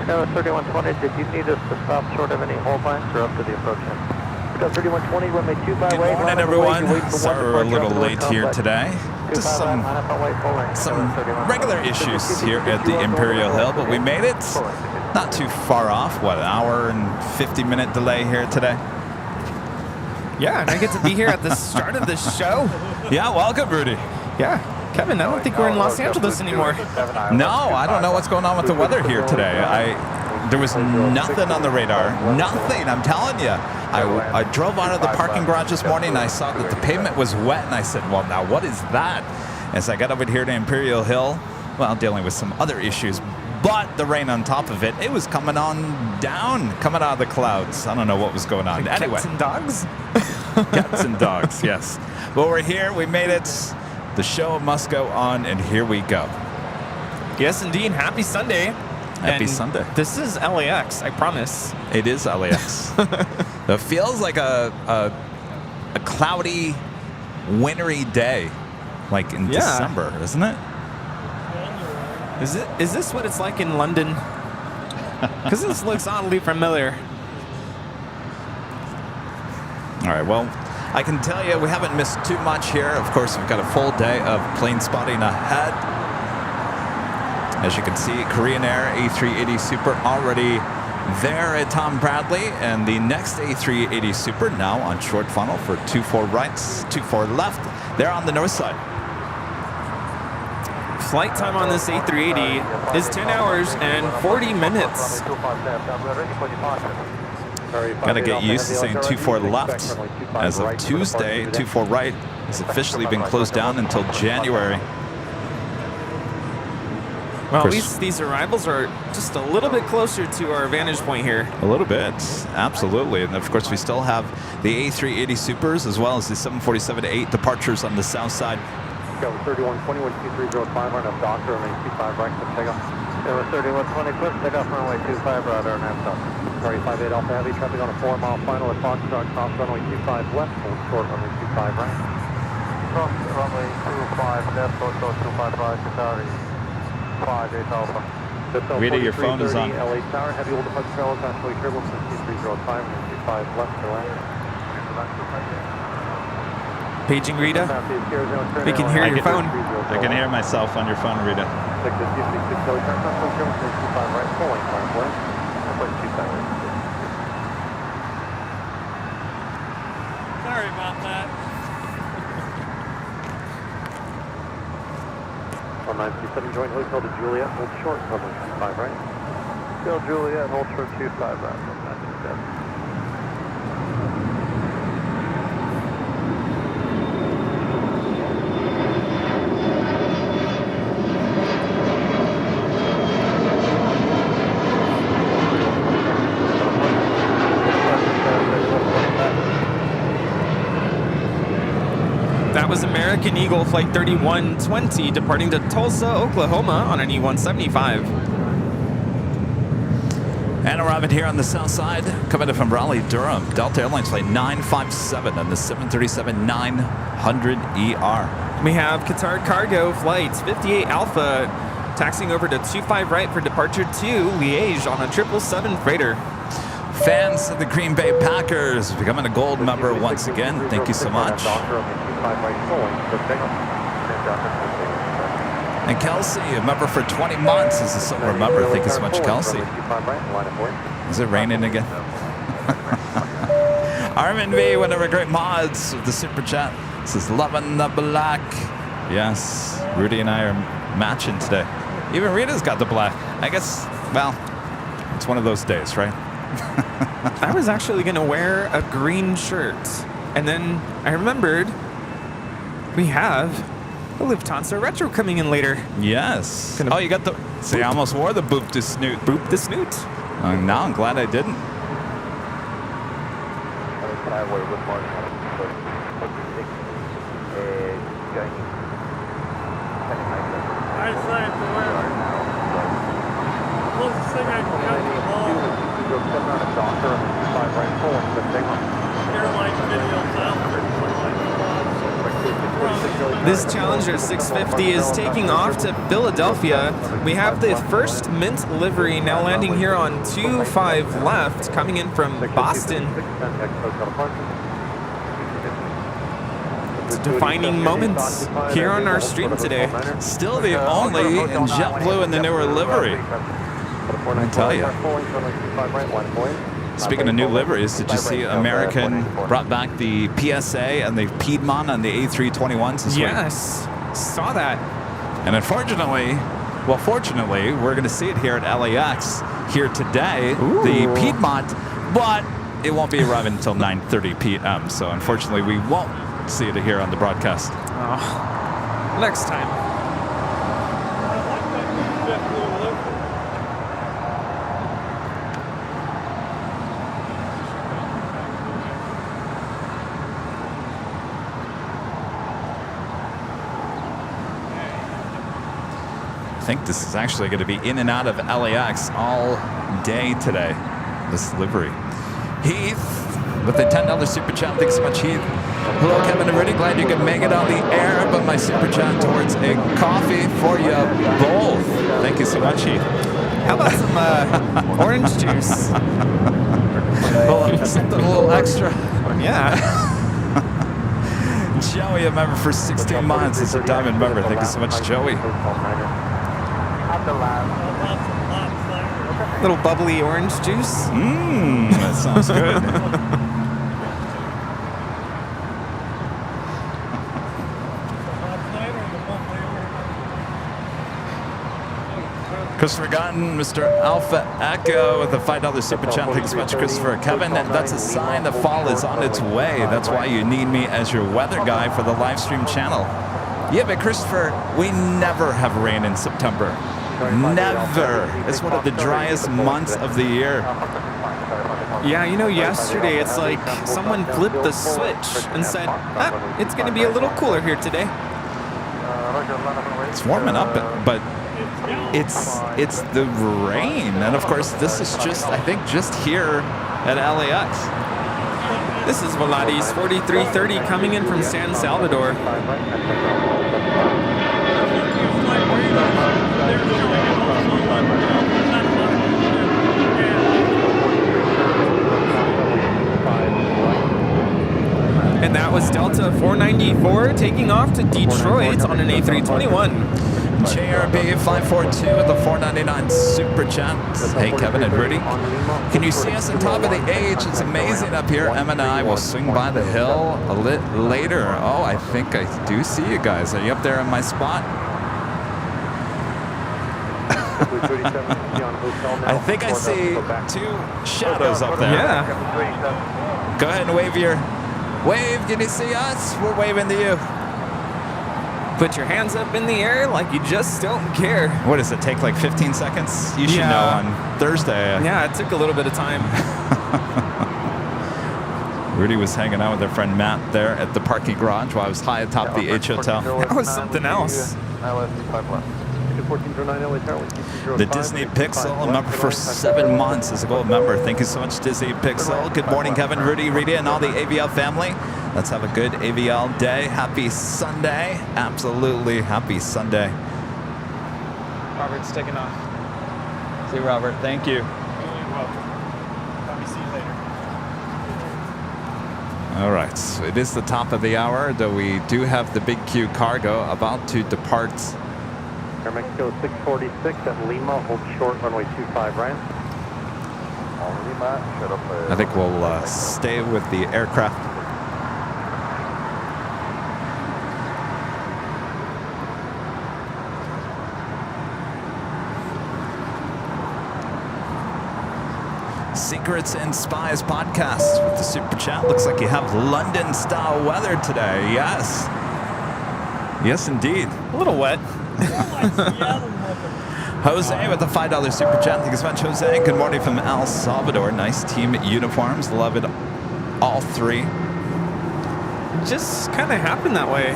Tower 3120, did you need us to stop short of any hold lines or up to the approach end? Tower 3120, runway 25 Good morning, everyone. Sorry we're a little late here today. Just some regular issues here at the Imperial Hill, but we made it. Not too far off. What, an hour and 50-minute delay here today? Yeah, and I get to be here at the start of the show. Yeah, welcome, Rudy. Yeah, Kevin, I don't think we're in Los Angeles anymore. No, I don't know what's going on with the weather here today. There was nothing on the radar. Nothing, I'm telling you. I drove out of the parking garage this morning and I saw that the pavement was wet and I said, well, now what is that? As I got over here to Imperial Hill, well, dealing with some other issues, but the rain on top of it, it was coming on down, coming out of the clouds. I don't know what was going on. Anyway. Cats and dogs? Cats and dogs, yes. Well, we're here. We made it. The show must go on, and here we go. Yes, indeed. Happy Sunday. Happy Sunday. This is LAX, I promise. It is LAX. It feels like a cloudy, wintry day, like in December, isn't it? Is this what it's like in London? Because this looks oddly familiar. All right, well, I can tell you we haven't missed too much here. Of course, we've got a full day of plane spotting ahead. As you can see, Korean Air A380 Super already there at Tom Bradley, and the next A380 Super now on short funnel for 24 rights, 24 left. They're on the north side. Flight time on this A380 is 10 hours and 40 minutes. Gotta get used to saying 24 left. As of Tuesday, 24 right has officially been closed down until January. Well, at least these arrivals are just a little bit closer to our vantage point here. A little bit, absolutely. And of course, we still have the A380 Supers as well as the 747-8 departures on the south side. Go 3120, 12305, run up Doctor, runway 25 right, to take off. Go 3120, quick, take off runway 25 right, and half stop. Sorry, 58 Alpha Heavy, traffic on a 4-mile final at Foxtrot, cross runway 25 left, hold short runway 25 right. Cross runway 25 left, hold short 25 right, Qatari, 58 Alpha. Rita, your phone is on. LA Tower, heavy old departure travel, constantly turbulence, 2305, 25 left, to land. Paging Rita. We can hear your phone. I can hear myself on your phone, Rita. Sorry about that. 1937 joint hotel to Juliet, hold short, runway 25 right. Still Juliet, hold short 25 right, 1937. That was American Eagle Flight 3120 departing to Tulsa, Oklahoma on an E175. And arriving here on the south side, coming in from Raleigh, Durham, Delta Airlines Flight 957 and the 737-900ER. We have Qatar Cargo Flights 58 Alpha taxiing over to 25 right for departure to Liège on a 777 freighter. Fans of the Green Bay Packers becoming a gold member once again. Thank you so much. And Kelsey, a member for 20 months, is a silver member. Thank you so much, Kelsey. Is it raining again? Armin V, one of our great mods of the Super Chat, says, loving the black. Yes, Rudy and I are matching today. Even Rita's got the black. I guess, well, it's one of those days, right? I was actually going to wear a green shirt. And then I remembered we have the Lufthansa Retro coming in later. Yes. Oh, you got the... See, I almost wore the boop the snoot. Boop the snoot. Now I'm glad I didn't. I decided to wear it. Closest thing I can come to the wall. Airline videos out from This Challenger 650 is taking off to Philadelphia. We have the first Mint livery now landing here on 25 left, coming in from Boston. It's defining moments here on our stream today. Still the only in JetBlue in the newer livery. I tell you. Speaking of new liveries, did you see American brought back the PSA and the Piedmont on the A321s this week? Yes, saw that. And unfortunately, well, fortunately, we're going to see it here at LAX here today, the Piedmont, but it won't be arriving until 9:30 p.m. So unfortunately, we won't see it here on the broadcast. Oh, next time. I think this is actually going to be in and out of LAX all day today, this livery. Heath with the $10 super chat. Thanks so much, Heath. Hello, Kevin and Rudy. Glad you could make it on the air, but my super chat towards a coffee for you both. Thank you so much, Heath. How about some orange juice? Something a little extra. Yeah. Joey, a member for 16 months. It's a diamond member. Thank you so much, Joey. Little bubbly orange juice. Mmm, that sounds good. Christopher Gotten, Mr. Alpha Echo with a $5 super chat. Thanks so much, Christopher. Kevin, that's a sign the fall is on its way. That's why you need me as your weather guy for the live stream channel. Yeah, but Christopher, we never have rain in September. Never. It's one of the driest months of the year. Yeah, you know, yesterday it's like someone flipped the switch and said, it's going to be a little cooler here today. It's warming up, but it's the rain. And of course, this is just, I think, just here at LAX. This is Vladi's 4330 coming in from San Salvador. And that was Delta 494 taking off to Detroit on an A321. JRB 542 with the 499 super chat. Hey, Kevin and Rudy. Can you see us on top of the H? It's amazing up here. Em and I will swing by the hill a little later. Oh, I think I do see you guys. Are you up there in my spot? I think I see two shadows up there. Yeah. Go ahead and wave your... Wave, can you see us? We're waving to you. Put your hands up in the air like you just don't care. What does it take, like 15 seconds? You should know on Thursday. Yeah, it took a little bit of time. Rudy was hanging out with their friend Matt there at the parking garage while I was high atop the H Hotel. That was something else. The Disney Pixel, a member for 7 months, is a gold member. Thank you so much, Disney Pixel. Good morning, Kevin, Rudy, Rita, and all the AVL family. Let's have a good AVL day. Happy Sunday. Absolutely happy Sunday. Robert's taking off. See you, Robert. Thank you. You're welcome. Probably see you later. All right. So it is the top of the hour, though we do have the Big Q cargo about to depart. Air Mexico 646 at Lima, hold short, runway 25 right. I think we'll stay with the aircraft. Secrets and Spies podcast with the super chat. Looks like you have London-style weather today. Yes. Yes, indeed. A little wet. Jose with the $5 super chat. Thank you so much, Jose. Good morning from El Salvador. Nice team uniforms. Love it. All three. Just kind of happened that way.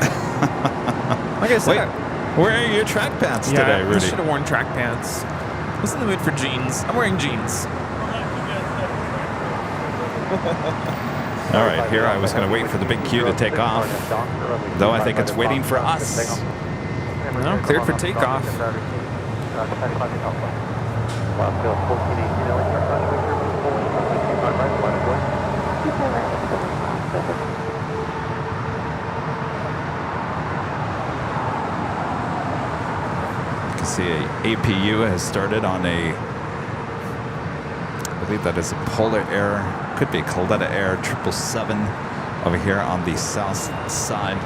Like I said. Wait, where are your track pants today, I Rudy? should have worn track pants. I was in the mood for jeans. I'm wearing jeans. All right, here I was going to wait for the big cue to take off, though I think it's waiting for us. No, cleared for takeoff. You can see a APU has started on a, I believe that is a Polar Air, could be Coletta Air 777 over here on the south side.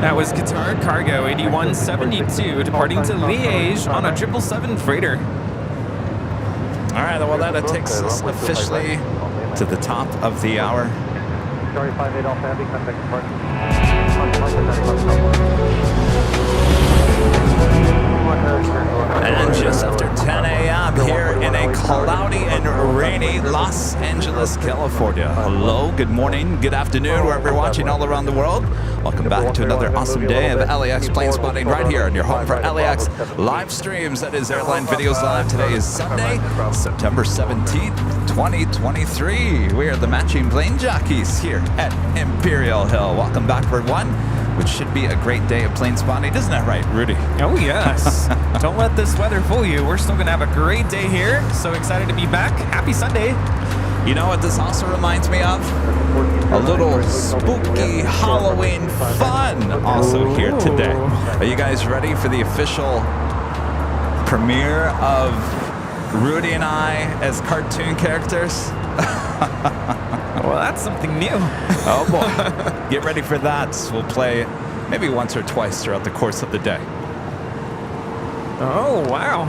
That was Qatar Cargo 8172 departing to Liège on a 777 freighter. All right, well, that takes us officially to the top of the hour. Charlie 58 Alpha Heavy, contact departure. And just after 10 a.m. here in a cloudy and rainy Los Angeles, California. Hello, good morning, good afternoon, wherever you're watching all around the world. Welcome back to another awesome day of LAX plane spotting right here on your home for LAX live streams. That is Airline Videos Live. Today is Sunday, September 17th, 2023. We are the matching plane jockeys here at Imperial Hill. Welcome back for one, which should be a great day of plane spotting. Isn't that right, Rudy? Oh, yes. Don't let this weather fool you. We're still going to have a great day here. So excited to be back. Happy Sunday. You know what this also reminds me of? A little spooky Halloween fun also here today. Are you guys ready for the official premiere of Rudy and I as cartoon characters? Well, that's something new. Oh boy. Get ready for that. We'll play maybe once or twice throughout the course of the day. Oh, wow.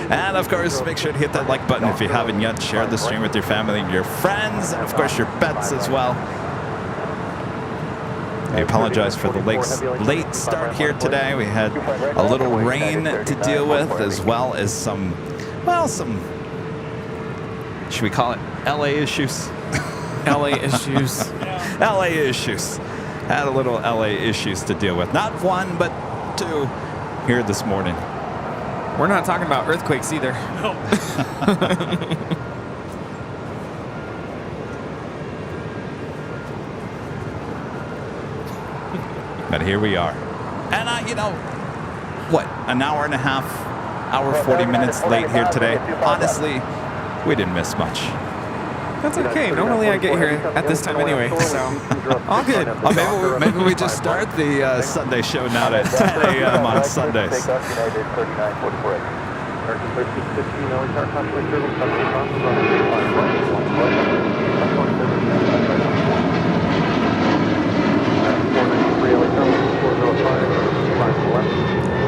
And of course, make sure to hit that like button if you haven't yet. Share the stream with your family and your friends, and of course your pets as well. I apologize for the late start here today. We had a little rain to deal with, as well as some, should we call it LA issues? LA issues. LA issues. Had a little LA issues to deal with. Not one, but two here this morning. We're not talking about earthquakes either. No. But here we are. And you know, what, an hour and a half, hour 40 minutes late here today. Honestly, we didn't miss much. That's okay. Normally I get here at this time anyway, so all good. Maybe we just start the Sunday show now at 10 a.m. on Sundays.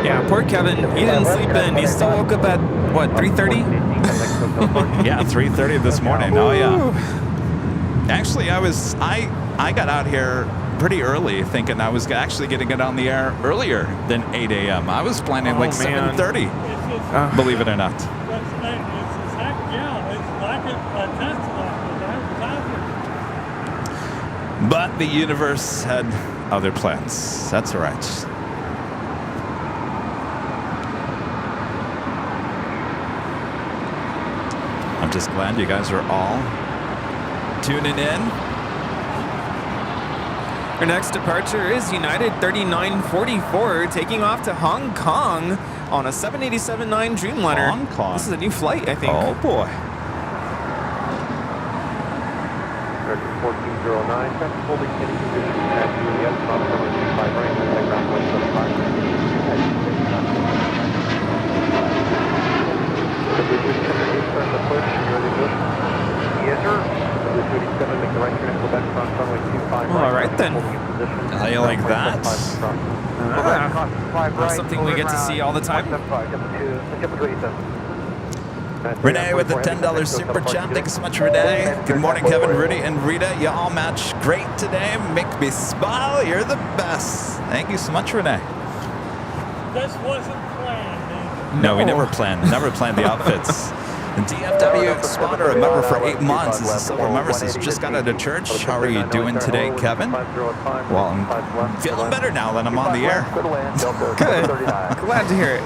Yeah, poor Kevin. He didn't sleep in. He still woke up at, what, 3:30? Yeah, 3:30 this morning. Oh, yeah. Actually, I got out here pretty early thinking I was actually going to get on the air earlier than 8 a.m. I was planning like 7:30, believe it or not. It's like a Tesla. But the universe had other plans. That's all right. I'm just glad you guys are all tuning in. Our next departure is United 3944, taking off to Hong Kong on a 787-9 Dreamliner. Hong Kong. This is a new flight, I think. Oh boy. 1409, check holding kitty position at Juliet, from 25 right, and take ground 175. like that. Not something we get to see all the time. Renee with the $10 super chat. Thank you so much, Renee. Good morning, Kevin, Rudy, and Rita. You all match great today. Make me smile. You're the best. Thank you so much, Renee. This wasn't planned, man. No, we never planned the outfits. And DFW Spotter, a member for 8 months, is a silver member, says, just got out of church. How are you doing today, Kevin? Well, I'm feeling better now that I'm on the air. Good. Glad to hear it.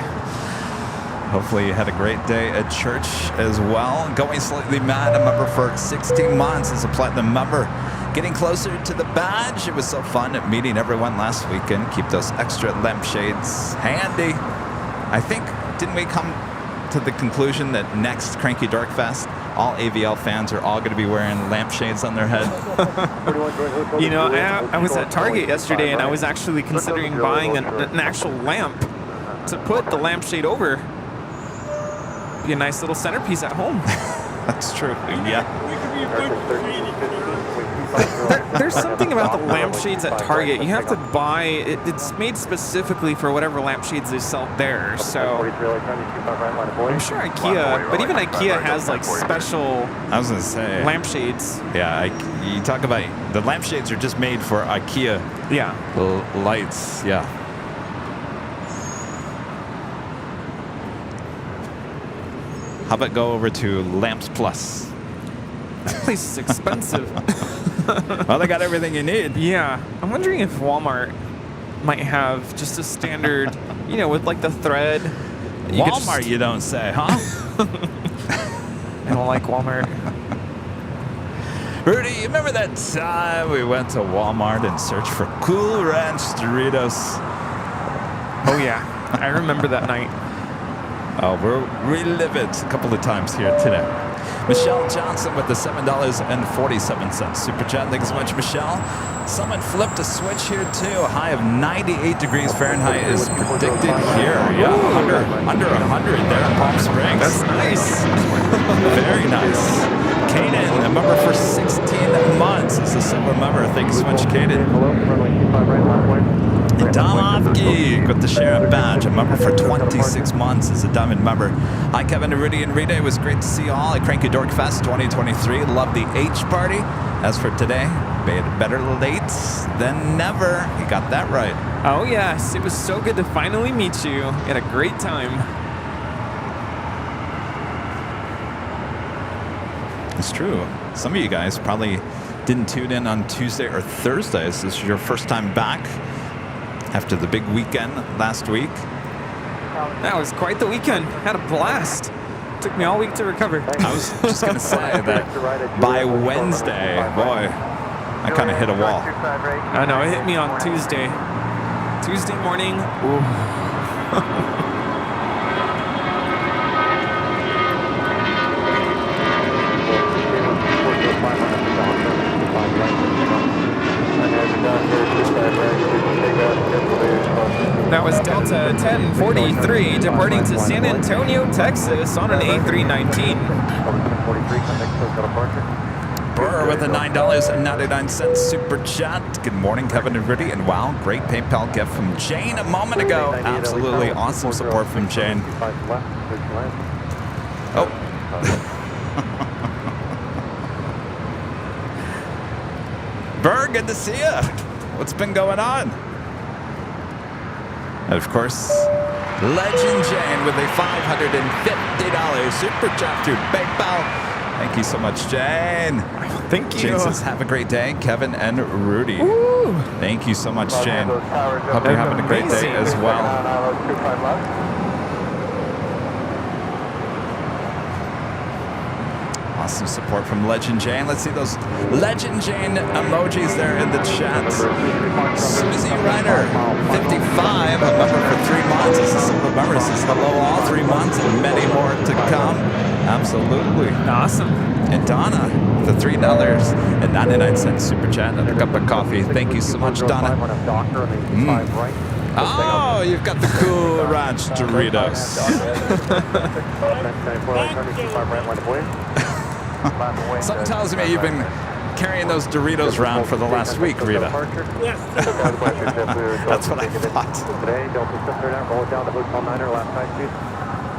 Hopefully you had a great day at church as well. Going Slightly Mad, a member for 16 months, is a platinum member. Getting closer to the badge. It was so fun at meeting everyone last weekend. Keep those extra lampshades handy. I think, didn't we come to the conclusion that next Cranky Dork Fest, all AVL fans are all going to be wearing lampshades on their head? You know, I was at Target yesterday and I was actually considering buying an actual lamp to put the lampshade over. Be a nice little centerpiece at home. That's true. Yeah. We could be a good graffiti. There's something about the lampshades at Target. You have to buy it's made specifically for whatever lampshades they sell there. So I'm sure IKEA, but even IKEA has like special I was going to say lampshades. Yeah, you talk about the lampshades are just made for IKEA Yeah. lights. Yeah. How about go over to Lamps Plus? That place is expensive. Well, they got everything you need. Yeah. I'm wondering if Walmart might have just a standard, you know, with like the thread. Walmart, you don't say, huh? I don't like Walmart. Rudy, you remember that time we went to Walmart and searched for Cool Ranch Doritos? Oh yeah, I remember that night. Oh, we'll relive it a couple of times here today. Michelle Johnson with the $7.47 super chat. Thanks so much, Michelle. Someone flipped a switch here too. A high of 98 degrees Fahrenheit is predicted here. Yeah, under 100 there in Palm Springs. That's nice. Very nice. Kaden, a member for 16 months, is a silver member. Thank you so much, Kaden. And Tom Ofke with the Sheriff Badge, a member for 26 months, is a diamond member. Hi, Kevin, Rudy, and Rita. It was great to see you all at Cranky Dork Fest 2023. Love the H party. As for today, better late than never. You got that right. Oh yes, it was so good to finally meet you. We had a great time. It's true. Some of you guys probably didn't tune in on Tuesday or Thursday. This is your first time back after the big weekend last week. That was quite the weekend. Had a blast. Took me all week to recover. I was just going to say that by Wednesday, boy, I kind of hit a wall. I know, it hit me on Tuesday. Tuesday morning. Ooh. That was Delta 1043 departing to San Antonio, Texas on an A319. Burr with a $9.99 super chat. Good morning, Kevin and Rudy. And wow, great PayPal gift from Jane a moment ago. Absolutely awesome support from Jane. Oh. Burr, good to see you. What's been going on? And of course, Legend Jane with a $550 super chat through PayPal. Thank you so much, Jane. Thank you. Jane says, have a great day, Kevin and Rudy. Woo. Thank you so much, Jane. Hope you're having a great day as well. Awesome support from Legend Jane. Let's see those Legend Jane emojis there in the chat. Susie Ryder, 55, a member for 3 months. This is a silver member. Says hello all 3 months and many more to come. Absolutely. Awesome. And Donna, the $3.99 super chat and a cup of coffee. Thank you so much, Donna. Oh, you've got the Cool Ranch Doritos. Something tells me you've been carrying those Doritos around for the last week, Rita. Yes. That's what I thought. Today, Delta 739, roll it down to Hotel 9 or last night, please.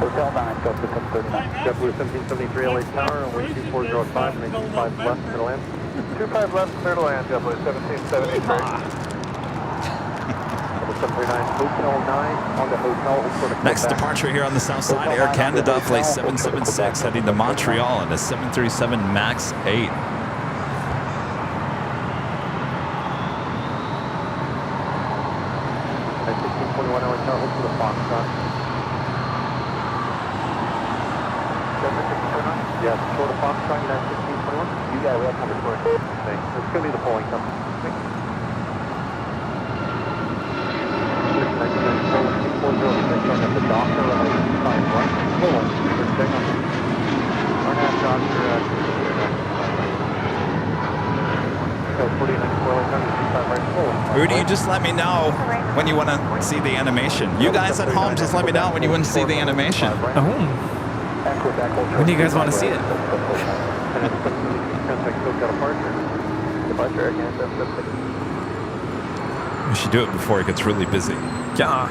Hotel 9, Delta 739. JetBlue 1773 LA Tower, and wind 2405, and 25 left, clear to land. 25 left, clear to land, JetBlue 1773. 739, Hotel 9 on the hotel. Next departure here on the south side, Air Canada Flight 776 heading to Montreal in a 737 MAX 8. At 1621 LA Tower, hope for the Foxtrot. Yes, short of Foxtrot, United 1621. You got it, we have number 4. Thanks. It's going to be the polling company. Thanks. The doctor Rudy, you just let me know when you want to see the animation. You guys at home, just let me know when you want to see the animation. When do you guys want to see it? We should do it before it gets really busy. Yeah.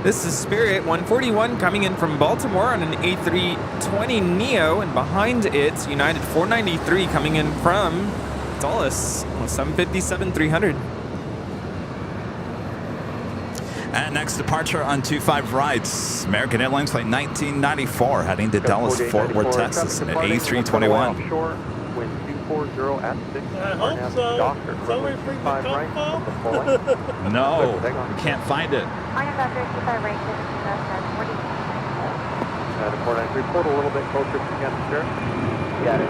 This is Spirit 141 coming in from Baltimore on an A320neo, and behind it, United 493 coming in from Dulles on 757-300. And next departure on 25 rights, American Airlines Flight 1994 heading to Dallas, Fort Worth, Texas in an A321. 40 at 6. I hope so. Somebody bring the cup No, we can't find it. The 493, report a little bit closer to the sir. Got it.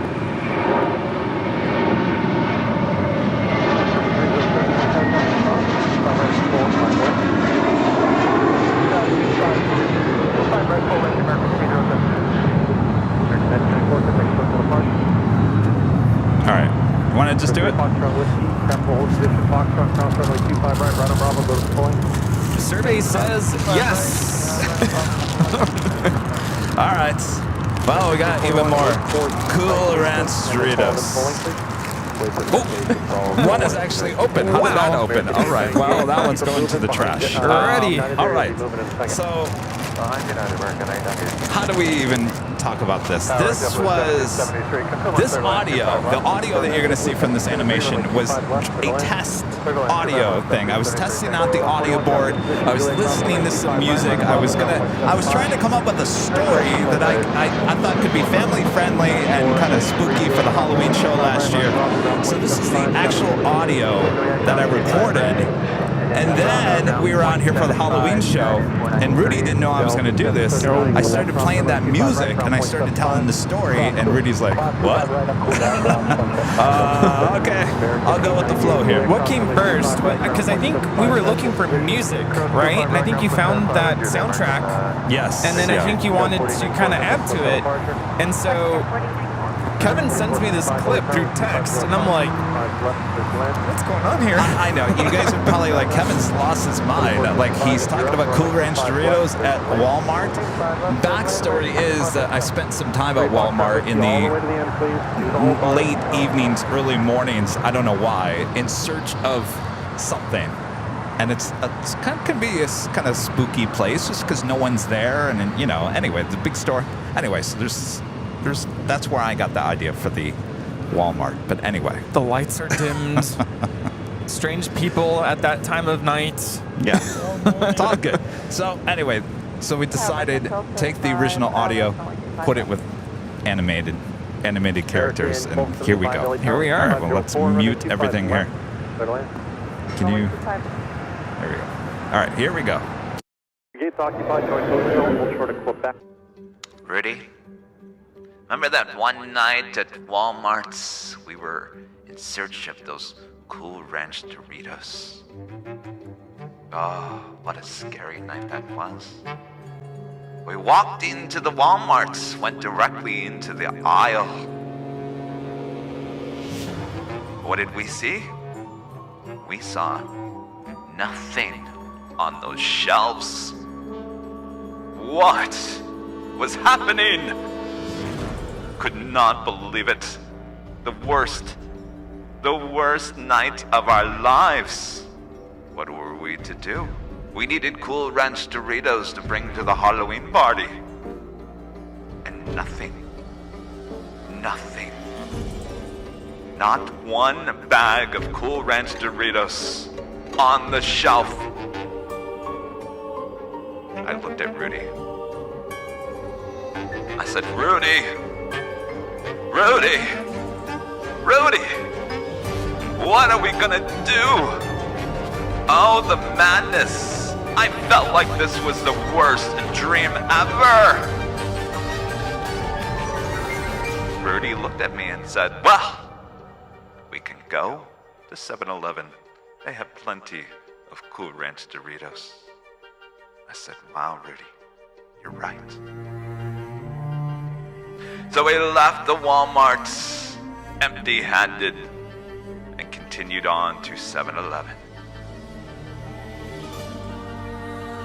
All right, you want to just do it? The survey says yes. All right. Well, we got even more Cool Ranch Doritos. Oh, one is actually open. How did that open? All right. Well, that one's going to the trash. Alrighty. All right. So, how do we even talk about this? This audio, the audio that you're going to see from this animation was a test audio thing. I was testing out the audio board. I was listening to some music. I was trying to come up with a story that I thought could be family friendly and kind of spooky for the Halloween show last year. So this is the actual audio that I recorded. And then we were on here for the Halloween show, and Rudy didn't know I was going to do this. I started playing that music, and I started telling the story, and Rudy's like, what? Okay, I'll go with the flow here. What came first? Because I think we were looking for music, right? And I think you found that soundtrack. Yes. And then I think you wanted to kind of add to it. And so Kevin sends me this clip through text, and I'm like, what's going on here? I know. You guys are probably like, Kevin's lost his mind. Like, he's talking about Cool Ranch Doritos at Walmart. Backstory is that I spent some time at Walmart in the late evenings, early mornings, I don't know why, in search of something. And it's kind of can be a kind of spooky place just because no one's there. And then, anyway, the big store. Anyway, so that's where I got the idea for the Walmart. But anyway, the lights are dimmed. Strange people at that time of night. Yeah, it's all good. So anyway, we decided take the original audio, put it with animated characters, and here we go. Here we are. All right, well, let's mute everything here. Can you? There we go. All right, here we go. Gates occupied. We'll short a clip back. Rudy? Remember that one night at Walmart's? We were in search of those Cool Ranch Doritos. Oh, what a scary night that was. We walked into the Walmart's, went directly into the aisle. What did we see? We saw nothing on those shelves. What was happening? Could not believe it. The worst The worst night of our lives. What were we to do? We needed Cool Ranch Doritos to bring to the Halloween party. And nothing. Nothing. Not one bag of Cool Ranch Doritos on the shelf. I looked at Rudy. I said, Rudy! Rudy! Rudy! What are we gonna do? Oh, the madness! I felt like this was the worst dream ever! Rudy looked at me and said, well, we can go to 7-Eleven. They have plenty of Cool Ranch Doritos. I said, wow, Rudy, you're right. So we left the Walmart empty-handed and continued on to 7-Eleven.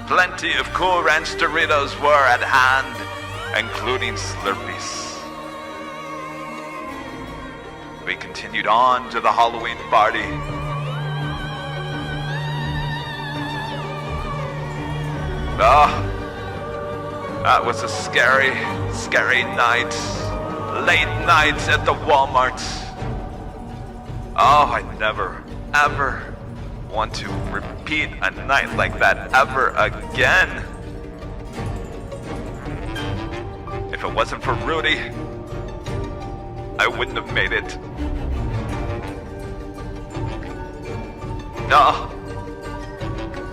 Plenty of Cool Ranch Doritos were at hand, including Slurpees. We continued on to the Halloween party. That was a scary, scary night. Late nights at the Walmart. Oh, I never, ever want to repeat a night like that ever again. If it wasn't for Rudy, I wouldn't have made it. No.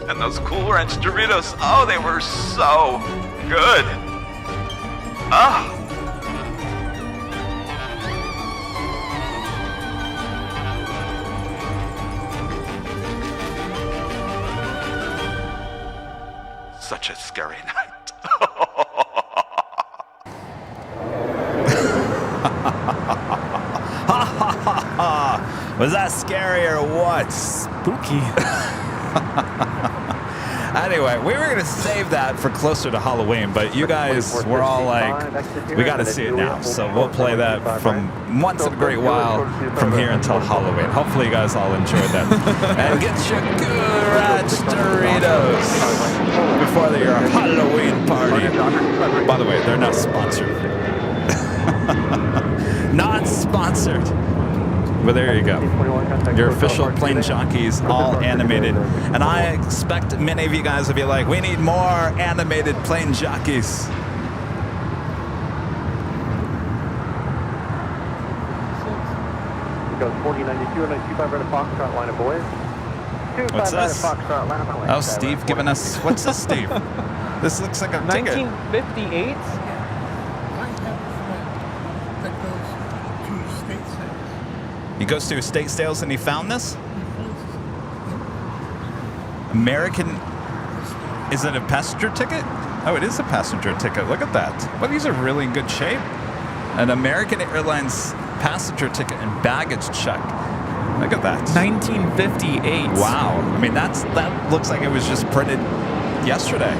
And those Cool Ranch Doritos, oh, they were so good. Ah. Such a scary night. Was that scary or what? Spooky. Anyway, we were going to save that for closer to Halloween, but you guys were all like, we got to see it now. So we'll play that from once in a great while from here until Halloween. Hopefully you guys all enjoyed that. And get your Cool Ranch Doritos before your Halloween party. By the way, they're not sponsored. Not sponsored. But there you go. Your official Plane Jockeys, all animated. And I expect many of you guys will be like, we need more animated Plane Jockeys. Goes 4092 and 925 right at Foxtrot, line of boys. What's this? Foxtrot, line of my way. Oh, Steve giving us, what's this, Steve? This looks like a ticket. 1958? He goes to estate sales and he found this? American, is it a passenger ticket? Oh, it is a passenger ticket. Look at that. Well, these are really in good shape. An American Airlines passenger ticket and baggage check. Look at that. 1958. Wow. I mean, that looks like it was just printed yesterday.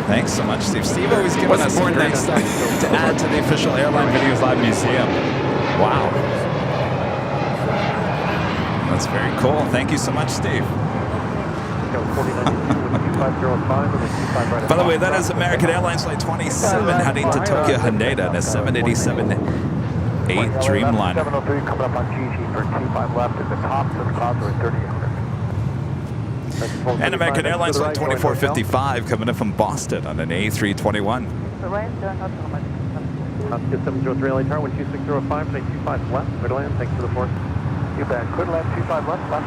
Thanks so much, Steve. Steve always giving us some great stuff to add to the official Airline Videos Live Museum. Wow. That's very cool. Thank you so much, Steve. By the way, that is American Airlines Flight 27 heading to Tokyo Haneda in a 787-8 Dreamliner. 703 coming up on GG for 25 left at the top, so the clouds are at 30. And American Airlines Flight 2455 coming in from Boston on an A321. Get 703 LA turn, 12605, plane 25 left, Midland, thanks for the force. You bet. Good left, 25 left, left,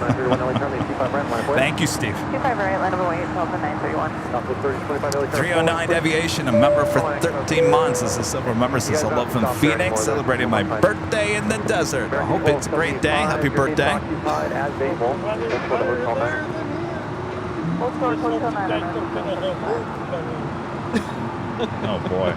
931 LA turn, 25 right, line of way. Thank you, Steve. 25 right, line of way, 12 and 931. 309 Aviation, a member for 13 months. This is several members. This is a love from Phoenix, celebrating my birthday in the desert. I hope it's a great day. Happy birthday. Oh, boy.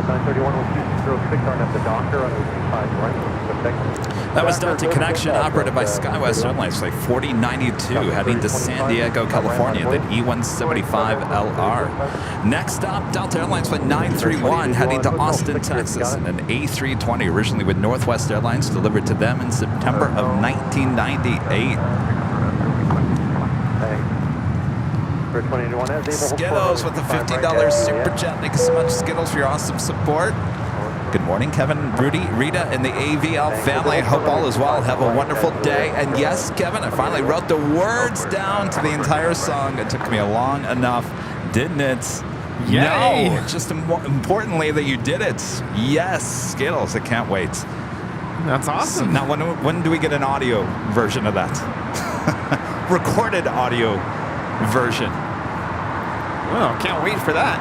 Delta 931 with 206 on at the Doctor on the 25 right. That was Delta Connection, operated by SkyWest Airlines, flight 4092, heading to San Diego, California, the E175LR. Next up, Delta Airlines flight 931, heading to Austin, Texas, in an A320, originally with Northwest Airlines, delivered to them in September of 1998. Skittles with the $50 super chat. Thank you so much, Skittles, for your awesome support. Good morning, Kevin, Rudy, Rita, and the AVL family. I hope all is well. Have a wonderful day. And yes, Kevin, I finally wrote the words down to the entire song. It took me long enough, didn't it? Yay. No, just importantly that you did it. Yes, Skittles, I can't wait. That's awesome. So now, when do we get an audio version of that? Recorded audio version. Oh, can't wait for that.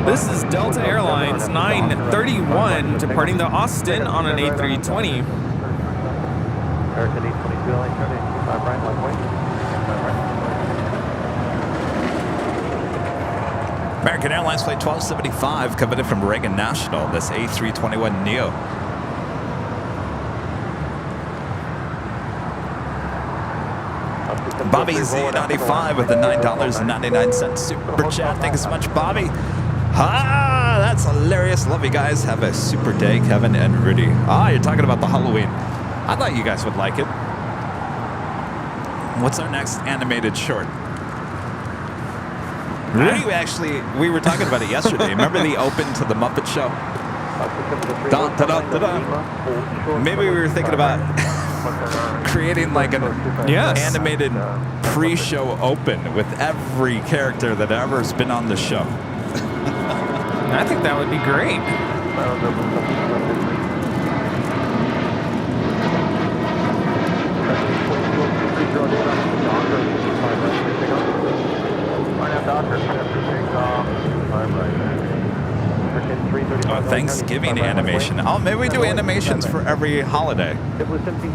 This is Delta Airlines 931 departing to Austin on an A320. American Airlines flight 1275 coming in from Reagan National, this A321neo. Bobby Z95 with the $9.99 super chat. Thank you so much, Bobby. Ah, that's hilarious. Love you guys. Have a super day, Kevin and Rudy. Ah, you're talking about the Halloween. I thought you guys would like it. What's our next animated short? Rudy, we were talking about it yesterday. Remember the open to the Muppet Show? Dun, dun, dun, dun, dun. Maybe we were thinking about creating like an animated pre-show open with every character that ever's been on the show. I think that would be great. Thanksgiving animation. Oh, maybe we do animations for every holiday.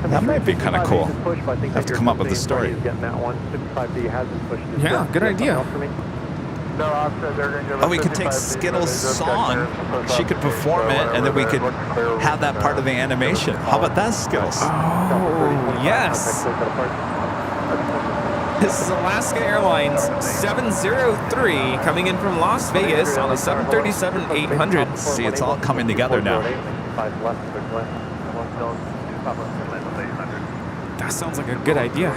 That might be kind of cool. Have to come up with a story. Yeah, good idea. Oh, we could take Skittles' song. She could perform it, and then we could have that part of the animation. How about that, Skittles? Oh, yes. This is Alaska Airlines 703 coming in from Las Vegas on a 737-800. See, it's all coming together now. That sounds like a good idea.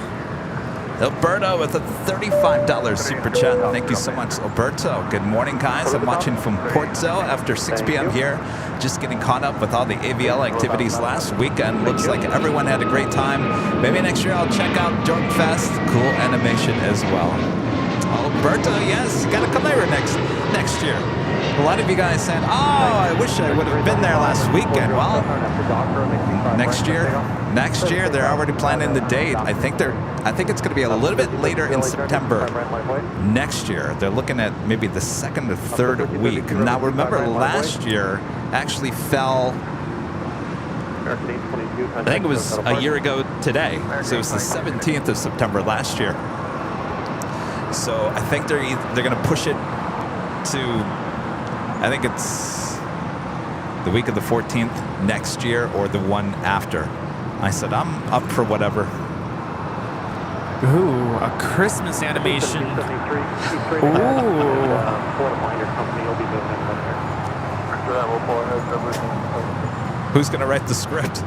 Alberto with a $35 super chat. Thank you so much, Alberto. Good morning, guys. I'm watching from Porto after 6 p.m. here. Just getting caught up with all the AVL activities last weekend. Looks like everyone had a great time. Maybe next year I'll check out Dork Fest. Cool animation as well. Alberto, yes, you gotta come over next year. A lot of you guys said, "Oh, I wish I would have been there last weekend." Well, next year they're already planning the date. I think it's going to be a little bit later in September next year. They're looking at maybe the second or third week. Now, remember, last year actually fell, I think it was a year ago today. So it was the 17th of September last year. So I think they're going to push it to, I think it's the week of the 14th next year or the one after. I said, I'm up for whatever. Ooh, a Christmas animation. Who's going to write the script?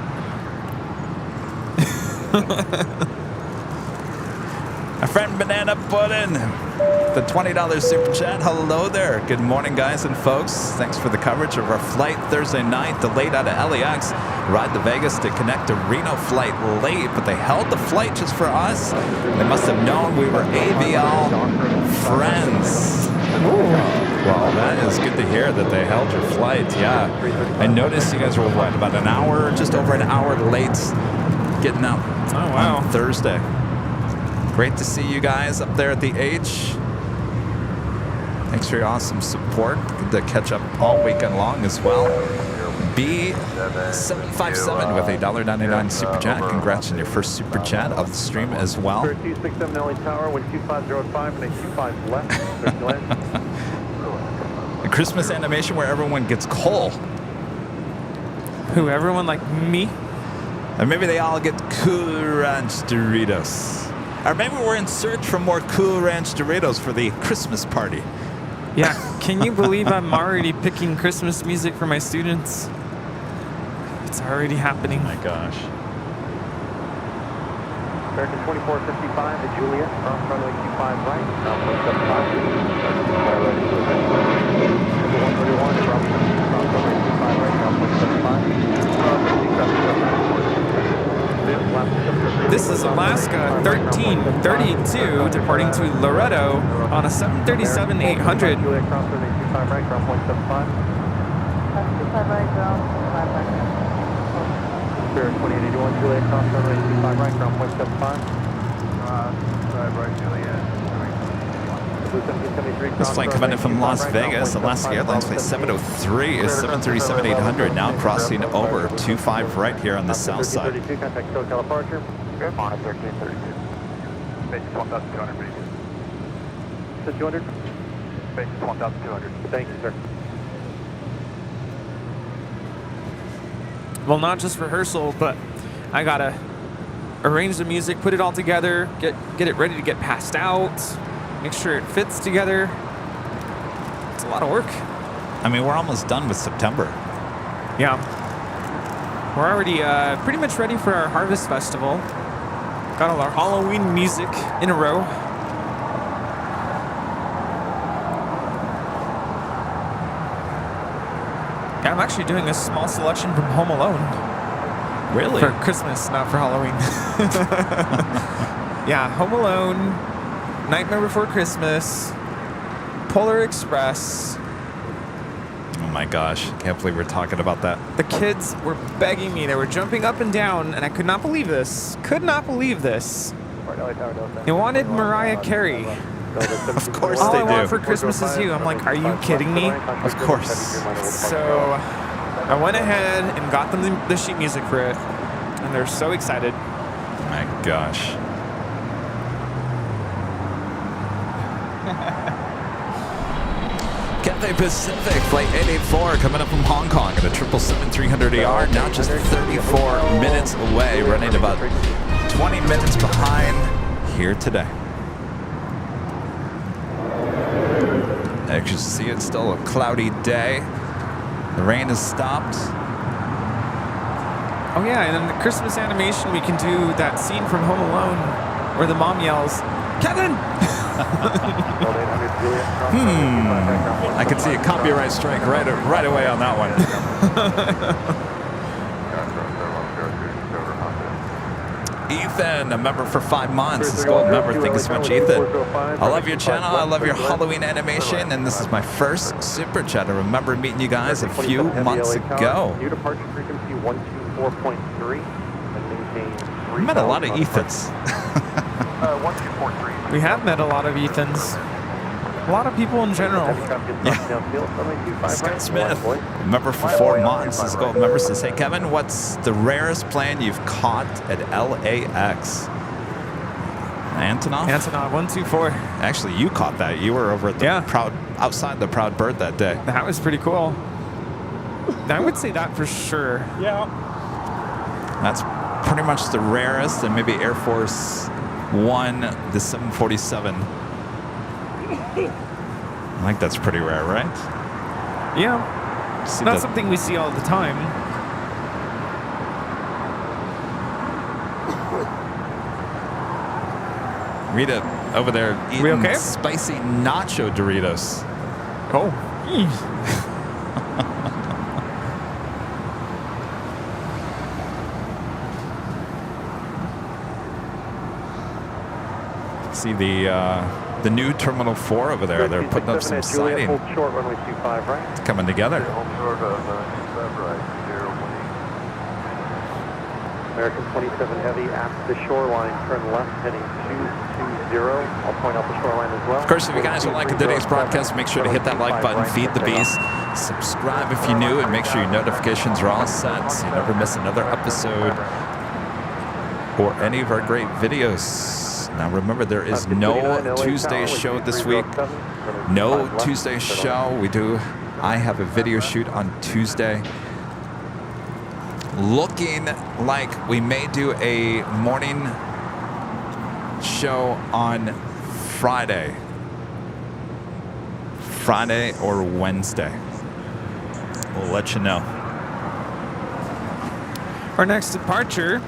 My friend Banana Puddin', the $20 super chat. Hello there. Good morning, guys and folks. Thanks for the coverage of our flight Thursday night, delayed out of LAX. Ride to Vegas to connect to Reno flight late, but they held the flight just for us. They must have known we were AVL friends. Well, that is good to hear that they held your flight. Yeah, I noticed you guys were, what, about an hour, just over an hour late getting out on Thursday. Great to see you guys up there at the H. Thanks for your awesome support. Good to catch up all weekend long as well. B757 with a $1.99 super chat. Congrats on your first super chat of the stream as well. 267 LA Tower, wind 25005 and a 25 left. A Christmas animation where everyone gets coal. Who, everyone like me? And maybe they all get Cool Ranch Doritos. Or maybe we're in search for more Cool Ranch Doritos for the Christmas party. Yeah, can you believe I'm already picking Christmas music for my students? It's already happening. Oh my gosh. American 2455 to Juliet, cross runway 25 right, cross 131, cross runway 25 right, This is Alaska 1332 departing to Loretto on a 737-800. Juliet, cross runway 25 right, ground 175. 25 right, ground 5 right. Spirit 2881, Juliet, cross runway 25 right, ground 175. 5 right, Juliet. This flight coming in from Las Vegas, Alaska Airlines flight 703 is 737-800 now crossing over 25 right here on the south side. Contact SoCal departure. Good morning, 1332. Basis 1,200, please. To 200. Basis 1,200. Thank you, sir. Well, not just rehearsal, but I gotta arrange the music, put it all together, get it ready to get passed out, make sure it fits together. It's a lot of work. I mean, we're almost done with September. Yeah. We're already pretty much ready for our Harvest Festival. Got all our Halloween music in a row. Yeah, I'm actually doing a small selection from Home Alone. Really? For Christmas, not for Halloween. Yeah, Home Alone, Nightmare Before Christmas, Polar Express. Oh my gosh, can't believe we're talking about that. The kids were begging me. They were jumping up and down, and I could not believe this. Could not believe this. They wanted Mariah Carey. Of course All they I want do. for Christmas is you. I'm like, are you kidding me? Of course. So I went ahead and got them the sheet music for it, and they're so excited. Oh my gosh. Cathay Pacific Flight 884 coming up from Hong Kong at a 777-300ER, now just 34 minutes away, running about 20 minutes behind here today. As you see, it's still a cloudy day. The rain has stopped. Oh yeah, and in the Christmas animation, we can do that scene from Home Alone where the mom yells, "Kevin!" I could see a copyright strike right away on that one. Ethan, a member for 5 months. Let's go, member. Thank you so much, Ethan. I love your channel. I love your Halloween animation, and this is my first super chat. I remember meeting you guys a few months ago. New departure frequency 124.3. We met a lot of Ethans. 1243. We have met a lot of Ethans. A lot of people in general. Scott Smith, a member for 4 months. Let's go. Member says, hey, Kevin, what's the rarest plane you've caught at LAX? Antonov? Antonov 124. Actually, you caught that. You were over at the outside the Proud Bird that day. That was pretty cool. I would say that for sure. Yeah. That's pretty much the rarest, and maybe Air Force One, the 747. I think that's pretty rare, right? Yeah. See Not the- something we see all the time. Rita over there eating We okay? spicy nacho Doritos. Oh. See the new Terminal 4 over there. They're putting up some siding. Hold short, runway 25 right. It's coming together. Hold short of 25 right. 018. American 27 Heavy at the shoreline, turn left heading 220. I'll point out the shoreline as well. Of course, if you guys are liking today's broadcast, make sure to hit that like button, feed the beast, subscribe if you're new, and make sure your notifications are all set so you never miss another episode or any of our great videos. Now remember, there is no Tuesday show this week. No Tuesday show. I have a video shoot on Tuesday. Looking like we may do a morning show on Friday or Wednesday. We'll let you know. Our next departure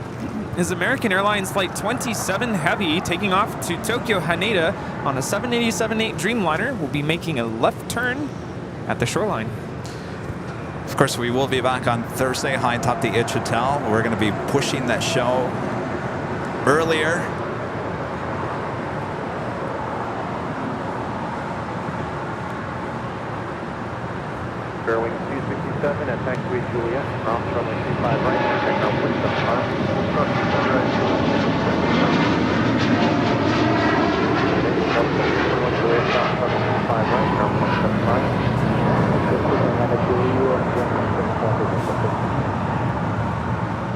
is American Airlines Flight 27 Heavy taking off to Tokyo Haneda on a 787-8 Dreamliner. We'll be making a left turn at the shoreline. Of course, we will be back on Thursday, high atop the Itch Hotel. We're going to be pushing that show earlier. Fairwing 267 at taxiway Juliet, off runway 25 right, check out with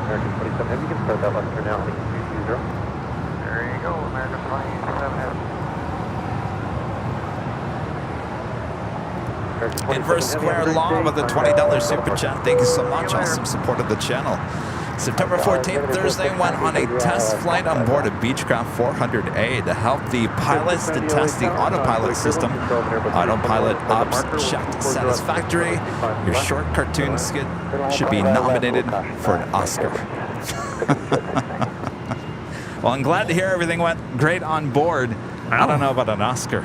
American 27 Heavy, you can start that left turn now, heading 220. There you go, American 27 Heavy. Inverse Square Law with a $20 super chat. Thank you so much. Awesome support of the channel. September 14th, Thursday, went on a test flight on board a Beechcraft 400A to help the pilots to test the autopilot system. Autopilot ops checked satisfactory. Your short cartoon skit should be nominated for an Oscar. Well, I'm glad to hear everything went great on board. I don't know about an Oscar.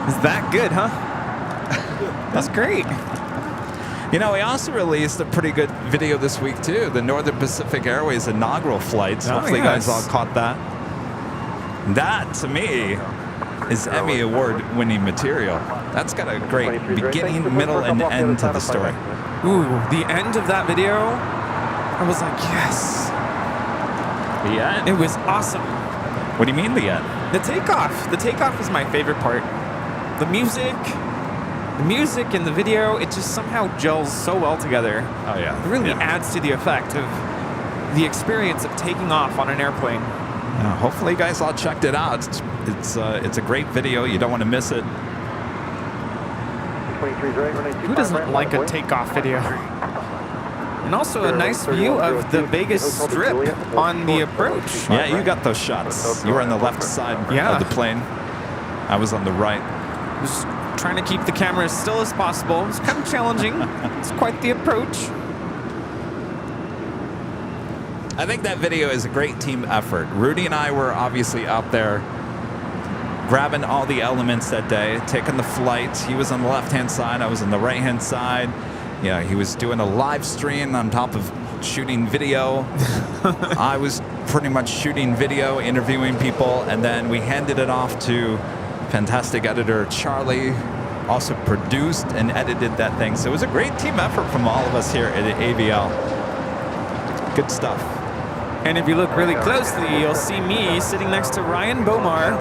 Is that good, huh? That's great. You know, we also released a pretty good video this week, too. The Northern Pacific Airways inaugural flights. Hopefully you guys all caught that. That, to me, is Emmy Award-winning material. That's got a great beginning, middle, and end to the story. Ooh, the end of that video, I was like, yes. The end? It was awesome. What do you mean, the end? The takeoff. The takeoff is my favorite part. The music and the video, it just somehow gels so well together. Oh, yeah. It really adds to the effect of the experience of taking off on an airplane. Hopefully you guys all checked it out. It's a great video. You don't want to miss it. Who doesn't like a takeoff video? And also a nice view of the Vegas Strip on the approach. Yeah, you got those shots. You were on the left side of the plane. I was on the right. Just trying to keep the camera as still as possible. It's kind of challenging. It's quite the approach. I think that video is a great team effort. Rudy and I were obviously out there grabbing all the elements that day, taking the flight. He was on the left-hand side. I was on the right-hand side. Yeah, he was doing a live stream on top of shooting video. I was pretty much shooting video, interviewing people, and then we handed it off to fantastic editor Charlie. Also produced and edited that thing. So it was a great team effort from all of us here at AVL. Good stuff. And if you look really closely, you'll see me sitting next to Ryan Bomar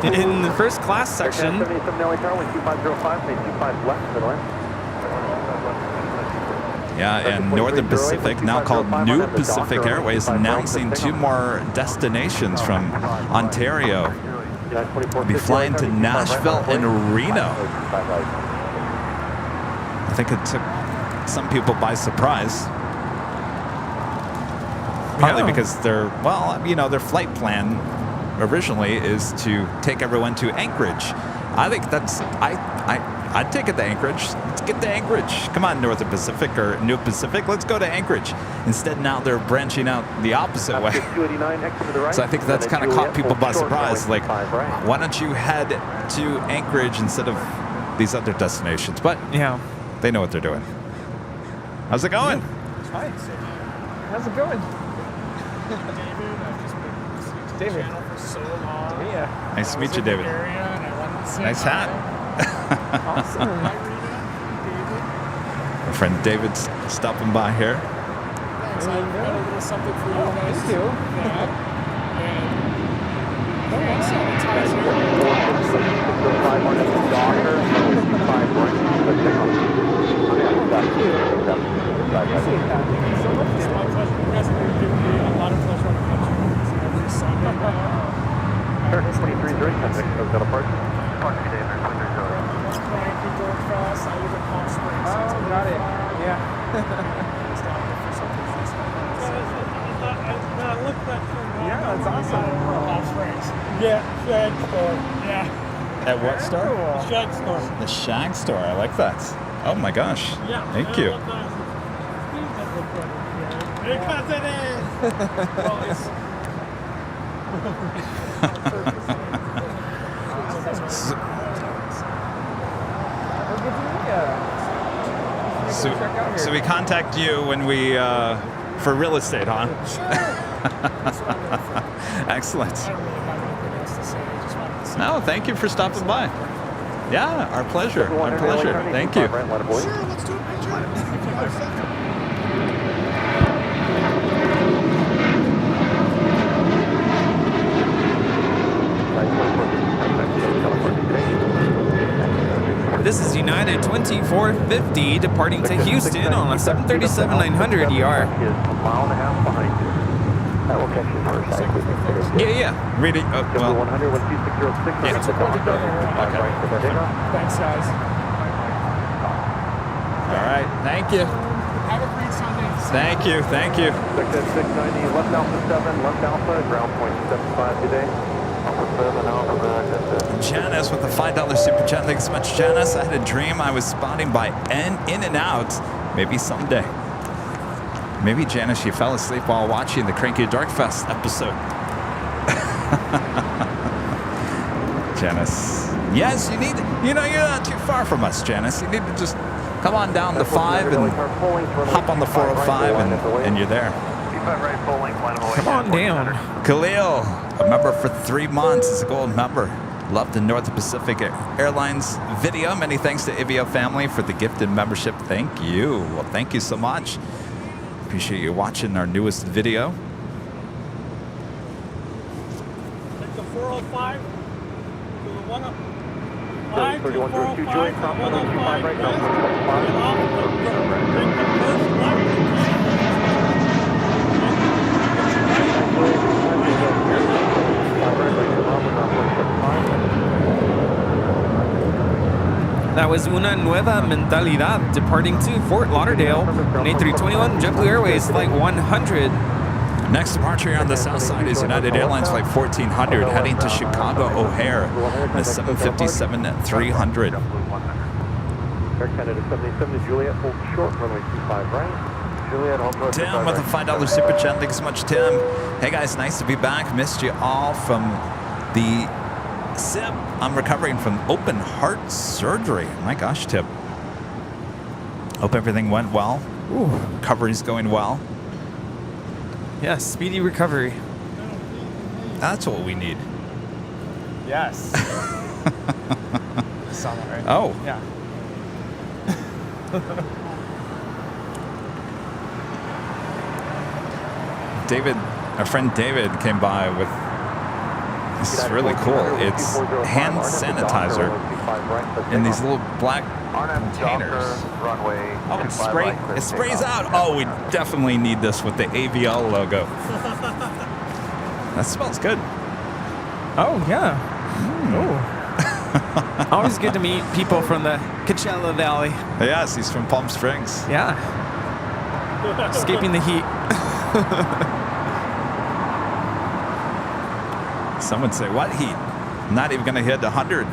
in the first class section. Yeah, and Northern Pacific, now called New Pacific Airways, announcing 2 more destinations from Ontario. We'll be flying to Nashville and Reno. I think it took some people by surprise. Partly because their flight plan originally is to take everyone to Anchorage. I think that's, I'd take it to Anchorage. Let's get to Anchorage. Come on, Northern Pacific or New Pacific, let's go to Anchorage. Instead, now they're branching out the opposite way. So I think that's kind of caught people by surprise. Like, why don't you head to Anchorage instead of these other destinations? But yeah, they know what they're doing. How's it going? Hi. How's it going? David. For so long. Yeah. Nice to meet you, David. Nice hat. Awesome. friend David's stopping by here. Thanks. I've got a little something for you guys. Thank you. Yeah. And hand sanitizer. 5 on the Docker, 5 right. Let's take off. Appreciate that. Thank you so much. It's my pleasure. You guys have been giving me a lot of pleasure on the country. Every Sunday now. Sure, 23-3, 10-6, goes out of park. Park today, Thank you, George Cross. I live in Palm Springs. Oh, got it. Yeah. It's down here for some reason. Look at that thing. Yeah, that's awesome. Palm Springs. Yeah, Shag store. Yeah, At what store? the Shag store. The Shag store. I like that. Oh my gosh. Yeah. Thank you. Because it is. Well, it's. So, Well, good to meet you. so, Check out here. so we contact you when we for real estate, huh? Sure. That's what I'm there for. Excellent. I don't really have anything else to say. I just wanted to say. No, thank you for stopping by. Yeah, our pleasure. Our pleasure. Thank you. Sure, let's do it. Enjoy. This is United 2450 departing to Houston on a 737-900 ER. Is a mile and a half behind you. That will catch you first. Yeah. Really? Well, 100, 1606. Yeah. Thanks, guys. all right. Thank you. Have a great Sunday. Thank you. Thank you. 690, left alpha 7, left alpha, ground point 75 today. Alpha 7, alpha back, that's it. Janice with the $5 super chat. Thanks so much, Janice. I had a dream I was spotting by in and out. Maybe someday. Maybe, Janice, you fell asleep while watching the Cranky Dark Fest episode. Janice. Yes, you need, you're not too far from us, Janice. You need to just come on down the 5 and hop on the 405 and you're there. Come on down. Khalil, a member for 3 months, is a gold member. Love the North Pacific Airlines video. Many thanks to Avio family for the gifted membership. Thank you. Well, thank you so much. Appreciate you watching our newest video. Take the 405 to the 105 to the 31 405 2 to joint, the top 105 right, west. down Get off the take the first left. That was Una Nueva Mentalidad departing to Fort Lauderdale on A321 JetBlue Airways Flight 100. Next departure on the south side is United Airlines Flight 1400 heading to Chicago O'Hare. The 757 at 300. Air Canada 77 to Juliet, hold short, runway 25 right. Juliet, hold short. Tim with a $5 super chat. Thanks so much, Tim. Hey guys, nice to be back. Missed you all from the SIP. I'm recovering from open heart surgery. My gosh, Tim. Hope everything went well. Ooh. Recovery's going well. Yeah, speedy recovery. That's what we need. Yes. Saw that, right? Oh. Yeah. David, our friend David came by with, this is really cool. It's hand sanitizer in these little black containers. Oh, it sprays out. Oh, we definitely need this with the AVL logo. That smells good. Oh, yeah. Oh. Always good to meet people from the Coachella Valley. Yes, he's from Palm Springs. Yeah. Escaping the heat. Some would say, what heat? Not even going to hit 100.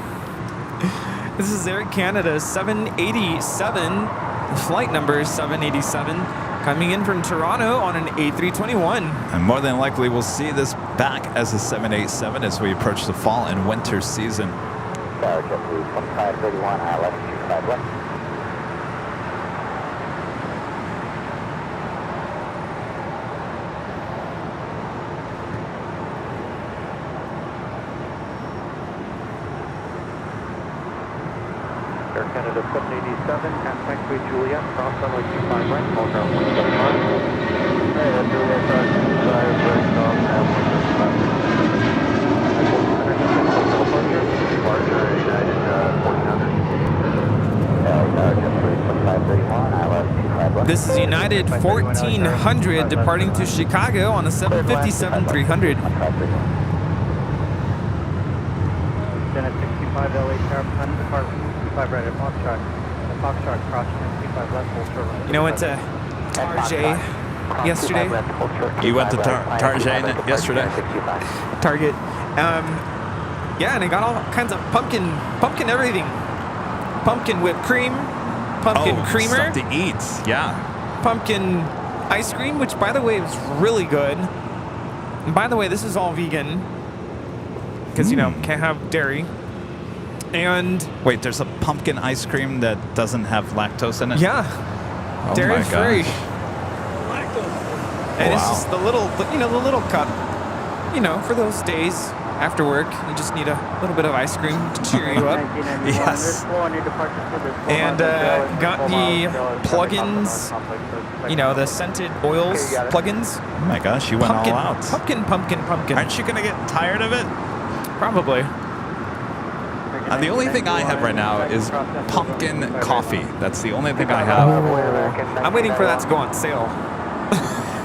This is Air Canada 787, flight number 787, coming in from Toronto on an A321. And more than likely, we'll see this back as a 787 as we approach the fall and winter season. JetBlue 2531, left 25 left. Air Canada 787, taxiway Juliet, cross runway 25 right, call ground 175. Hey, Juliet, cross 25 right, call ground 175. Departure United 1400. This is United 1400 departing to Chicago on the 757-300. Dennis 65 LA sharp, departure 65 right at Foxtrot. The Foxtrot crossing 65 left, full service. You know, went to Target yesterday. You went to Target yesterday? Target. Yeah, and I got all kinds of pumpkin everything. Pumpkin whipped cream, pumpkin creamer, stuff to eat. Yeah. pumpkin ice cream, which by the way is really good. And by the way, this is all vegan because you know can't have dairy. And wait, there's a pumpkin ice cream that doesn't have lactose in it? yeah, Oh dairy my free. gosh. And it's Wow. just the little cup, for those days after work. You just need a little bit of ice cream to cheer you up. Yes. And got the plugins, the scented oils plugins. Oh my gosh, you went all out. Pumpkin. Aren't you going to get tired of it? Probably. The only thing I have right now is pumpkin coffee. That's the only thing I have. I'm waiting for that to go on sale.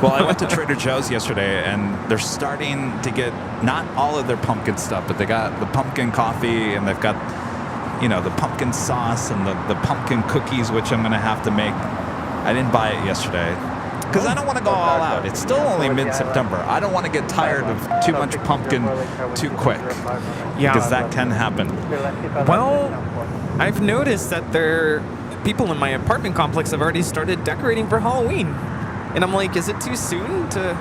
Well, I went to Trader Joe's yesterday, and they're starting to get not all of their pumpkin stuff, but they got the pumpkin coffee, and they've got, the pumpkin sauce and the pumpkin cookies, which I'm going to have to make. I didn't buy it yesterday because I don't want to go all out. It's still only mid-September. I don't want to get tired of too much pumpkin too quick. Yeah. Because that can happen. Well, I've noticed that people in my apartment complex have already started decorating for Halloween. And I'm like, is it too soon to...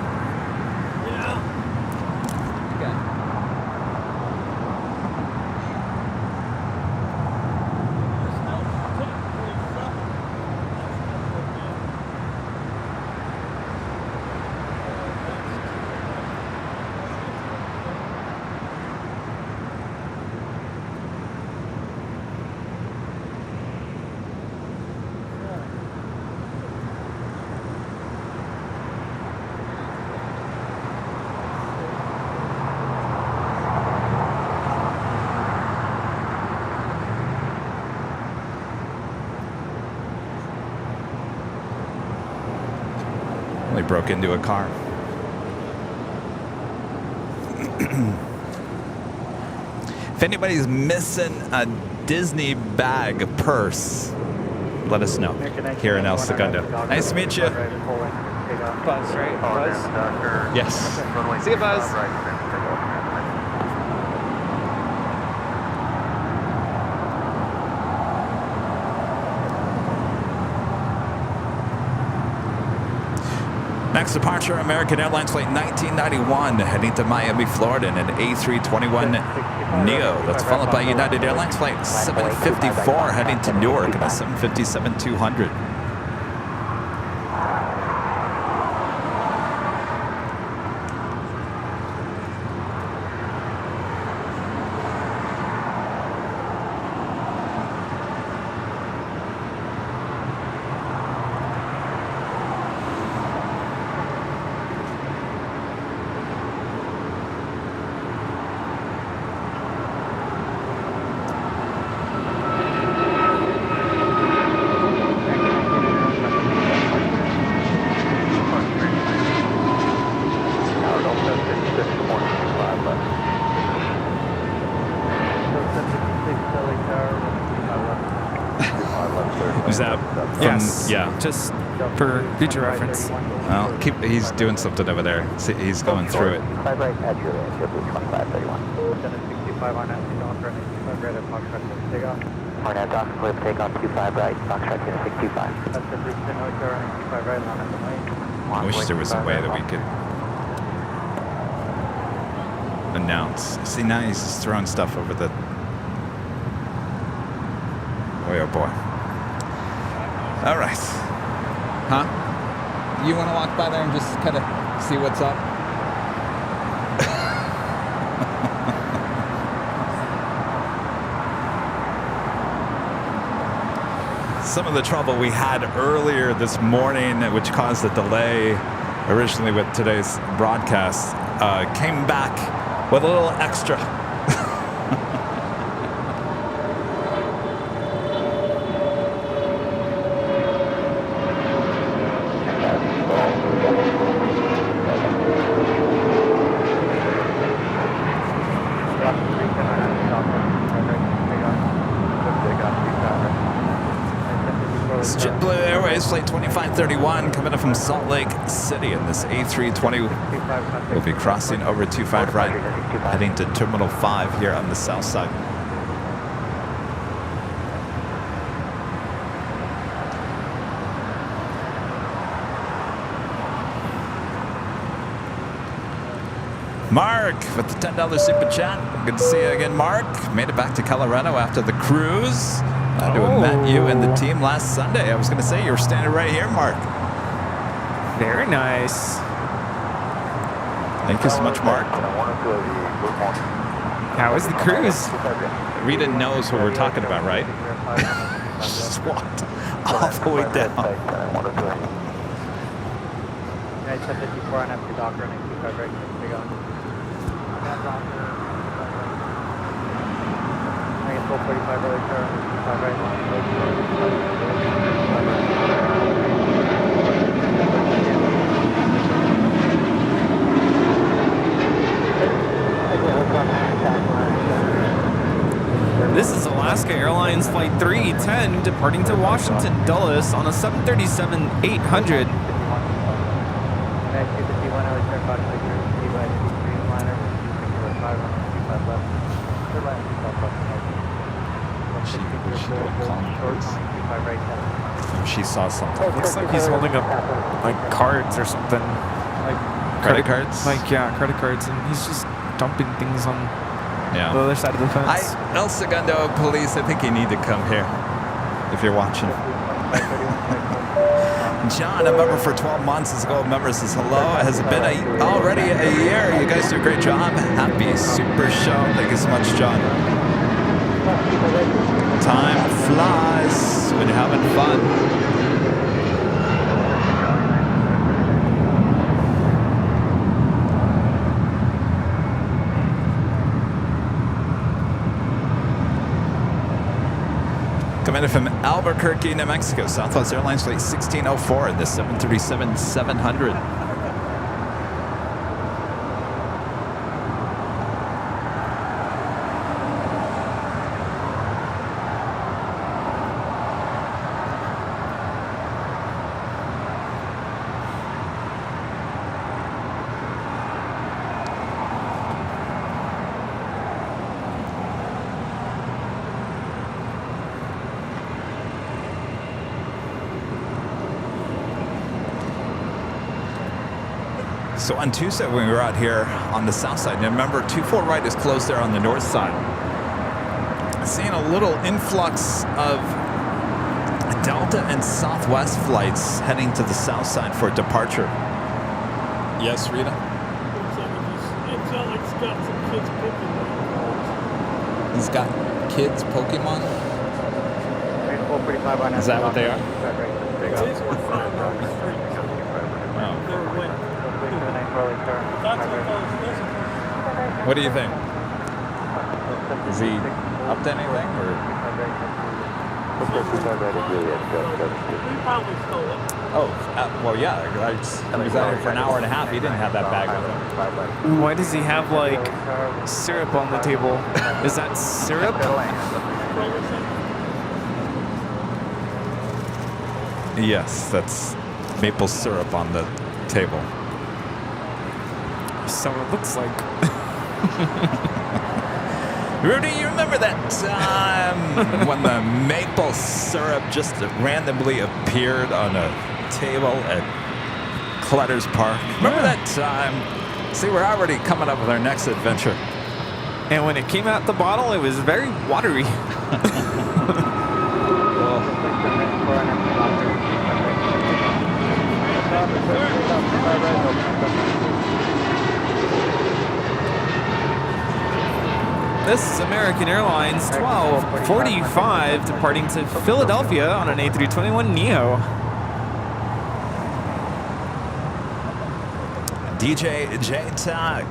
They broke into a car. If anybody's missing a Disney bag purse, let us know here in El Segundo. Nice to meet you. Buzz, right? Buzz? Yes. See you, Buzz. Next departure, American Airlines flight 1991, heading to Miami, Florida, in an A321neo. That's followed by United Airlines flight 754, heading to Newark in a 757-200. Is that from, Yes. Yeah. Just for future reference. Well, he's doing something over there. See, he's going through it. 5 right at Juliet, 2531. Dennis 65 on that, Doctor, 65 right at Foxtrot, take off. Hornet, Doctor, clear for takeoff, 25 right, Foxtrot, 65. That's the 310 OTR, 65 right, on at the lane. I wish there was a way that we could announce. See, now he's just throwing stuff over the... Boy, oh boy. All right. Huh? You want to walk by there and just kind of see what's up? some of the trouble we had earlier this morning, which caused a delay originally with today's broadcast, came back with a little extra. JetBlue Airways Flight 2531 coming up from Salt Lake City, and this A320 will be crossing over 25 right, heading to Terminal 5 here on the south side. Mark with the $10 super chat. Good to see you again, Mark. Made it back to Colorado after the cruise. Glad to have met you and the team last Sunday. I was going to say you were standing right here, Mark. Very nice. Thank you so much, Mark. How was the cruise? Rita knows what we're talking about, right? Just walked all the way down. United 754 on after Docker and 25 right, big on. I guess 1245 early turn, 25 right, This is Alaska Airlines Flight 310 departing to Washington Dulles on a 737-800. She saw something. Looks like he's holding up like cards or something. Like Credit cards? Like, yeah, credit cards. And he's just dumping things on the Yeah. other side of the fence. El Segundo Police, I think you need to come here if you're watching. John, a member for 12 months, is a gold member, says hello. Has it been already a year? You guys do a great job. Happy Super Show. Thank you so much, John. Time flies when you're having fun. Coming in from Albuquerque, New Mexico, Southwest Airlines Flight 1604, the 737-700. So on Tuesday when we were out here on the south side, and remember 24 right is closed there on the north side. Seeing a little influx of Delta and Southwest flights heading to the south side for departure. Yes, Rita? It's like it's got some kids Pokemon. He's got kids Pokemon? Is that what they are? These were 5 hours straight. Oh. They're wet. That's what those What do you think? Is he up to anything, or? We probably stole it. Oh, well, yeah. He was out here for an hour and a half. He didn't have that bag with him. Why does he have like syrup on the table? Is that syrup? Yes, that's maple syrup on the table. So it looks like. Rudy, you remember that time when the maple syrup just randomly appeared on a table at Clutter's Park? Remember that time? See, we're already coming up with our next adventure. And when it came out the bottle, it was very watery. This is American Airlines 1245 departing to Philadelphia on an A321neo. DJ J Tech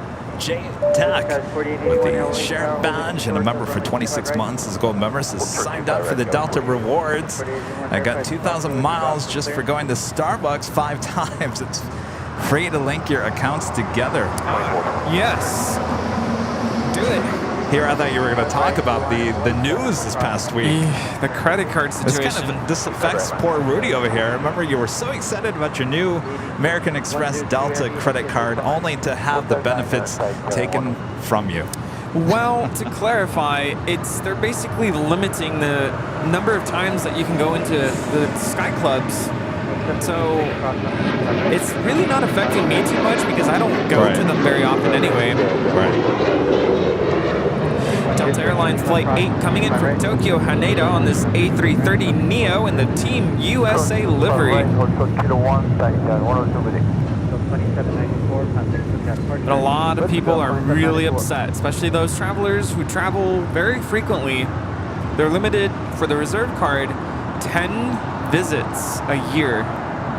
with the Sheriff Badge and a member for 26 months as a gold member has signed up for the Delta Rewards. I got 2,000 miles just for going to Starbucks 5 times. It's free to link your accounts together. Yes. Do it. Here, I thought you were going to talk about the news this past week. The credit card situation. This affects poor Rudy over here. Remember, you were so excited about your new American Express Delta credit card only to have the benefits taken from you. Well, to clarify, they're basically limiting the number of times that you can go into the Sky Clubs. So it's really not affecting me too much because I don't go to them very often anyway. Right. Delta Airlines Flight 8 coming in from Tokyo Haneda on this A330neo in the Team USA livery. But a lot of people are really upset, especially those travelers who travel very frequently. They're limited for the reserve card 10 visits a year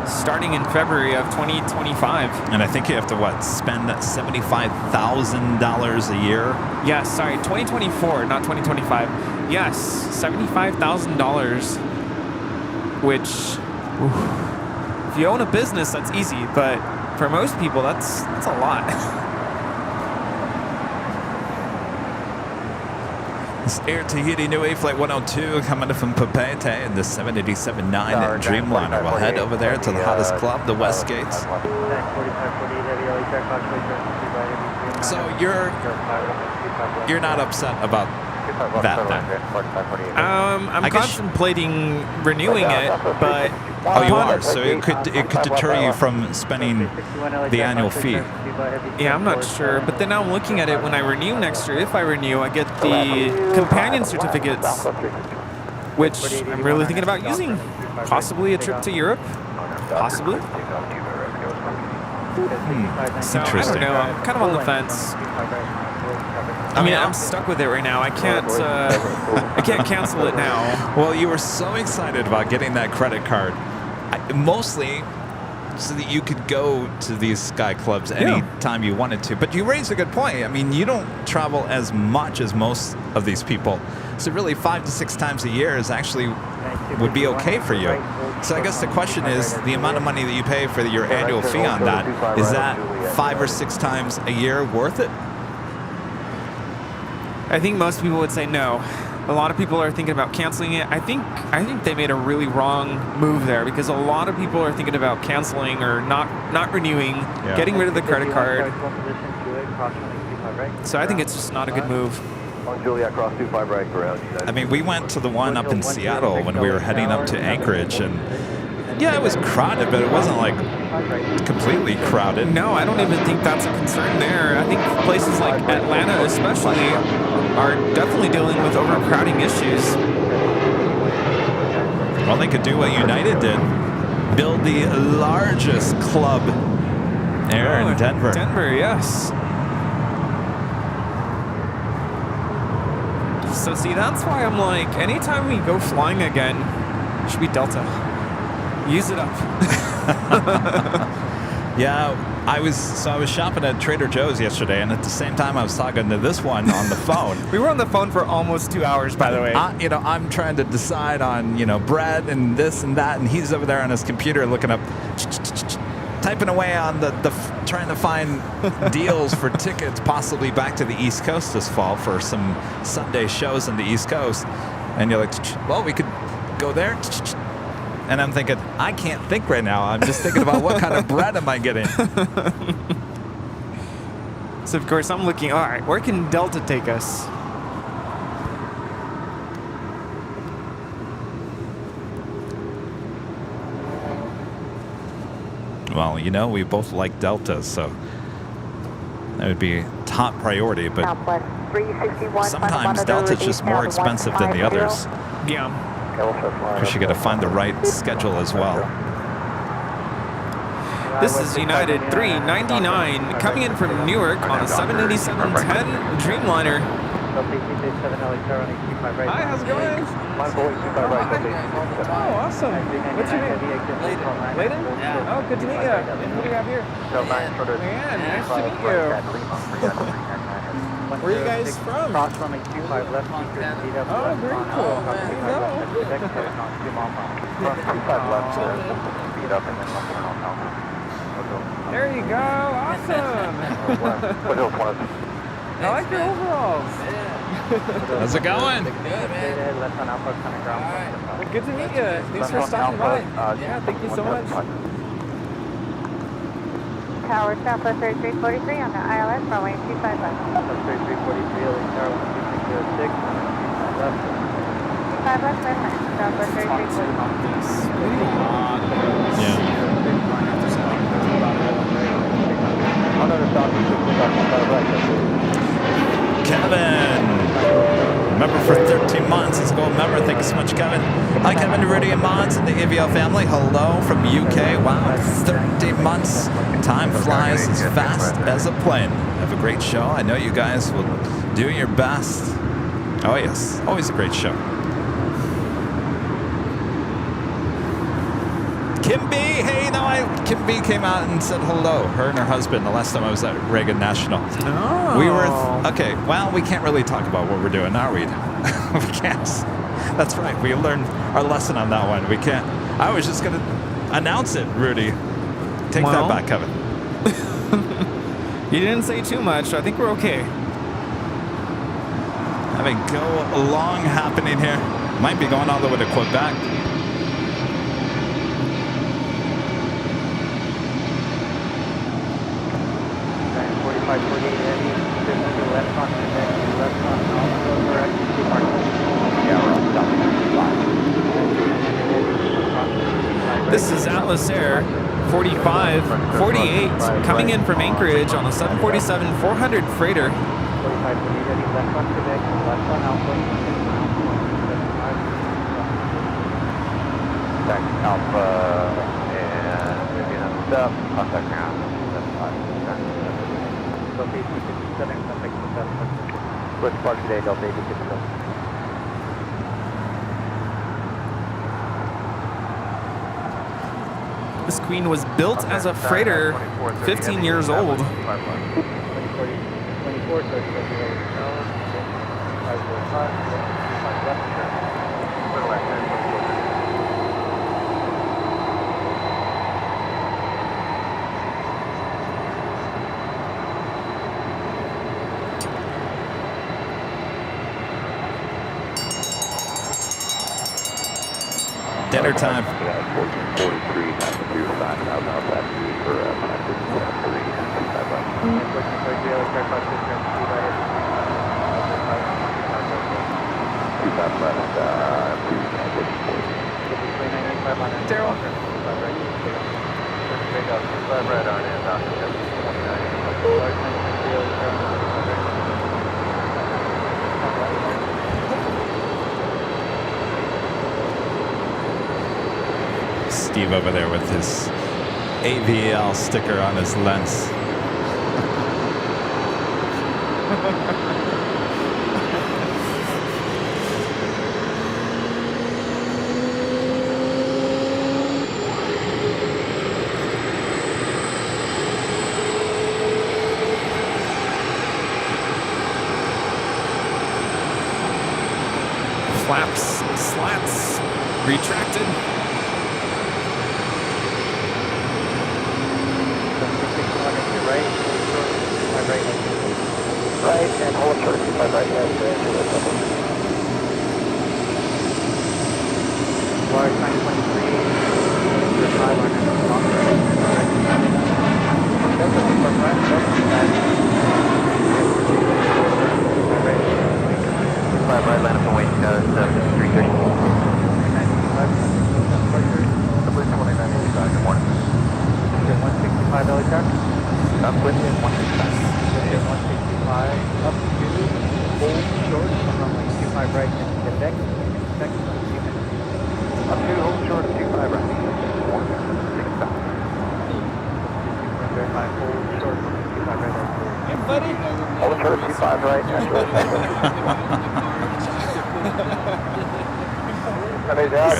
starting in February of 2025. And I think you have to, spend $75,000 a year? Yes, sorry, 2024, not 2025. Yes, $75,000, which, if you own a business, that's easy, but for most people, that's a lot. This Air Tahiti Nui Flight 102 coming from Papeete in the 787-9 Dreamliner. We'll head over there to the hottest club, the Westgates. So you're not upset about that then? I'm contemplating renewing it, but... Oh, you are? So it could deter you from spending the annual fee. Yeah, I'm not sure. But then I'm looking at it when I renew next year. If I renew, I get the companion certificates, which I'm really thinking about using. Possibly a trip to Europe. Possibly. So, I don't know. I'm kind of on the fence. I mean, I'm stuck with it right now. I can't cancel it now. Well, you were so excited about getting that credit card, mostly so that you could go to these Sky Clubs anytime you wanted to. But you raised a good point. I mean, you don't travel as much as most of these people. So really 5 to 6 times a year would be okay for you. So I guess the question is, the amount of money that you pay for your annual fee on that, is that 5 or 6 times a year worth it? I think most people would say no. A lot of people are thinking about canceling it. I think they made a really wrong move there because a lot of people are thinking about canceling or not renewing, getting rid of the credit card. So I think it's just not a good move. I mean, we went to the one up in Seattle when we were heading up to Anchorage, and yeah, it was crowded, but it wasn't like completely crowded. No, I don't even think that's a concern there. I think places like Atlanta especially are definitely dealing with overcrowding issues. Well, they could do what United did. Build the largest club there in Denver. Denver, yes. So see, that's why I'm like, anytime we go flying again, it should be Delta. Use it up. Yeah, I was shopping at Trader Joe's yesterday, and at the same time I was talking to this one on the phone. We were on the phone for almost 2 hours, by the way. I'm trying to decide on, bread and this and that, and he's over there on his computer looking up, typing away on trying to find deals for tickets possibly back to the East Coast this fall for some Sunday shows on the East Coast. And you're like, well, we could go there. And I'm thinking, I can't think right now. I'm just thinking about what kind of bread am I getting? So, of course, I'm looking, all right, where can Delta take us? Well, we both like Delta, so that would be top priority. But sometimes Delta's just more expensive than the others. Yeah. Because you got to find the right schedule as well. This is United 399 coming in from Newark on a 787-10 Dreamliner. Hi, how's it going? Oh, awesome. What's your name? Layden? Yeah. Oh, good to meet you. And who do you have here? Man, nice to meet you. Where are you guys from? Oh, very cool. There you go. There you go. Awesome. I like your overalls. How's it going? Well, good to meet you. Thanks for stopping by. Yeah, thank you so much. Tower Southwest 3343 on the ILS, runway 255. Southwest 3343, LA Tower 1606, 25 left, Southwest 3343. Yeah. Kevin, member for 13 months. Let's go, member. Thank you so much, Kevin. Hi, Kevin, Rudy, and Mons, and the AVL family. Hello from UK. Wow, 13 months. Time flies as fast as a plane. Have a great show. I know you guys will do your best. Oh, yes. Always a great show. Kim B, hey, Kim B came out and said hello. Her and her husband. The last time I was at Reagan National. Oh. We were okay. Well, we can't really talk about what we're doing, are we? We can't. That's right. We learned our lesson on that one. We can't. I was just gonna announce it, Rudy. Take that back, Kevin. You didn't say too much. I think we're okay. Having go along happening here. Might be going all the way to Quebec. This is Atlas Air 4548 coming in from Anchorage on a 747-400 freighter. Alpha and maybe another step, contact now. Let's park today, Delta 86. This Queen was built as a freighter, 15 years old. Dinner time. Steve over there with his AVL sticker on his lens. Flaps, slats, retracted. Right, and hold short, keep my right hand. Large 923, your 500, right, line up and wait, 330. 165 belly check. Up within 165. Within 165. Up to hold short from runway 25 right and Quebec. Up to hold short of 2 I'll try to 25 right.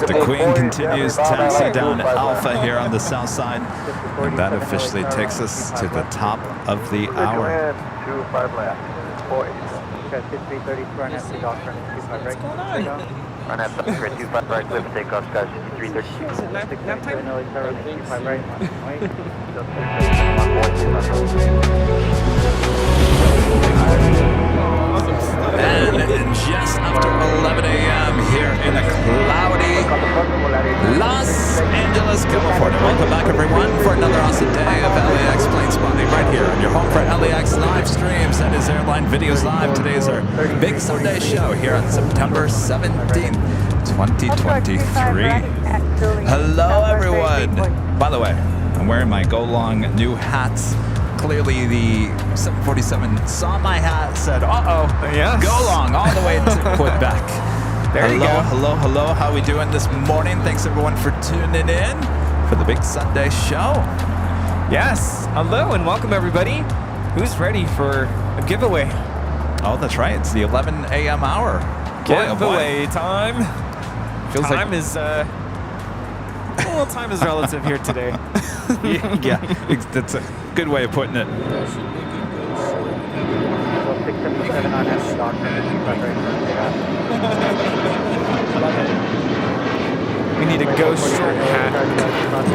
The Queen continues taxi down Alpha here on the south side. And that officially takes us to the top of the hour. 25 left. Boys. Got 5330 front at the doctor and 25 right. Run at the 25 right, clear for takeoff, guys. 332. Nap time? 25 right. And just after 11 a.m. here in a cloudy Los Angeles, California. Welcome back, everyone, for another awesome day of LAX plane spotting right here on your home for LAX live streams. That is Airline Videos Live. Today is our big Sunday show here on September 17th, 2023. Hello, everyone. By the way, I'm wearing my Go Long new hats. Clearly, the 747 saw my hat, said, uh-oh, Yes. Go Long, all the way to Quebec. There you go. Hello. How we doing this morning? Thanks, everyone, for tuning in for the big Sunday show. Yes. Hello and welcome, everybody. Who's ready for a giveaway? Oh, that's right. It's the 11 a.m. hour. Boy, oh boy. Giveaway time. Feels Time like... is, well, time is relative here today. yeah, that's a good way of putting it. 677 on at the doctor and 25 right. We need a Go Short hat.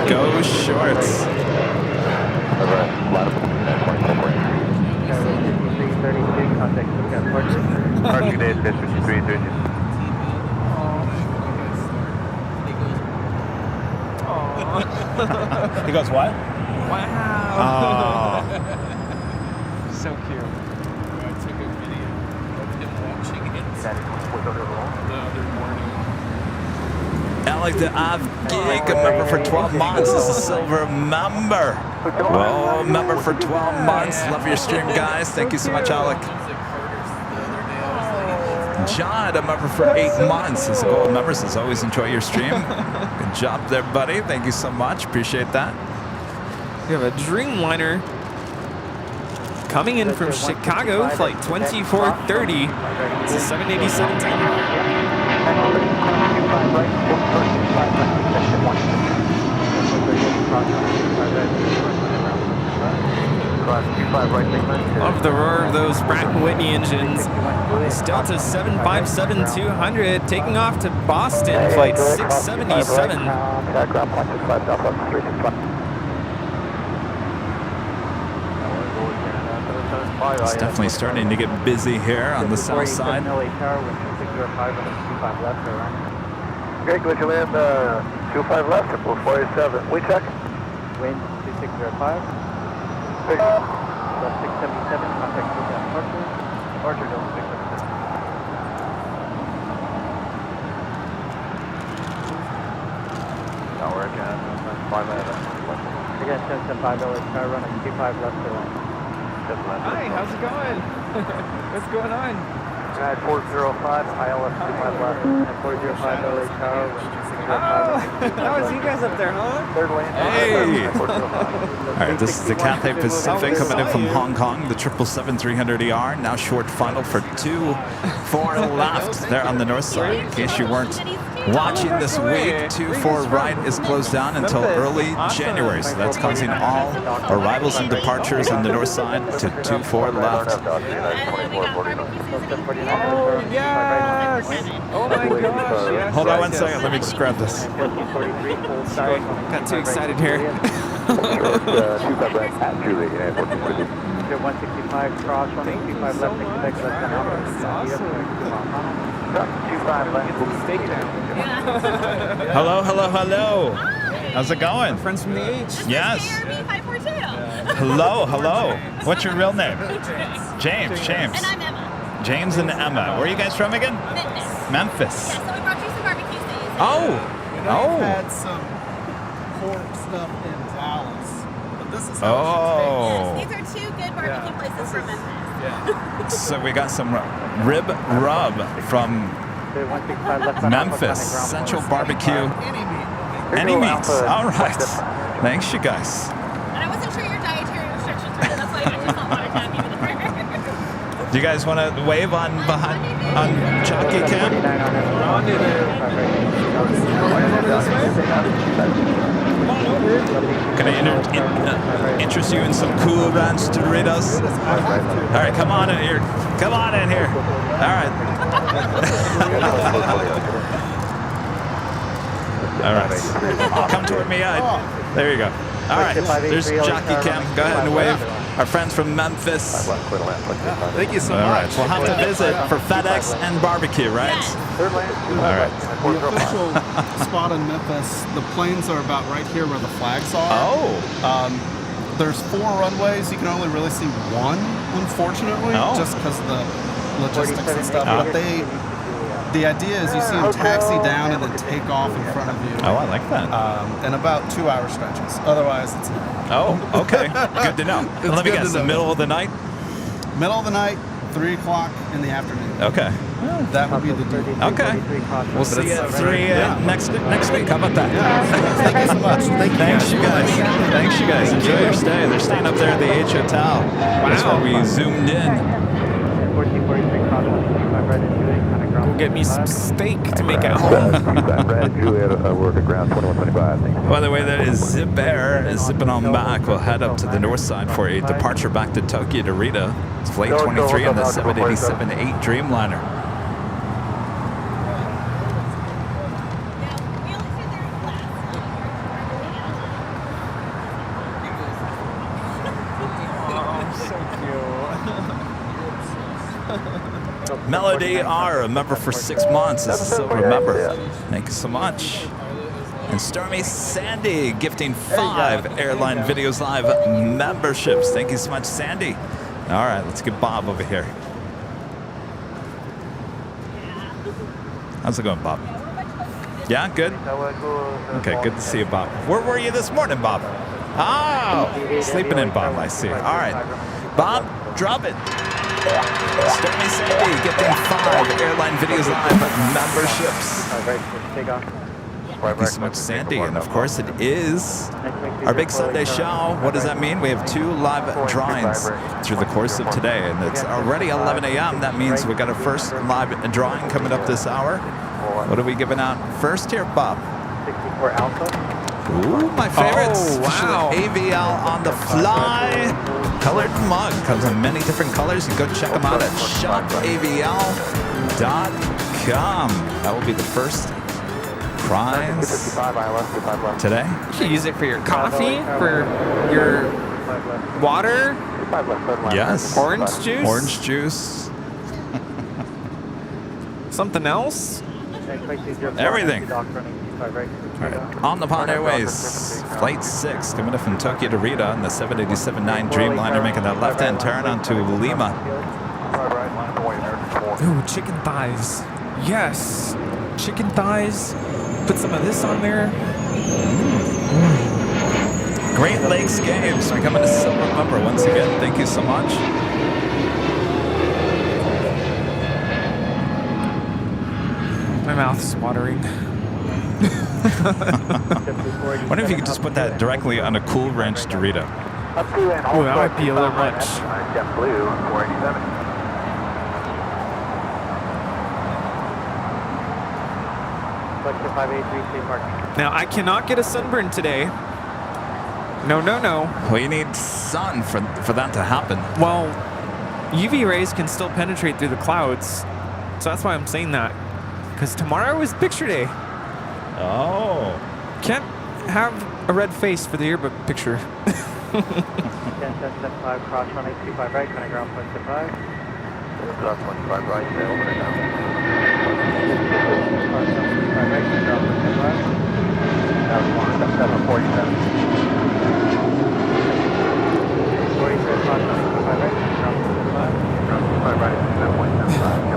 Go Shorts. 5332 contact with Airport. Arching days, 5330. He goes, what? Wow. So cute. I took a video of him watching it the other morning. Alec the Av Geek, a member for 12 months, is a silver member. Whoa, member for 12 months. Love your stream, guys. Thank you so much, Alec. John, a member for 8 months, is a gold member. Says always enjoy your stream. Good job there, buddy. Thank you so much. Appreciate that. We have a Dreamliner coming in from Chicago, flight 2430. It's a 787. Love the roar of those Pratt & Whitney engines. This Delta 757-200 taking off to Boston, flight 677. It's definitely starting to get busy here on the south side. Okay, glitch you land 25 left, 447. We check. Wind 2605. 677, contact with Archer. Archer, don't 677. Tower again, 5 minutes. Again, 775 car running 25 left to line. Hi, how's it going? What's going on? Guide 405, ILS 25 left. And 405 LA Tower, wind 2605. Oh, that was you guys up there, huh? Third land. Hey! All right, this is the Cathay Pacific coming in from Hong Kong, the 777-300ER, now short final for 2-4 left there on the north side. In case you weren't watching this week, 2-4 right is closed down until early January, so that's causing all arrivals and departures on the north side to 2-4 left. Oh, yes! Oh my gosh, yes. Hold on one second, let me just grab this. Sorry, got too excited here. 165 cross running 25 left, expect left on Hello. How's it going? Friends from the H. Yes. ARB 542. Hello. What's your real name? James. And I'm Emma. James and Emma. Where are you guys from again? Memphis. Yeah, so we brought you some barbecue stays. Oh. I've had some pork stuff in Dallas, but this is how Yes, these are two good barbecue places from Memphis. So we got some rib rub from Memphis. Central Barbecue. Any meats. All right. Thanks, you guys. And I wasn't sure your dietary restrictions were, that's why I just thought wanted to have you in the burger. Do you guys want to wave on jockey cam? Can I interest you in some Cool Ranch Doritos? All right, come on in here. Come on in here. All right. All right. Come toward me. There you go. All right. There's jockey cam. Go ahead and wave. Our friends from Memphis. Thank you so All right. much. We'll have to visit for FedEx and barbecue, right? Yes. All right. The official spot in Memphis, the planes are about right here where the flags are. Oh. There's 4 runways. You can only really see one, unfortunately, just because of the logistics and stuff. But the idea is you see them taxi down and then take off in front of you. Oh, I like that. In about 2-hour stretches. Otherwise, it's not. Oh, okay. Good to know. Let me guess, the middle of the night? Middle of the night, 3 o'clock in the afternoon. Okay. That would be the deal. Okay. We'll see you at 3 next week. How about that? Thank you so much. Thanks, you guys. Thanks, you guys. Enjoy your stay. They're staying up there at the H Hotel. That's where we zoomed in. Go get me some steak to make at home. By the way, that is Zip Air is zipping on back. We'll head up to the north side for a departure back to Tokyo to Rita. It's flight 23 on the 787-8 Dreamliner. Melody R, a member for 6 months. This is a silver member. Thank you so much. And Stormy Sandy gifting 5 Airline Videos Live memberships. Thank you so much, Sandy. All right, let's get Bob over here. How's it going, Bob? Yeah, good? Okay, good to see you, Bob. Where were you this morning, Bob? Oh, sleeping in, Bob, I see. All right. Bob, drop it. Stormy Sandy getting 5 Airline Videos Live memberships. Thank you so much, Sandy. And of course, it is our big Sunday show. What does that mean? We have 2 live drawings through the course of today. And it's already 11 a.m. That means we got our first live drawing coming up this hour. What are we giving out first here, Bob? 64 Alpha. Ooh, my favorites. Oh, wow. AVL on the fly. Colored mug. Comes in many different colors. You can go check them out at shopavl.com. That will be the first prize today. You should use it for your coffee, for your water. Yes. Orange juice. Orange juice. Something else. Everything. All right. On the Pond Airways, Flight 6 coming up from Tokyo to Rita on the 787-9 Dreamliner, making that left-hand turn onto Lima. Ooh, chicken thighs. Yes. Chicken thighs. Put some of this on there. Great Lakes Games becoming a silver member once again. Thank you so much. My mouth's watering. Wonder if you could just put that directly on a Cool Ranch Dorito. Oh, that might be a little much. Now, I cannot get a sunburn today. No, no, no. Well, you need sun for that to happen. Well, UV rays can still penetrate through the clouds. So that's why I'm saying that. Because tomorrow is picture day. Oh. Can't have a red face for the yearbook picture. 10, 5, cross runway 25 right, kind of ground point 5. Cross 25 right, stay over and down. Cross 25 right, ground point 5. That was 747. 43, cross 25 right, ground point 5. Ground 25 right, 7.75.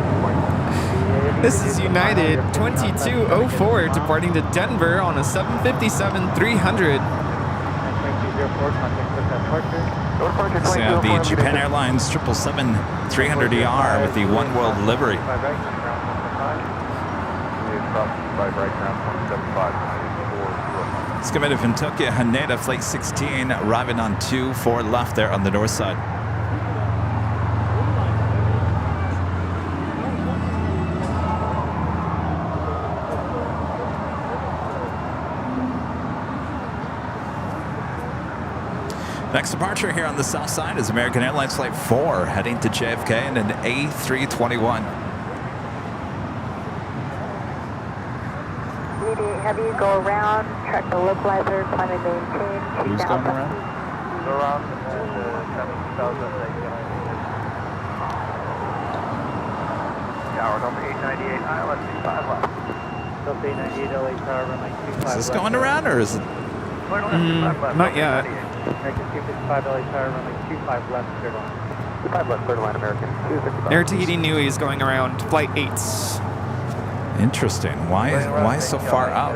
This is United 2204 departing to Denver on a 757-300. So you have the Japan Airlines 777-300ER with the One World livery. It's coming from Tokyo Haneda, Flight 16, arriving on 2-4 left there on the north side. Next departure here on the south side is American Airlines Flight 4 heading to JFK in an A321. Have you go around, track the localizer, climb and maintain. Who's going around? Go around and traffic 2000. Tower number 898, ILS 25 left. Delta 898 LA Tower, runway 25 left. Is this going around or is it? Not yet. American 255 LA Tower, runway 25 left, clear line. 25 left, clear line, American 255. Air Tahiti Nui is going around flight 8. Interesting. Why so far out?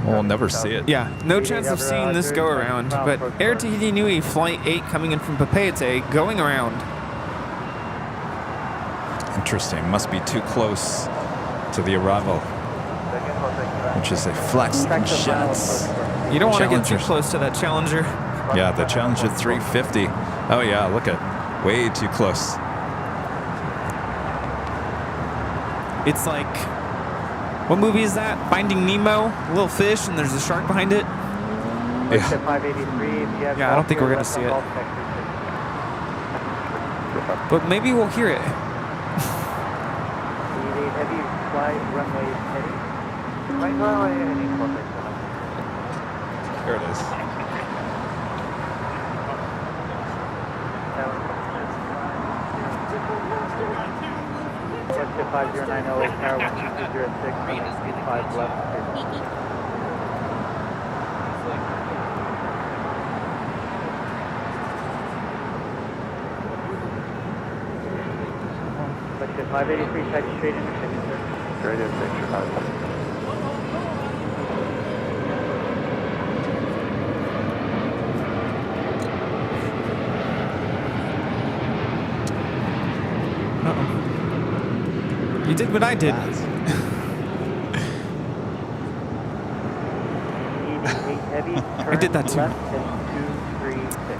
We'll never see it. Yeah, no chance of seeing this go around, but Air Tahiti Nui flight 8 coming in from Papeete going around. Interesting. Must be too close to the arrival, which is a flex jets. You don't want to get too Challenger. close to that Challenger. Yeah, the Challenger 350. Oh yeah, look at way too close. It's like, what movie is that? Finding Nemo, a little fish, and there's a shark behind it. Yeah. Yeah, I don't think we're gonna see it. But maybe we'll hear it. Heavy flight runway heading. Right runway heading. Here it is. West 509 LA Tower 1206, 5 left. West 583, taxi straight into Chicken, sir. Straight in, thanks for time. You did what I did. I did that too.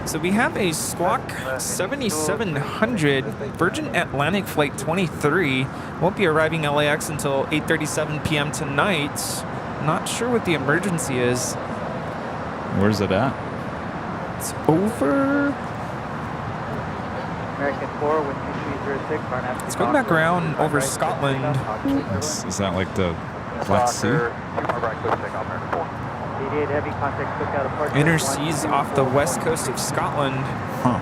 So we have a Squawk 7700 Virgin Atlantic Flight 23. Won't be arriving LAX until 8:37 p.m. tonight. Not sure what the emergency is. Where's it at? It's over. American 4, wind 2306, Barnett. It's going back around over Scotland. Is that like the Black Sea? Inner seas off the west coast of Scotland. Huh.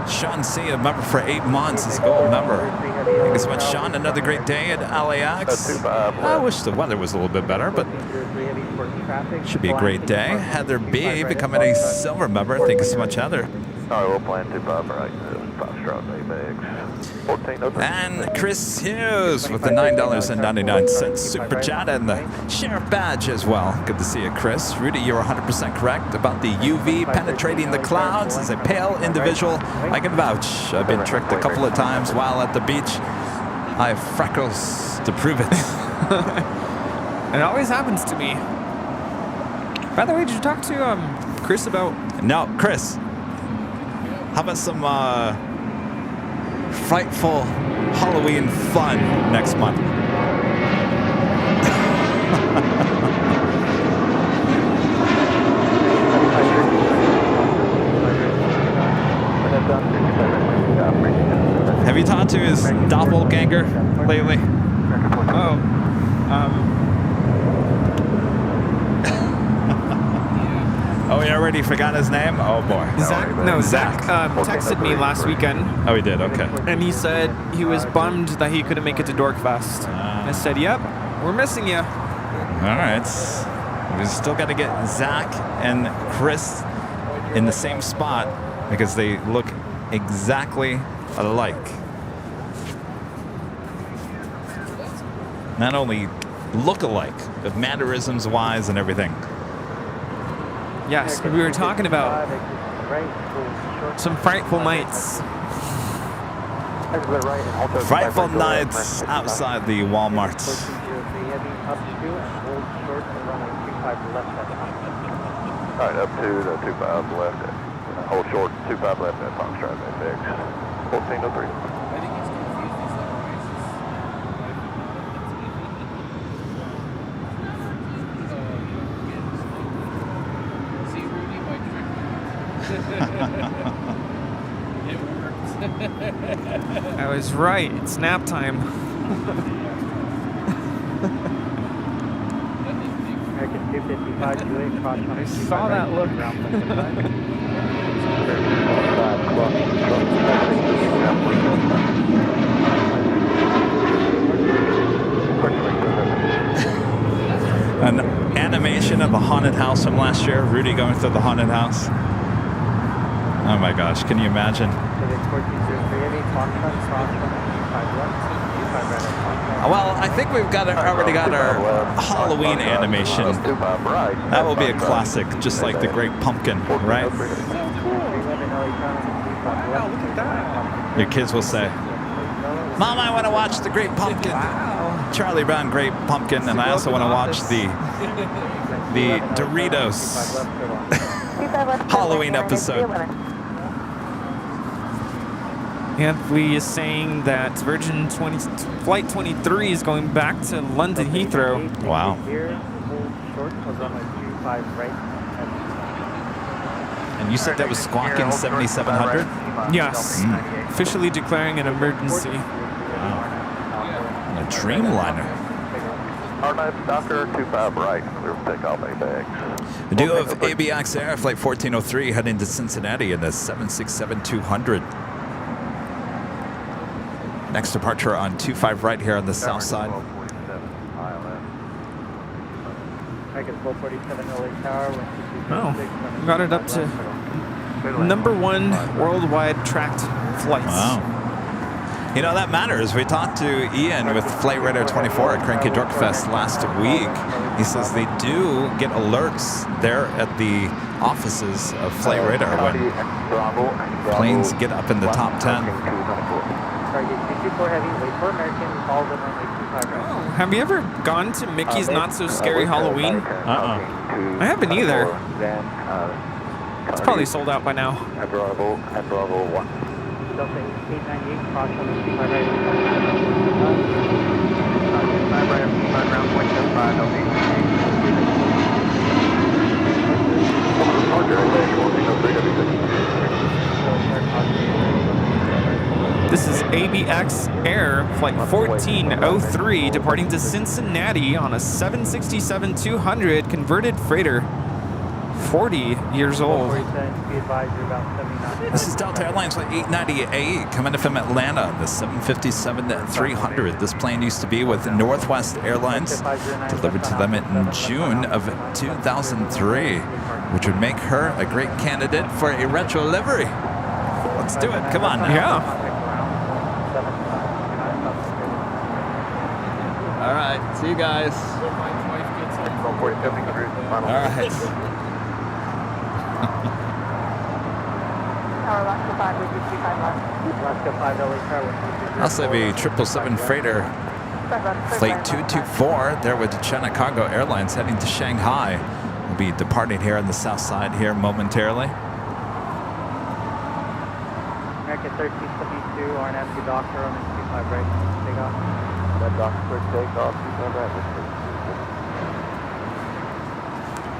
Sean C, a member for 8 months, is a gold member. Thank you so much, Sean. Another great day at LAX. I wish the weather was a little bit better, but should be a great day. Heather B becoming a silver member. Thank you so much, Heather. Alright, we'll plan 25 right, 5 strong ABX. 1403. And Chris Hughes with the $9.99 super chat and the sheriff badge as well. Good to see you, Chris. Rudy, you're 100% correct about the UV penetrating the clouds. As a pale individual, I can vouch. I've been tricked a couple of times while at the beach. I have freckles to prove it. It always happens to me. By the way, did you talk to Chris about... No, Chris. How about some frightful Halloween fun next month? Have you talked to his doppelganger lately? Oh, Oh, you already forgot his name? Oh boy. Zach texted me last weekend. Oh, he did. Okay. And he said he was bummed that he couldn't make it to Dorkfest. I said, yep, we're missing you. All right. We still got to get Zach and Chris in the same spot because they look exactly alike. Not only look alike, but mannerisms wise and everything. Yes, we were talking about some frightful nights. Frightful nights outside the Walmart. Alright, up to the 25 left. Hold short, 25 left at Foxtrot ABX. 1403. I was right. It's nap time. American 255, 28, cross I saw that look. An animation of a haunted house from last year. Rudy going through the haunted house. Oh my gosh, can you imagine? Well, I think we've already got our Halloween animation. That will be a classic, just like the Great Pumpkin, right? Wow, look at that. Your kids will say, Mom, I want to watch the Great Pumpkin. Charlie Brown Great Pumpkin, and I also want to watch the Doritos Halloween episode. Anthony is saying that Flight 23 is going back to London Heathrow. Wow. And you said that was squawking 7,700? Yes. Officially declaring an emergency. Wow. A Dreamliner. Doctor 25 right, clear for takeoff, ABX. The duo of ABX Air, Flight 1403, heading to Cincinnati in the 767-200. Next departure on 25 right here on the south side. Oh, got it up to #1 worldwide tracked flights. Wow. You know, that matters. We talked to Ian with Flight Radar 24 at Cranky Dorkfest last week. He says they do get alerts there at the offices of Flight Radar when planes get up in the top 10. Oh, have you ever gone to Mickey's Not So Scary Halloween? I haven't either. It's probably sold out by now. This is ABX Air Flight 1403 departing to Cincinnati on a 767-200 converted freighter. 40 years old. This is Delta Airlines Flight 898 coming in from Atlanta, the 757-300. This plane used to be with Northwest Airlines, delivered to them in June of 2003, which would make her a great candidate for a retro livery. Let's do it. Come on now. Yeah. All right. See you guys. All right. I'll say the 777 freighter Flight 224 there with China Cargo Airlines heading to Shanghai. We'll be departing here on the south side here momentarily. American 1372, RNAV doctor on the 25 right, take off. That doctor take off, 25 right.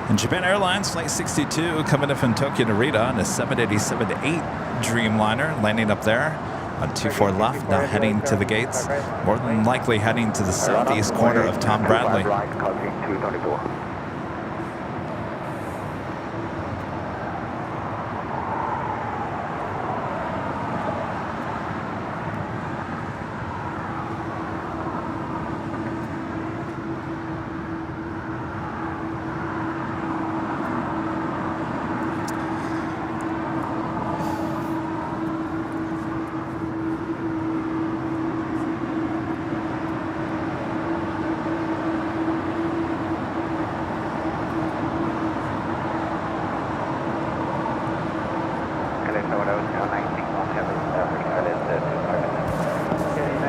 And Japan Airlines Flight 62 coming in from Tokyo Narita on a 787-8 Dreamliner, landing up there on 24 left, now heading to the gates, more than likely heading to the southeast corner of Tom Bradley.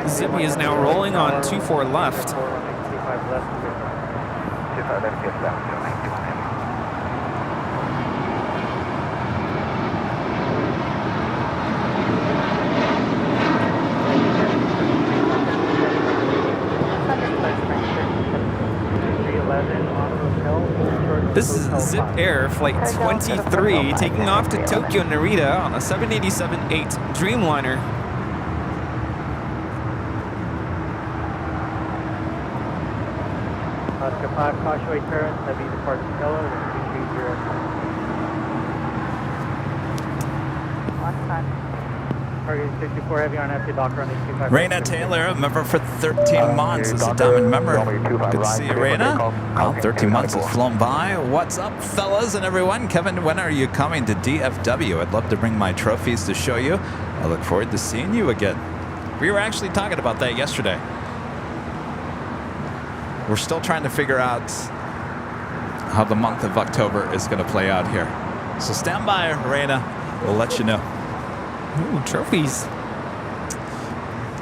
Zippy is now rolling on 24 left. This is Zip Air Flight 23 taking off to Tokyo Narita on a 787-8 Dreamliner. Oscar 5, Causeway Terrace, heavy departure Hello, 230. Target 64 heavy on empty docker on 825. Raina Taylor, a member for 13 months, is a diamond member. Good to see you, Raina. Well, 13 months has flown by. What's up, fellas and everyone? Kevin, when are you coming to DFW? I'd love to bring my trophies to show you. I look forward to seeing you again. We were actually talking about that yesterday. We're still trying to figure out how the month of October is going to play out here. So stand by, Raina. We'll let you know. Ooh, trophies.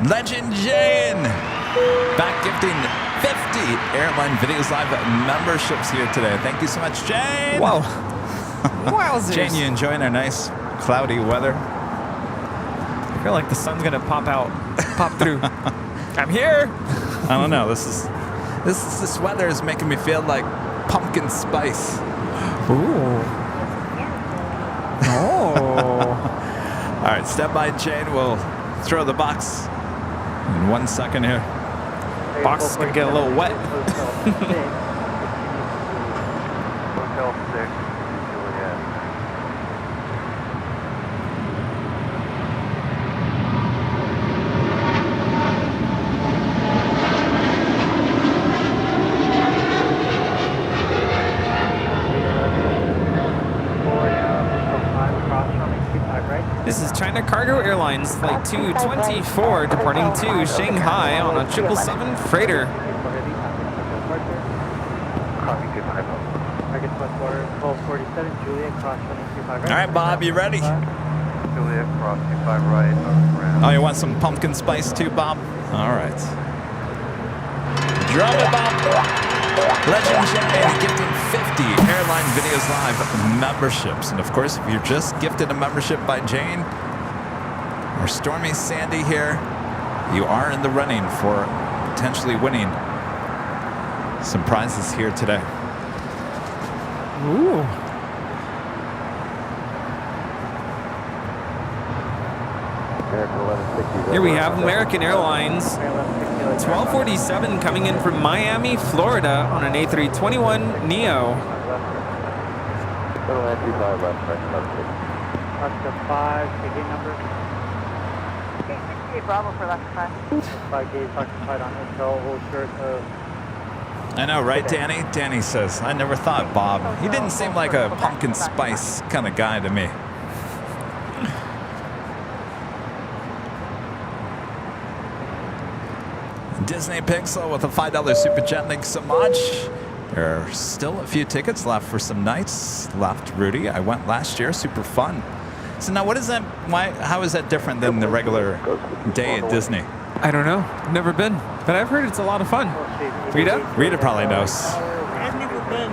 Legend Jane back gifting 50 Airline Videos Live memberships here today. Thank you so much, Jane. Wow. Wowzers. Jane, you enjoying our nice cloudy weather? I feel like the sun's gonna pop through. I'm here. I don't know. This weather is making me feel like pumpkin spice. Ooh. Oh. All right, step by, Jane. We'll throw the box in 1 second here. Box is gonna get a little wet. Hotel 6, Juliet. This is China Cargo Airlines Flight 224 departing to Shanghai on a 777 freighter. All right, Bob, you ready? Juliet, cross 25 right, ground. Oh, you want some pumpkin spice too, Bob? All right. Drop it, Bob. Legend Jane gifting 50 Airline Videos Live memberships. And of course, if you're just gifted a membership by Jane or Stormy Sandy here, you are in the running for potentially winning some prizes here today. Ooh. Here we have American Airlines 1247 coming in from Miami, Florida on an A321 Neo. Oscar 5, ticket number. Okay, 68 Bravo for left 5. 5 gauge occupied on hotel, hold short of. I know, right, Danny? Danny says, I never thought Bob. He didn't seem like a pumpkin spice kind of guy to me. Disney Pixel with a $5 super chat. Thanks so much. There are still a few tickets left for some nights left, Rudy. I went last year, super fun. So now what is that, how is that different than the regular day at Disney? I don't know. I've never been, but I've heard it's a lot of fun. Rita? Rita probably knows. I've never been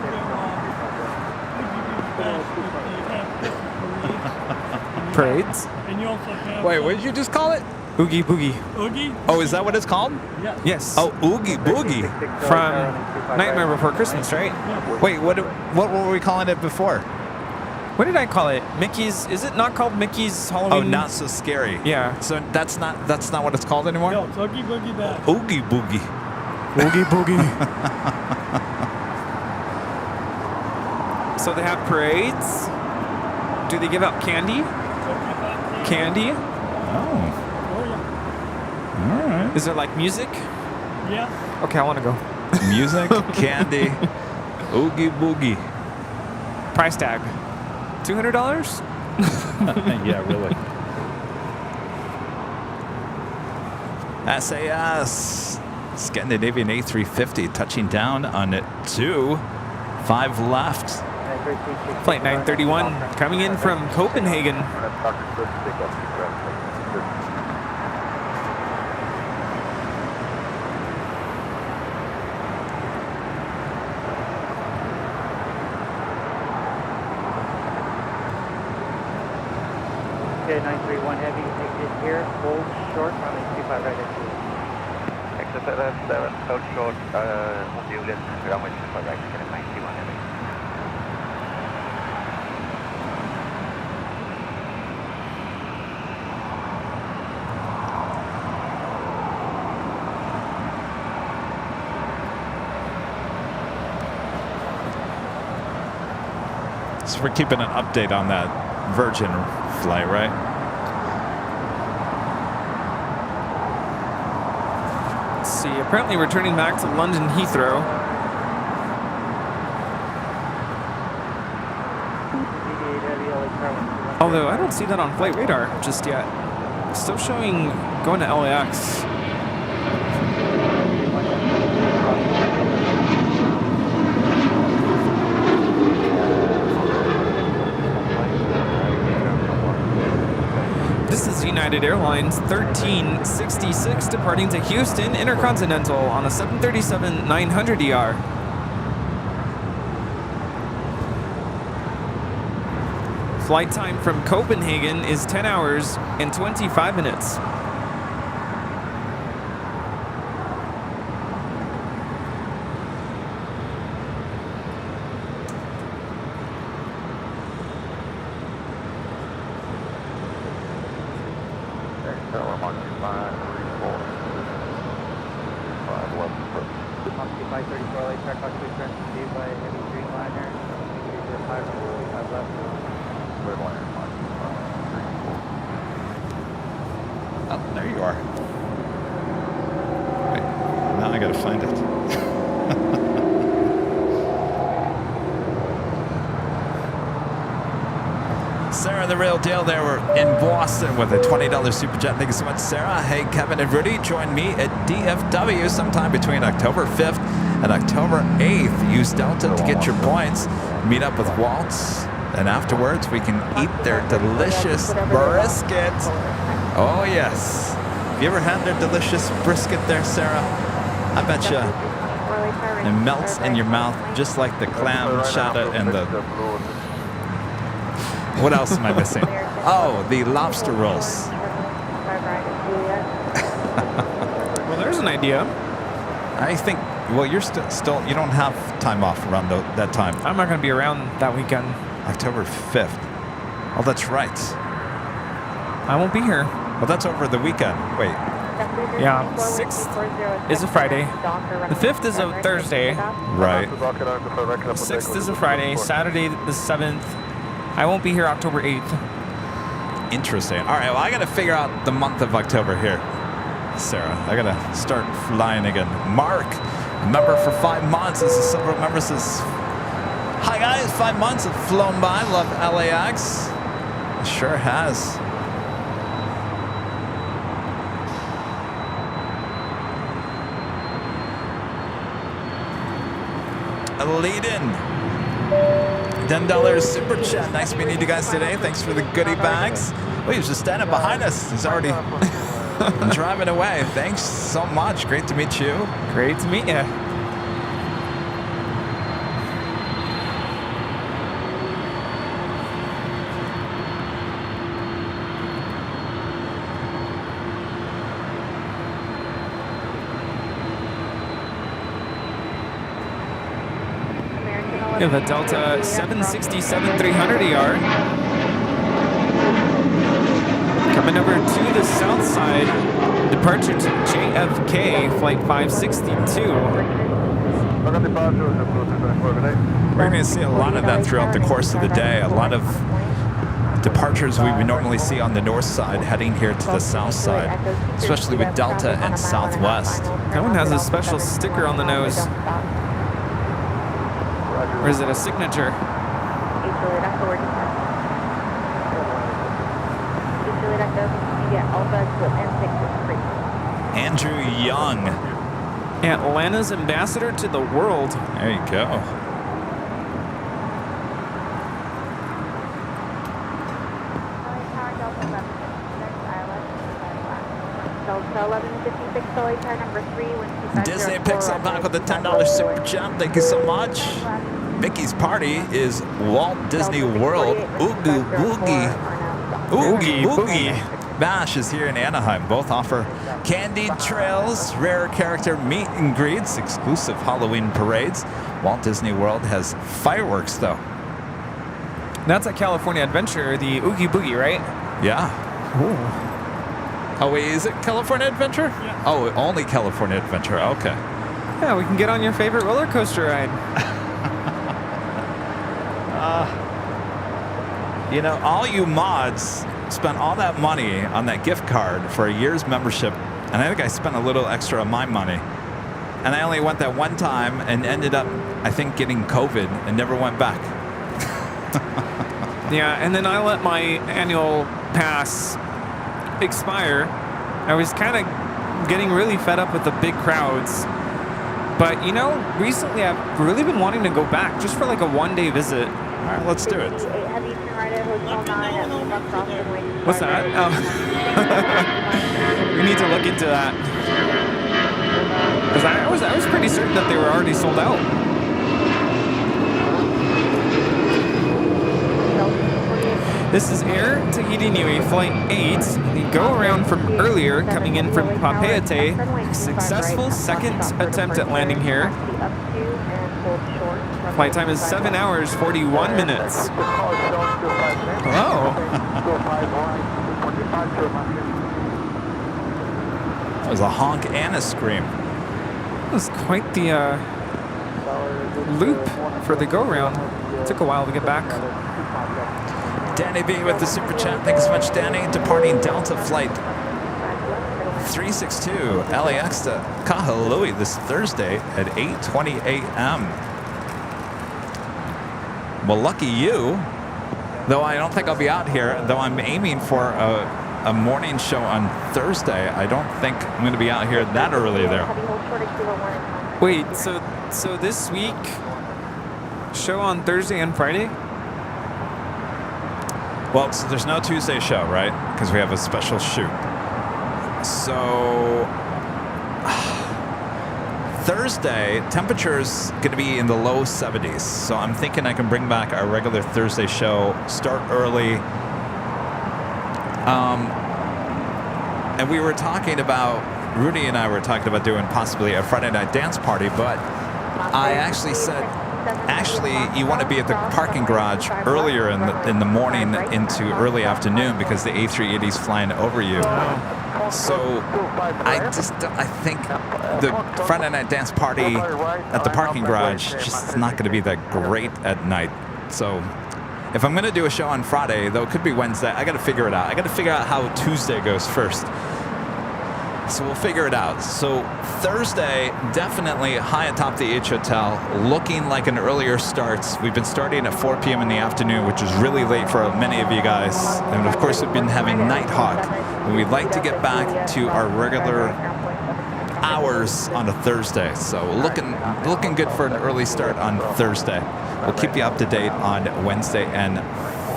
to Parades? and you also have Wait, what did you just call it? Oogie Boogie. Oogie. Oh, is that what it's called? Yes. Yes. Oh, Oogie Boogie. From Nightmare Before Christmas, right? Wait, what were we calling it before? What did I call it? Mickey's? Is it not called Mickey's Halloween? Oh, Not So Scary. Yeah. So that's not what it's called anymore? No, it's Oogie Boogie Bash. Oogie Boogie. Oogie Boogie. So they have parades. Do they give out candy? Candy? Oh. Oh, yeah. All right. Is there like music? Yeah. Okay, I want to go. Music, candy, Oogie Boogie. Price tag. $200? Yeah, really. SAS Scandinavian A350 touching down on it 2. 5 left. Flight 931 coming in from Copenhagen. Okay, 931 heavy, exit here, hold short, runway 25 right at you. Exit 7, hold short, on Juliet, runway 25 right, 931 heavy. guess we're keeping an update on that Virgin flight, right? Let's see. Apparently returning back to London Heathrow. Although I don't see that on flight radar just yet. Still showing going to LAX. This is United Airlines 1366 departing to Houston Intercontinental on a 737-900ER. Flight time from Copenhagen is 10 hours and 25 minutes. Oh, there you are. Wait, now I gotta find it. Sarah, the real deal there. We're in Boston with a $20 super jet. Thank you so much, Sarah. Hey, Kevin and Rudy, join me at DFW sometime between October 5th and October 8th. Use Delta to get your points. Meet up with Waltz, and afterwards we can eat their delicious brisket. Oh, yes. Have you ever had their delicious brisket there, Sarah? I bet you it melts in your mouth just like the clam chowder and the... What else am I missing? Oh, the lobster rolls. Well, there's an idea. I think, well, you're still, you don't have time off around that time. I'm not going to be around that weekend. October 5th. Oh, that's right. I won't be here. Well, that's over the weekend. Wait. Yeah, 6th is a Friday. The 5th is a Thursday. Right. 6th is a Friday. Saturday the 7th. I won't be here October 8th. Interesting. All right, well, I got to figure out the month of October here, Sarah. I got to start flying again. Mark, member for 5 months. This is silver member. Says, hi, guys. 5 months have flown by. Love LAX. It sure has. Lead in. $10 super chat. Nice meeting you guys today. Thanks for the goodie bags. Oh, he was just standing behind us. He's already driving away. Thanks so much. Great to meet you. Great to meet you. We have a Delta 767-300ER coming over to the south side. Departure to JFK, flight 562. We're going to see a lot of that throughout the course of the day. A lot of departures we would normally see on the north side heading here to the south side, especially with Delta and Southwest. That one has a special sticker on the nose. Or is it a signature? Andrew Young. Atlanta's ambassador to the world. There you go. Disney picks up back with the $10 super chat. Thank you so much. Mickey's party is Walt Disney World Oogie Boogie. Oogie Boogie Bash is here in Anaheim. Both offer candied trails, rare character meet and greets, exclusive Halloween parades. Walt Disney World has fireworks, though. That's at California Adventure, the Oogie Boogie, right? Yeah. Ooh. Oh, wait, is it California Adventure? Yeah. Oh, only California Adventure. Okay. Yeah, we can get on your favorite roller coaster ride. You know, all you mods spent all that money on that gift card for a year's membership, and I think I spent a little extra of my money. And I only went that one time and ended up, I think, getting COVID and never went back. Yeah, and then I let my annual pass expire. I was kind of getting really fed up with the big crowds. But, you know, recently I've really been wanting to go back just for like a one-day visit. All right, let's do it. What's that? Oh. We need to look into that. Because I was pretty certain that they were already sold out. This is Air Tahiti Nui Flight 8. We go around from earlier, coming in from Papeete. Successful second attempt at landing here. Flight time is 7 hours, 41 minutes. Hello. That was a honk and a scream. That was quite the loop for the go-round. Took a while to get back. Danny B with the super chat. Thanks so much, Danny. Departing Delta Flight 362 LAX to Kahului this Thursday at 8:20 a.m. Well, lucky you. Though I don't think I'll be out here, though I'm aiming for a morning show on Thursday. I don't think I'm going to be out here that early there. Wait, so this week, show on Thursday and Friday? Well, so there's no Tuesday show, right? Because we have a special shoot. So Thursday, temperature's going to be in the low 70s. So I'm thinking I can bring back our regular Thursday show, start early. And we were talking about, Rudy and I were talking about doing possibly a Friday night dance party, but I actually said, you want to be at the parking garage earlier in the morning into early afternoon because the A380's flying over you. So I think the Friday night dance party at the parking garage just not going to be that great at night. So if I'm going to do a show on Friday, though it could be Wednesday, I got to figure it out. I got to figure out how Tuesday goes first. So we'll figure it out. So Thursday, definitely high atop the H Hotel, looking like an earlier start. We've been starting at 4 p.m. in the afternoon, which is really late for many of you guys. And of course, we've been having Nighthawk. And we'd like to get back to our regular hours on a Thursday. So looking good for an early start on Thursday. We'll keep you up to date on Wednesday and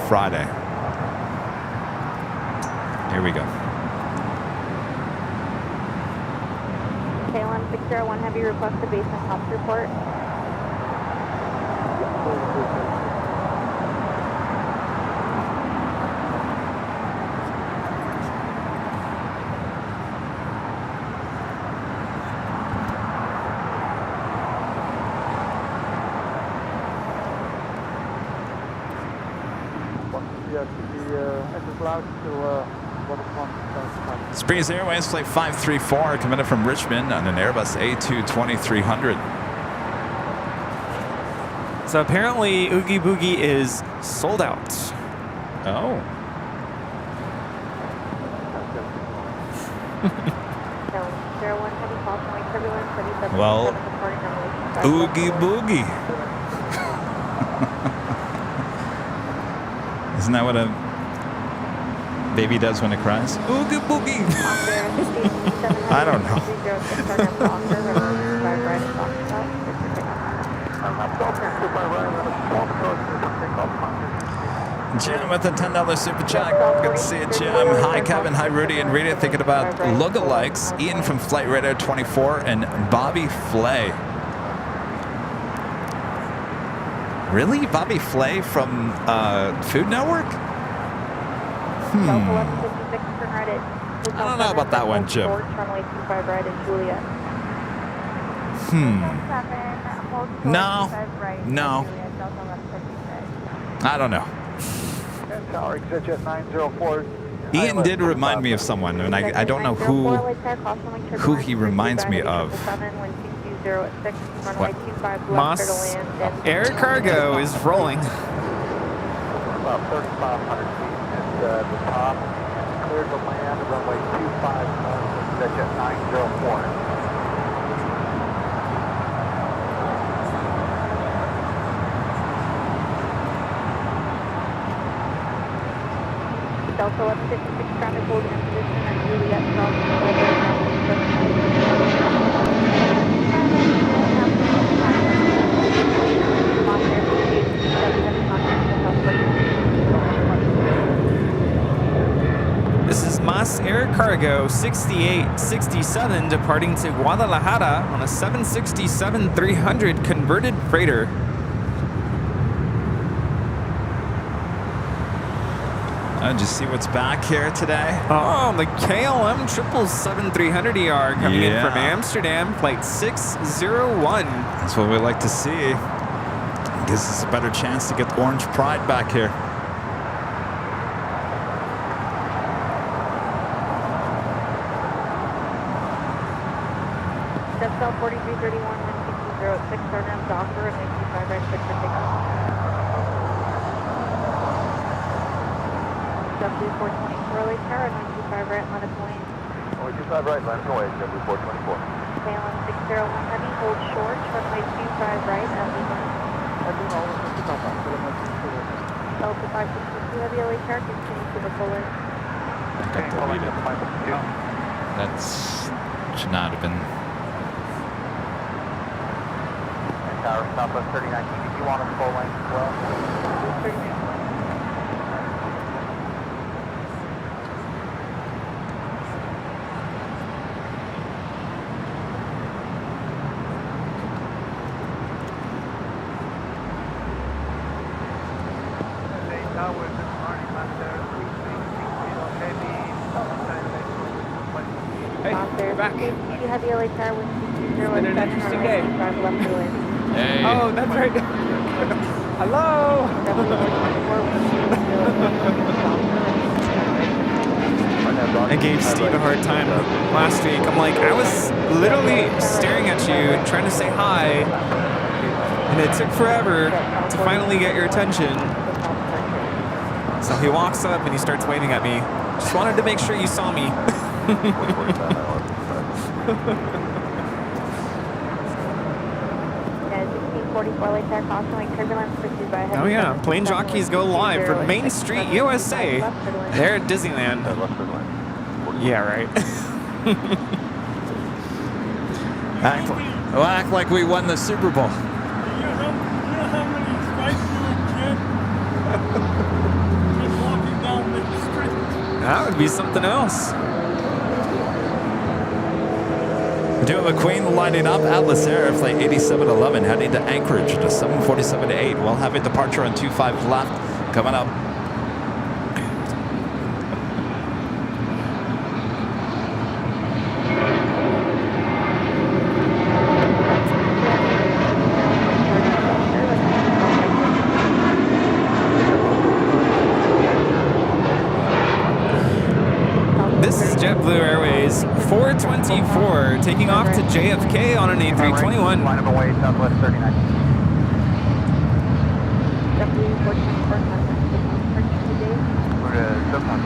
Friday. Here we go. KLM 601 Heavy request a base and tops report. Breeze Airways Flight 534 coming in from Richmond on an Airbus A220-300. So apparently Oogie Boogie is sold out. Oh. Well, Oogie Boogie. Isn't that what a baby does when it cries? Oogie Boogie. I don't know. Jim with the $10 super chat. Good to see you, Jim. Hi, Kevin. Hi, Rudy and Rita. Thinking about lookalikes. Ian from Flight Radar 24 and Bobby Flay. Really? Bobby Flay from Food Network? I don't know about that one, Jim. No. I don't know. Ian did remind me of someone, and I don't know who he reminds me of. What? Moss Air Cargo is rolling. about 3,500 feet at the top. Cleared to land, runway 25 north, pitch at 904. Delta 1156 traffic holding in position at Juliet South. This is Mas Air Cargo 6867 departing to Guadalajara on a 767-300 converted freighter. Did you see what's back here today? Oh, the KLM 777-300ER coming in from Yeah. Amsterdam, flight 601. That's what we like to see. Gives us a better chance to get Orange Pride back here. Delta 4331, 16006, Stardom Docker, and 85 right, 6 for takeoff. W424 late tower, 95 right, line of point. 25 right, land away, W424. KLM 601 heavy, hold short, runway 25 right, Delta 562 heavy, LA tower, continue to the full length. That's should not have been. Tower Southwest 39, if you want us full length as well. 39. Hey, you're back. You have the LA tower with 207. It's been an interesting day. Drive left to lane. Hey. Oh, that's right. Hello. I gave Steve a hard time last week. I'm like, I was literally staring at you, trying to say hi, and it took forever to finally get your attention. So he walks up and he starts waving at me. Just wanted to make sure you saw me. Oh yeah, Plane Jockeys go live from Main Street, USA. They're at Disneyland. Yeah, right. Act like we won the Super Bowl. You know how many strikes you would get just walking down the street? That would be something else. Duo McQueen lining up. Atlas Air flight 8711 heading to Anchorage to 747-8. We'll have a departure on 25 left coming up. This is JetBlue Airways 424 taking off to JFK on an A321. Line of away, Southwest 39. W424 today. We're to Silverton.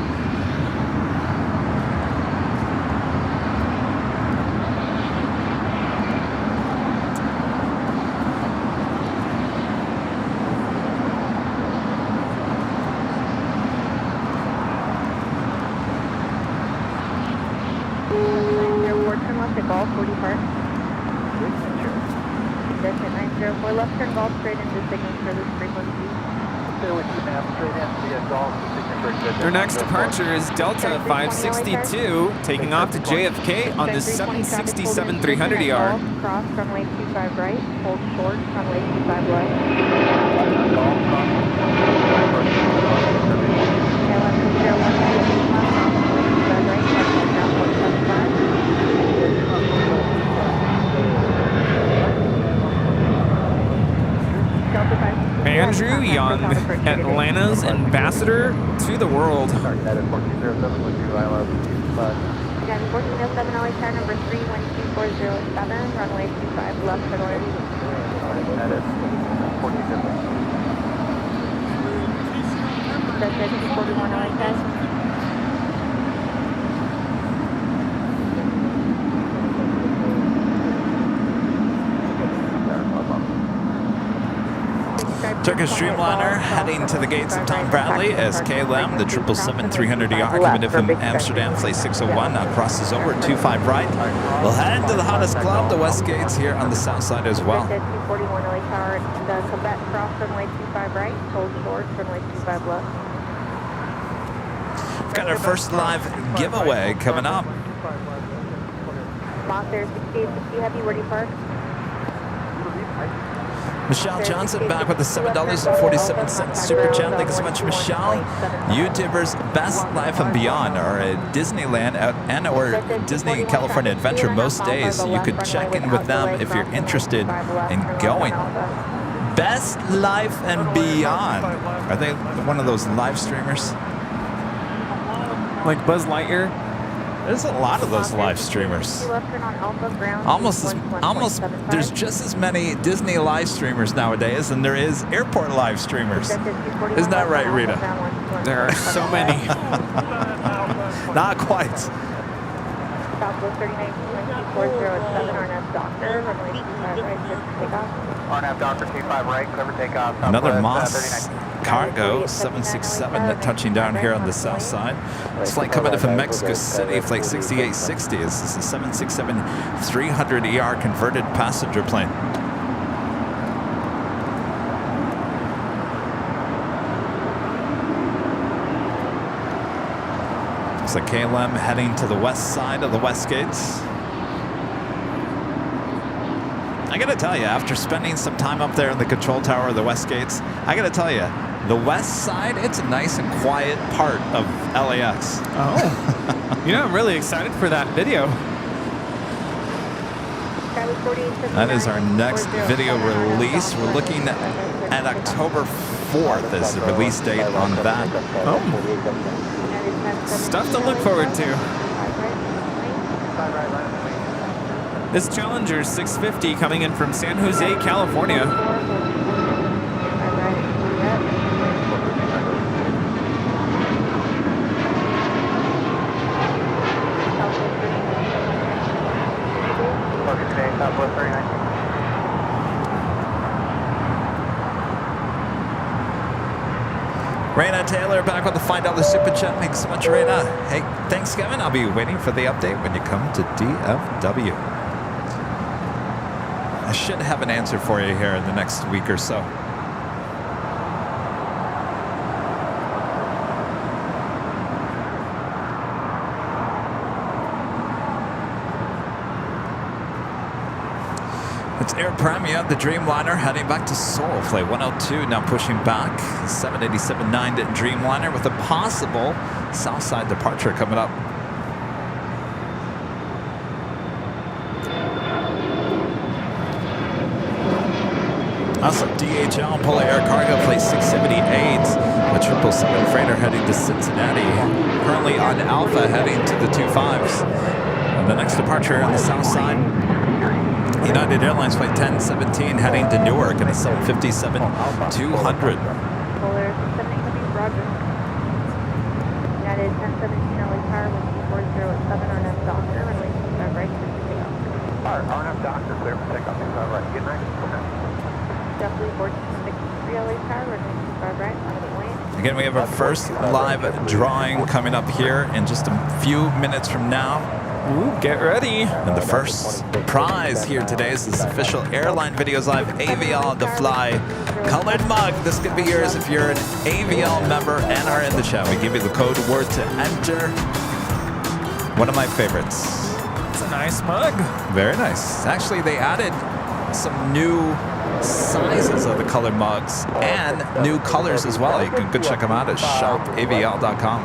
Turn left at Golf 40 Park. Descent 904 left, turn Golf straight into signature this frequency. Their next departure is Delta 562 taking off to JFK on the 767-300ER. Cross runway 25 right, hold short, runway 25 left. Andrew Young, Atlanta's ambassador to the world. Again, 1407 LA tower number 31247, runway 25 left for north. Delta 241 LAX. Turkish Dreamliner heading to the gates of Tom Bradley as KLM, the 777-300ER coming in from Amsterdam, flight 601, now crosses over 25 right. We'll head into the hottest club, the West Gates, here on the south side as well. Delta 241 LA Tower, the Quebec cross runway 25 right, hold short, runway 25 left. We've got our first live giveaway coming up. Moss Air 6860 Heavy, where do you park? Michelle Johnson back with the $7.47 super chat. Thank you so much, Michelle. YouTubers Best Life and Beyond are at Disneyland and or Disney California Adventure most days. So you could check in with them if you're interested in going. Best Life and Beyond. Are they one of those live streamers? Like Buzz Lightyear? There's a lot of those live streamers. There's just as many Disney live streamers nowadays than there is airport live streamers. Isn't that right, Rita? There are so many. Not quite. Southwest 39.407, RNAV Doctor, runway 25 right, clear for takeoff. RNAV Doctor 25 right, clear for takeoff. Another Moss Cargo 767 touching down here on the south side. This flight coming in from Mexico City, flight 6860. This is a 767-300ER converted passenger plane. Looks like KLM heading to the west side of the West Gates. I gotta tell you, after spending some time up there in the control tower of the West Gates, I gotta tell you, the west side, it's a nice and quiet part of LAX. Oh. You know, I'm really excited for that video. That is our next video release. We're looking at October 4th as the release date on that. Oh. Stuff to look forward to. This Challenger 650 coming in from San Jose, California. Southwest 39. Raina Taylor back with the $5 super chat. Thanks so much, Raina. Hey, thanks, Kevin. I'll be waiting for the update when you come to DFW. I should have an answer for you here in the next week or so. It's Air Premia, the Dreamliner, heading back to Seoul. Flight 102 now pushing back. 787-9 Dreamliner with a possible Southside departure coming up. Also, DHL and Polar Air Cargo Flight 678, a 777 freighter heading to Cincinnati. Currently on Alpha heading to the 25s. And the next departure on the south side, United Airlines Flight 1017 heading to Newark in a 757-200. Polar 670 Roger. United 1017 LA Tower with 4087 RNAV Doctor, runway 25 right, clear for takeoff. RNAV Doctor, clear for takeoff, 25 right. Good night. Dublin 1463 LA Tower, runway 25 right, on the way. Again, we have our first live drawing coming up here in just a few minutes from now. Ooh, get ready. And the first prize here today is this official Airline Videos Live AVL to Fly colored mug. This could be yours if you're an AVL member and are in the chat. We give you the code word to enter. One of my favorites. It's a nice mug. Very nice. Actually, they added some new sizes of the colored mugs and new colors as well. You can go check them out at shopavl.com.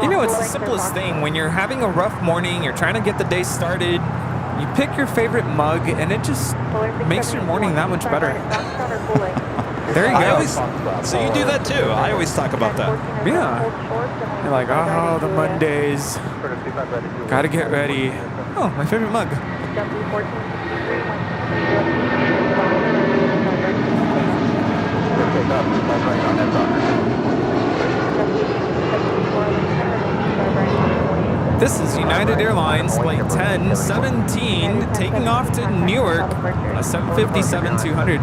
You know, it's the simplest thing. When you're having a rough morning, you're trying to get the day started, you pick your favorite mug, and it just makes your morning that much better. There you go. So you do that too. I always talk about that. Yeah. You're like, oh, the Mondays. Gotta get ready. Oh, my favorite mug. This is United Airlines Flight 1017 taking off to Newark on a 757-200.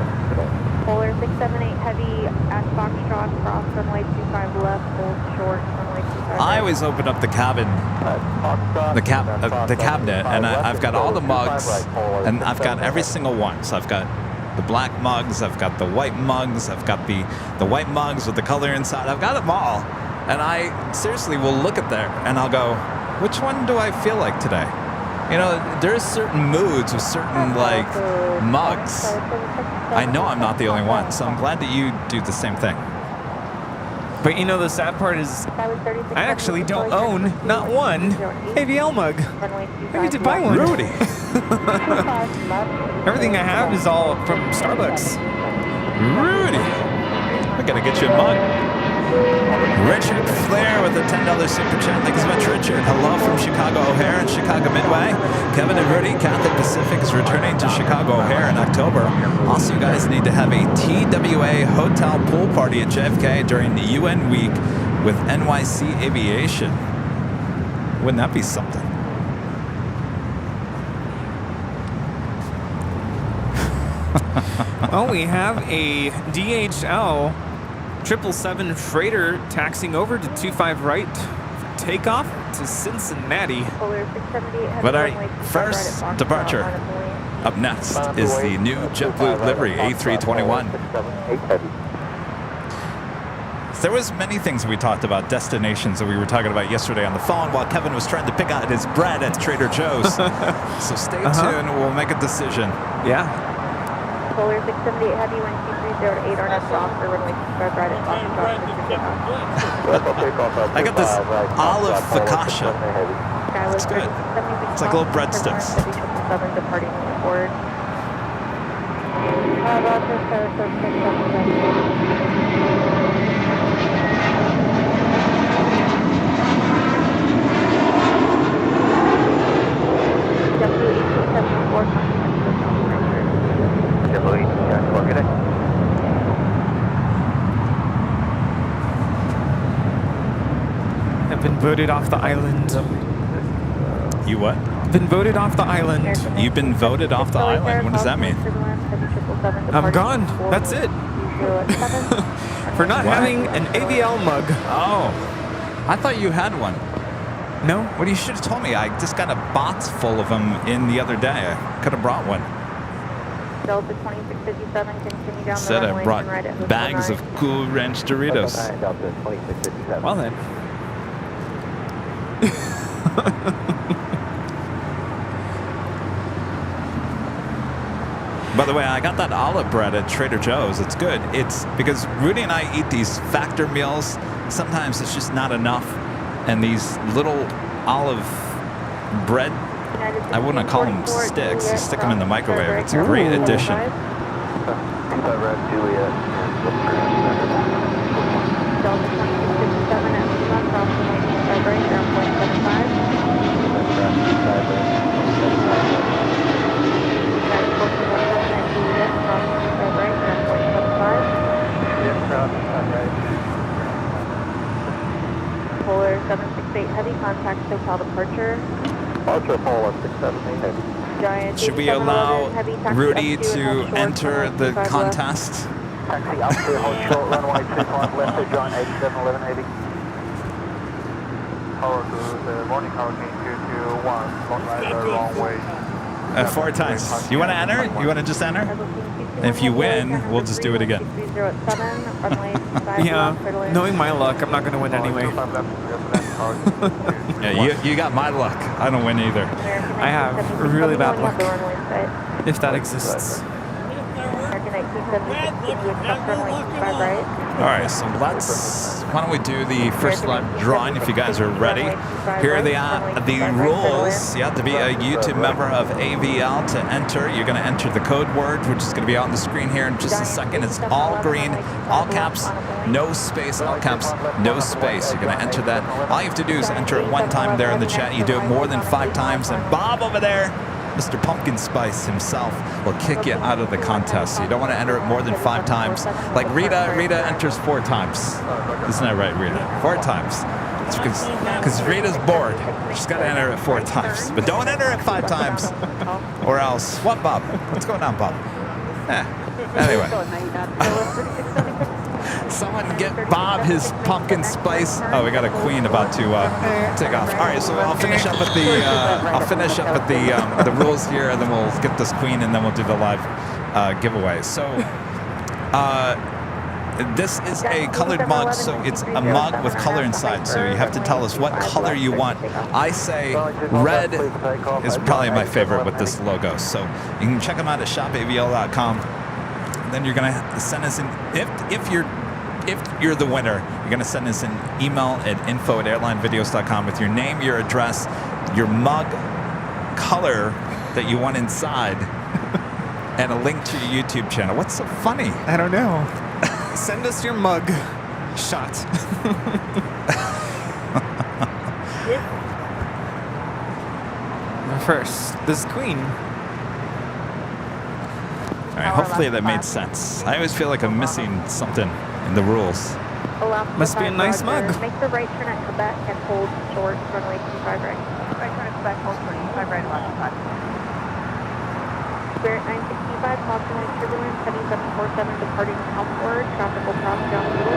Polar 678 heavy at Foxtrot, cross runway 25 left, hold short, runway 25 I always open up the cabin, the cabinet, and I've got all the mugs, and I've got every single one. So I've got the black mugs, I've got the white mugs, I've got the white mugs with the color inside. I've got them all, and I seriously will look at there, and I'll go, which one do I feel like today? You know, there's certain moods with certain, like, mugs. I know I'm not the only one, so I'm glad that you do the same thing. But you know, the sad part is I actually don't own not one AVL mug. I need to buy one. Rudy. Everything I have is all from Starbucks. Rudy. I gotta get you a mug. Richard Flair with a $10 super chat. Thank you so much, Richard. Hello from Chicago O'Hare and Chicago Midway. Kevin and Rudy, Catholic Pacific is returning to Chicago O'Hare in October. Also, you guys need to have a TWA hotel pool party at JFK during the UN week with NYC Aviation. Wouldn't that be something? Well, we have a DHL 777 freighter taxiing over to 25 right for takeoff to Cincinnati. But our first departure up next is the new JetBlue livery A321. There was many things we talked about, destinations that we were talking about yesterday on the phone while Kevin was trying to pick out his bread at Trader Joe's. So stay tuned, we'll make a decision. Yeah. Polar 678 heavy, wind 2308 RNF off for runway 25 right at Foxtrot. I got this olive focaccia. It's good. It's like little breadsticks. Departing forward. I've been voted off the island. You what? Been voted off the island. You've been voted off the island? What does that mean? I'm gone. That's it. For not having an AVL mug. Oh, I thought you had one. No? Well, you should have told me. I just got a box full of them in the other day. I could have brought one. Delta 2657, continue down Said the I runway. brought right at bags of Cool Ranch Doritos. Well then. By the way, I got that olive bread at Trader Joe's. It's good. It's because Rudy and I eat these factor meals. Sometimes it's just not enough. And these little olive bread, I wouldn't call them sticks. You stick them in the microwave. It's a great addition. Delta 2657 at Lima, cross runway 25 right, ground point 75. Polar 768 heavy, contact hotel departure. Departure Polar 678 heavy. Giant Should we allow Rudy to enter the contest? Taxi up to hold short runway 25 left to join 871180. Morning Hurricane 221, long rider, long way. 4 times. You want to enter? You want to just enter? And if you win, we'll just do it again. Yeah, knowing my luck, I'm not going to win anyway. Yeah, you got my luck. I don't win either. I have really bad luck, if that exists. All right, so why don't we do the first lap drawing if you guys are ready. Here are the rules. You have to be a YouTube member of AVL to enter. You're going to enter the code word, which is going to be on the screen here in just a second. It's all green, all caps, no space, all caps, no space. You're going to enter that. All you have to do is enter it one time there in the chat. You do it more than 5 times, and Bob over there, Mr. Pumpkin Spice himself will kick you out of the contest. So you don't want to enter it more than 5 times. Like Rita enters 4 times. Isn't that right, Rita? 4 times. It's because Rita's bored. She's got to enter it 4 times. But don't enter it 5 times. Or else. What, Bob? What's going on, Bob? Anyway. Someone get Bob his pumpkin spice. Oh, we got a queen about to take off. All right, so I'll finish up with the rules here, and then we'll get this queen, and then we'll do the live giveaway. So this is a colored mug, so it's a mug with color inside. So you have to tell us what color you want. I say red is probably my favorite with this logo. So you can check them out at shopavl.com. Then you're gonna send us an if you're the winner, you're gonna send us an email at info@airlinevideos.com with your name, your address, your mug color that you want inside, and a link to your YouTube channel. What's so funny? I don't know. Send us your mug shot. First, this queen. All right, hopefully that made sense. I always feel like I'm missing something in the rules. Must be a nice mug. Make the right turn at Quebec and hold short runway 25 right. Right turn at Quebec, hold 25 right, left 5. Spirit 965, possibly turbulence, 7747 departing southward, traffic will cross down the middle,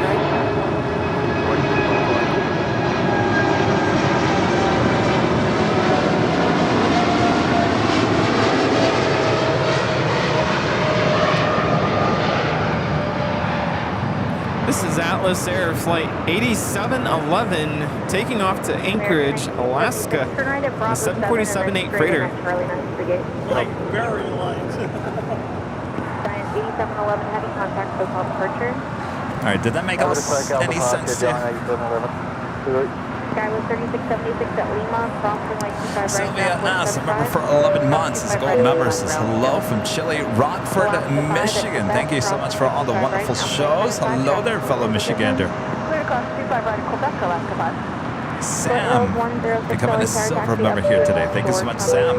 right. This is Atlas Air Flight 8711 taking off to Anchorage, Alaska. The 747-8 freighter. Like very light. 8711 heavy contact hotel departure. All right, did that make any sense to you? Sky was 3676 at Lima, crossing like 25 right. Sylvia S., a member for 11 months. This gold member says hello from chilly Rockford, Michigan. Thank you so much for all the wonderful shows. Hello there, fellow Michigander. Sam, becoming a silver member here today. Thank you so much, Sam.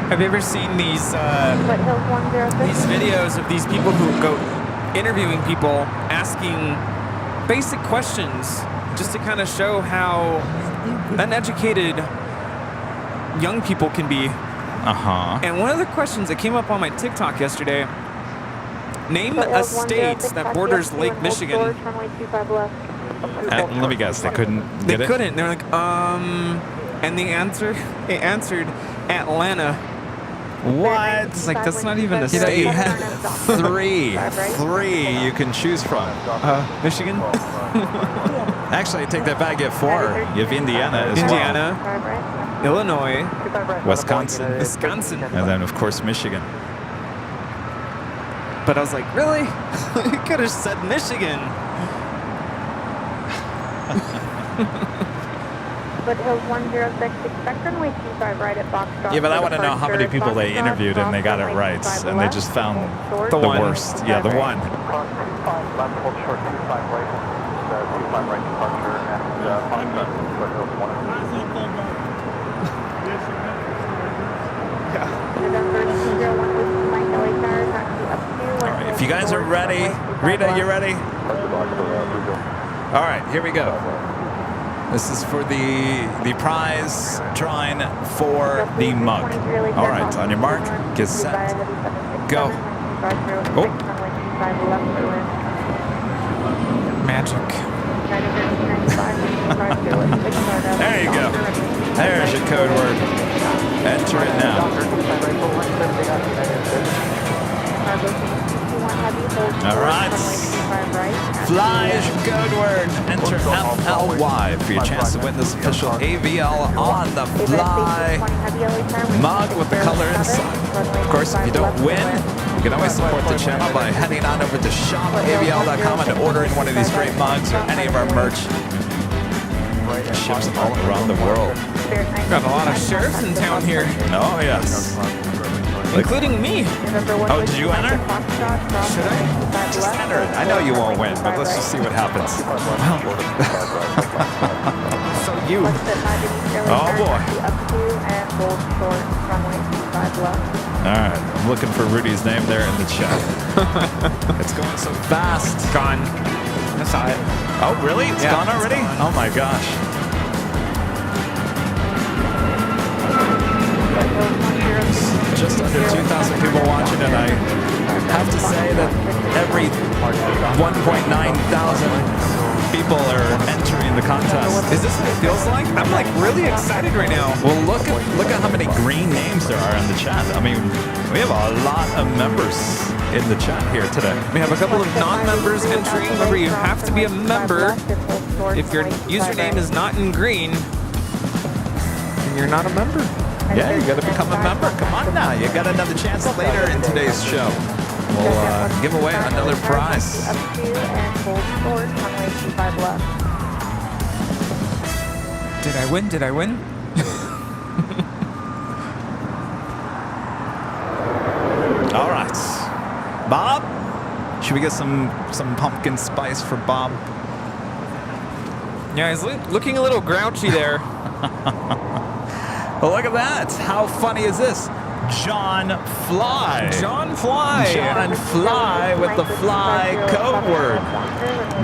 Have you ever seen these videos of these people who go interviewing people, asking basic questions just to kind of show how uneducated young people can be? And one of the questions that came up on my TikTok yesterday, name a state that borders Lake Michigan. Let me guess, they couldn't get it? They couldn't. They're like, and it answered Atlanta. What? It's like, that's not even a state. You had three you can choose from. Michigan? Actually, take that back, get 4. You have Indiana as Indiana, Illinois, Wisconsin, and then, of course, Michigan. But I was like, really? You could have said Michigan. Foothills 1066, expect runway 25 right at Foxtrot. Yeah, but I want to know how many people they interviewed and they got it right, and they just found the worst. Yeah, the one. Hold short 25 right, 25 right departure at Foxtrot, Foothills 1. All right, if you guys are ready, Rita, you ready? All right, here we go. This is for the prize drawing for the mug. All right, on your mark, get set, go. Oh. Magic. There you go. There's your code word. Enter it now. All right. Fly is your code word. Enter FLY for your chance to win this official AVL on the fly mug with the color inside. Of course, if you don't win, you can always support the channel by heading on over to shopavl.com and ordering one of these great mugs or any of our merch. Ships all around the world. Got a lot of sheriffs in town here. Oh, yes. Including me. Oh, did you enter? Should I? Just enter it. I know you won't win, but let's just see what happens. So you. Oh boy. Up to and hold short, runway 25 left. All right, I'm looking for Rudy's name there in the chat. It's going so fast. Gone. I saw it. Oh, really? It's Yeah, gone already? it's gone. Oh my gosh. Just under 2,000 people watching, and I have to say that every 1.9 thousand people are entering the contest. Is this what it feels like? I'm like really excited right now. Well, look at how many green names there are in the chat. I mean, we have a lot of members in the chat here today. We have a couple of non-members entering. Remember, you have to be a member. If your username is not in green, then you're not a member. Yeah, you got to become a member. Come on now. You got another chance later in today's show. We'll give away another prize. Up to and hold short, runway 25 left. Did I win? Did I win? All right. Bob? Should we get some pumpkin spice for Bob? Yeah, he's looking a little grouchy there. Well, look at that. How funny is this? John Fly. John Fly. John Fly with the fly code word.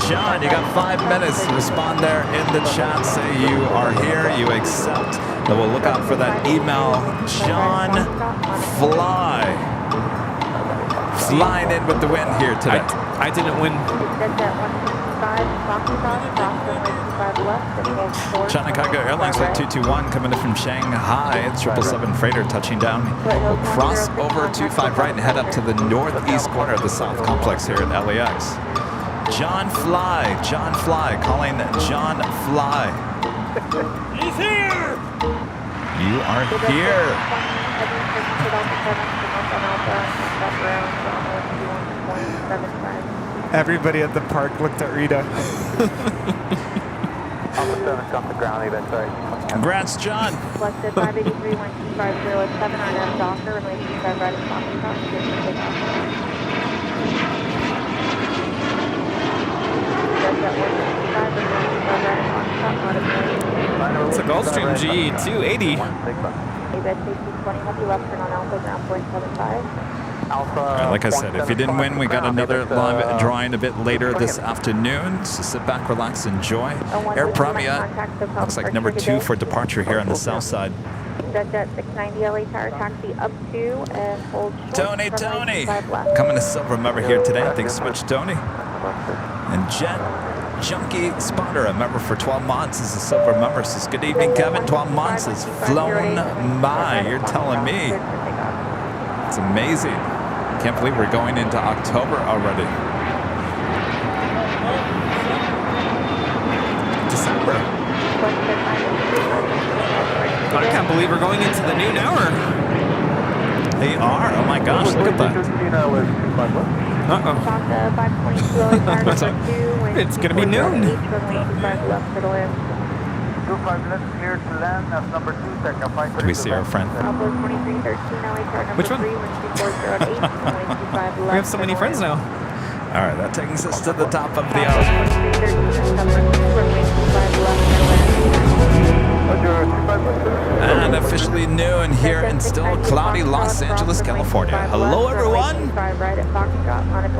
John, you got 5 minutes to respond there in the chat. Say you are here, you accept. Then we'll look out for that email. John Fly. Flying in with the win here today. I didn't win. China Cargo Airlines Flight 221 coming in from Shanghai. 777 freighter touching down. We'll cross over 25 right and head up to the northeast corner of the South Complex here at LAX. John Fly, calling John Fly. He's here! You are here. Everybody at the park looked at Rita. Congrats, John. Selected 583 12507 on F Docker, runway 25 right at Foxtrot, position takeoff. It's a Gulfstream G280. Bed safety 20 will be left turn on Alpha, ground point 75. Like I said, if you didn't win, we got another live drawing a bit later this afternoon. So sit back, relax, enjoy. Air Premia looks like number 2 for departure here on the south side. Jet 690 LA Tower, taxi up to and hold short. Tony, coming to silver member here today. Thanks so much, Tony. And Jet Junkie Spotter, a member for 12 months, is a silver member. Says, good evening, Kevin. 12 months has flown by. You're telling me. It's amazing. Can't believe we're going into October already. December. I can't believe we're going into the noon hour. They are. Oh my gosh, look at that. Uh-oh. It's going to be noon. 25 minutes here to land as number 2 second flight. Do we see our friend? Which one? We have so many friends now. All right, that takes us to the top of the hour. And officially noon here in still cloudy Los Angeles, California. Hello, everyone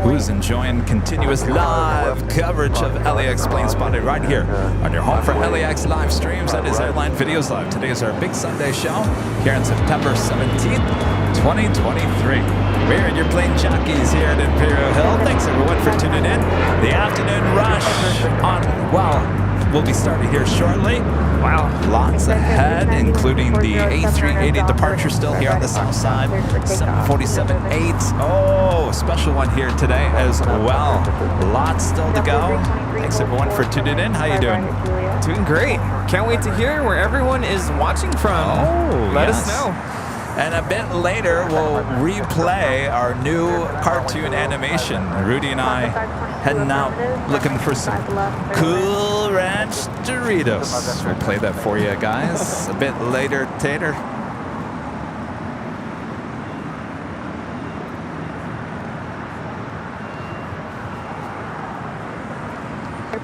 who's enjoying continuous live coverage of LAX Plane Spotting right here on your home for LAX live streams. That is Airline Videos Live. Today is our big Sunday show here on September 17th, 2023. We're in your Plane Jockeys here at Imperial Hill. Thanks, everyone, for tuning in. The afternoon rush on, well, we'll be starting here shortly. Wow, lots ahead, including the A380 departure still here on the south side. 747-8. Oh, special one here today as well. Lots still to go. Thanks, everyone, for tuning in. How you doing? Doing great. Can't wait to hear where everyone is watching from. Oh, Let yes. us know. And a bit later, we'll replay our new cartoon animation. Rudy and I heading out looking for some Cool Ranch Doritos. We'll play that for you guys a bit later, Tater.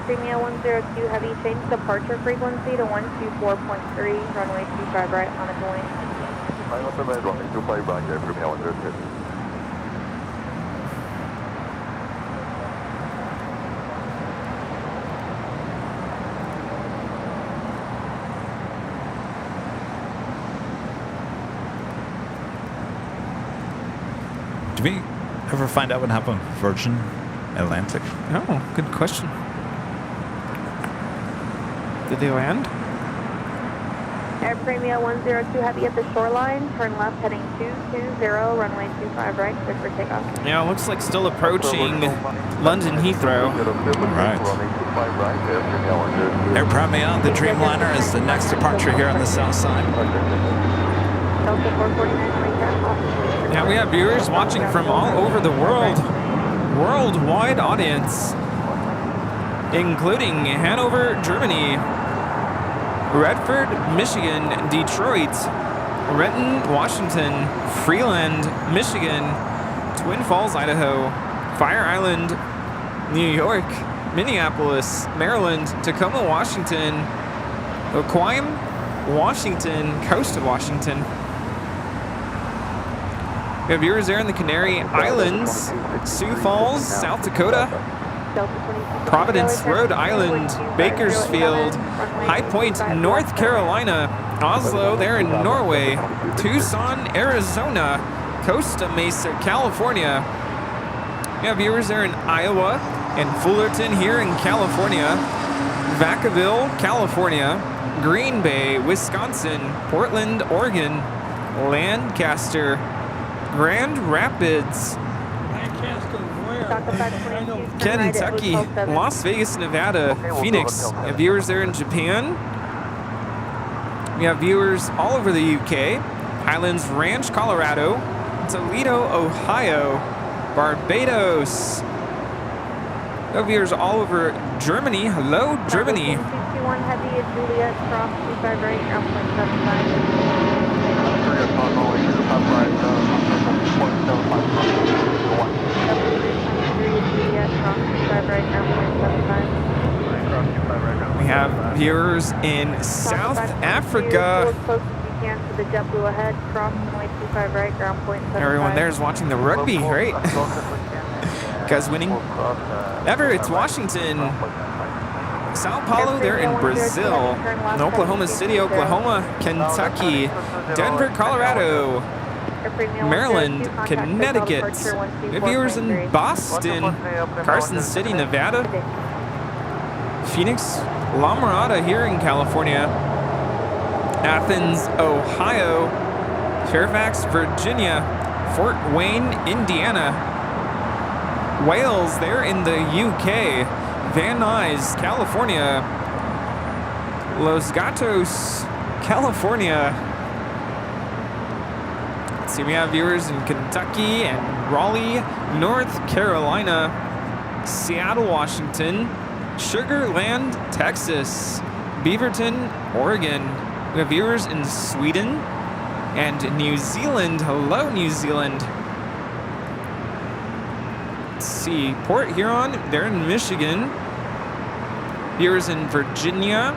Premia 102 Heavy, change departure frequency to 124.3, runway 25 right on a point. Runway 25 right, from 102. Did we ever find out what happened with Virgin Atlantic? Oh, good question. Did they land? Air Premia 102 Heavy at the shoreline, turn left heading 220, runway 25 right, clear for takeoff. Yeah, it looks like still approaching London Heathrow. Right. Air Premia, the Dreamliner, is the next departure here on the south side. Delta 449, Yeah, we have viewers watching from all over the world. Worldwide audience, including Hanover, Germany, Redford, Michigan, Detroit, Renton, Washington, Freeland, Michigan, Twin Falls, Idaho, Fire Island, New York, Minneapolis, Maryland, Tacoma, Washington, Oquim, Washington, coast of Washington. We have viewers there in the Canary Islands, Sioux Falls, South Dakota, Providence, Rhode Island, Bakersfield, High Point, North Carolina, Oslo there in Norway, Tucson, Arizona, Costa Mesa, California. We have viewers there in Iowa and Fullerton here in California, Vacaville, California, Green Bay, Wisconsin, Portland, Oregon, Lancaster, Grand Rapids, Kentucky, Las Vegas, Nevada, Phoenix. We have viewers there in Japan. We have viewers all over the UK, Highlands Ranch, Colorado, Toledo, Ohio, Barbados. We have viewers all over Germany. Hello, Germany. 221 Heavy at Juliet, cross 25 right, ground point 75. We have viewers in South Africa. Everyone there is watching the rugby, great. Guys winning. Everett, Washington. Sao Paulo, they're in Brazil. In Oklahoma City, Oklahoma, Kentucky, Denver, Colorado, Maryland, Connecticut. We have viewers in Boston, Carson City, Nevada, Phoenix, La Mirada here in California, Athens, Ohio, Fairfax, Virginia, Fort Wayne, Indiana, Wales, they're in the UK, Van Nuys, California, Los Gatos, California. Let's see, we have viewers in Kentucky and Raleigh, North Carolina, Seattle, Washington, Sugar Land, Texas, Beaverton, Oregon. We have viewers in Sweden and New Zealand. Hello, New Zealand. Let's see, Port Huron, they're in Michigan. Viewers in Virginia,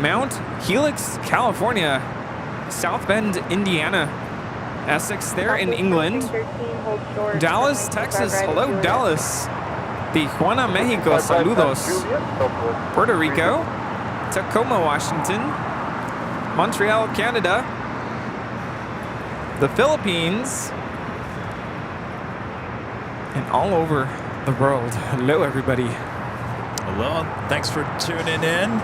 Mount Helix, California, South Bend, Indiana, Essex, there in England, Dallas, Texas. Hello, Dallas. Tijuana, Mexico. Saludos. Puerto Rico, Tacoma, Washington, Montreal, Canada, the Philippines, and all over the world. Hello, everybody. Hello, thanks for tuning in.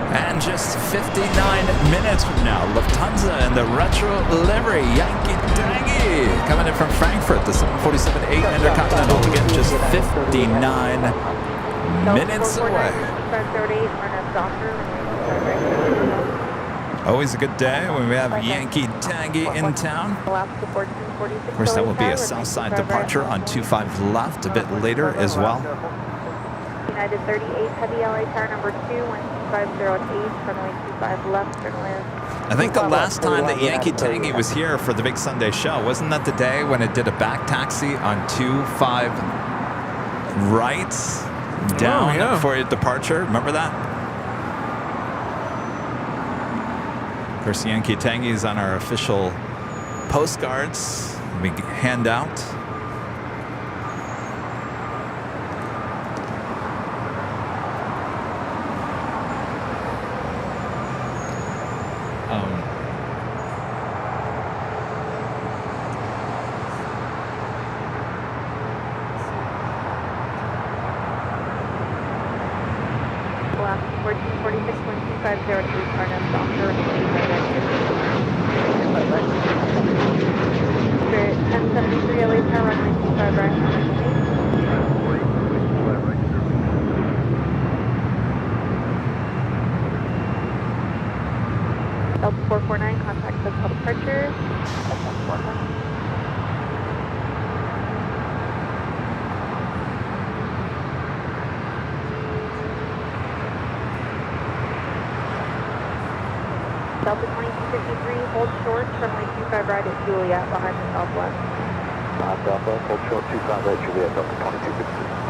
And just 59 minutes from now, Lufthansa and the retro livery Yankee Dangy coming in from Frankfurt, the 747-8 Intercontinental. Again, just 59 minutes away. Always a good day when we have Yankee Tangy in town. Of course, that will be a south side departure on 25 left a bit later as well. United 38 Heavy LA car number 2, 12508, runway 25 left, turn left. I think the last time that Yankee Tangy was here for the big Sunday show, wasn't that the day when it did a back taxi on 25 right down yeah. for a departure. Remember that? Of course, Yankee Tangy's on our official postcards we hand out. Last 1446.250 to Arnhem Doctor and Spirit 1073 LA Tower runway 25 right. Delta 449, contact the departure. Delta 2253, hold short, runway 25 right at Juliet behind the southwest. Delta, hold short 25 right, Juliet, Delta 2253.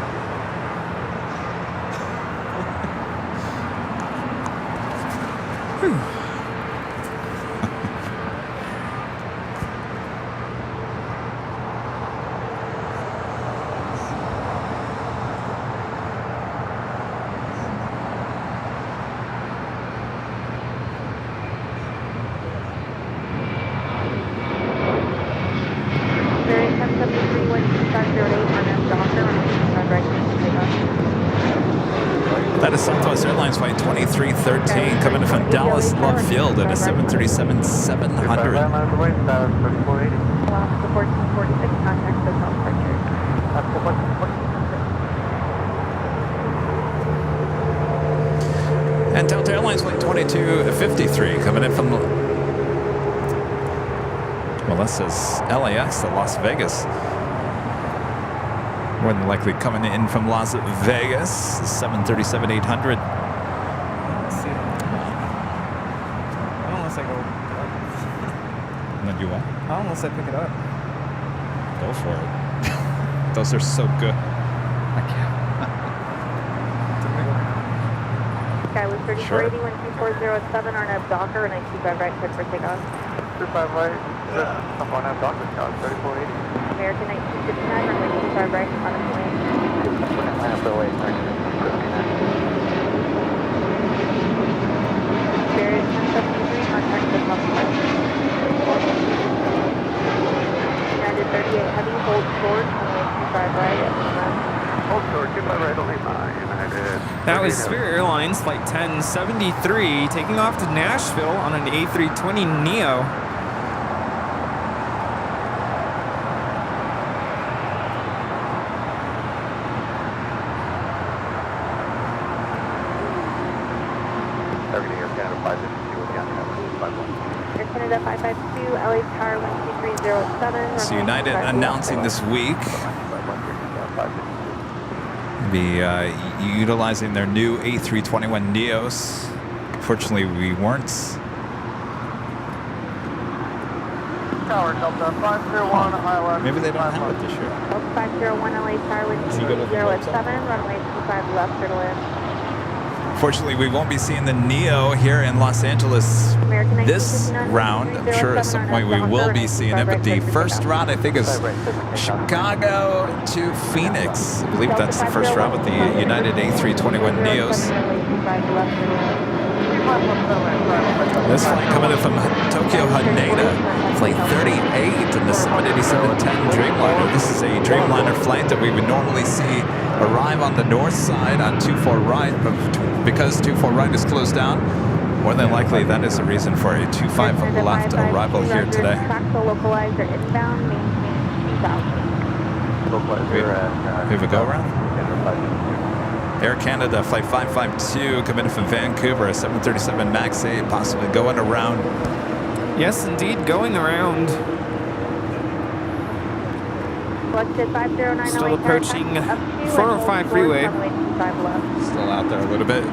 Spirit 1073, 12508, Arnhem Doctor, runway 25 right, takeoff. That is Southwest Airlines flight 2313 coming in from Dallas Love Field at a 737-700. Last 1446, contact the departure. And Delta Airlines flight 2253 coming in from, well, that says LAX to Las Vegas. More than likely coming in from Las Vegas, 737-800. Unless I go. And then you what? Unless I pick it up. Go for it. Those are so good. I can't. Skyway 3480, 12407, Arnhem Docker, and 925 right, cleared for takeoff. 25 right, up on that doctor, Scott, 3480. American 1959, runway 25 right, on a plane. Spirit 1073, contact the departure. United 38 heavy, hold short, runway 25 right, at Lima. Hold short, 25 right, Lima, United. That was Spirit Airlines flight 1073 taking off to Nashville on an A320neo. Everything Air Canada 552 with Canada 51. Air Canada 552, LA Tower 12307. So United announcing this week be utilizing their new A321 Neos. Fortunately, we weren't. Tower Delta 501, ILS. Maybe they don't have it this year. Delta 501, LA Tower Can you go to the 12007, runway 25 left, clear to land. Fortunately, we won't be seeing the Neo here in Los Angeles this round. I'm sure at some point we will be seeing it, but the first route I think is Chicago to Phoenix. I believe that's the first route with the United A321 Neos. This flight coming in from Tokyo Haneda, flight 38 in the 787-10 Dreamliner. This is a Dreamliner flight that we would normally see arrive on the north side on 24 right, but because 24 right is closed down, more than likely that is the reason for a 25 left arrival here today. Localizer inbound, maintain 2000. We have a go around? Air Canada flight 552 coming in from Vancouver, a 737 MAX 8, possibly going around. Yes, indeed, going around. Selected 509 Still approaching 405 freeway. Still out there a little bit.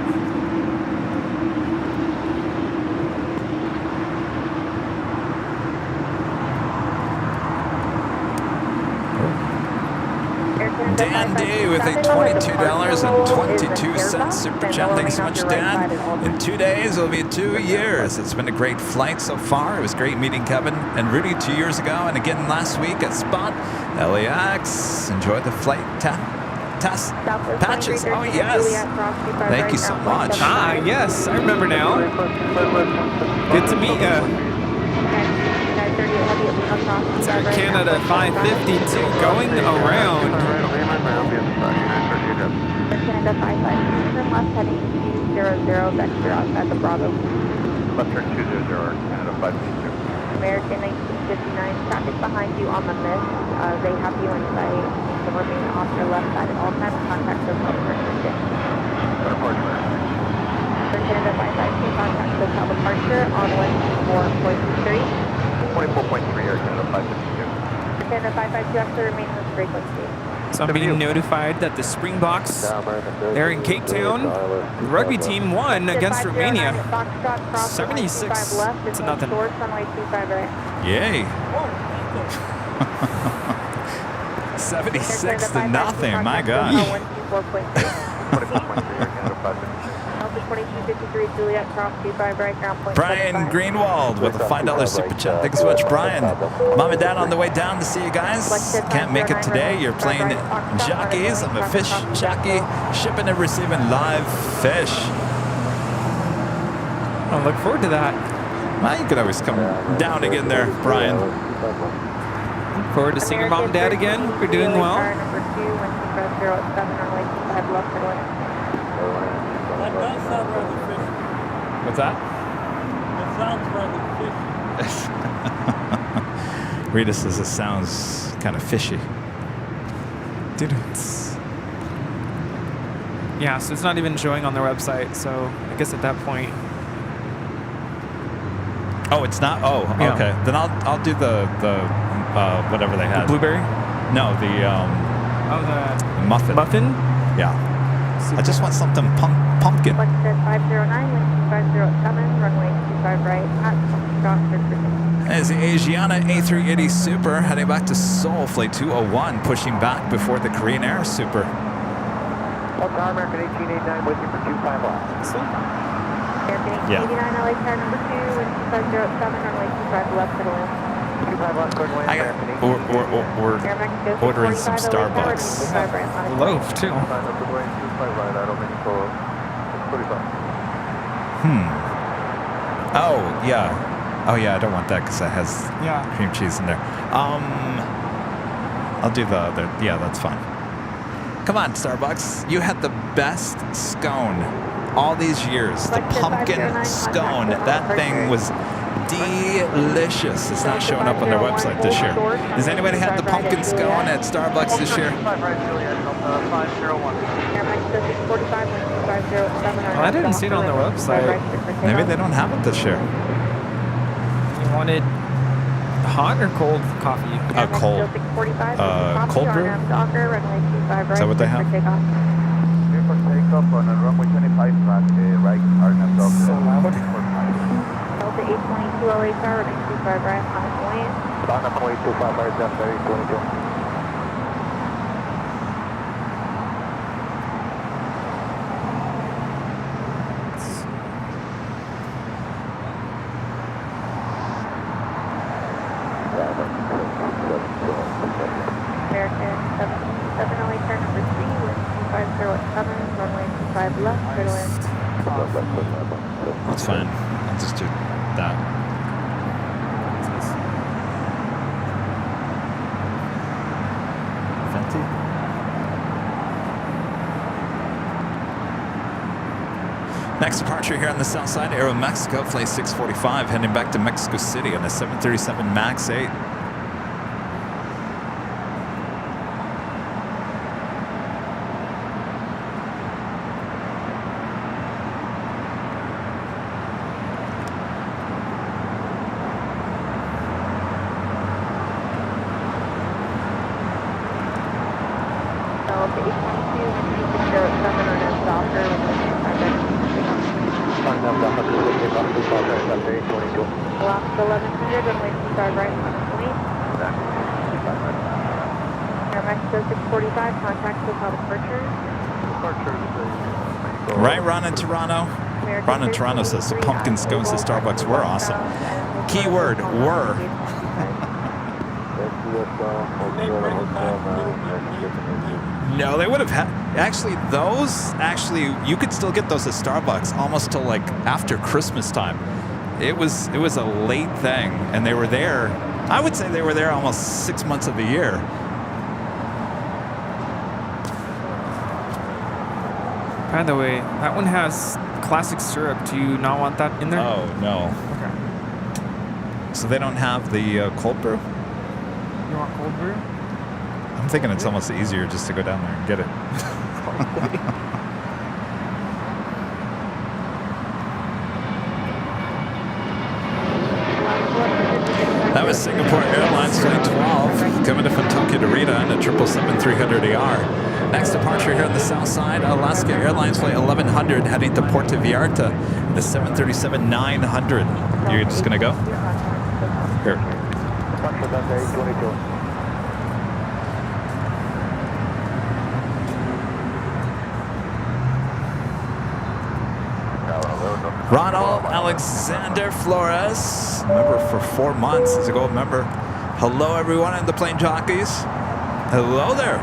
Dan Day with a $22.22 super chat. Thanks so much, Dan. In 2 days, it'll be 2 years. It's been a great flight so far. It was great meeting Kevin and Rudy 2 years ago, and again last week at Spot LAX. Enjoy the flight test patches. Oh yes, thank you so much. Ah yes, I remember now. Good to meet you. It's our Canada 552 going around. Canada 552, turn left heading 200, vector outside the Bravo. Left turn 200, Canada 552. American 1959, traffic behind you on the mist. They have you in sight. So remain off your left side at all times. Contact hotel departure. Canada 552, contact hotel departure on 124.3. 24.3 Air Canada 552. Canada 552 have to remain in this frequency. So I'm being notified that the Springboks, they're in Cape Town. The rugby team won against Romania. 76 to nothing. Yay. 76 to nothing, my gosh. Brian Greenwald with a $5 super chat. Thanks so much, Brian. Mom and Dad on the way down to see you guys. Can't make it today. You're Plane Jockeys. I'm a fish jockey, shipping and receiving live fish. I look forward to that. Well, you can always come down again there, Brian. Look forward to seeing your mom and dad again. We're doing well. That does sound rather fishy. What's that? It sounds rather fishy. Rita says it sounds kind of fishy. Dude, Yeah, so it's not even showing on their website. So I guess at that point. oh, it's not. Oh, Yeah. okay. Then I'll do the whatever they had. The blueberry? No, the the muffin. muffin? Yeah. I just want something pumpkin. Western 509, wind 5007, runway 25 right, at Foxtrot, As the Asiana A380 Super heading back to Seoul, flight 201, pushing back before the Korean Air Super. American 1889 with you for 25 left. American 1889, LA car number 2, wind 2507, runway 25 left, middle in. 25 left, going away. We're ordering some Starbucks. Loaf, too. Oh, yeah. Oh, yeah, I don't want that because it has cream cheese in there. I'll do the other. Yeah, that's fine. Come on, Starbucks. You had the best scone all these years. The pumpkin scone. That thing was delicious. It's not showing up on their website this year. Does anybody have the pumpkin scone at Starbucks this year? Well, I didn't see it on their website. Maybe they don't have it this year. You wanted hot or cold coffee? Cold. Cold brew? Is that what they have? So loud. Delta 822 LA car, running 25 right, on its way in. On the way 25 right, Delta 822. American 7 LA car number 3, wind 250 at 7, runway 25 left, middle in. That's fine. I'll just do that. Venti? Next departure here on the south side, Aeromexico, flight 645, heading back to Mexico City on a 737 MAX 8. Delta 822, wind 260 at 7, on its doctor, runway 25 right. Alaska 1100, runway 25 right, on its way. Air Mexico 645, contact hotel departure. Right, Ron in Toronto? Ron in Toronto says the pumpkin scones at Starbucks were awesome. Keyword, were. No, they would have had... Actually, you could still get those at Starbucks almost till like after Christmas time. It was a late thing, and they were there. I would say they were there almost 6 months of the year. By the way, that one has classic syrup. Do you not want that in there? Oh, no. Okay. So they don't have the cold brew? You want cold brew? I'm thinking it's almost easier just to go down there and get it. That was Singapore Airlines Flight 12 coming in from Tokyo to Rita in a 777-300ER. Next departure here on the south side, Alaska Airlines Flight 1100 heading to Puerto Vallarta, the 737-900. You're just going to go? Here. Ronald Alexander Flores, member for 4 months. He's a gold member. Hello, everyone in the Plane Jockeys. Hello there.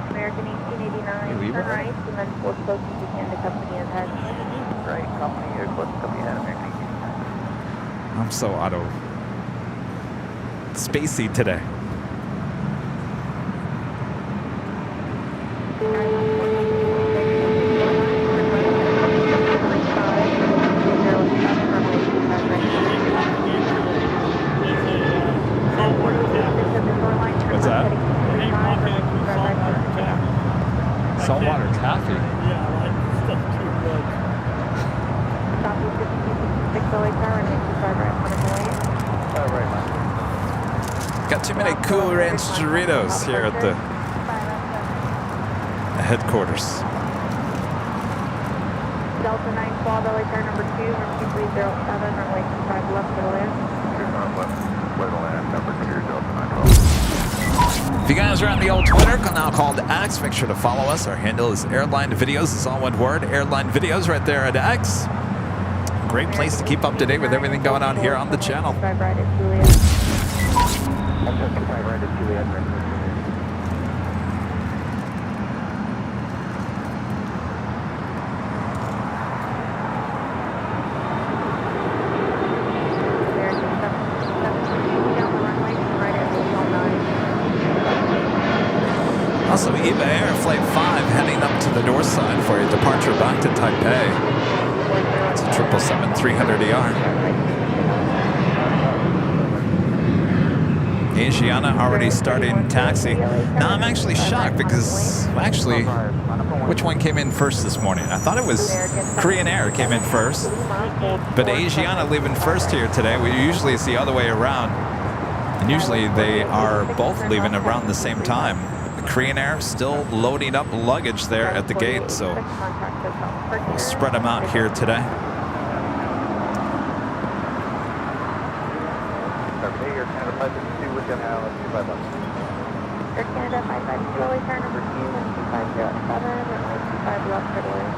American 1889, turn right, and then close as you can to company ahead. Right, company, close company ahead, American 1889. I'm so auto spacey today. What's that? Saltwater taffy. Yeah, like stuff too good. Got too many Cool Ranch Doritos here at the headquarters. Delta 912, LA car number 2, room 2307, runway 25 left to the land. If you guys are on the old Twitter, now called X, make sure to follow us. Our handle is Airline Videos. It's all one word, Airline Videos right there at X. Great place to keep up to date with everything going on here on the channel. Also, EVA Air Flight 5 heading up to the north side for your departure back to Taipei. It's a 777-300ER. Asiana already starting taxi. Now I'm actually shocked because, actually, which one came in first this morning? I thought it was Korean Air came in first, but Asiana leaving first here today. We usually it's the other way around, and usually they are both leaving around the same time. Korean Air still loading up luggage there at the gate, so we'll spread them out here today. Air Canada 552, LA car number 2, 1207, runway 25 left to the land.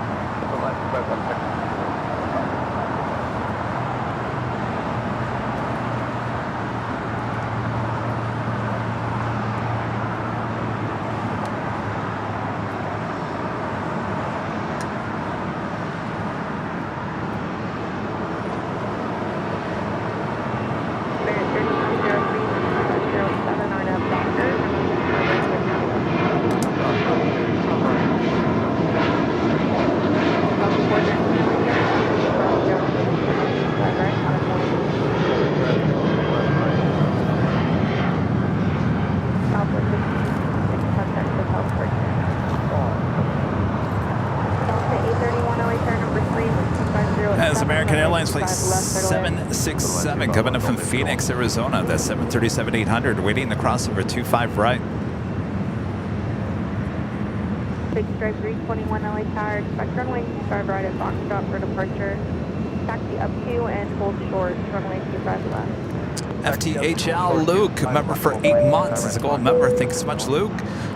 As American Airlines Flight 767 coming up from Phoenix, Arizona. That's 737-800 waiting the crossover 25 right. 6 stripe 321 LA Tower, expect runway 25 right at Foxtrot for departure. Taxi up to and hold short, runway 25 left. FTHL Luke, member for 8 months. Is a gold member. Thanks so much, Luke.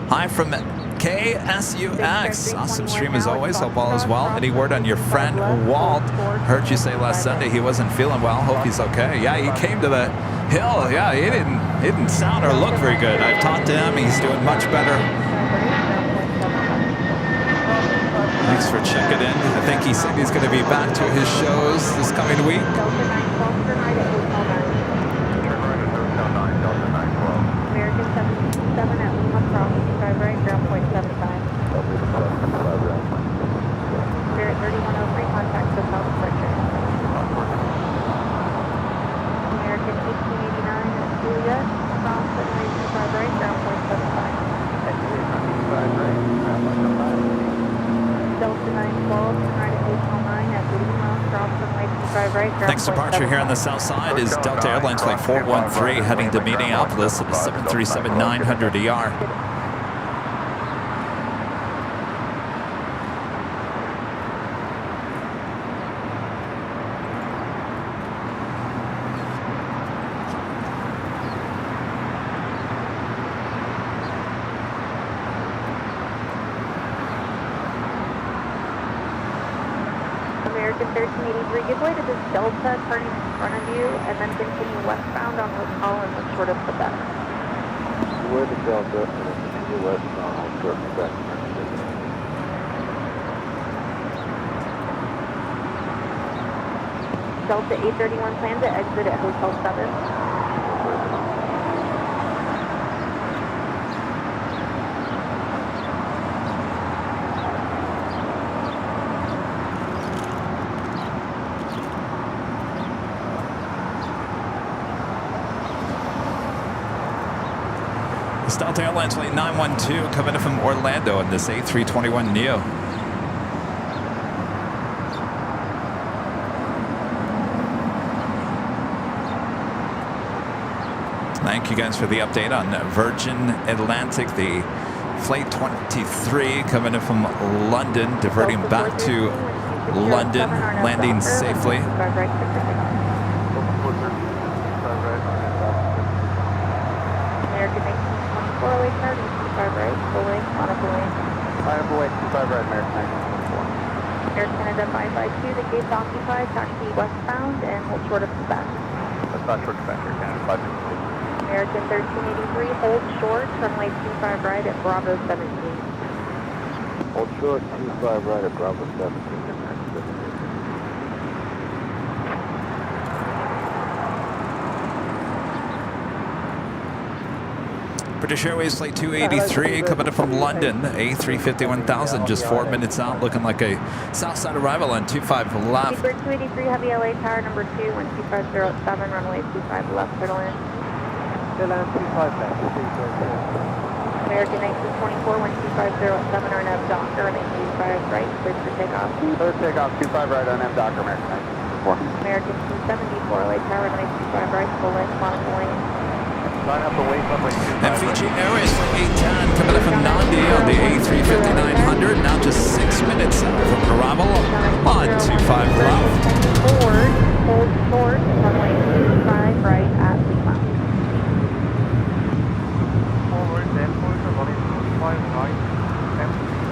Hi from KSUX. Awesome stream as always. Hope all is well. Any word on your friend Walt? Heard you say last Sunday he wasn't feeling well. Hope he's okay. Yeah, he came to the hill. Yeah, he didn't sound or look very good. I've talked to him. He's doing much better. Thanks for checking in. I think he said he's going to be back to his shows this coming week. American 727 at Lima Crossing 25 right, ground point 75. Spirit 3103, contact the south departure. American 1889 at Juliet, cross runway 25 right, ground point 75. Delta 912, turn right at Hotel 9 at Lima, cross runway 25 right, ground Next departure here on the south side is Delta Airlines Flight 413 heading to Minneapolis at the 737-900 ER. American 1383, give way to this Delta, turning in front of you, and then continue westbound on Hotel and look short of Quebec. Give way to Delta and then continue westbound on short of Quebec. Delta 831 plans to exit at Hotel 7. Delta Airlines Flight 912 coming in from Orlando in this A321neo. Thank you guys for the update on Virgin Atlantic, the Flight 23 coming in from London, diverting back to London, landing safely. American 1824, LA Tower, 25 right, full length, on a lane. Line away 25 right, American 1924. Air Canada 552, the gate's occupied, taxi westbound, and hold short of Quebec. That's not short of Quebec, Air Canada 552. American 1383, hold short, runway 25 right at Bravo 17. Hold short, 25 right at Bravo 17. British Airways Flight 283 coming in from London, A350-1000, just 4 minutes out, looking like a southside arrival on 25 left. Seabird 283, heavy LA Tower number 2, 12507, runway 25 left, settle in. Airline 25 left, American 1924, 12507, RNAV Docker, runway 25 right, cleared for takeoff. Clear takeoff, 25 right on M Docker, American 1924. American 274, LA Tower, runway 25 right, full length, monocle lane. Line up the wait runway 25 And Fiji Airways Flight 810 coming in from Nandi on the A350-900, now just 6 minutes out from arrival on 25 left. Forward, hold short, runway 25 right at Lima. Forward, then forward, runway 25 right.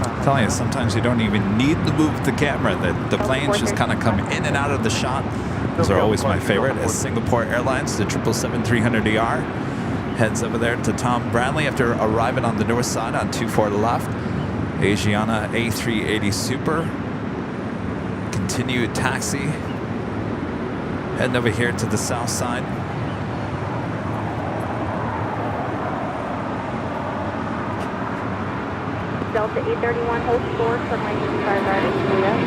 I'm telling you, sometimes you don't even need to move the camera. The planes just kind of come in and out of the shot. Those are always my favorite. As Singapore Airlines, the 777-300ER heads over there to Tom Bradley after arriving on the north side on 24 left. Asiana A380 Super. Continued taxi. Heading over here to the south side. Delta 831, hold short, runway 25 right at Juliet.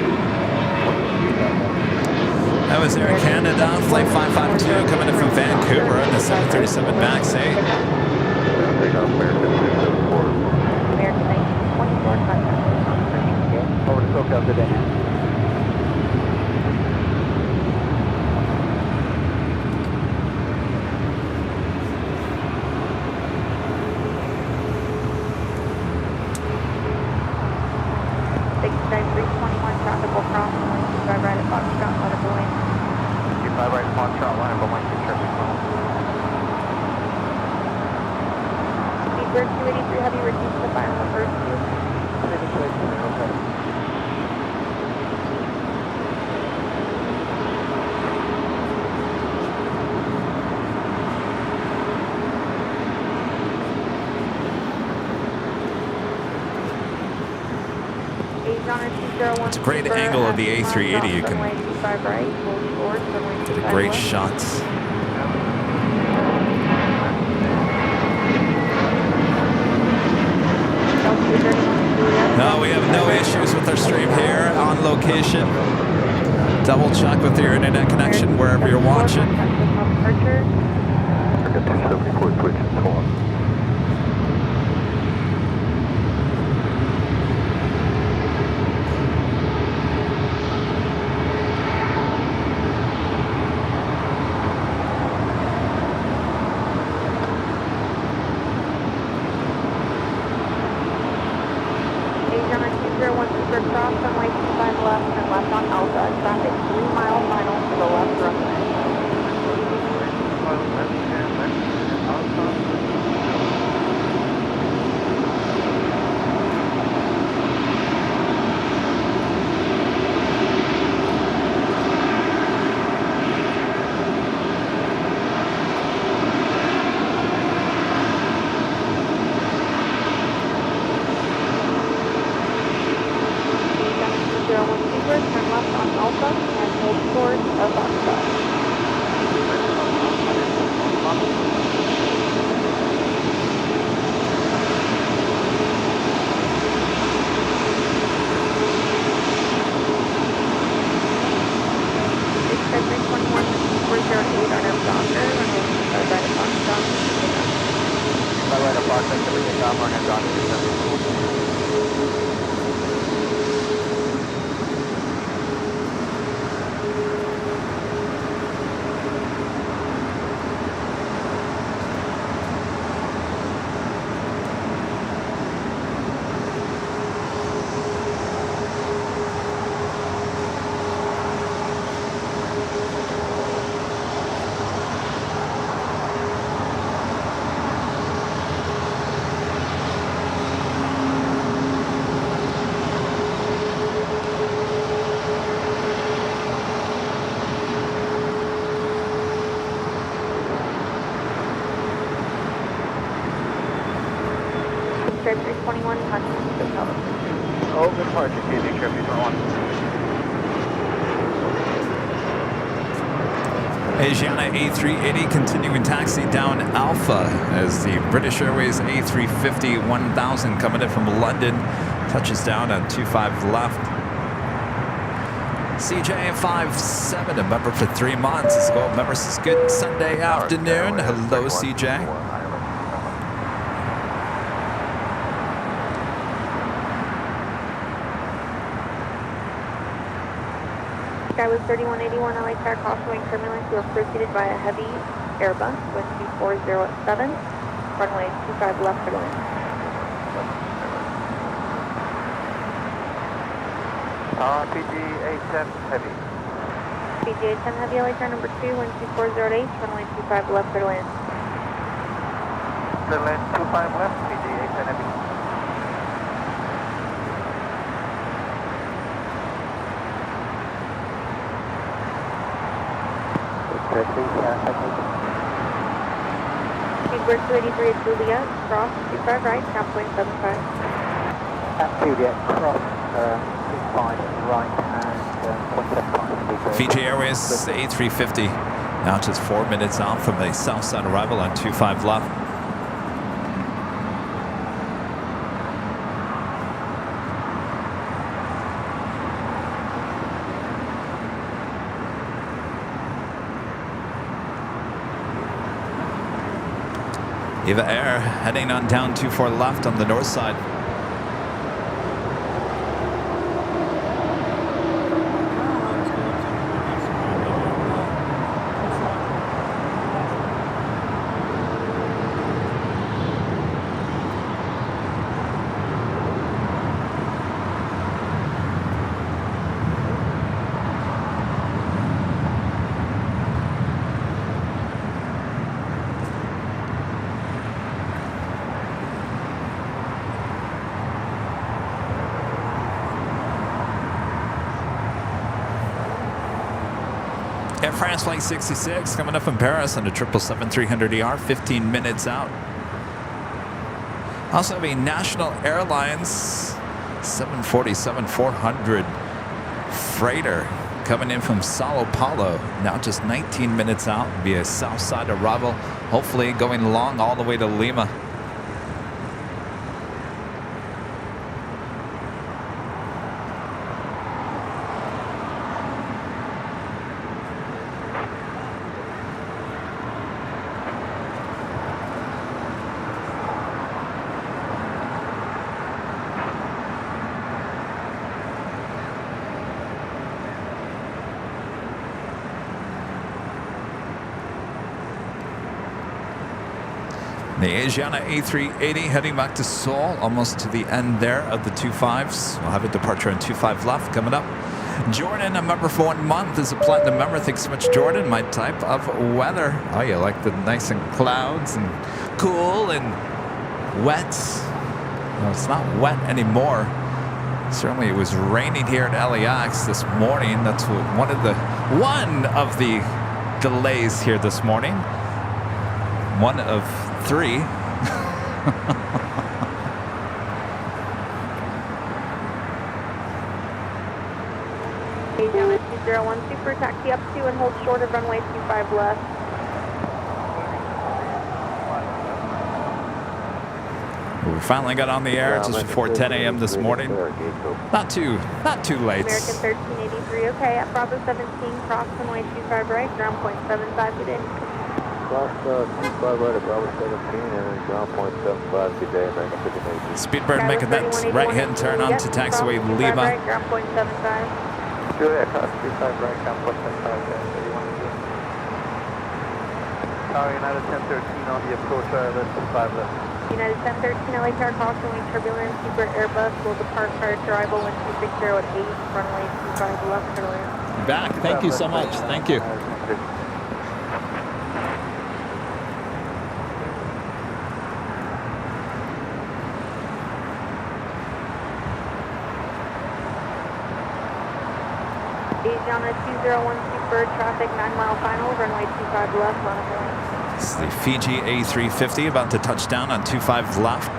That was Air Canada, Flight 552 coming in from Vancouver on the 737 MAX 8. American 1924, contact. Over to SoCal, good day. let it go in. 25 right, Foxtrot, line up on my two traffic tunnel. Speedbird 283, have you reduced the fire on the first two? It's a great angle of the A380. You can get a great shots. No, we have no issues with our stream here on location. Double check with your internet connection wherever you're watching. Circuit 274, switch and so on. Over departure, TV trip, 21. Asiana A380 continuing taxi down Alpha as the British Airways A350 1000 coming in from London touches down at 25 left. CJ 57, a member for 3 months. Let's go, members. It's good Sunday afternoon. Hello, CJ. Sky was 3181 LA Tower, crossing turbulence. You were preceded by a heavy Airbus with 2407, runway 25 left for land. PG 810 heavy. PG 810 heavy LA Tower number 2, wind 2408, runway 25 left for land. Clear land 25 left, PG 810 heavy. Speedbird 283 at Juliet, cross 25 right, now 0.75. At Juliet, cross 25 right and 0.75. Fiji Airways A350 now just 4 minutes out from a south side arrival on 25 left. Eva Air heading on down 24 left on the north side. Air France Flight 66 coming up from Paris on the 777-300ER, 15 minutes out. Also have a National Airlines 747-400 freighter coming in from Sao Paulo, now just 19 minutes out via south side arrival, hopefully going long all the way to Lima. The Asiana A380 heading back to Seoul, almost to the end there of the 25s. We'll have a departure on 25 left coming up. Jordan, a member for 1 month, is a platinum member. Thanks so much, Jordan. My type of weather. Oh, you like the nice and clouds and cool and wet. No, it's not wet anymore. Certainly, it was raining here at LAX this morning. That's one of the delays here this morning. One of 3. Aviation 201 Super, taxi up to and hold short of runway 25 left. We finally got on the air just before 10 a.m. this morning. Not too late. American 1383, okay, at Bravo 17, cross runway 25 right, ground point 75, good day. Cross 25 right at Bravo 17 and ground point 75, good day, American 1383. Speedbird making that right-hand turn onto taxiway Lima. Right, ground point 75. Juliet, cross 25 right, ground point 75, good day, Tower United 1013 on the approach, left 5 left. United 1013, LA Tower, caution, wing turbulence, Super Airbus will depart prior to arrival, wind 260 at 8, runway 25 left, clear. Back, thank you so much, thank you. Asiana 201 Super, traffic 9-mile final, runway 25 left, line of lane. This is the Fiji A350 about to touch down on 25 left.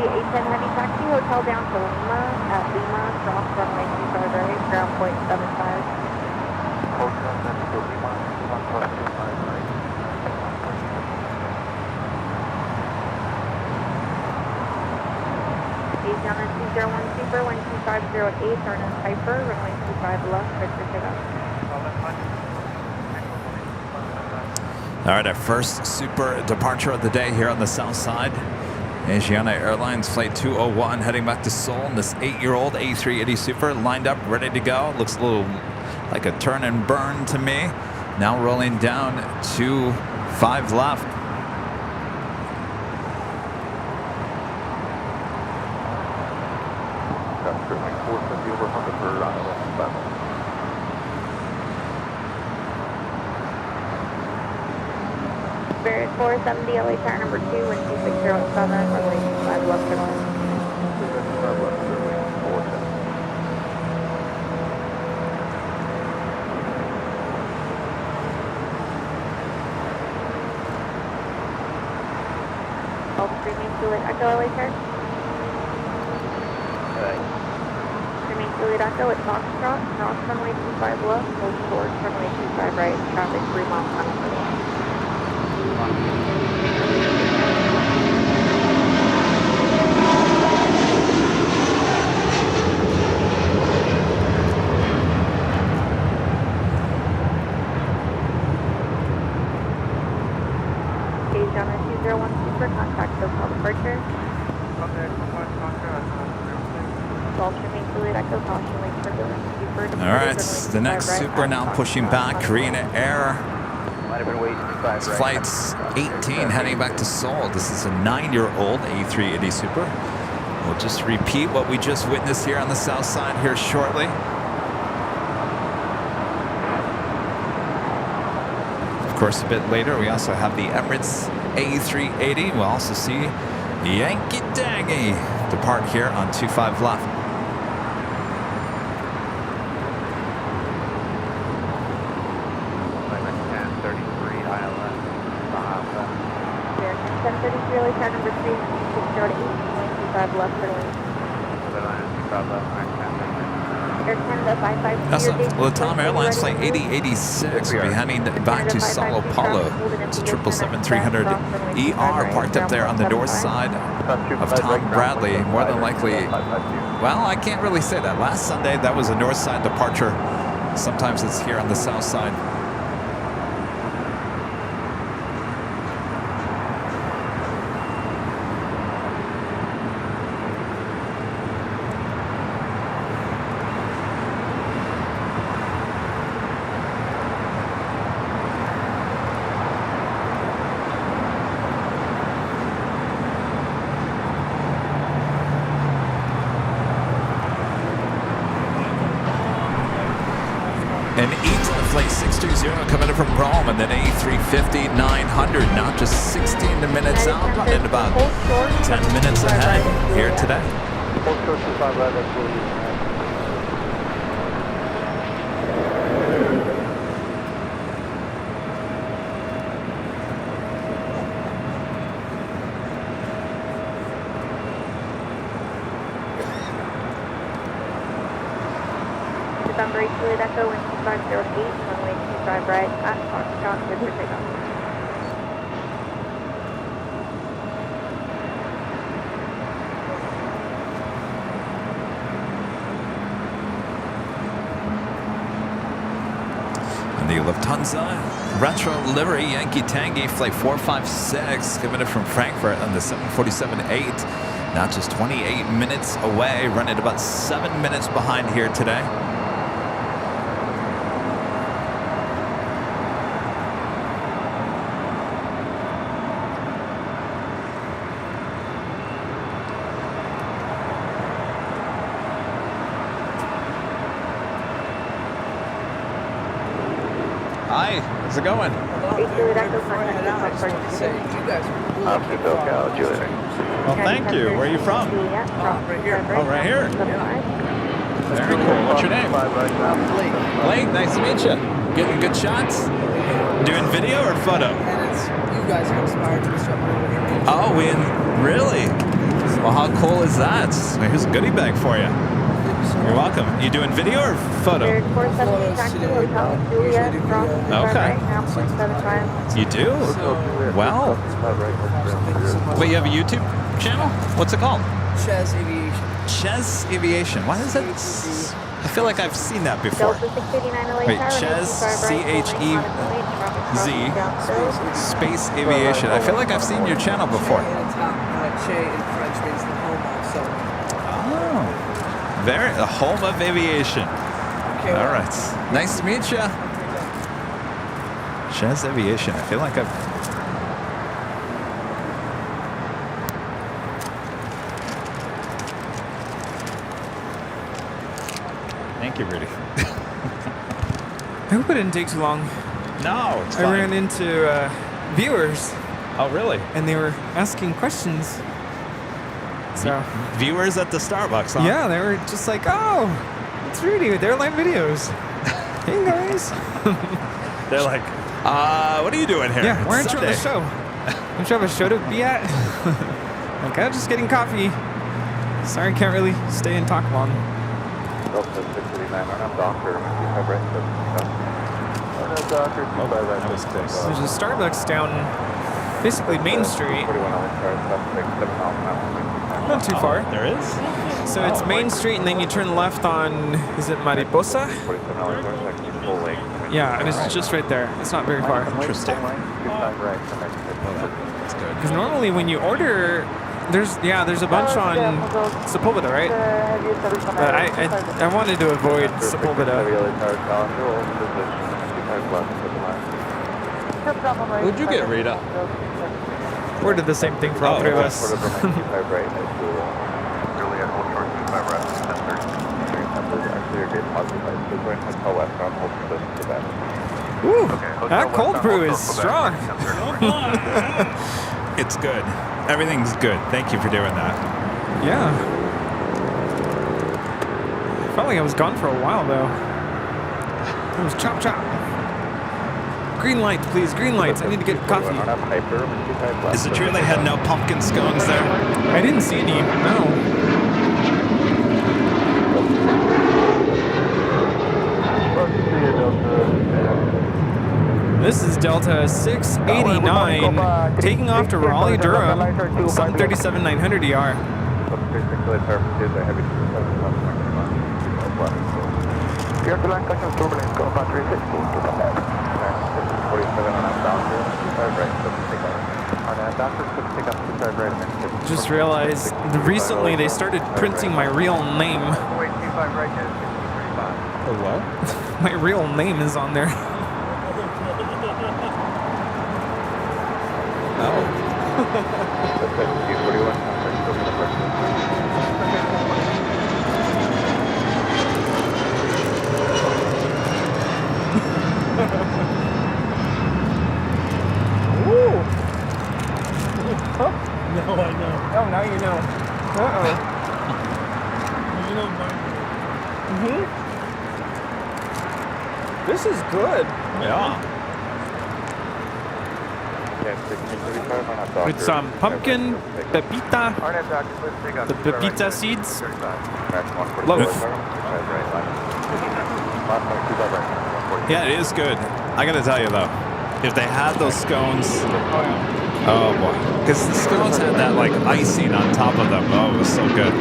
A10 heavy taxi, hotel down to Lima, at Lima, cross runway 25 right, ground point 75. Hotel down to Lima, cross 25 right. Asiana 201 Super, wind 250 at 8, turn in Piper, runway 25 left, Victor takeoff. All right, our first super departure of the day here on the south side. Asiana Airlines Flight 201 heading back to Seoul. And this 8-year-old A380 Super lined up, ready to go. Looks a little like a turn and burn to me. Now rolling down to 5 left. Currently 450 over 100 for left 5. Spirit 470, LA Tower number 2, wind 260 at 7, runway 25 left, clear. All streaming Juliet Echo, LA Tower. Streaming Juliet Echo at Foxtrot, cross runway 25 left, hold short, runway 25 right, traffic 3 miles per hour. Asiana 201 Super, contact hotel departure. All streaming Juliet Echo, caution, wake turbulence, first. All right, the next Super now pushing back. Korean Air. It's flight 18 heading back to Seoul. This is a 9-year-old A380 Super. We'll just repeat what we just witnessed here on the south side here shortly. Of course, a bit later, we also have the Emirates A380. We'll also see Yankee Dangy depart here on 25 left. That's Latam Airlines flight 8086 will be heading back to Sao Paulo. It's a 777-300 ER parked up there on the north side of Tom Bradley. More than likely, well, I can't really say that. Last Sunday, that was a north side departure. Sometimes it's here on the south side. And flight 620 coming in from Rome, and then A350-900, now just 16 minutes out, running about 10 minutes ahead here today. November 8 Juliet Echo, wind 2508, runway 25 right at Foxtrot, good for takeoff. And the Lufthansa Retro Livery Yankee Tangy flight 456 coming in from Frankfurt on the 747-8. Now just 28 minutes away, running about 7 minutes behind here today. Hi, how's it going? Well, thank you. Where are you from? Right here. Oh, right here. Very cool. What's your name? Blake, nice to meet you. Getting good shots? Doing video or photo? You guys have inspired me so much. Oh, really? Well, how cool is that? Here's a goodie bag for you. You're welcome. You doing video or photo? Okay. You do? Well. Wait, you have a YouTube channel? What's it called? Ches Aviation. Ches Aviation. Why is that? I feel like I've seen that before. Wait, Ches, C-H-E-Z, Space Aviation. I feel like I've seen your channel before. Che in French means the home of, so. Oh. The home of aviation. Okay, all right. Nice to meet you. Ches Aviation. I feel like I've... Thank you, Rudy. I hope it didn't take too long. No, it's I fine. ran into viewers. Oh, really? And they were asking questions. So viewers at the Starbucks, huh? Yeah, they were just like, "Oh, it's Rudy with Airline Videos." Hey guys. They're like, what are you doing here? Yeah, why aren't you on the show? Don't you have a show to be at? Like, I'm just getting coffee. Sorry, can't really stay and talk long. That was close. There's a Starbucks down basically Main Street. Not too far. There is? So it's Main Street, and then you turn left on, is it Mariposa? Yeah, and it's just right there. It's not very far. Interesting. Because normally when you order There's a bunch on Sepulveda, right? But I wanted to avoid Sepulveda. Who'd you get, Rita? Or did the same thing for all three of us. Woo, that cold brew is strong. It's good. Everything's good. Thank you for doing that. Yeah. I felt like I was gone for a while though. It was chop chop. Green lights, please. Green lights. I need to get coffee. Is it true they had no pumpkin scones there? I didn't see any. No. This is Delta 689 taking off to Raleigh, Durham, 737-900 ER. Just realized recently they started printing my real name. What? My real name is on there. No, I know. Oh, now you know. Uh-oh. You know mine. This is good. Yeah. With some pumpkin, pepita, the pepita seeds, loaf. Yeah, it is good. I gotta tell you though, if they had those scones, oh boy, because the scones had that like icing on top of them. Oh, it was so good.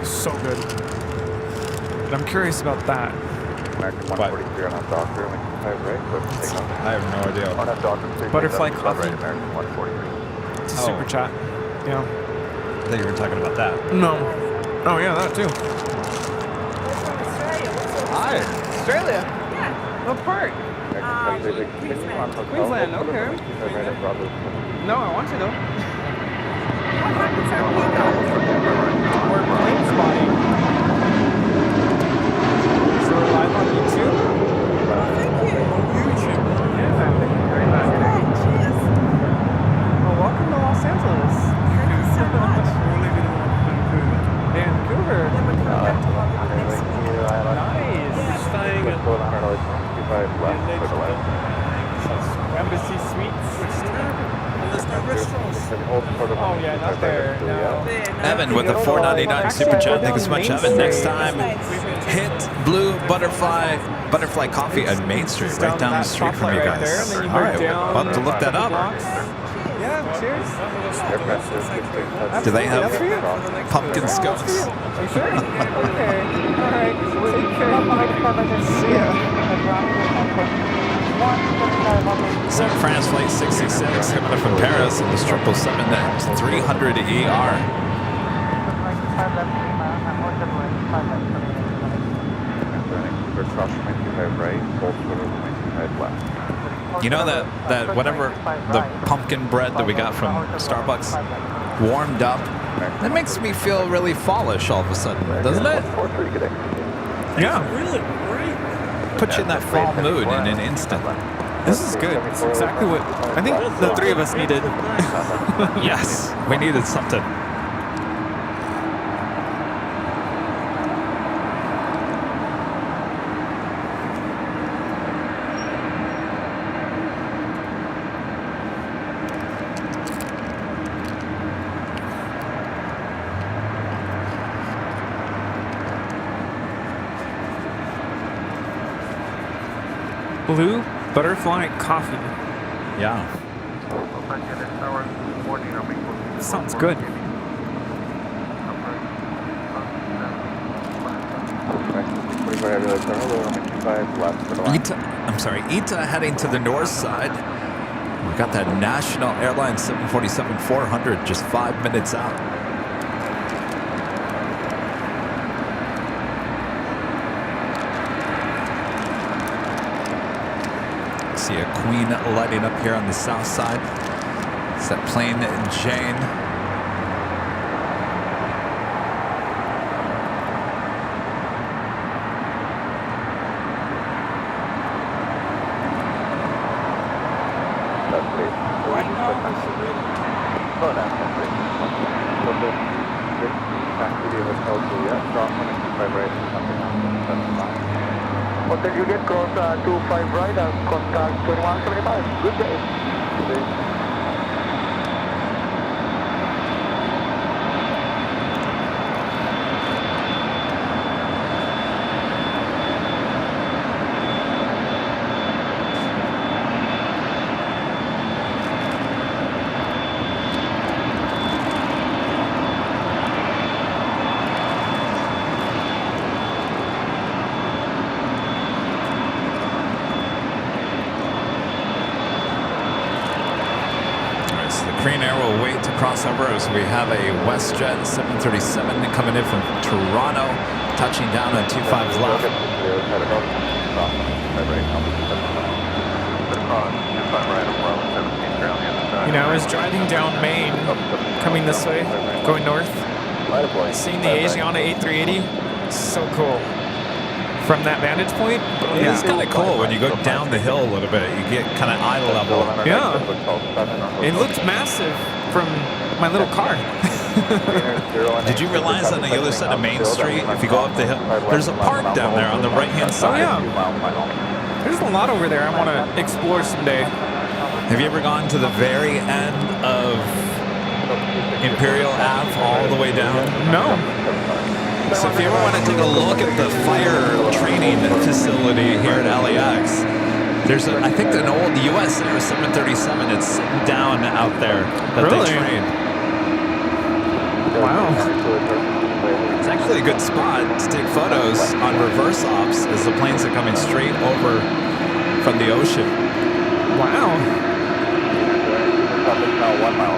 So good. But I'm curious about that. I have no idea. Butterfly coffee. It's a super chat. Yeah. I thought you were talking about that. No. Oh yeah, that too. Hi. Australia. Yeah. What part? Queensland, okay. No, I want to though. We're plane spotting. So we're live on YouTube. Thank you. YouTube. Yeah. Cheers. Well, welcome to Los Angeles. Thank you so much. Vancouver. Then we're coming back to London next week. Nice. Staying at Embassy Suites. there's no restaurants. Oh yeah, not there. No. Evan with the $4.99 super chat. Thank you so much, Evan. Next time, hit Blue Butterfly Coffee on Main Street, right down the street from you guys. All right, we'll have to look that up. Yeah, cheers. Do they have pumpkin scones? You sure? Okay. All right. Take care. See ya. San Fran Flight 66 coming up from Paris in this 777 300 ER. You know that whatever the pumpkin bread that we got from Starbucks warmed up, that makes me feel really fallish all of a sudden, doesn't it? Yeah. Really great. Put you in that fall mood in an instant. This is good. It's exactly what I think the three of us needed. Yes, we needed something. Blue Butterfly Coffee. Yeah. Sounds good. Ita heading to the north side. We got that National Airline 747-400 just 5 minutes out. See a Queen lighting up here on the south side. It's that Plane Jane. Hotel Juliet, cross 25 right, contact 2175. Good day. Crane Air will wait to cross over as we have a WestJet 737 coming in from Toronto, touching down on 25 left. You know, I was driving down Maine, coming this way, going north, seeing the Asiana 8380. So cool. From that vantage point, yeah, it's kind of cool when you go down the hill a little bit. You get kind of eye level. Yeah, it looks massive from my little car. Did you realize on the other side of Main Street, if you go up the hill, there's a park down there on the right-hand side? Oh yeah, there's a lot over there I want to explore someday. Have you ever gone to the very end of Imperial Ave all the way down? No. So if you ever want to take a look at the fire training facility here at LAX, there's I think an old US Air 737 that's sitting down out there that they train. Wow. It's actually a good spot to take photos on reverse ops as the planes are coming straight over from the ocean. Wow. 1 mile,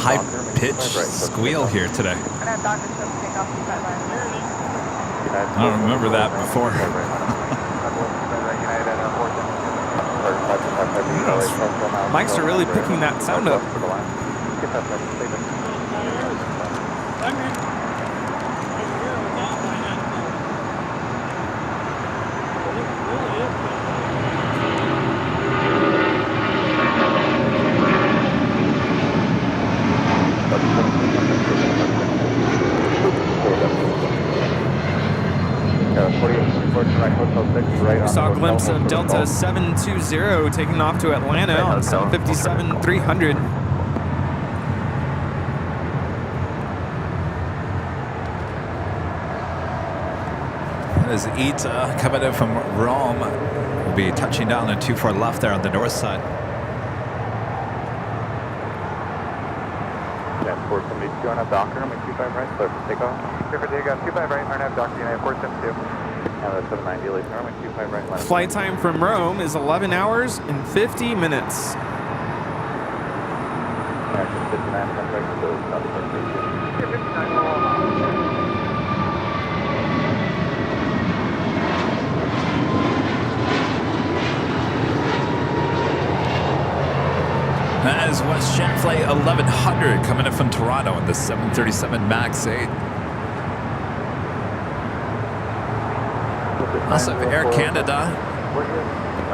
High-pitched squeal here today. I don't remember that before. Mics are really picking that sound up. We saw a glimpse of Delta 720 taking off to Atlanta on 757-300. As Ita coming in from Rome will be touching down on 24 left there on the north side. Transport 72 on a Docker, I'm 25 right, clear for takeoff. Clear for takeoff, 25 right, RNAV Docker, United 472. Now that's 790, Lee, 25 right, line. Flight time from Rome is 11 hours and 50 minutes. Action 59, contact with South Station. 59. 1100 coming in from Toronto in the 737 MAX 8. Also Air Canada,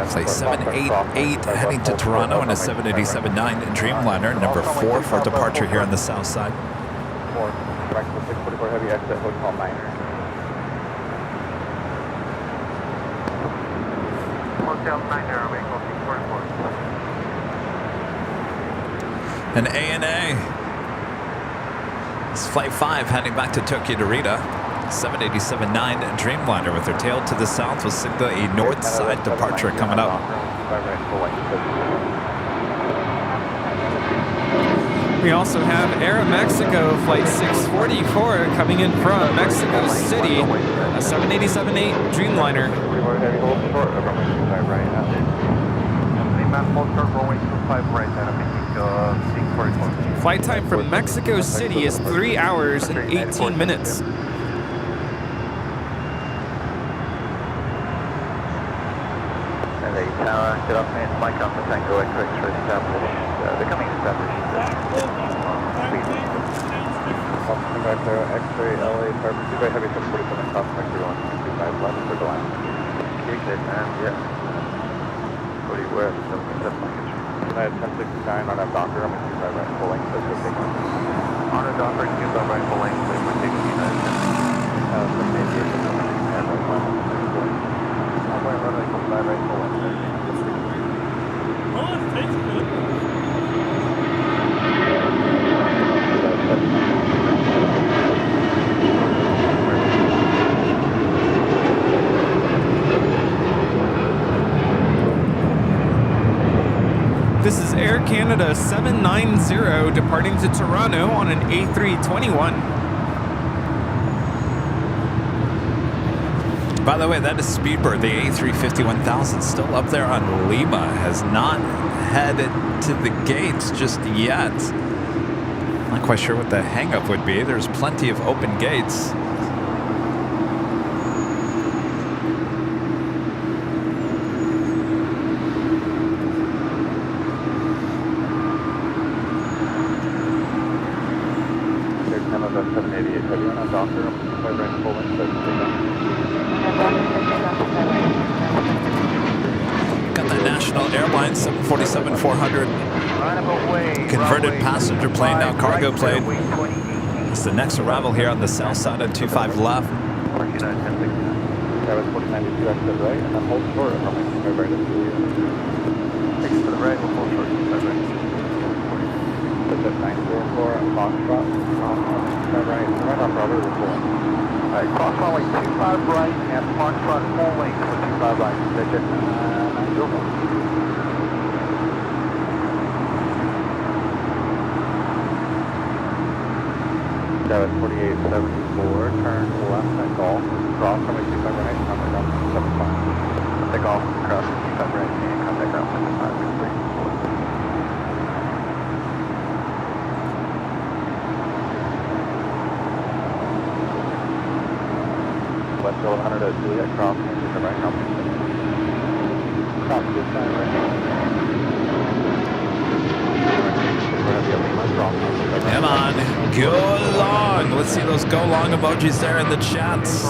flight 788 heading to Toronto in a 787-9 Dreamliner, number 4 for departure here on the south side. 644 Heavy exit Hotel Niner. Hotel Niner, vehicle 644. An ANA. It's flight 5 heading back to Tokyo Narita. 787-9 Dreamliner with their tail to the south will signal a north side departure coming up. We also have Aeromexico Flight 644 coming in from Mexico City, a 787-8 Dreamliner. Flight time from Mexico City is 3 hours and 18 minutes. Get off me, it's Mike Alpha Tango Echo X-ray established. Becoming established. Back there, X-ray LA, Purple, very heavy 747 cross vector 125 left for the line. Good, man, yeah. What do you wear? 7 package. United 1069 on a Docker, I'm going to right full length, so it's okay. On a Docker, you got right full length, we're taking United 1069. From Aviation, I'm going to right full length. I'm going to run right full length. Oh, it tastes good. This is Air Canada 790 departing to Toronto on an A321. By the way, that is Speedbird, the A350-1000, still up there on Lima, has not headed to the gates just yet. Not quite sure what the hang-up would be. There's plenty of open gates. Air Canada 788 heavy on a Docker, I'm right full length, so it's Got the National Airline 747-400 converted passenger plane, now cargo plane. It's the next arrival here on the south side on 25 left. Travis 1492 exit right, and then hold short and runway right into the take it to the right, we'll hold short to the right. Put that 904 Foxtrot, right, right on rubber, we're pulling. Alright, cross runway 25 right, and Foxtrot full length for 25 right, digit 904. Travis 4874, turn left and golf, cross runway 25 right, contact ground 75. Take off, cross 25 right, and contact ground 75. West 1100 at Juliet, cross 25 right, contact cross 25 right. Come on, go long. Let's see those go long emojis there in the chats.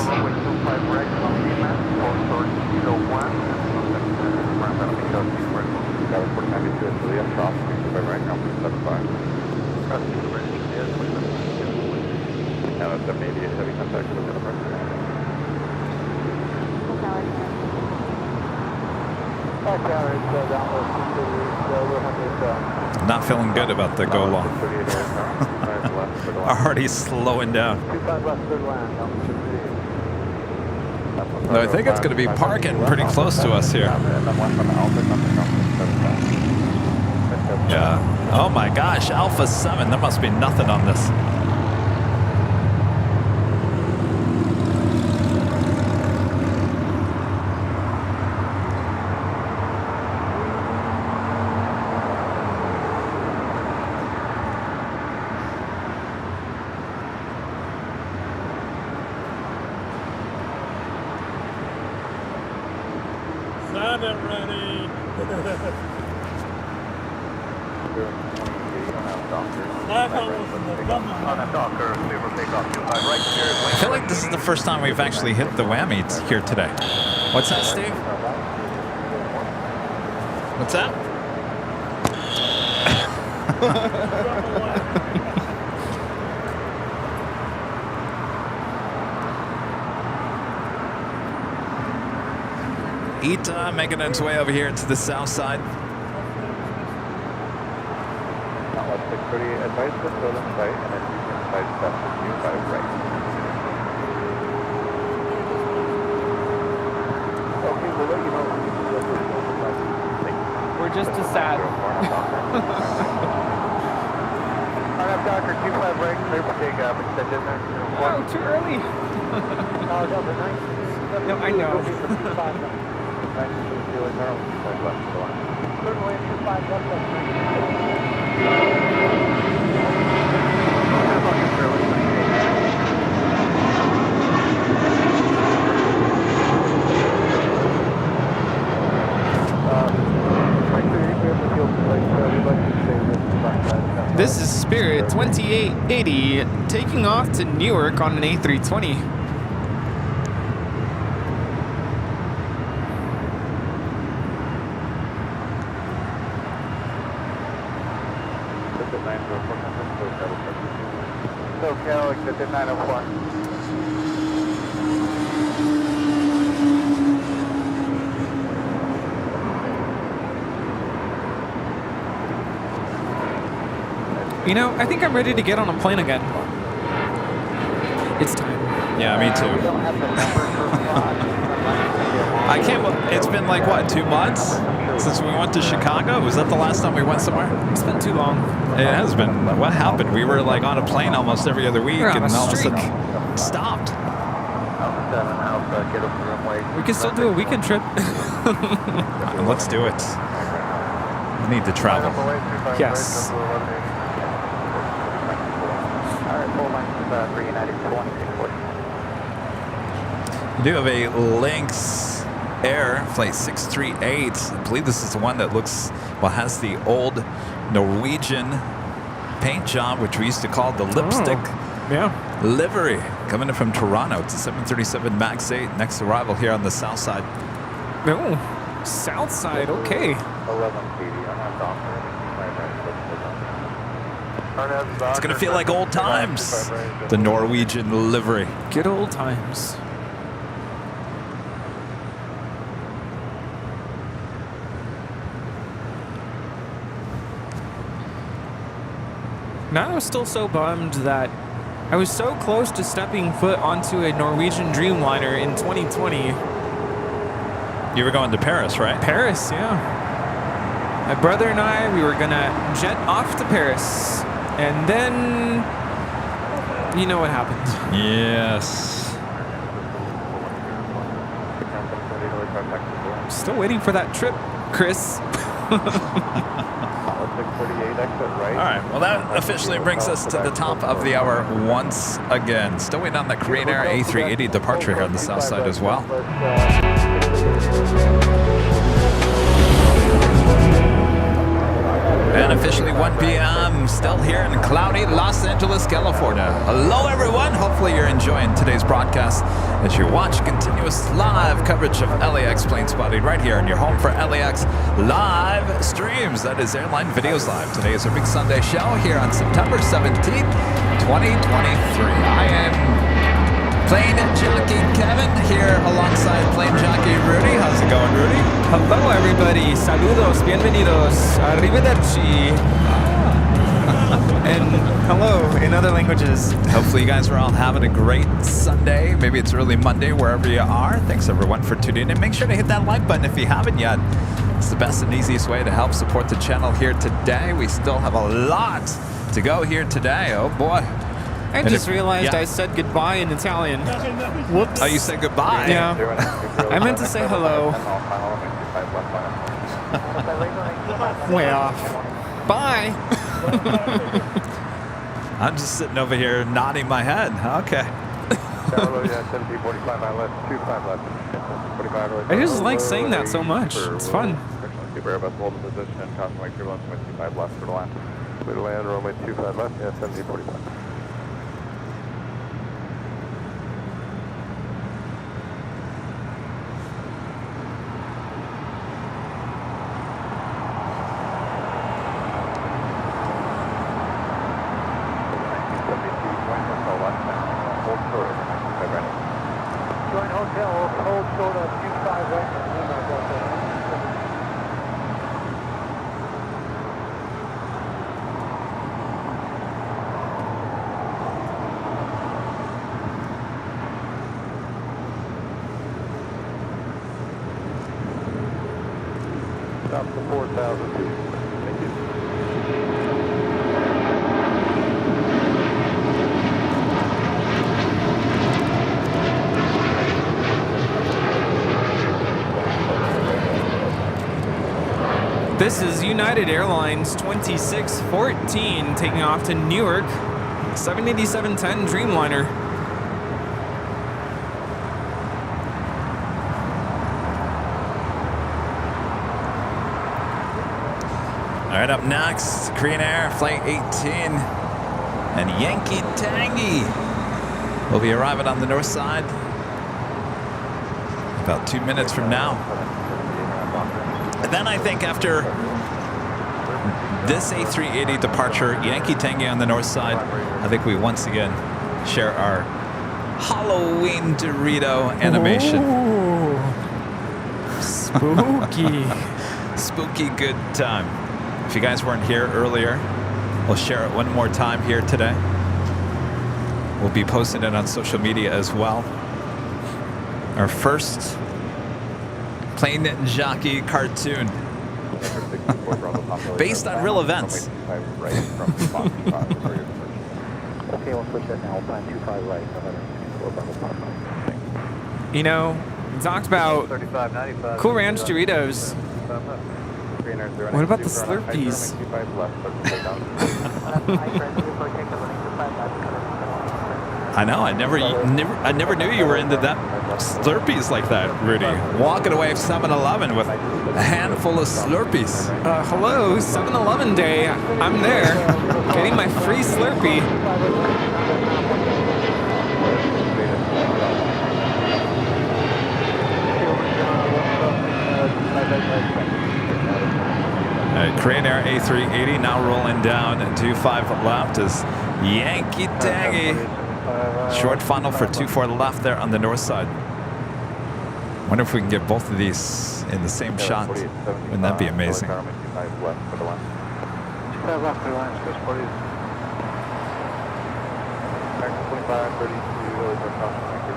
Not feeling good about the go long. Already slowing down. Though I think it's going to be parking pretty close to us here. Yeah. Oh my gosh, Alpha 7. There must be nothing on this. Have it ready. I feel like this is the first time we've actually hit the whammies here today. What's that, Steve? What's that? Ita making its way over here to the south side. Advise the stolen site and then you can side step to 25 right. Okay, we'll let you know when We're just as sad. Alright, Doctor, 25 right, clear for takeoff, extended there. Oh, too early. No, I know. This is Spirit 2880 taking off to Newark on an A320. SoCal, exit 904. You know, I think I'm ready to get on a plane again. It's time. Yeah, me too. I can't. It's been like what, 2 months since we went to Chicago? Was that the last time we went somewhere? It's been too long. It has been. What happened? We were like on a plane almost every other week, and all of a sudden stopped. We can still do a weekend trip. Let's do it. We need to travel. Yes. We do have a Lynx Air flight 638. I believe this is the one that looks, well, has the old Norwegian paint job, which we used to call the lipstick livery. Coming in from Toronto. It's a 737 MAX 8. Next arrival here on the south side. Oh, south side, okay. It's going to feel like old times. The Norwegian livery. Good old times. Now I was still so bummed that I was so close to stepping foot onto a Norwegian Dreamliner in 2020. You were going to Paris, right? Paris, yeah. My brother and I, we were gonna jet off to Paris. And then, you know what happened. Yes. Still waiting for that trip, Chris. All right, well, that officially brings us to the top of the hour once again. Still waiting on the Korean Air A380 departure here on the south side as well. And officially 1 p.m. still here in cloudy Los Angeles, California. Hello, everyone. Hopefully you're enjoying today's broadcast as you watch continuous live coverage of LAX plane spotting right here in your home for LAX live streams. That is Airline Videos Live. Today is our big Sunday show here on September 17th, 2023. I am Plane Jockey Kevin here alongside Plane Jockey Rudy. How's it going, Rudy? Hello, everybody. Saludos, bienvenidos, arrivederci. And hello in other languages. Hopefully you guys are all having a great Sunday. Maybe it's early Monday, wherever you are. Thanks, everyone, for tuning in. Make sure to hit that like button if you haven't yet. It's the best and easiest way to help support the channel here today. We still have a lot to go here today. Oh, boy. I just realized I said goodbye in Italian. Whoops. Oh, you said goodbye? Yeah. I meant to say hello. Way off. Bye. I'm just sitting over here nodding my head. Okay. I just like saying that so much. It's fun. clear to land, runway 25 left, yeah, 1745. Join hotel, hold short of 25 right. Stop to 4,000 feet. Thank you. This is United Airlines 2614 taking off to Newark, 787-10 Dreamliner. All right, up next, Korean Air Flight 18 and Yankee Tangy will be arriving on the north side about 2 minutes from now. And then I think after this A380 departure, Yankee Tangy on the north side, I think we once again share our Halloween Dorito animation. Ooh. Spooky. Spooky good time. If you guys weren't here earlier, we'll share it one more time here today. We'll be posting it on social media as well. Our first Plane Jockey cartoon based on real events. Okay, we'll switch that now. Plan 25 right. You know, we talked about Cool Ranch Doritos. What about the Slurpees? I know. I never knew you were into that Slurpees like that, Rudy. Walking away from 7-Eleven with a handful of Slurpees. Hello, 7-Eleven day. I'm there, getting my free Slurpee. Korean Air A380 now rolling down 25 left as Yankee Tangy. Short funnel for 24 left there on the north side. Wonder if we can get both of these in the same shot. Wouldn't that be amazing? 25 left for the line. 25 left for the line, space 40. Back to 25, 32, really for caution. Thank you.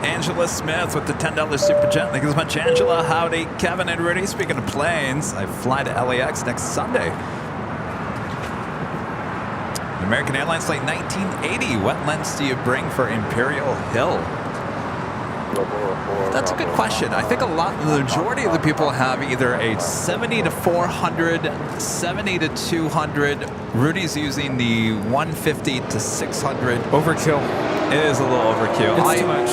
Angela Smith with the $10 super chat. Thank you so much, Angela. Howdy, Kevin and Rudy. Speaking of planes, I fly to LAX next Sunday. American Airlines flight 1980. What lens do you bring for Imperial Hill? That's a good question. I think the majority of the people have either a 70 to 400, 70 to 200. Rudy's using the 150 to 600. Overkill. It is a little overkill. It's too much.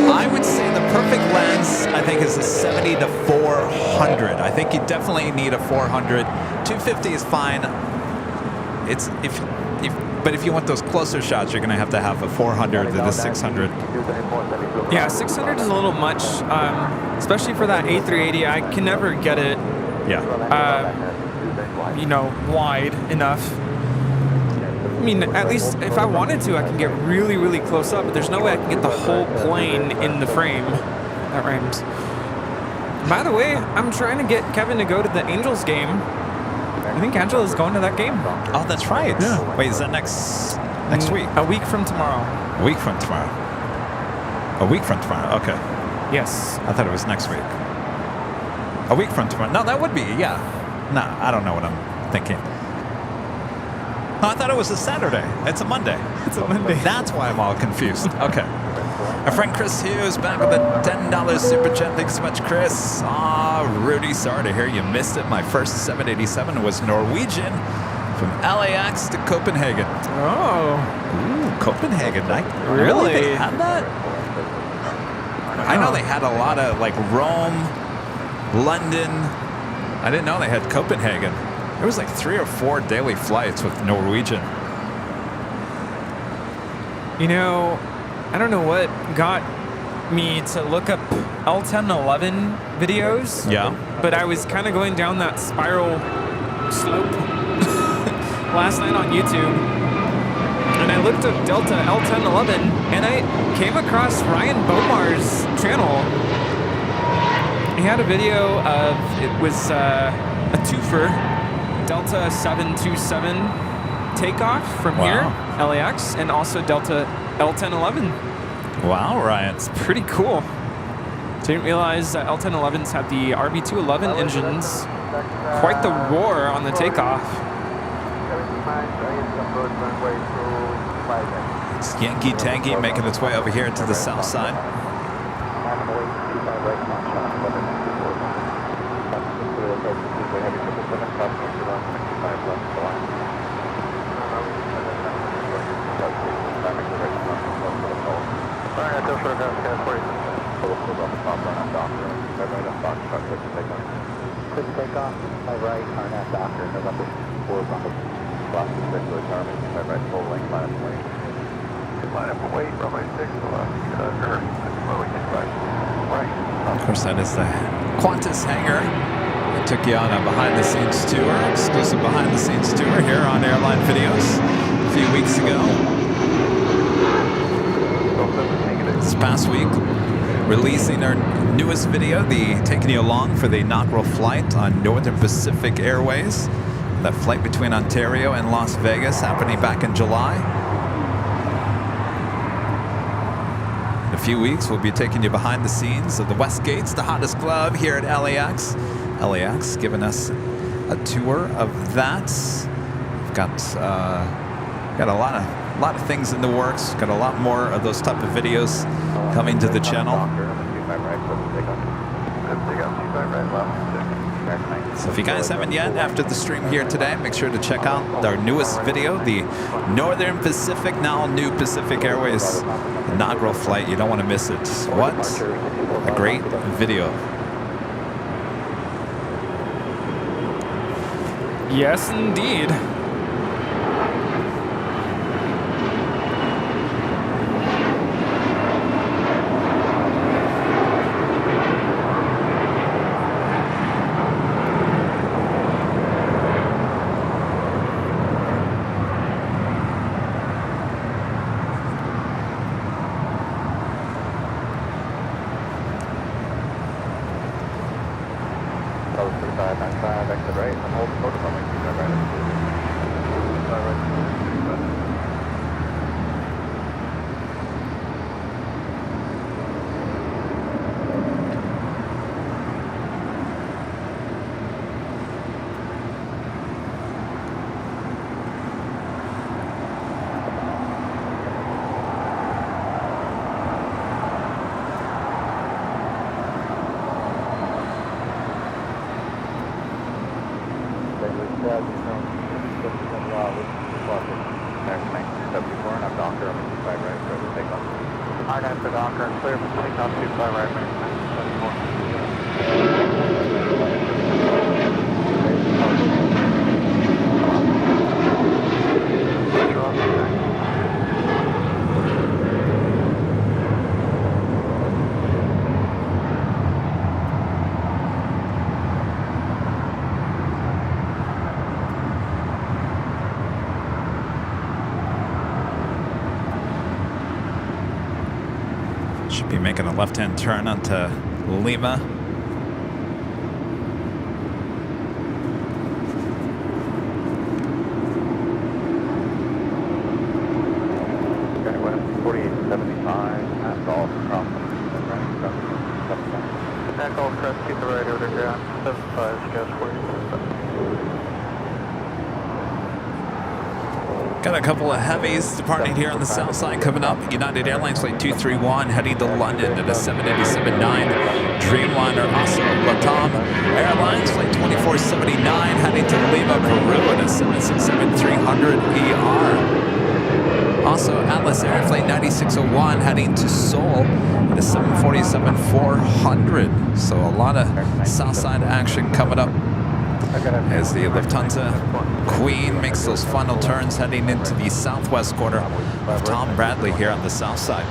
I would say the perfect lens, I think, is a 70 to 400. I think you definitely need a 400. 250 is fine. It's but if you want those closer shots, you're going to have a 400 to the 600. Yeah, 600 is a little much, especially for that A380. I can never get it, Yeah. wide enough. I mean, at least if I wanted to, I can get really, really close up, but there's no way I can get the whole plane in the frame. That rhymes. By the way, I'm trying to get Kevin to go to the Angels game. I think Angela's going to that game. Oh, that's right. Yeah. Wait, is that next week? A week from tomorrow. A week from tomorrow. A week from tomorrow. Okay. Yes. I thought it was next week. A week from tomorrow. No, that would be, yeah. No, I don't know what I'm thinking. Oh, I thought it was a Saturday. It's a Monday. It's a Monday. That's why I'm all confused. Okay. Our friend Chris Hughes back with a $10 super chat. Thanks so much, Chris. Rudy, sorry to hear you missed it. My first 787 was Norwegian from LAX to Copenhagen. Oh. Ooh, Copenhagen. Really? They had that? I know they had a lot of like Rome, London. I didn't know they had Copenhagen. There was like 3 or 4 daily flights with Norwegian. You know, I don't know what got me to look up L1011 videos. Yeah. But I was kind of going down that spiral slope last night on YouTube. And I looked up Delta L1011 and I came across Ryan Bomar's channel. He had a video of, it was a twofer, Delta 727 takeoff from here, LAX, and also Delta L1011. Wow, Ryan. It's pretty cool. Didn't realize that L1011s had the RB211 engines. Quite the roar on the takeoff. It's Yankee Tanky making its way over here to the south side. Quick takeoff, my right, RNAV Doctor, November 4 Bravo, Lost in circular tower, my right full length, line up weight. Line up weight, runway 6, Earth, slowly right. Of course, that is the Qantas hangar. I took you on a behind-the-scenes tour, exclusive behind-the-scenes tour here on Airline Videos a few weeks ago. This past week, releasing our newest video, taking you along for the inaugural flight on Northern Pacific Airways. That flight between Ontario and Las Vegas happening back in July. In a few weeks, we'll be taking you behind the scenes of the West Gates, the hottest club here at LAX. LAX giving us a tour of that. We've got a lot of things in the works. Got a lot more of those type of videos coming to the channel. So if you guys haven't yet, after the stream here today, make sure to check out our newest video, the Northern Pacific, now new Pacific Airways inaugural flight. You don't want to miss it. What a great video. Yes, indeed. left-hand turn onto Lima. Keep the right over ground. 75, gas 40. Got a couple of heavies departing here on the south side coming up. United Airlines Flight 231 heading to London at a 787-9. Dreamliner also Latam Airlines Flight 2479 heading to Lima, Peru at a 767-300ER. Also Atlas Air Flight 9601 heading to Seoul at a 747-400. So a lot of south side action coming up as the Lufthansa Queen makes those final turns heading into the southwest quarter of Tom Bradley here on the south side.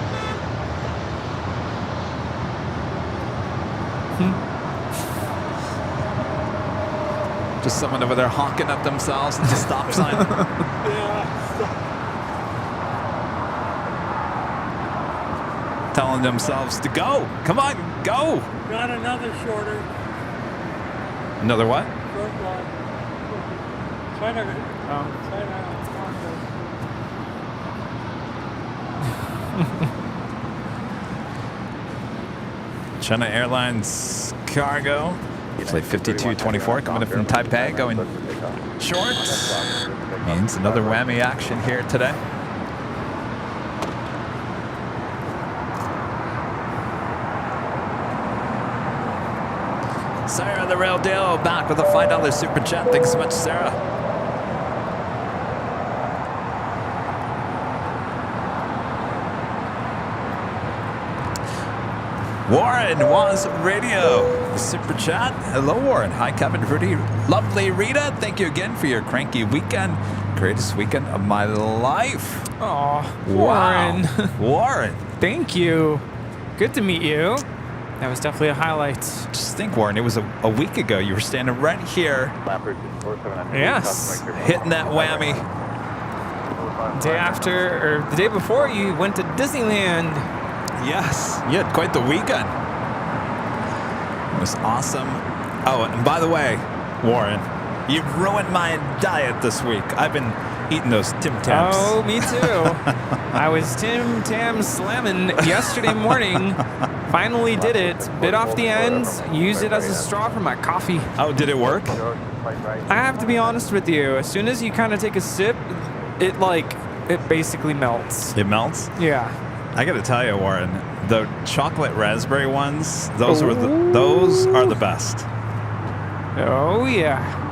Just someone over there honking at themselves at the stop sign. Telling themselves to go. Come on, go. Got another shorter. Another what? Short block. China. China Airlines cargo. Flight 5224 coming in from Taipei going short. Means another whammy action here today. Sarah the Real Deal back with a $5 super chat. Thanks so much, Sarah. Warren was radio. The super chat. Hello, Warren. Hi, Kevin Rudy. Lovely Rita. Thank you again for your cranky weekend. Greatest weekend of my life. Oh, Wow. Warren. Warren. Thank you. Good to meet you. That was definitely a highlight. Just think, Warren, it was a week ago. You were standing right here. Yes. Hitting that whammy. Day after, or the day before, you went to Disneyland. Yes. You had quite the weekend. It was awesome. Oh, and by the way, Warren, you've ruined my diet this week. I've been eating those Tim Tams. Oh, me too. I was Tim Tam slamming yesterday morning. Finally did it. Bit off the ends. Used it as a straw for my coffee. Oh, did it work? I have to be honest with you. As soon as you kind of take a sip, it basically melts. It melts? Yeah. I got to tell you, Warren, the chocolate raspberry ones, those are the best. Oh yeah.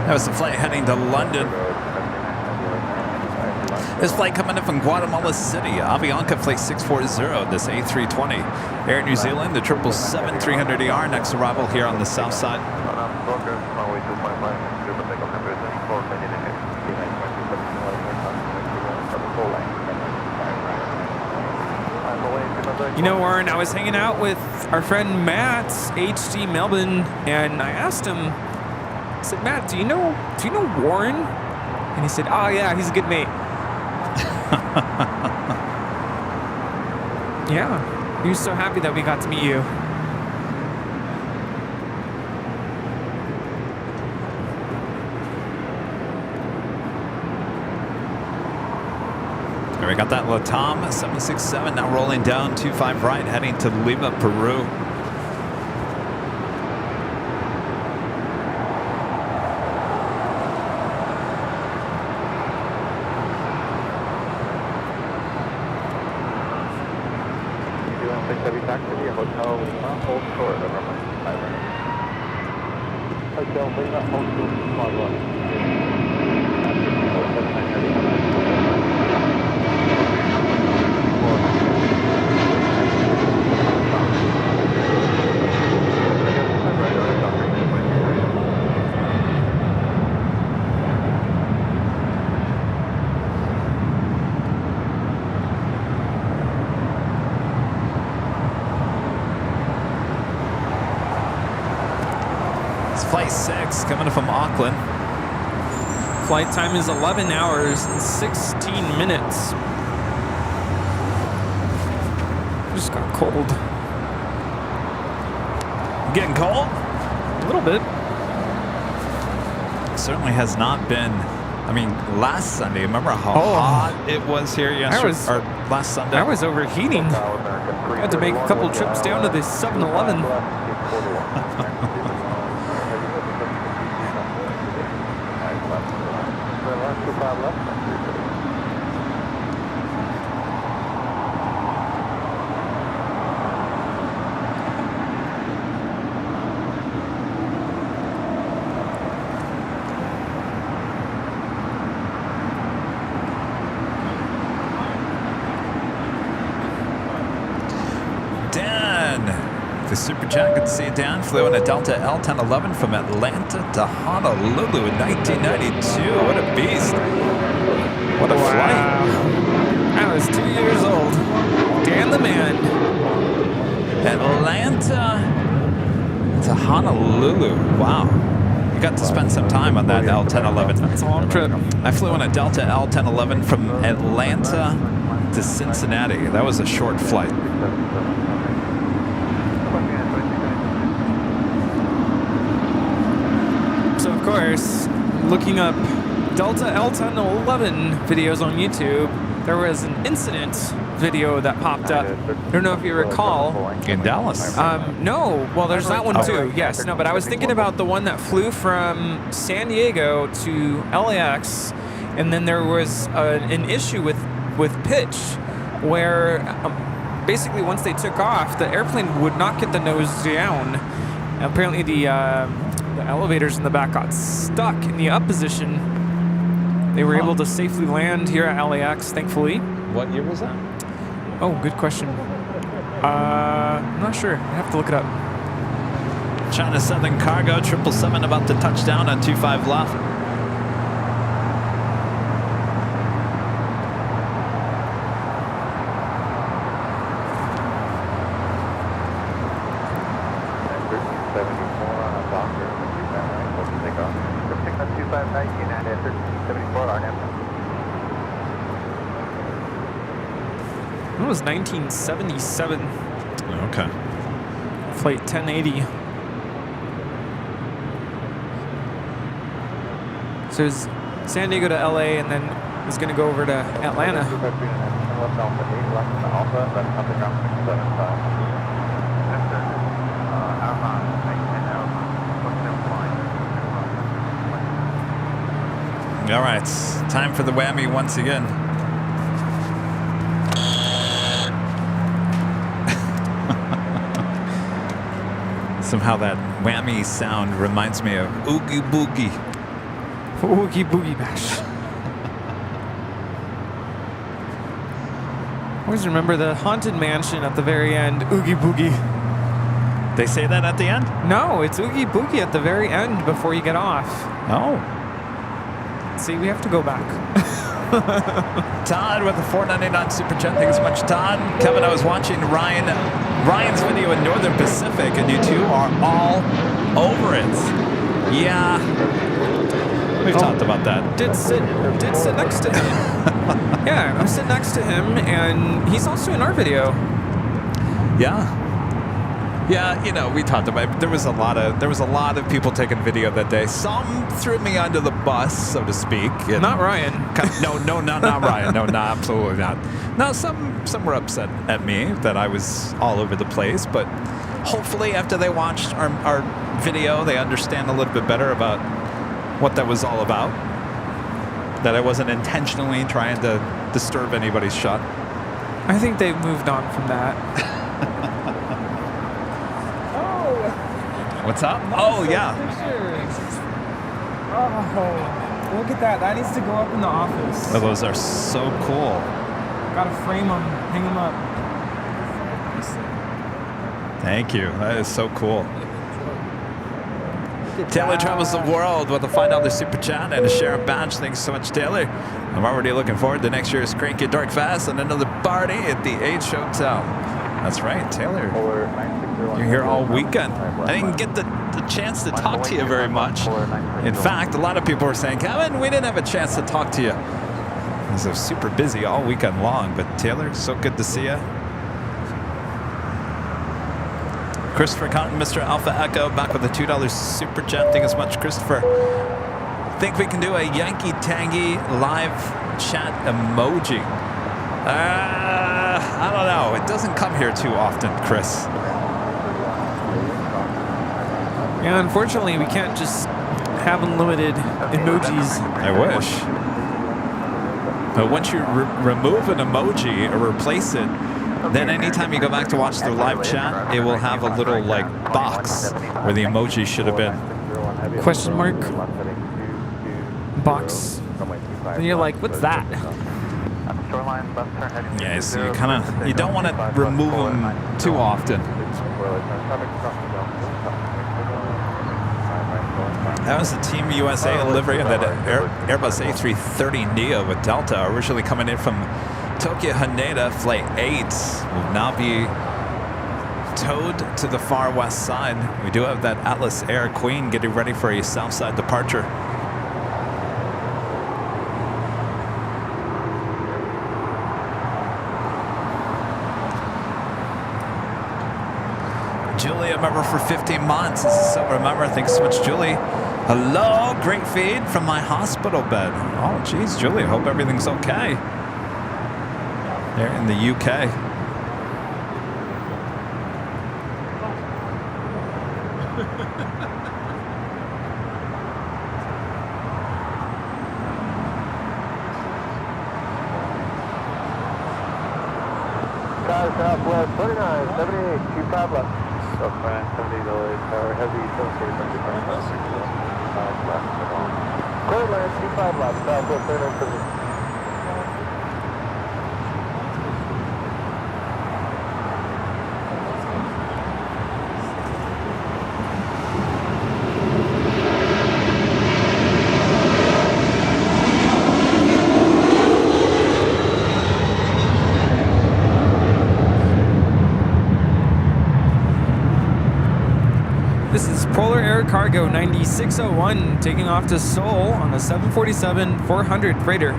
That was the flight heading to London. This flight coming in from Guatemala City, Avianca Flight 640, this A320. Air New Zealand, the 777-300ER, next arrival here on the south side. You know, Warren, I was hanging out with our friend Matt, HG Melbourne, and I asked him, I said, Matt, do you know Warren? And he said, oh yeah, he's a good mate. Yeah, he was so happy that we got to meet you. There we got that Latam 767 now rolling down 25 right, heading to Lima, Peru. Flight 6 coming in from Auckland. Flight time is 11 hours and 16 minutes. Just got cold. Getting cold? A little bit. Certainly has not been. I mean, last Sunday, remember how hot it was here yesterday? Or last Sunday? I was overheating. I had to make a couple trips down to the 7-Eleven. The Superjet, good to see you, Dan. Flew in a Delta L1011 from Atlanta to Honolulu in 1992. What a beast. What a flight. I was 2 years old. Dan the man. Atlanta to Honolulu. Wow. You got to spend some time on that L1011. That's a long trip. I flew in a Delta L1011 from Atlanta to Cincinnati. That was a short flight. So, of course, looking up Delta L1011 videos on YouTube, there was an incident video that popped up. I don't know if you recall. In Dallas? No. Well, there's that one too. Yes. No, but I was thinking about the one that flew from San Diego to LAX, and then there was an issue with pitch where basically once they took off, the airplane would not get the nose down. Apparently the elevators in the back got stuck in the up position. They were able to safely land here at LAX, thankfully. What year was that? Oh, good question. I'm not sure. I have to look it up. China Southern Cargo 777 about to touch down on 25 left. It was 1977. Okay. Flight 1080. So it was San Diego to LA and then was going to go over to Atlanta. All right, time for the whammy once again. Somehow that whammy sound reminds me of Oogie Boogie. Oogie Boogie Bash. Always remember the haunted mansion at the very end, Oogie Boogie. They say that at the end? No, it's Oogie Boogie at the very end before you get off. Oh. See, we have to go back. Todd with the $4.99 Super Chat. Thanks so much, Todd. Kevin, I was watching Ryan's video in Northern Pacific, and you two are all over it. Yeah. We've talked about that. Did sit next to him. Yeah, I sit next to him, and he's also in our video. Yeah. Yeah, you know, we talked about it. There was a lot of people taking video that day. Some threw me under the bus, so to speak. Not Ryan. No, not Ryan. No, absolutely not. No, some were upset at me that I was all over the place, but hopefully after they watched our video, they understand a little bit better about what that was all about. That I wasn't intentionally trying to disturb anybody's shot. I think they've moved on from that. What's up? Oh, yeah. Oh, look at that. That needs to go up in the office. Oh, those are so cool. Gotta frame them, hang them up. Thank you. That is so cool. Taylor travels the world with a $5 Super Chat and a share of badge. Thanks so much, Taylor. I'm already looking forward to next year's Cranky Dark Fast and another party at the H Hotel. That's right, Taylor. You're here all weekend. I didn't get the chance to talk to you very much. In fact, a lot of people were saying, Kevin, we didn't have a chance to talk to you. I was super busy all weekend long, but Taylor, so good to see you. Christopher Cotton, Mr. Alpha Echo, back with a $2 super chat. Thank you so much, Christopher. Think we can do a Yankee Tangy live chat emoji? I don't know. It doesn't come here too often, Chris. Yeah, unfortunately, we can't just have unlimited emojis. I wish. But once you remove an emoji or replace it, then anytime you go back to watch the live chat, it will have a little like box where the emoji should have been. Question mark? Box. And you're like, what's that? Yeah, so you don't want to remove them too often. That was the Team USA livery of that Airbus A330neo with Delta, originally coming in from Tokyo Haneda Flight 8, will now be towed to the far west side. We do have that Atlas Air Queen getting ready for a south side departure. Julie, a member for 15 months. This is Silver member. Thanks so much, Julie. Hello, great feed from my hospital bed. Oh, geez, Julie, I hope everything's okay. There in the UK. Southwest 29, 78, 25 left. Southbound 70 delays, power heavy, 745 left. Clear land, 25 left, Southwest 39, 70. This is Polar Air Cargo 9601 taking off to Seoul on a 747-400 freighter.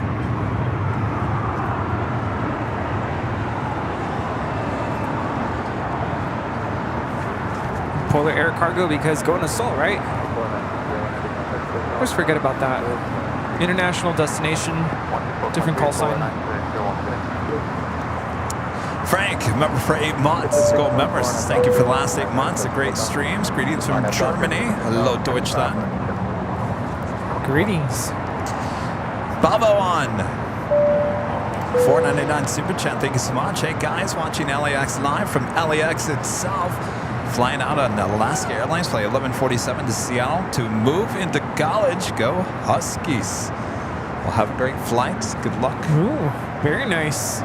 Polar Air Cargo because going to Seoul, right? Always forget about that. International destination, different call sign. Frank, member for 8 months. Gold members, thank you for the last 8 months of great streams. Greetings from Germany. Hello, Deutschland. Greetings. Babo on. $4.99 super chat. Thank you so much. Hey guys, watching LAX live from LAX itself. Flying out on Alaska Airlines, flight 1147 to Seattle to move into college. Go Huskies. We'll have a great flight. Good luck. Ooh, very nice.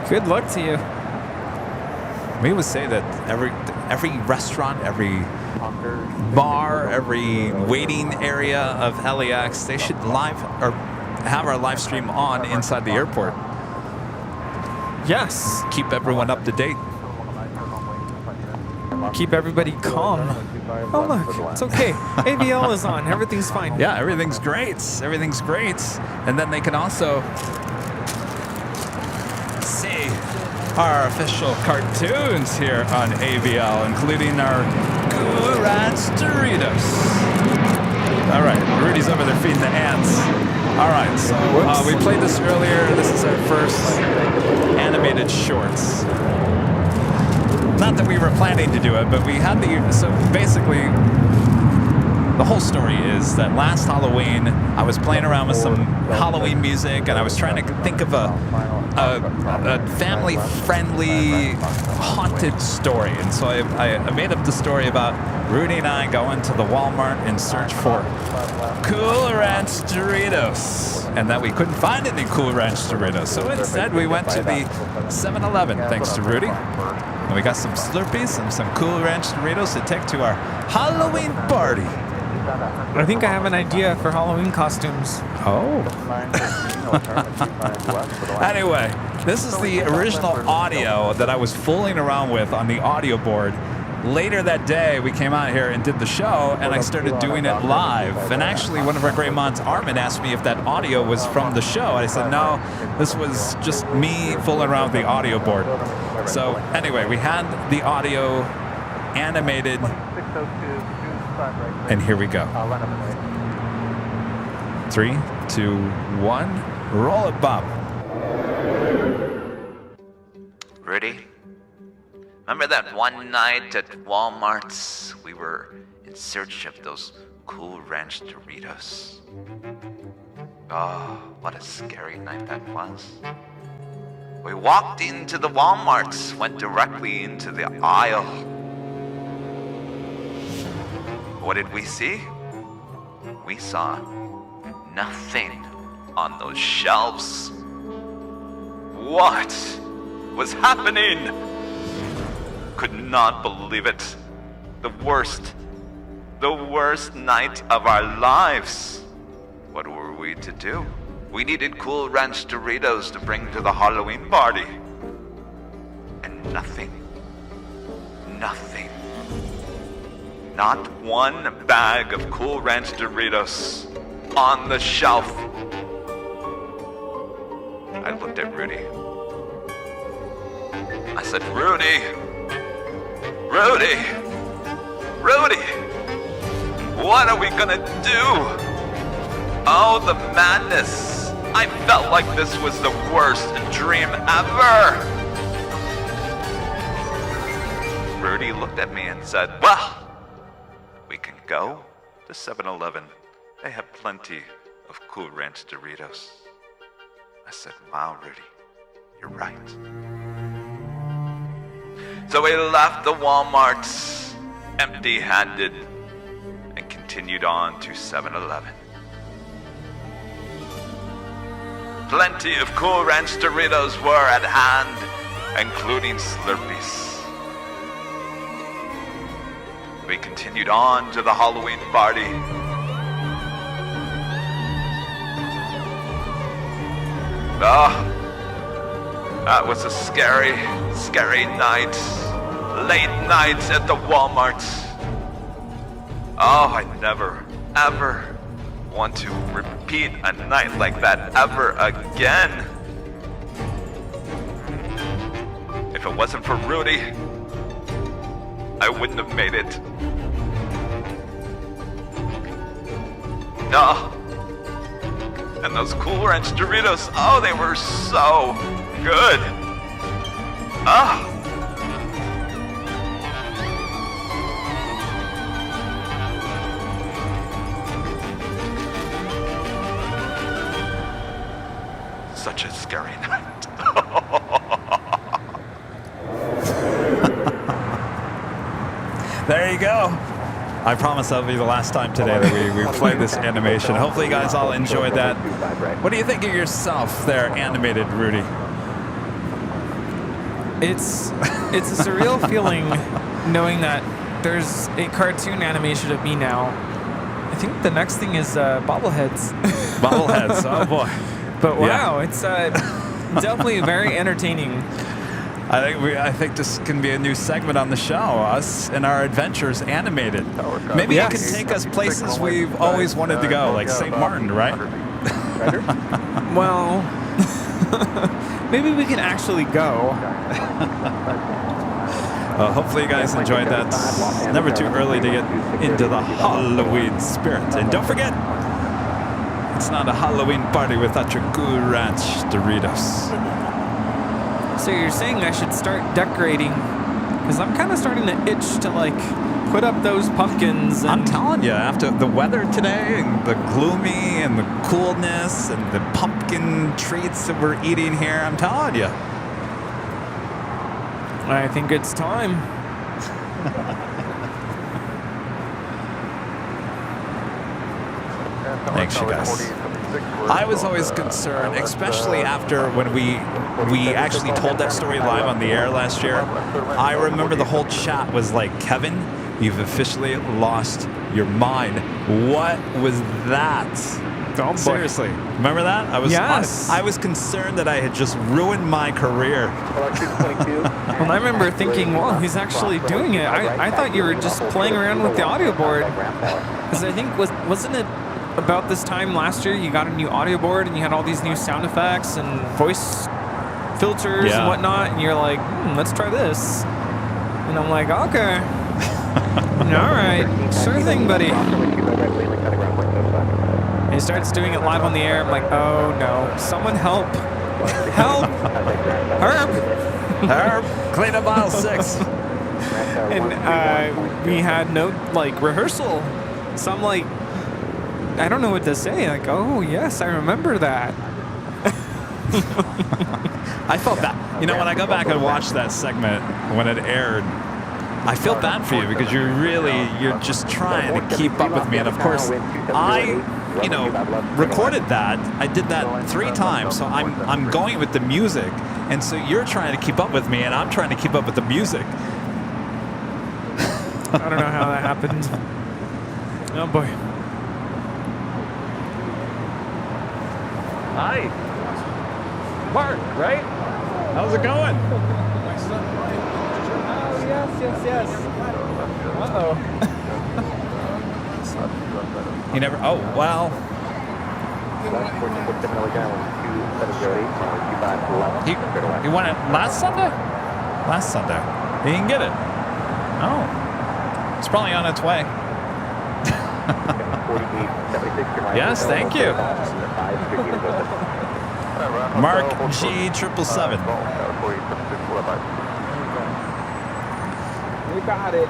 Good luck to you. We would say that every restaurant, every bar, every waiting area of LAX, they should have our live stream on inside the airport. Yes. Keep everyone up to date. Keep everybody calm. Oh look, it's okay. AVL is on. Everything's fine. Yeah, everything's great. Everything's great. And then they can also see our official cartoons here on AVL, including our Cool Ranch Doritos. All right, Rudy's over there feeding the ants. All right, so we played this earlier. This is our first animated shorts. Not that we were planning to do it, but we had so basically, the whole story is that last Halloween, I was playing around with some Halloween music, and I was trying to think of a family-friendly haunted story. And so I made up the story about Rudy and I going to the Walmart in search for Cool Ranch Doritos, and that we couldn't find any Cool Ranch Doritos. So instead, we went to the 7-Eleven, thanks to Rudy. And we got some Slurpees and some Cool Ranch Doritos to take to our Halloween party. I think I have an idea for Halloween costumes. Oh. Anyway, this is the original audio that I was fooling around with on the audio board later that day, we came out here and did the show, and I started doing it live. And actually, one of our Grey Mods, Armin, asked me if that audio was from the show. I said, no, this was just me fooling around with the audio board. So anyway, we had the audio animated, and here we go. 3, 2, 1, roll it, Bob. Rudy? Remember that one night at Walmart's? We were in search of those Cool Ranch Doritos. Oh, what a scary night that was. We walked into the Walmart's, went directly into the aisle. What did we see? We saw nothing on those shelves. What was happening? Could not believe it. The worst night of our lives. What were we to do? We needed Cool Ranch Doritos to bring to the Halloween party. And nothing. Not one bag of Cool Ranch Doritos on the shelf. I looked at Rudy. I said, Rudy, what are we gonna do? Oh, the madness. I felt like this was the worst dream ever. Rudy looked at me and said, well, we can go to 7-Eleven. They have plenty of Cool Ranch Doritos. I said, wow, Rudy, you're right. So we left the Walmart empty-handed and continued on to 7-Eleven. Plenty of Cool Ranch Doritos were at hand, including Slurpees. We continued on to the Halloween party. That was a scary night. Late nights at the Walmart. Oh, I never, ever want to repeat a night like that ever again. If it wasn't for Rudy, I wouldn't have made it. No. And those Cool Ranch Doritos, oh, they were so good. Ah. Such a scary night. There you go. I promise that'll be the last time today that we play this animation. Hopefully you guys all enjoyed that. What do you think of yourself there, animated Rudy? It's a surreal feeling knowing that there's a cartoon animation of me now. I think the next thing is bobbleheads. Bobbleheads, oh boy. But wow, it's definitely very entertaining. I think this can be a new segment on the show, us and our adventures animated. Maybe you can take us places we've always wanted to go, like St. Martin, right? Well, maybe we can actually go. Hopefully you guys enjoyed that. It's never too early to get into the Halloween spirit. And don't forget, it's not a Halloween party without your Cool Ranch Doritos. So you're saying I should start decorating? Because I'm kind of starting to itch to, like, put up those pumpkins. And I'm telling you, after the weather today and the gloomy and the coolness and the pumpkin treats that we're eating here, I'm telling you. I think it's time. Thanks, you guys. I was always concerned, especially after when we actually told that story live on the air last year. I remember the whole chat was like, Kevin, you've officially lost your mind. What was that? Oh, boy. Seriously, remember that? I was concerned that I had just ruined my career. Well, I remember thinking, well, he's actually doing it. I thought you were just playing around with the audio board. Because I think, wasn't it about this time last year you got a new audio board and you had all these new sound effects and voice filters and whatnot, and you're like, let's try this. And I'm like, okay. All right, sure thing, buddy. And he starts doing it live on the air. I'm like, oh no, someone help. Help! Herb, clean up aisle 6. And we had no rehearsal. So I'm like, I don't know what to say. Like, oh yes, I remember that. I felt bad. You know, when I go back and watch that segment when it aired, I feel bad for you because you're just trying to keep up with me. And of course, I recorded that. I did that 3 times. So I'm going with the music. And so you're trying to keep up with me and I'm trying to keep up with the music. I don't know how that happened. Oh boy. Hi. Mark, right? How's it going? Oh, yes. Uh-oh. You never, oh, well. He won it last Sunday? Last Sunday. He didn't get it. Oh. It's probably on its way. Yes, thank you. Mark G777. We got it.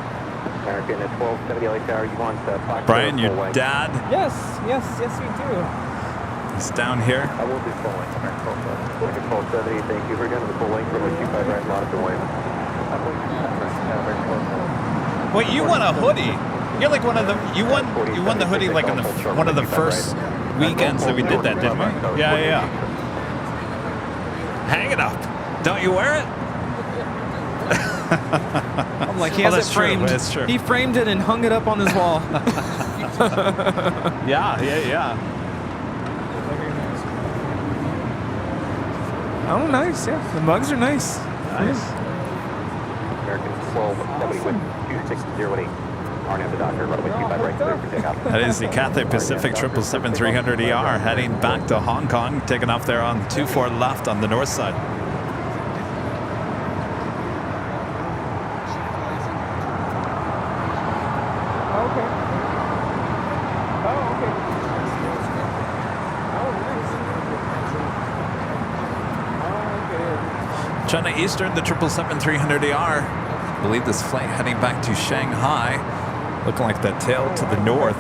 Brian, your dad Yes, we do. is down here. I will be calling. Control 70, thank you. We're going to the full length from the 25 right, lot of the way. Wait, you won a hoodie. You're like one of the you won the hoodie like in the one of the first weekends that we did that, didn't we? Yeah. Hang it up. Don't you wear it? I'm like, he has it framed. That's true. He framed it and hung it up on his wall. Yeah. Oh, nice. Yeah, the mugs are nice. Nice. American 1270 with 2608. Arnhem to Doctor, runway 25 right, clear for takeoff. That is the Cathay Pacific 777-300ER heading back to Hong Kong, taking off there on 24 left on the north side. China Eastern, the 777-300ER. I believe this flight heading back to Shanghai. Looking like that tail to the north.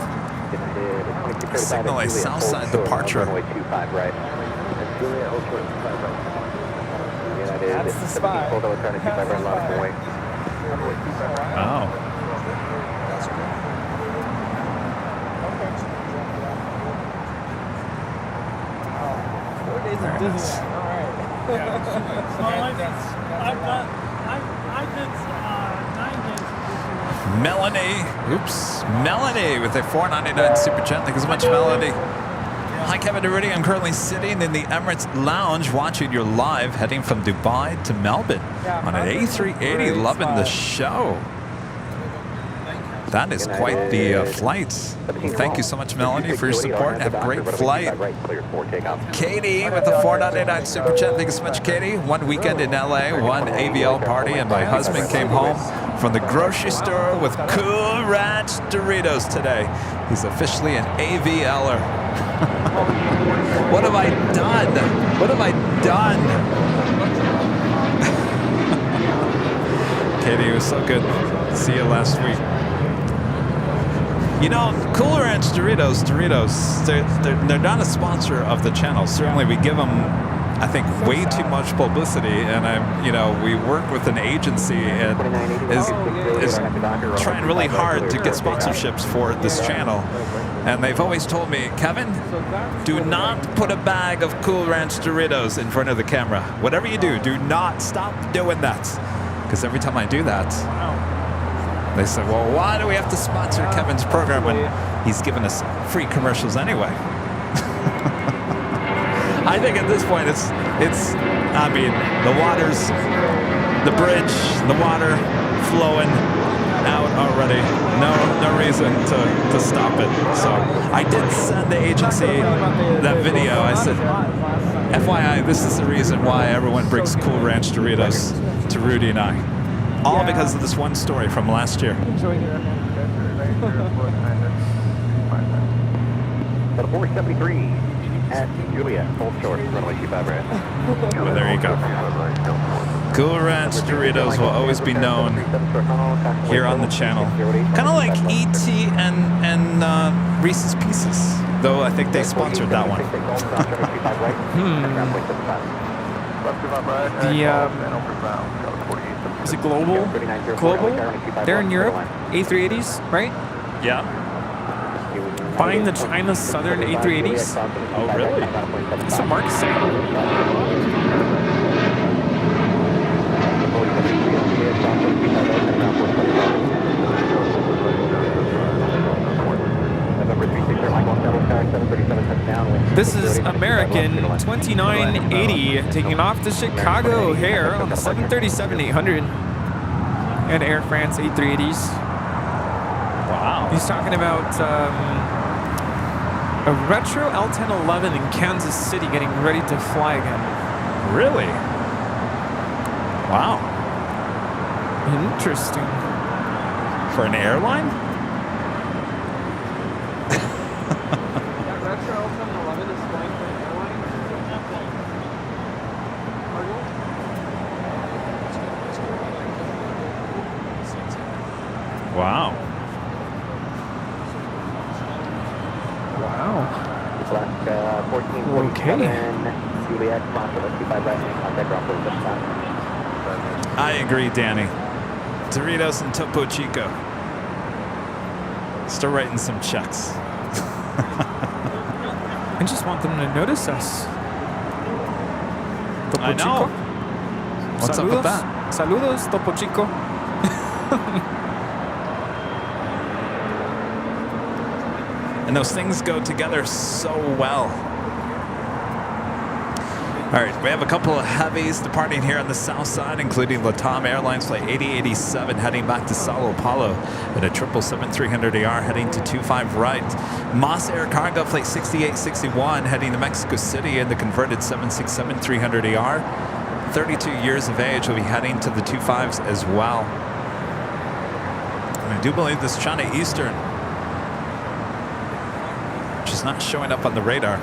Signal a south side departure. That's the spy. Oh. Melanie with a $4.99 super chat. Thank you so much, Melanie. Hi, Kevin Rudy. I'm currently sitting in the Emirates Lounge watching your live heading from Dubai to Melbourne on an A380. Loving the show. That is quite the flight. Thank you so much, Melanie, for your support. Have a great flight. Katie with the $4.99 super chat. Thank you so much, Katie. One weekend in LA, one AVL party, and my husband came home from the grocery store with Cool Ranch Doritos today. He's officially an AVLer. What have I done? What have I done? Katie, it was so good. See you last week. You know, Cool Ranch Doritos, they're not a sponsor of the channel. Certainly we give them, I think, way too much publicity, and we work with an agency and is trying really hard to get sponsorships for this channel. And they've always told me, Kevin, do not put a bag of Cool Ranch Doritos in front of the camera. Whatever you do not stop doing that. Because every time I do that, they said, well, why do we have to sponsor Kevin's program when he's giving us free commercials anyway? I think at this point I mean, the water's, the bridge, the water flowing out already. No reason to stop it. So I did send the agency that video. I said, FYI, this is the reason why everyone brings Cool Ranch Doritos to Rudy and I. All because of this one story from last year. So 473 at Juliet, hold short, runway 25 right. Well, there you go. Cool Ranch Doritos will always be known here on the channel. Kind of like E.T. and Reese's Pieces, though I think they sponsored that one. Is it Global? Global? They're in Europe, A380s, right? Yeah. Buying the China Southern A380s? Oh, really? That's what Mark's saying. This is American 2980 taking off to Chicago O'Hare on the 737-800 and Air France A380s. Wow. He's talking about a retro L1011 in Kansas City getting ready to fly again. Really? Wow. Interesting. For an airline? That retro L1011 is flying for an airline? Wow. Wow. Left 1447, Juliet, sponsor, let's keep by right hand, contact ground for this time. I agree, Danny. Doritos and Topo Chico. Start writing some checks. I just want them to notice us. Topo I know. Chico? What's up with that? Saludos, Topo Chico. And those things go together so well. All right, we have a couple of heavies departing here on the south side, including Latam Airlines Flight 8087 heading back to Sao Paulo at a 777-300ER heading to 25 right. Moss Air Cargo Flight 6861 heading to Mexico City in the converted 767-300ER. 32 years of age will be heading to the 25s as well. And I do believe this China Eastern, which is not showing up on the radar.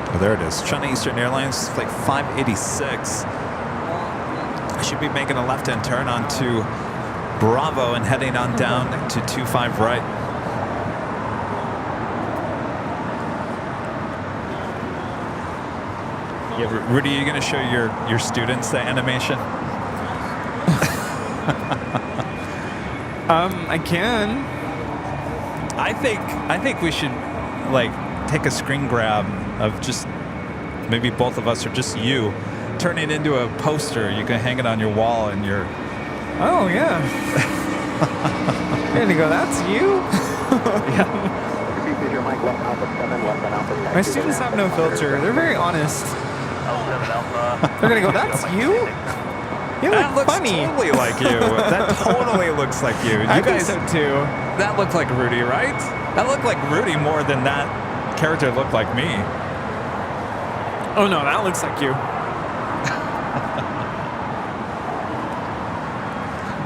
Oh, there it is. China Eastern Airlines Flight 586. I should be making a left-hand turn onto Bravo and heading on down to 25 right. Yeah, Rudy, are you going to show your students the animation? I can. I think we should like take a screen grab of just maybe both of us or just you, turn it into a poster. You can hang it on your wall and your. Oh yeah. You're gonna go, that's you? Yeah. My students have no filter. They're very honest. They're gonna go, that's you? You look That looks funny. totally like you. That totally looks like you. You I guys, think so too. that looked like Rudy, right? That looked like Rudy more than that character looked like me. Oh no, that looks like you.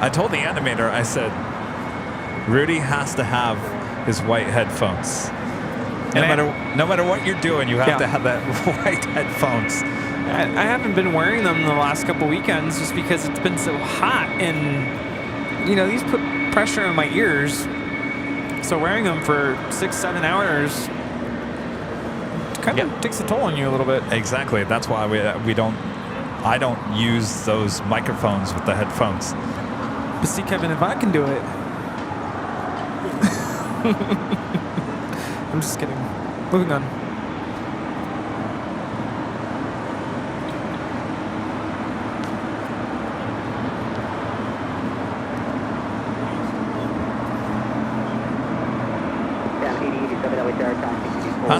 I told the animator, I said, Rudy has to have his white headphones. No matter what you're doing, you have to have that white headphones. I haven't been wearing them the last couple weekends just because it's been so hot, and you know, these put pressure on my ears. So wearing them for 6-7 hours kind of takes a toll on you a little bit. Exactly. That's why I don't use those microphones with the headphones. But see, Kevin, if I can do it. I'm just kidding. Moving on.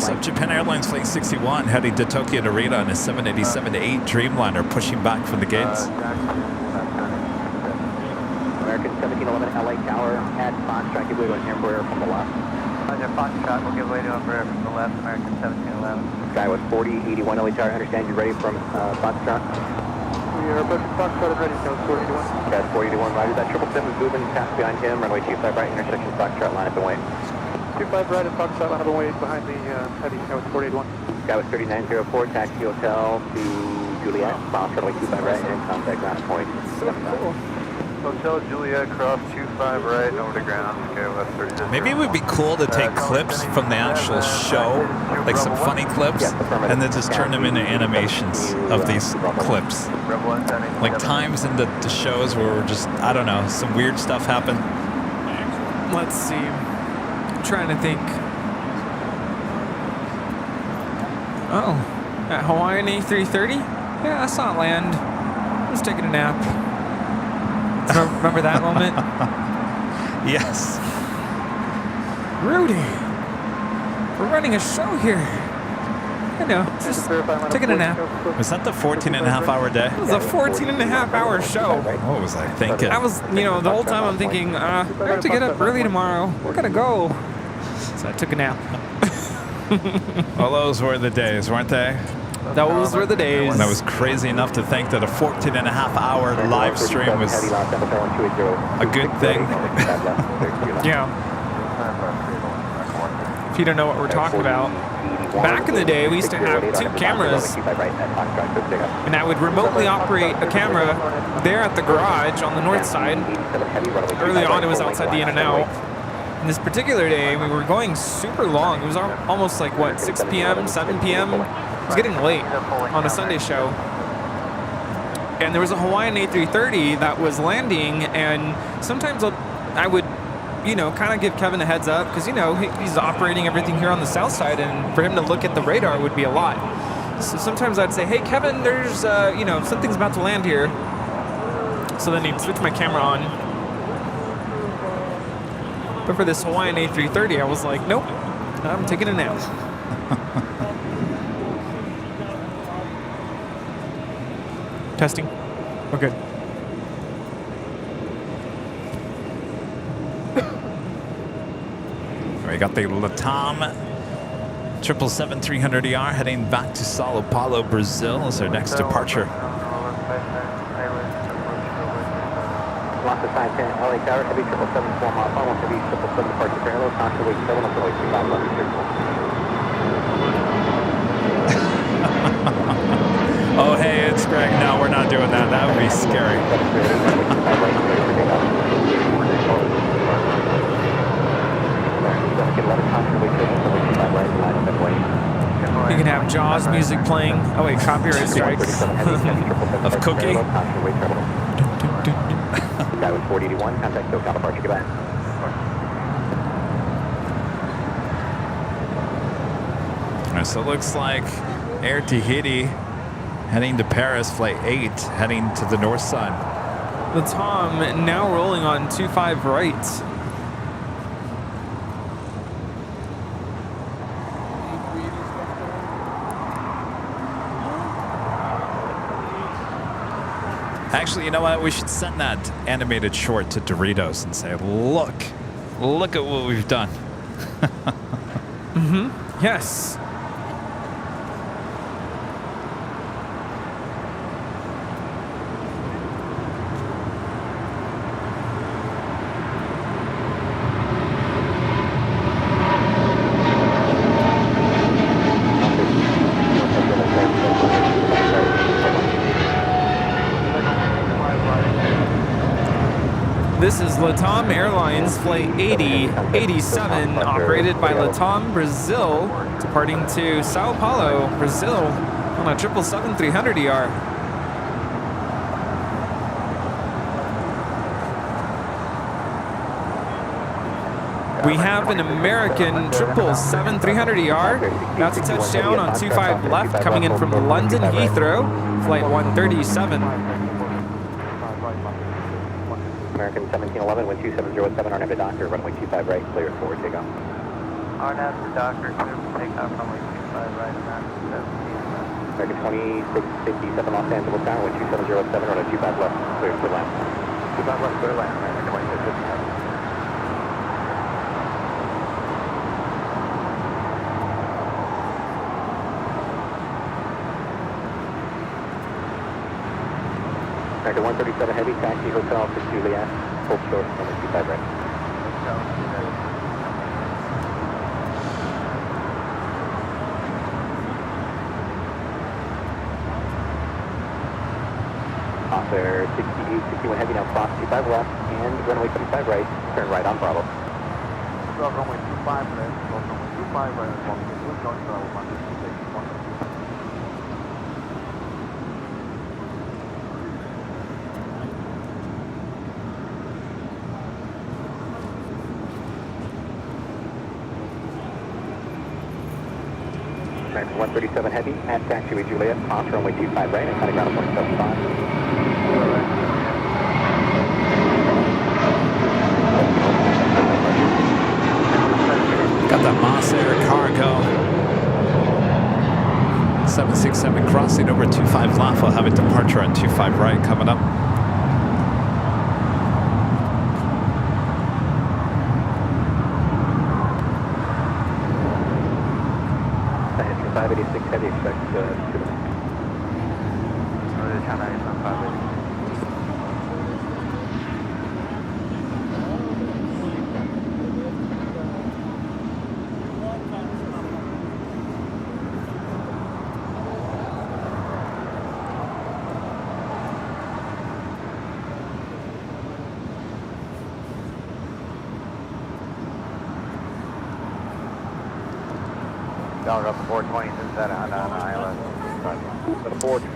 Also, Japan Airlines Flight 61 heading to Tokyo Narita on a 787-8 Dreamliner pushing back from the gates. American 1711 LA Tower at Foxtrot, give way to an Embraer from the left. Roger, Foxtrot, we'll give way to Embraer from the left, American 1711. Sky was 4081 LA Tower, I understand you're ready from Foxtrot. We are approaching Foxtrot and ready, Sky 481. Sky 481, roger that. 777 moving, pass behind him, runway 25 right, intersection Foxtrot, line up and wait. 25 right and Foxtrot, line up and wait behind the heavy, Sky was 481. Sky was 3904, taxi hotel to Juliet, bounce runway 25 right, and contact ground point. So cool. Hotel Juliet, cross 25 right, over to ground, okay, left 39. Maybe it would be cool to take clips from the actual show, like some funny clips, and then just turn them into animations of these clips. Like times in the shows where we're just, I don't know, some weird stuff happened. Let's see. I'm trying to think. Oh, at Hawaiian A330? Yeah, I saw it land. I was taking a nap. Remember that moment? Yes. Rudy, we're running a show here. I know, just taking a nap. Was that the 14-and-a-half-hour day? It was a 14-and-a-half-hour show. What was I thinking? I was, the whole time I'm thinking, I have to get up early tomorrow. We're gonna go. So I took a nap. Well, those were the days, weren't they? Those were the days. And I was crazy enough to think that a 14-and-a-half-hour live stream was a good thing. Yeah. If you don't know what we're talking about, back in the day, we used to have 2 cameras, and I would remotely operate a camera there at the garage on the north side. Early on, it was outside the In-N-Out. And this particular day, we were going super long. It was almost like, what, 6 p.m., 7 p.m.? It was getting late on a Sunday show. And there was a Hawaiian A330 that was landing, and sometimes I would, kind of give Kevin a heads up, because, he's operating everything here on the south side, and for him to look at the radar would be a lot. So sometimes I'd say, hey, Kevin, there's, something's about to land here. So then he'd switch my camera on. But for this Hawaiian A330, I was like, nope, I'm taking a nap. Testing. We're good. We got the LATAM 777-300ER heading back to Sao Paulo, Brazil as our next departure. Lost of 510 LA Tower, heavy 777 4 mile final, heavy 777 departure parallel, contour weight 7 up to weight 35 left circle. Oh, hey, it's Greg. No, we're not doing that. That would be scary. You can have Jaws music playing. Oh wait, copyright strikes. Of Cookie. That was 4081, contact SoCal departure, goodbye. All right, so it looks like Air Tahiti heading to Paris, flight 8, heading to the north side. The Tom now rolling on 25 right. Actually, you know what? We should send that animated short to Doritos and say, look at what we've done. Yes. This is LATAM Airlines Flight 8087, operated by LATAM Brazil, departing to Sao Paulo, Brazil, on a 777-300ER. We have an American 777-300ER, about to touch down on 25 left, coming in from London Heathrow, Flight 137. American 1711, wind 2707, our name to doctor, runway 25 right, clear forward takeoff. RNAV to Doctor, clear for takeoff runway 25 right and 17. American 2657 Los Angeles down, wind 2707, runway 25 left, clear for land. 25 left, clear land, American 2657. American 137 Heavy, taxi hotel for Juliet, full short, runway 25 right. Officer 61 Heavy, now Fox 25 left, and runway 25 right, turn right on Bravo. Runway 25 left, runway 25 right, American 137 Heavy, at taxiway Juliet, off runway 25 right, and cutting ground 175. Got that Moss Air cargo. 767 crossing over 25 left. We'll have a departure on 25 right coming up. Engine 586 Heavy, expect up to 420, is that on ILS?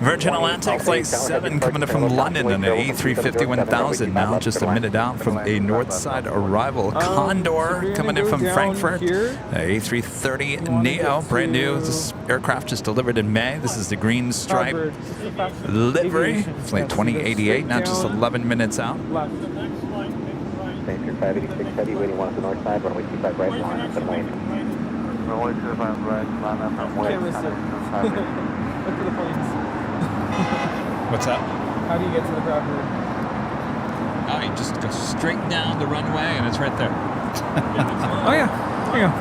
Virgin Atlantic Flight 7 coming in from London on an A350-1000 now, just a minute out from a north side arrival. Condor coming in from Frankfurt, A330 Neo, brand new. This aircraft just delivered in May. This is the green stripe livery, flight 2088, now just 11 minutes out. St. 586 Heavy, waiting one at the north side, runway 25 right, line up and lane. Runway 25 right, line up and wait. Look for the planes. What's that? How do you get to the property? Oh, you just go straight down the runway and it's right there. Oh yeah, there you go.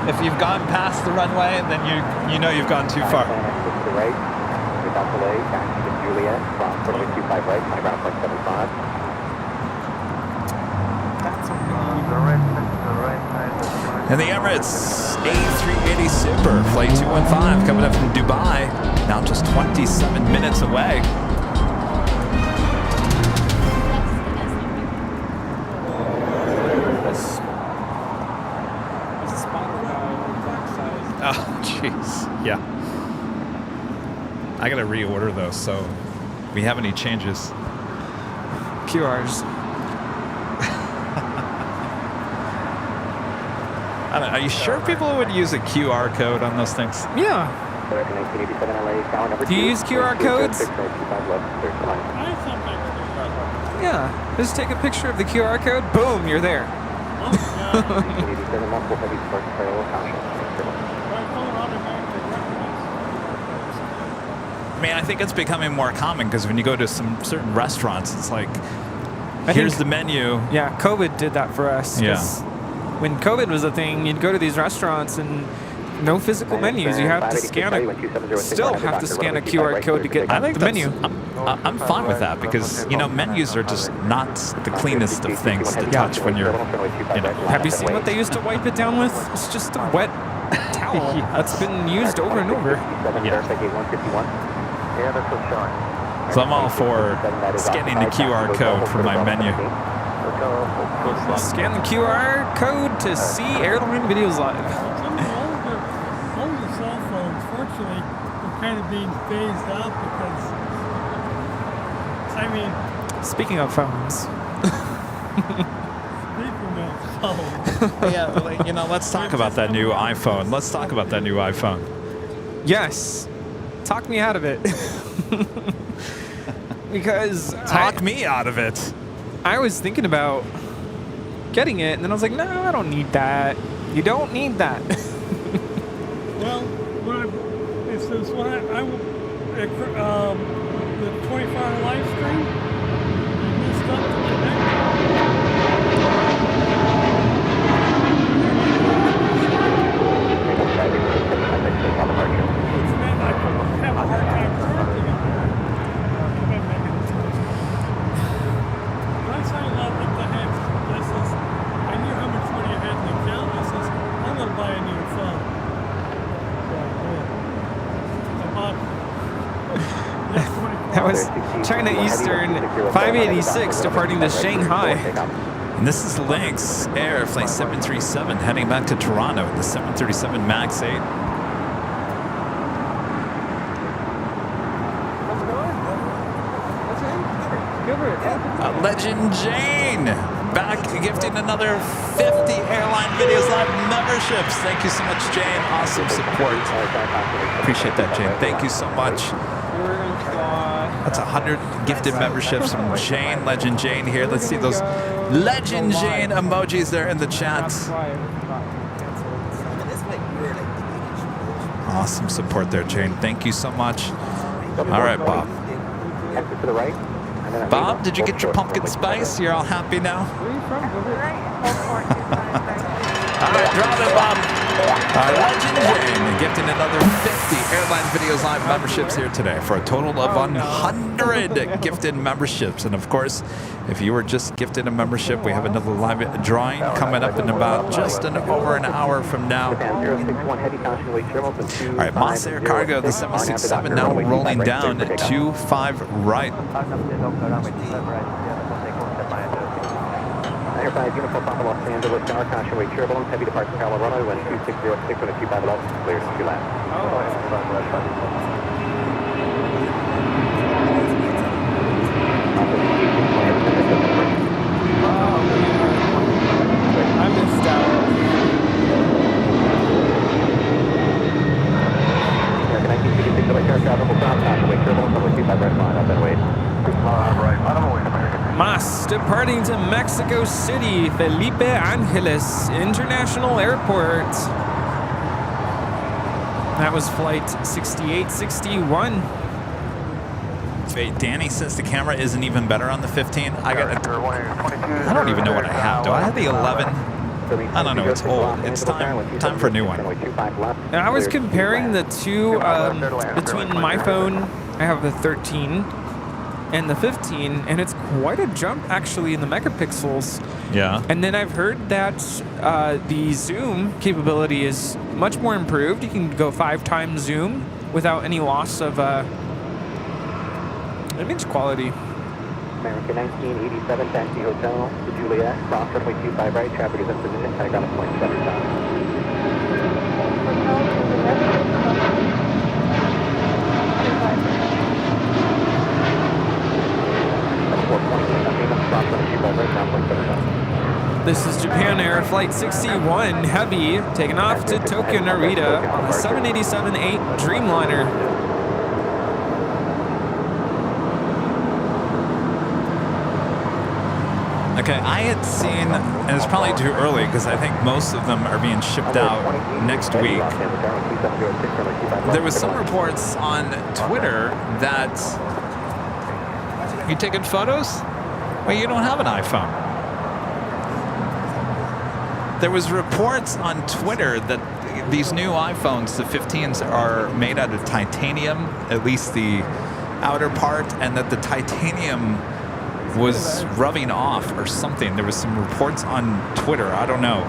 If you've gone past the runway, then you know you've gone too far. To the right, without delay, taxi to Juliet, cross runway 25 right, cutting ground 175. And the Emirates A380 Super, flight 215, coming up from Dubai, now just 27 minutes away. Oh, jeez. Yeah. I gotta reorder those, so if we have any changes. QRs. I don't know, are you sure people would use a QR code on those things? Yeah. Do you use QR codes? Yeah. Just take a picture of the QR code, boom, you're there. I mean, I think it's becoming more common because when you go to some certain restaurants, it's like, here's the menu. Yeah, COVID did that for us. Yeah. When COVID was a thing, you'd go to these restaurants and no physical menus. You have to scan still have to scan a QR code to get the menu. I'm fine with that because, you know, menus are just not the cleanest of things to touch when you're, you know. Have you seen what they used to wipe it down with? It's just a wet towel that's been used over and over. Yeah. So I'm all for scanning the QR code for my menu. Scan the QR code to see airline videos live. Older cell phones, fortunately, are kind of being phased out because, I mean... Speaking of phones. Yeah, like, you know, let's talk about that new iPhone. Let's talk about that new iPhone. Yes. Talk me out of it. Because... Talk me out of it. I was thinking about getting it, and then I was like, no, I don't need that. You don't need that. Well, it says when the 24-hour live stream, I messed up the connect. Which meant I could have a hard time correcting it. When I signed up, what the heck? I says, I knew how much money I had in the account. I says, I'm going to buy a new phone. That was China Eastern 586 departing to Shanghai. And this is LAX Air Flight 737 heading back to Toronto, the 737 MAX 8. Legend Jane back gifting another 50 Airline Videos Live memberships. Thank you so much, Jane. Awesome support. Appreciate that, Jane. Thank you so much. That's 100 gifted memberships from Jane, Legend Jane here. Let's see those Legend Jane emojis there in the chat. Awesome support there, Jane. Thank you so much. All right, Bob. To the right. Bob, did you get your pumpkin spice? You're all happy now? All right, drop it, Bob. Legend Jane gifting another 50 Airline Videos Live memberships here today for a total of 100 gifted memberships. And of course, if you were just gifted a membership, we have another live drawing coming up in about just over an hour from now. All right, Moss Air Cargo, the 767 now rolling down at 25 right. Air 5 Uniform Papa Los Angeles, Tower, caution wait turbulence, heavy departure Carlo runway, wind 2606, wind 25 below, clear to 2 left. I missed out. American 1966, Delay Air Travel, South, caution wait turbulence, runway 25 right, line up and wait. Right, bottom away, American. Mas departing to Mexico City, Felipe Angeles International Airport. That was flight 6861. Wait, Danny says the camera isn't even better on the 15. I don't even know what I have. Do I have the 11? I don't know. It's old. It's time for a new one. And I was comparing the two between my phone. I have the 13. And the 15, and it's quite a jump actually in the megapixels. Yeah. And then I've heard that the zoom capability is much more improved. You can go 5 times zoom without any loss of image quality. American 1987, Taxi Hotel to Juliet, cross runway 25 right, traffic is in position, takeoff at point 7 This is Japan Air Flight 61 Heavy, taking off to Tokyo Narita on a 787-8 Dreamliner. Okay, I had seen, and it's probably too early because I think most of them are being shipped out next week. There was some reports on Twitter that you taking photos? Well, you don't have an iPhone. There was reports on Twitter that these new iPhones, the 15s, are made out of titanium, at least the outer part, and that the titanium was rubbing off or something. There was some reports on Twitter. I don't know.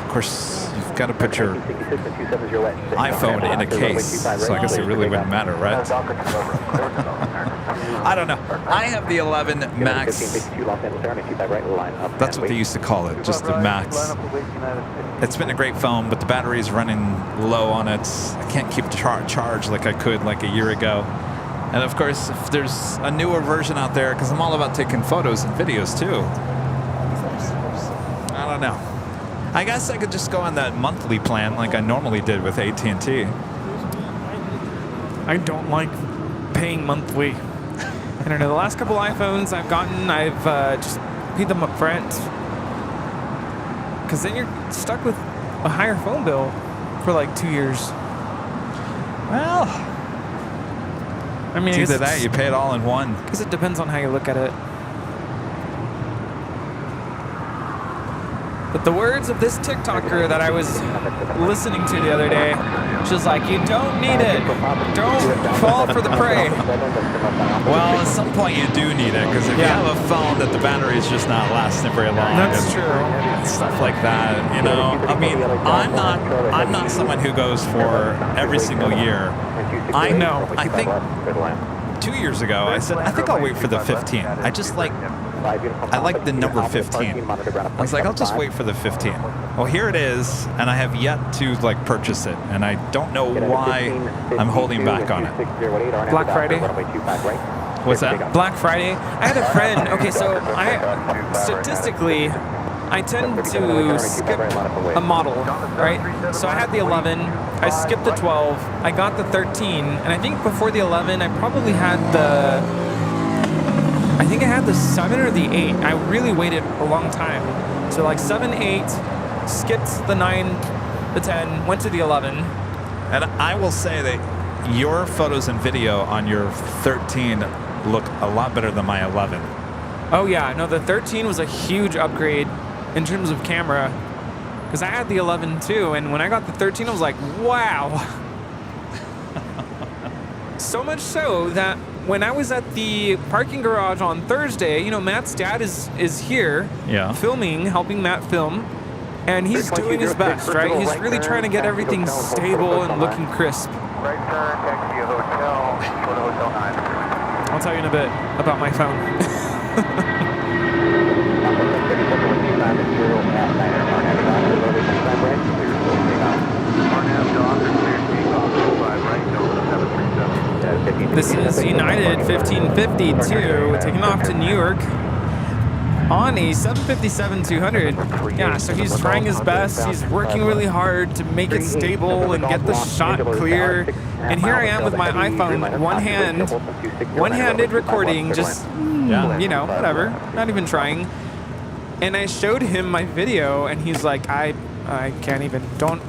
Of course, you've got to put your iPhone in a case, so I guess it really wouldn't matter, right? I don't know. I have the 11 Max. That's what they used to call it, just the Max. It's been a great phone, but the battery is running low on it. I can't keep charge like I could like a year ago. And of course, if there's a newer version out there, because I'm all about taking photos and videos too. I don't know. I guess I could just go on that monthly plan like I normally did with AT&T. I don't like paying monthly. I don't know. The last couple iPhones I've gotten, I've just pay them up front. Because then you're stuck with a higher phone bill for like 2 years. Well, I mean, it's either that, you pay it all in one. Because it depends on how you look at it. But the words of this TikToker that I was listening to the other day, she was like, you don't need it. Don't fall for the prey. Well, at some point you do need it, because if you have a phone that the battery is just not lasting very long. That's true. Stuff like that, you know. I mean, I'm not someone who goes for every single year. I know. I think 2 years ago I said I think I'll wait for the 15. I like the number 15. I was like, I'll just wait for the 15. Well, here it is, and I have yet to like purchase it, and I don't know why I'm holding back on it. Black Friday. What's that? Black Friday. I had a friend. Okay, so statistically, I tend to skip a model, right? So I had the 11, I skipped the 12, I got the 13, and I think before the 11, I probably had I think I had the 7 or the 8. I really waited a long time. So like 7, 8, skipped the 9, the 10, went to the 11. And I will say that your photos and video on your 13 look a lot better than my 11. Oh yeah, no, the 13 was a huge upgrade in terms of camera, because I had the 11 too, and when I got the 13, I was like, wow. So much so that when I was at the parking garage on Thursday, you know, Matt's dad is here, filming, helping Matt film, and he's doing his best, right? He's really trying to get everything stable and looking crisp. Right turn, taxi to hotel, go to hotel 9. I'll tell you in a bit about my phone. This is United 1552 taking off to New York on a 757-200. Yeah, so he's trying his best. He's working really hard to make it stable and get the shot clear. And here I am with my iPhone, one-handed recording, just, you know, whatever, not even trying. And I showed him my video, and he's like, I can't even, don't,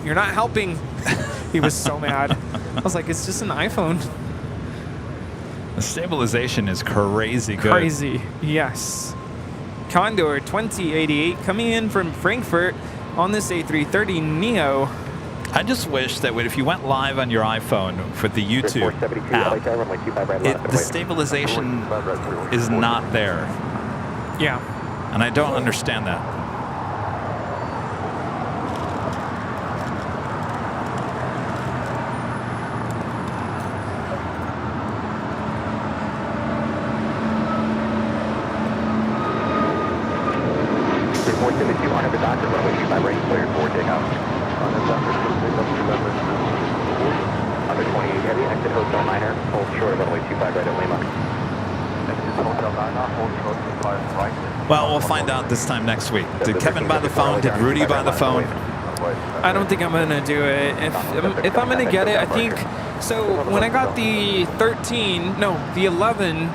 you're not helping. He was so mad. I was like, it's just an iPhone. The stabilization is crazy good. Crazy, yes. Condor 2088 coming in from Frankfurt on this A330neo. I just wish that if you went live on your iPhone for the YouTube app, the stabilization is not there. Yeah. And I don't understand that. Well, we'll find out this time next week. Did Kevin buy the phone? Did Rudy buy the phone? I don't think I'm going to do it. If I'm going to get it, I think... So when I got the 11,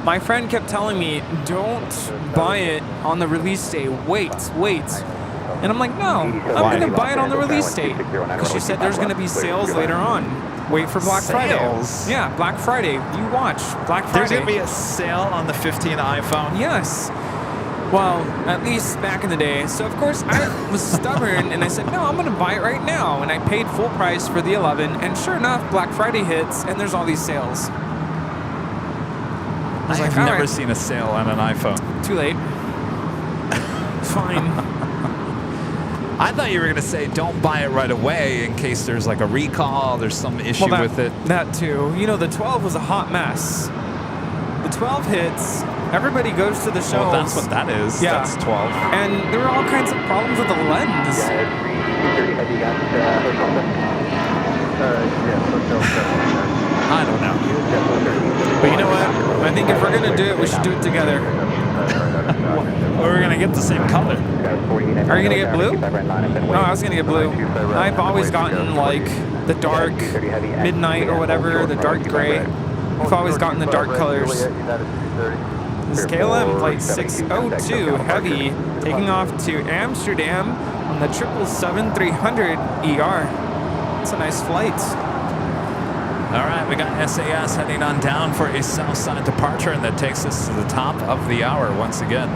my friend kept telling me, don't buy it on the release day. Wait. And I'm like, no, I'm going to buy it on the release date. Because she said there's going to be sales later on. Wait for Black Friday. Yeah, Black Friday. You watch Black Friday. There's going to be a sale on the 15 iPhone? Yes. Well, at least back in the day. So, of course, I was stubborn, and I said, no, I'm going to buy it right now. And I paid full price for the 11, and sure enough, Black Friday hits, and there's all these sales. I've never seen a sale on an iPhone. Too late. Fine. I thought you were going to say don't buy it right away in case there's like a recall, there's some issue with it. That too. You know, the 12 was a hot mess. The 12 hits, everybody goes to the shelves. Well, that's what that is. Yeah. That's 12. And there were all kinds of problems with the lens. I don't know. But you know what? I think if we're going to do it, we should do it together. We're going to get the same color. Are you going to get blue? No, I was going to get blue. I've always gotten like the dark midnight or whatever, the dark gray. I've always gotten the dark colors. This is KLM flight 602 Heavy taking off to Amsterdam on the 777-300 ER. It's a nice flight. All right, we got SAS heading on down for a south side departure, and that takes us to the top of the hour once again.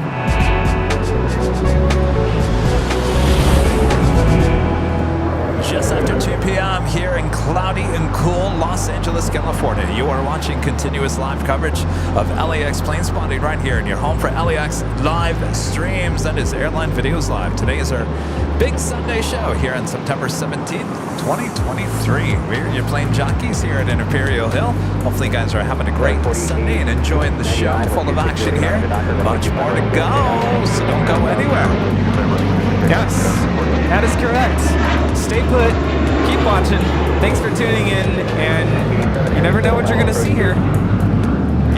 Just after 2 p.m. here in cloudy and cool Los Angeles, California. You are watching continuous live coverage of LAX plane spotting right here in your home for LAX live streams. That is Airline Videos Live. Today is our big Sunday show here on September 17th, 2023. We're your plane jockeys here at Imperial Hill. Hopefully you guys are having a great Sunday and enjoying the show. Full of action here. Much more to go, so don't go anywhere. Yes, that is correct. Stay put, keep watching. Thanks for tuning in, and you never know what you're going to see here.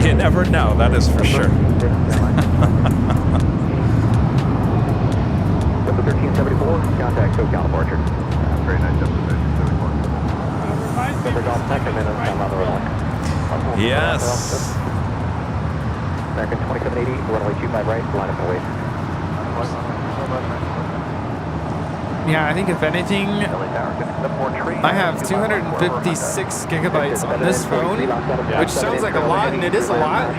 You never know, that is for sure. Number 1374, contact SoCal departure. Very nice destination. Number Golf Tech, and then I'm on the runway. Yes. American 2780, runway 25 right, line up and wait. Yeah, I think if anything, I have 256 gigabytes on this phone, which sounds like a lot, and it is a lot.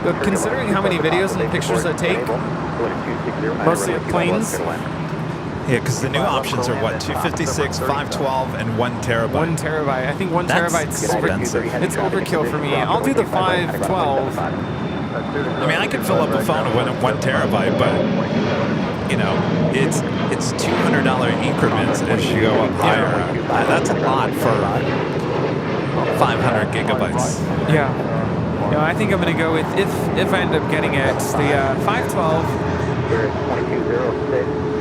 But considering how many videos and pictures I take, mostly of planes. Yeah, because the new options are what? 256, 512, and 1 terabyte. 1 terabyte. I think 1 terabyte's expensive. It's overkill for me. I'll do the 512. I mean, I could fill up a phone with 1 terabyte, but you know, it's $200 increments as you go up higher. That's a lot for 500 gigabytes. Yeah. No, I think I'm going to go with, if I end up getting it, the 512.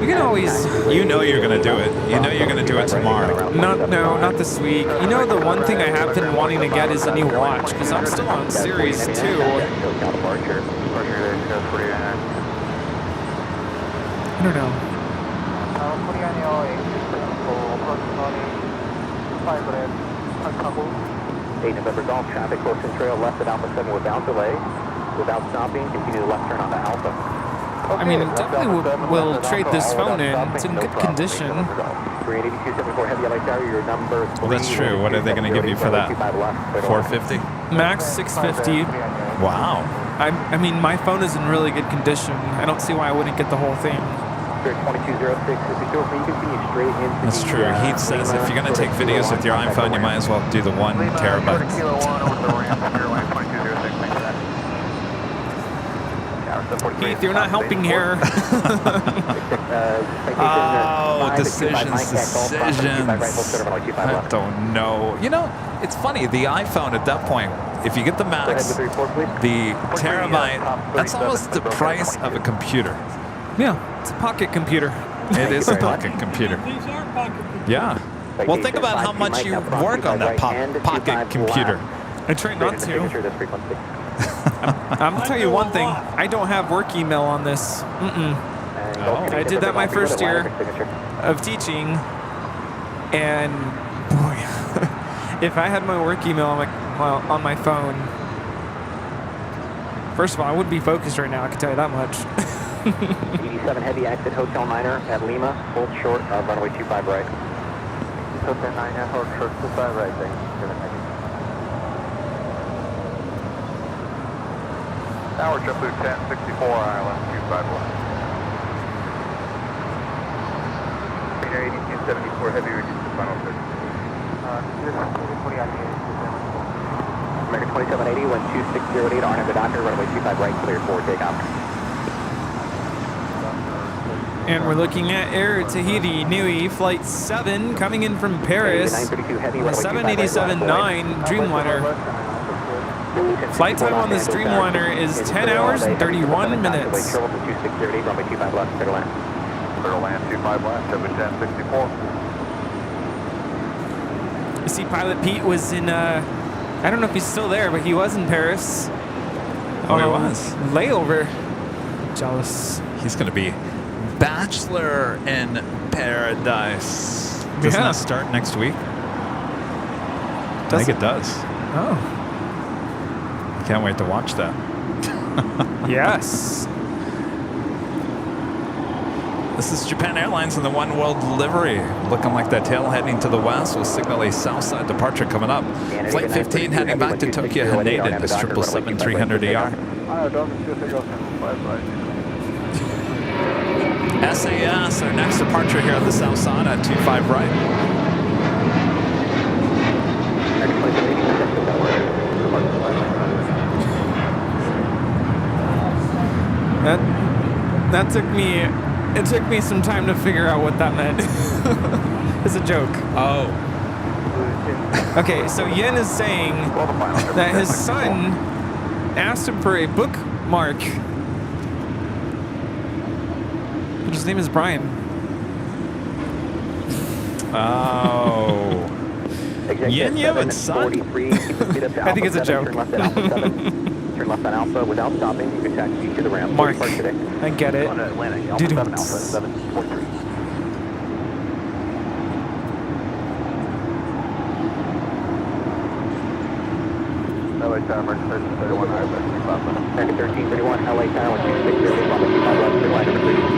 You can always... You know you're going to do it. You know you're going to do it tomorrow. No, not this week. You know, the one thing I have been wanting to get is a new watch, because I'm still on Series 2. I don't know. November Golf, traffic close in trail left at Alpha 7 without delay. Without stopping, continue the left turn onto Alpha. I mean, it definitely will trade this phone in. It's in good condition. Well, that's true. What are they going to give you for that? 450? Max 650. Wow. I mean, my phone is in really good condition. I don't see why I wouldn't get the whole thing. That's true. Heath says if you're going to take videos with your iPhone, you might as well do the 1 terabyte. Heath, you're not helping here. Oh, decisions. I don't know. You know, it's funny. The iPhone at that point, if you get the Max, the terabyte, that's almost the price of a computer. Yeah, it's a pocket computer. It is a pocket computer. These are pocket computers. Yeah. Well, think about how much you work on that pocket computer. I try not to. I'm gonna tell you one thing. I don't have work email on this. I did that my first year of teaching, and boy, if I had my work email on my phone, first of all, I wouldn't be focused right now. I can tell you that much. 87 heavy exit Hotel Niner at Lima, hold short of runway 25 right. Hotel Niner, hold short 25 right, thanks. Tower JetBlue 1064 Island 25 left. 1874 heavy reduced to final 6. American 2780, 12608, RNM to Doctor, runway 25 right, clear for takeoff. And we're looking at Air Tahiti Nui Flight 7 coming in from Paris. 787-9 Dreamliner. Flight time on this Dreamliner is 10 hours and 31 minutes. Clear land 25 left, JetBlue 1064. You see, Pilot Pete was in, I don't know if he's still there, but he was in Paris. Oh, he was? Layover. Jealous. He's going to be Bachelor in Paradise. Doesn't that start next week? I think it does. Oh. Can't wait to watch that. Yes. This is Japan Airlines in the One World livery. Looking like that tail heading to the west will signal a south side departure coming up. Flight 15 heading back to Tokyo Haneda. This 777-300ER. SAS, our next departure here at the south side at 25 right. That took me. It took me some time to figure out what that meant. It's a joke. Oh. Okay, so Yin is saying that his son asked him for a bookmark. But his name is Brian. Oh. Yin and son. I think it's a joke. Turn left on Alpha without stopping. You can taxi to the ramp. Mark, I get it. Dude. Alpha 743. LA Tower, 31 high, 1331, LA Tower, 2660, Bravo 25 left, clear line number 3.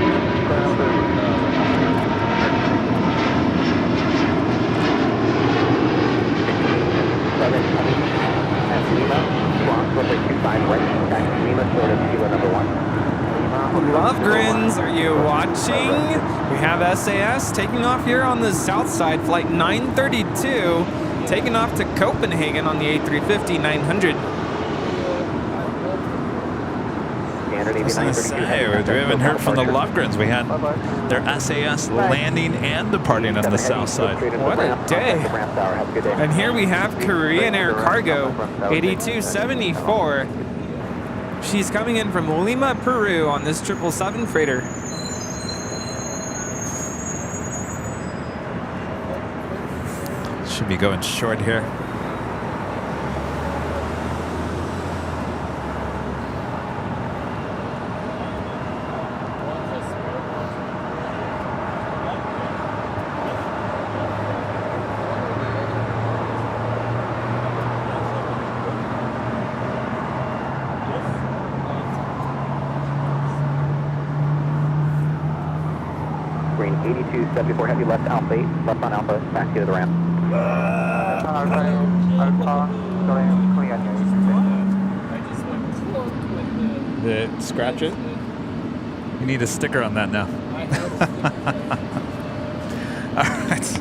Love Grins, are you watching? We have SAS taking off here on the south side, flight 932, taking off to Copenhagen on the A350-900. I was going to say, we haven't heard from the Lovegrins. We had their SAS landing and departing on the south side. What a day. And here we have Korean Air Cargo, 8274. She's coming in from Lima, Peru on this 777 freighter. Should be going short here. Green 8274 heavy left Alpha 8, left on Alpha, back to the ramp. Did it scratch it? You need a sticker on that now. All right.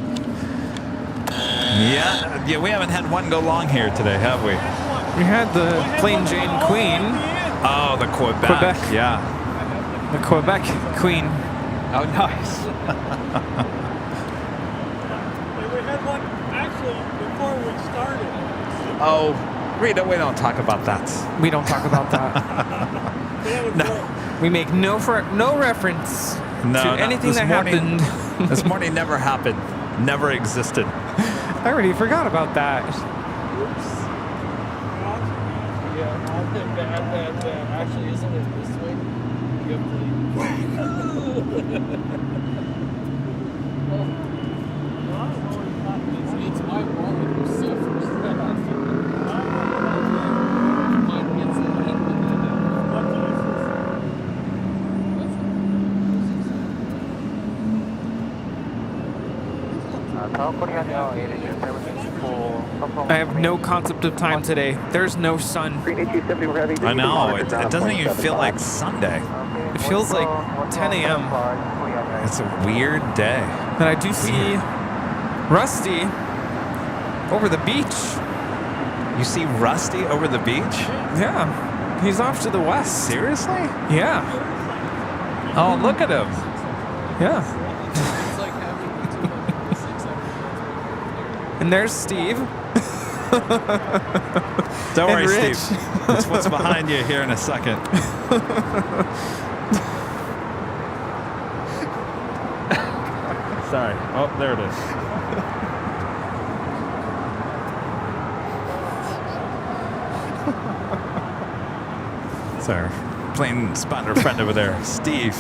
Yeah, we haven't had one go long here today, have we? We had the Plane Jane Queen. Oh, the Quebec. Yeah. The Quebec Queen. Oh, nice. We had one actually before we started. Oh, Rita, we don't talk about that. We don't talk about that. No. We make no reference to anything that happened. This morning never happened. Never existed. I already forgot about that. Yeah, all the bad that actually isn't it this way. You have to it's my wallet who suffers. Mine gets it. I have no concept of time today. There's no sun. I know. It doesn't even feel like Sunday. It feels like 10 a.m. It's a weird day. And I do see Rusty over the beach. You see Rusty over the beach? Yeah. He's off to the west. Seriously? Yeah. Oh, look at him. Yeah. It's like having 6 And there's Steve. Don't worry, Rich. Steve. That's what's behind you here in a second. Sorry. Oh, there it is. Sorry. Plane spotter friend over there, Steve.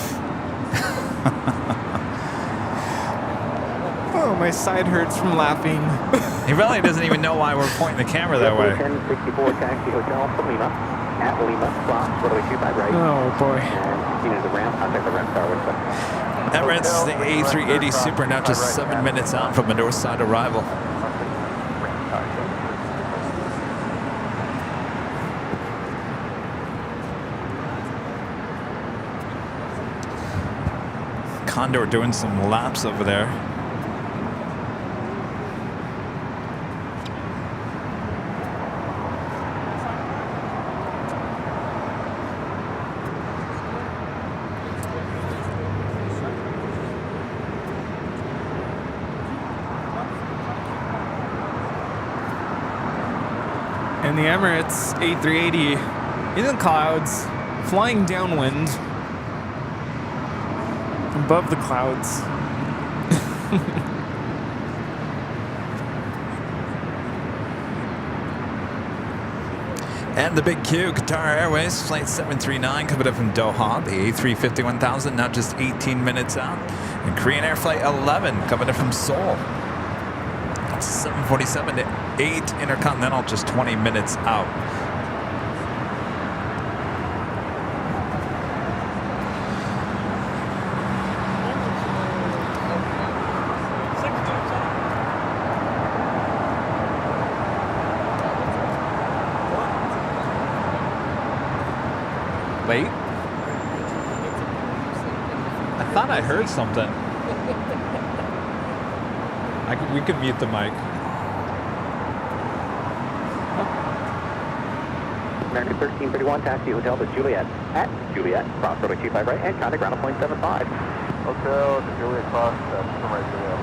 Oh my side hurts from laughing. He really doesn't even know why we're pointing the camera that way. 1064 taxi hotel from Lima. At Lima, cross, runway 25 right. Oh boy. And you know the ramp, contact the ramp tower with them. Emirates, the A380 Super, now just 7 minutes out from a north side arrival. Condor doing some laps over there. And the Emirates A380 in the clouds, flying downwind, above the clouds. And the big Q, Qatar Airways, flight 739 coming up from Doha. The A350-1000 now just 18 minutes out. And Korean Air Flight 11 coming up from Seoul. 747 to 8 Intercontinental, just 20 minutes out. Late? I thought I heard something. We could mute the mic. American 1331 taxi hotel to Juliet. At Juliet, cross runway 25 right and contact ground point 75. Hotel to Juliet cross, come right Juliet.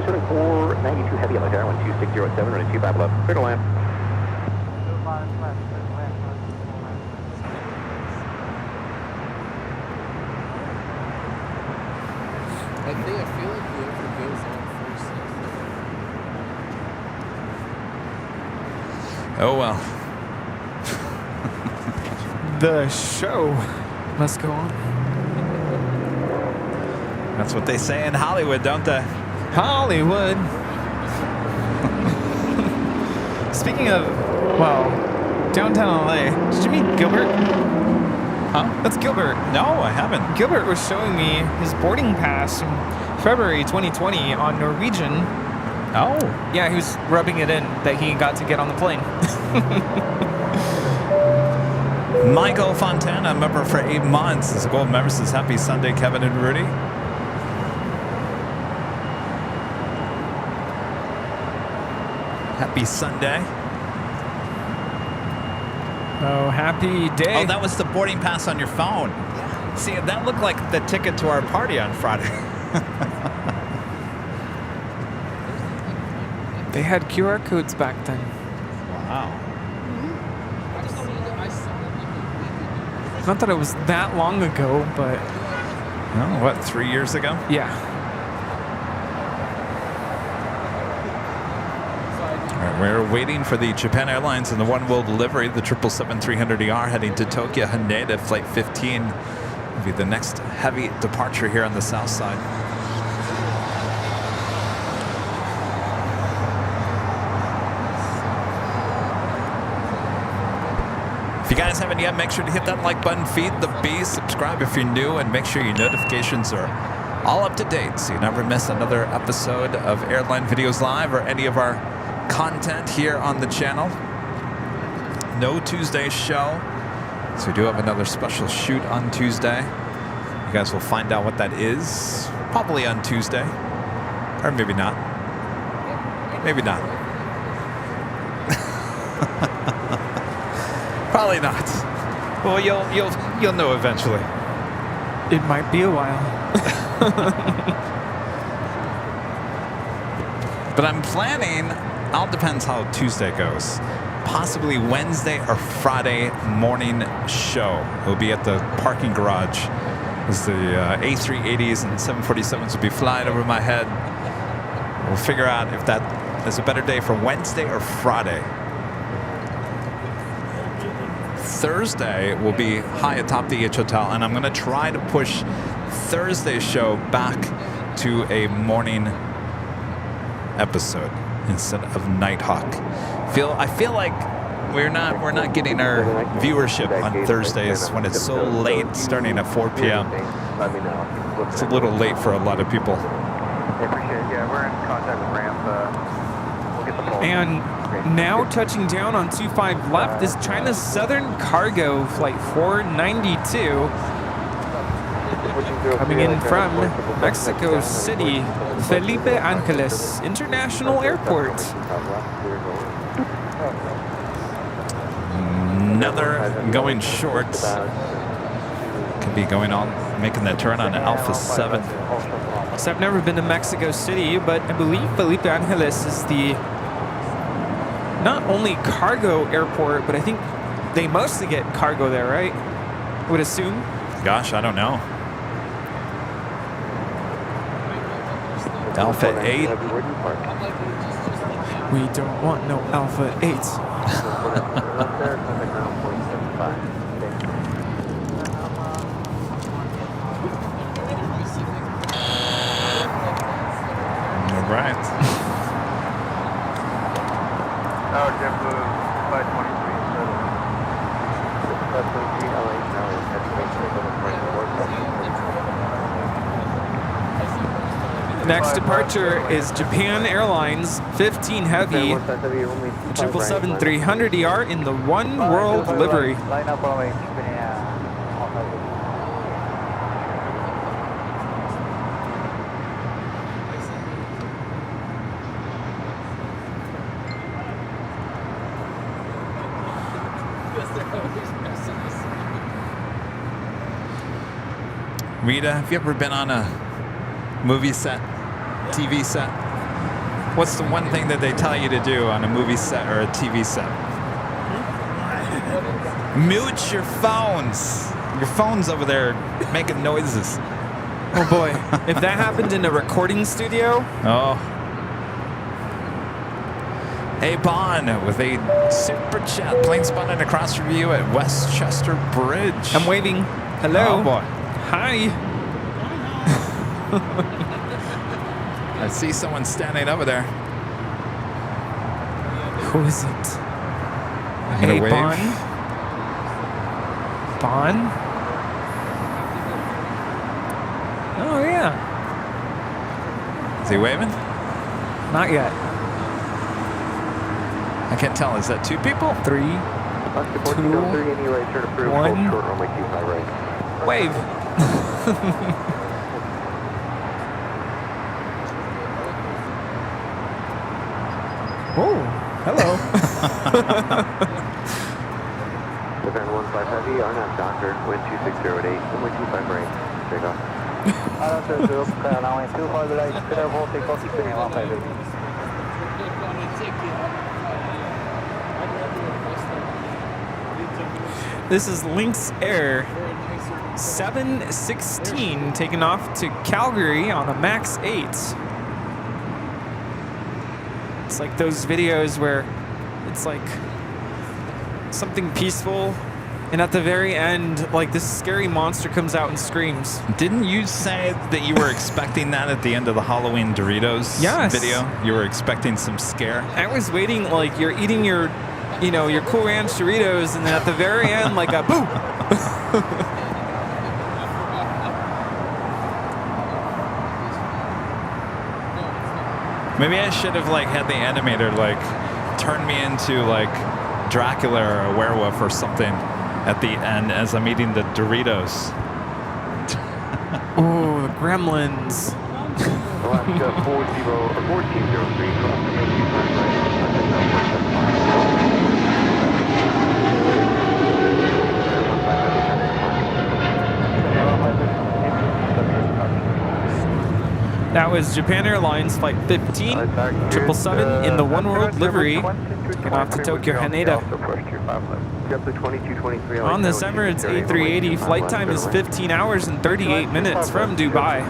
Showing 492 heavy yellow Airline 2607 running 25 left. Clear to land. I feel like whoever goes on first. Oh well. The show must go on. That's what they say in Hollywood, don't they? Hollywood. Speaking of, well, downtown LA, did you meet Gilbert? Huh? That's Gilbert. No, I haven't. Gilbert was showing me his boarding pass from February 2020 on Norwegian. Oh. Yeah, he was rubbing it in that he got to get on the plane. Michael Fontana, member for 8 months. As a gold member says, happy Sunday, Kevin and Rudy. Happy Sunday. Oh, happy day. Oh, that was the boarding pass on your phone. Yeah. See, that looked like the ticket to our party on Friday. They had QR codes back then. Wow. Not that it was that long ago, but... Oh, what, 3 years ago? Yeah. We're waiting for the Japan Airlines and the One World delivery, the 777-300ER heading to Tokyo Haneda, flight 15. Will be the next heavy departure here on the south side. If you guys haven't yet, make sure to hit that like button, feed the beast, subscribe if you're new, and make sure your notifications are all up to date so you never miss another episode of Airline Videos Live or any of our content here on the channel. No Tuesday show, so we do have another special shoot on Tuesday. You guys will find out what that is probably on Tuesday, or maybe not. Maybe not. Probably not. Well, you'll know eventually. It might be a while. But I'm planning. All depends how Tuesday goes. possibly Wednesday or Friday morning show. It will be at the parking garage as the A380s and 747s will be flying over my head. We'll figure out if that is a better day for Wednesday or Friday. Thursday will be high atop the H Hotel, and I'm going to try to push Thursday's show back to a morning episode instead of Nighthawk. I feel like we're not getting our viewership on Thursdays when it's so late, starting at 4 p.m. It's a little late for a lot of people. Yeah, we're in contact with ramp. We'll get the pulse. And now touching down on 25 left is China's Southern Cargo Flight 492. Coming in from Mexico City, Felipe Angeles International Airport. Another going short. Could be going on, making that turn on Alpha 7. So I've never been to Mexico City, but I believe Felipe Angeles is the not only cargo airport, but I think they mostly get cargo there, right? I would assume. Gosh, I don't know. Alpha 8. We don't want no Alpha 8s. All right. Tower JetBlue 523. Next departure is Japan Airlines 15 Heavy 777-300ER in the One World livery. Line up on Rita, have you ever been on a movie set, TV set? What's the one thing that they tell you to do on a movie set or a TV set? Mute your phones. Your phone's over there making noises. Oh boy, if that happened in a recording studio. Oh. Hey, Bon, with a super chat. Plane spotting across from you at Westchester Bridge. I'm waving. Hello. Oh boy. Hi. I see someone standing over there. Who is it? Hey, Bon. Bon? Oh, yeah. Is he waving? Not yet. I can't tell. Is that two people? 3, 2, 1. Wave. Oh, hello. Japan 15 Heavy, RNAV Doctor, wind 2608, wind 25 right, take off. This is Lynx Air 716 taking off to Calgary on a MAX 8. It's like those videos where it's like something peaceful, and at the very end, like this scary monster comes out and screams. Didn't you say that you were expecting that at the end of the Halloween Doritos video? You were expecting some scare? I was waiting, like you're eating your, you know, your Cool Ranch Doritos, and then at the very end, like a boom. Maybe I should have like had the animator like turn me into like Dracula or a werewolf or something at the end as I'm eating the Doritos. Oh, the gremlins. That was Japan Airlines Flight 15, 777 in the One World livery, taking off to Tokyo Haneda. On this Emirates A380, flight time is 15 hours and 38 minutes from Dubai.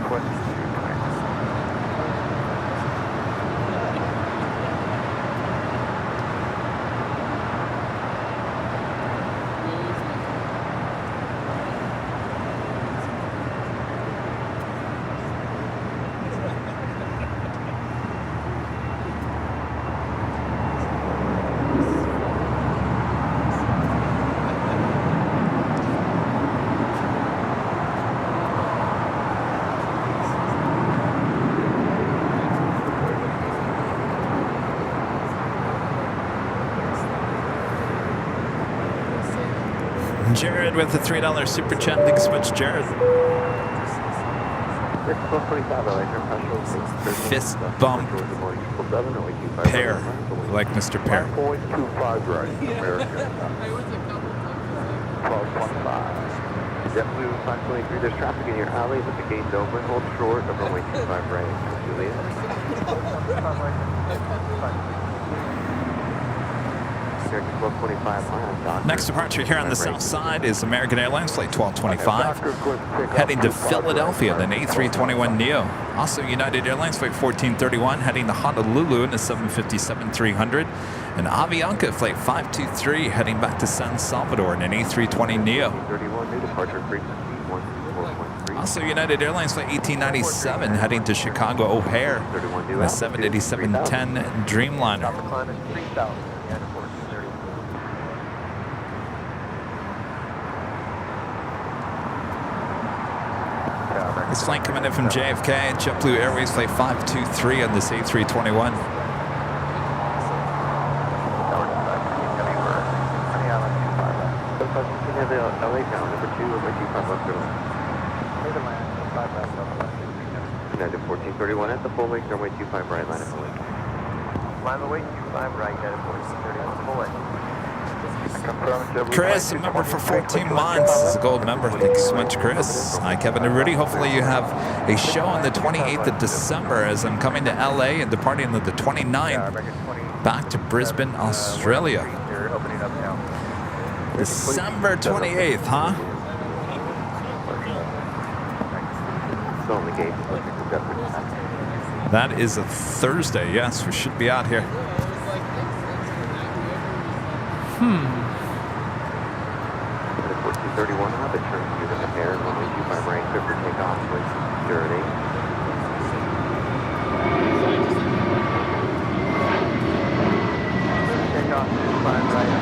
Jared with the $3 super chat. Thanks so much, Jared. Fist bump. Pear. Like Mr. Pear. 5.25 right, American. 12.15. JetBlue 523, there's traffic in your alley, but the gate's open. Hold short of runway 25 right, Juliet. Next departure here on the south side is American Airlines Flight 1225, heading to Philadelphia, then A321neo. Also United Airlines Flight 1431, heading to Honolulu in the 757-300. And Avianca Flight 523, heading back to San Salvador in an A320neo. Also United Airlines Flight 1897, heading to Chicago O'Hare in a 787-10 Dreamliner. This flight coming in from JFK, JetBlue Airways Flight 523 on this A321. United 1431 at the full length, runway 25 right, line of full length. Line of way 25 right, United 1431 full length. Chris, a member for 14 months, is a gold member. Thanks so much, Chris. Hi, Kevin and Rudy. Hopefully you have a show on the 28th of December as I'm coming to LA and departing on the 29th back to Brisbane, Australia. December 28th, huh? That is a Thursday. Yes, we should be out here. Thirty-one. The turn to the air, runway 25 right, clear for takeoff with security. Takeoff 25 right.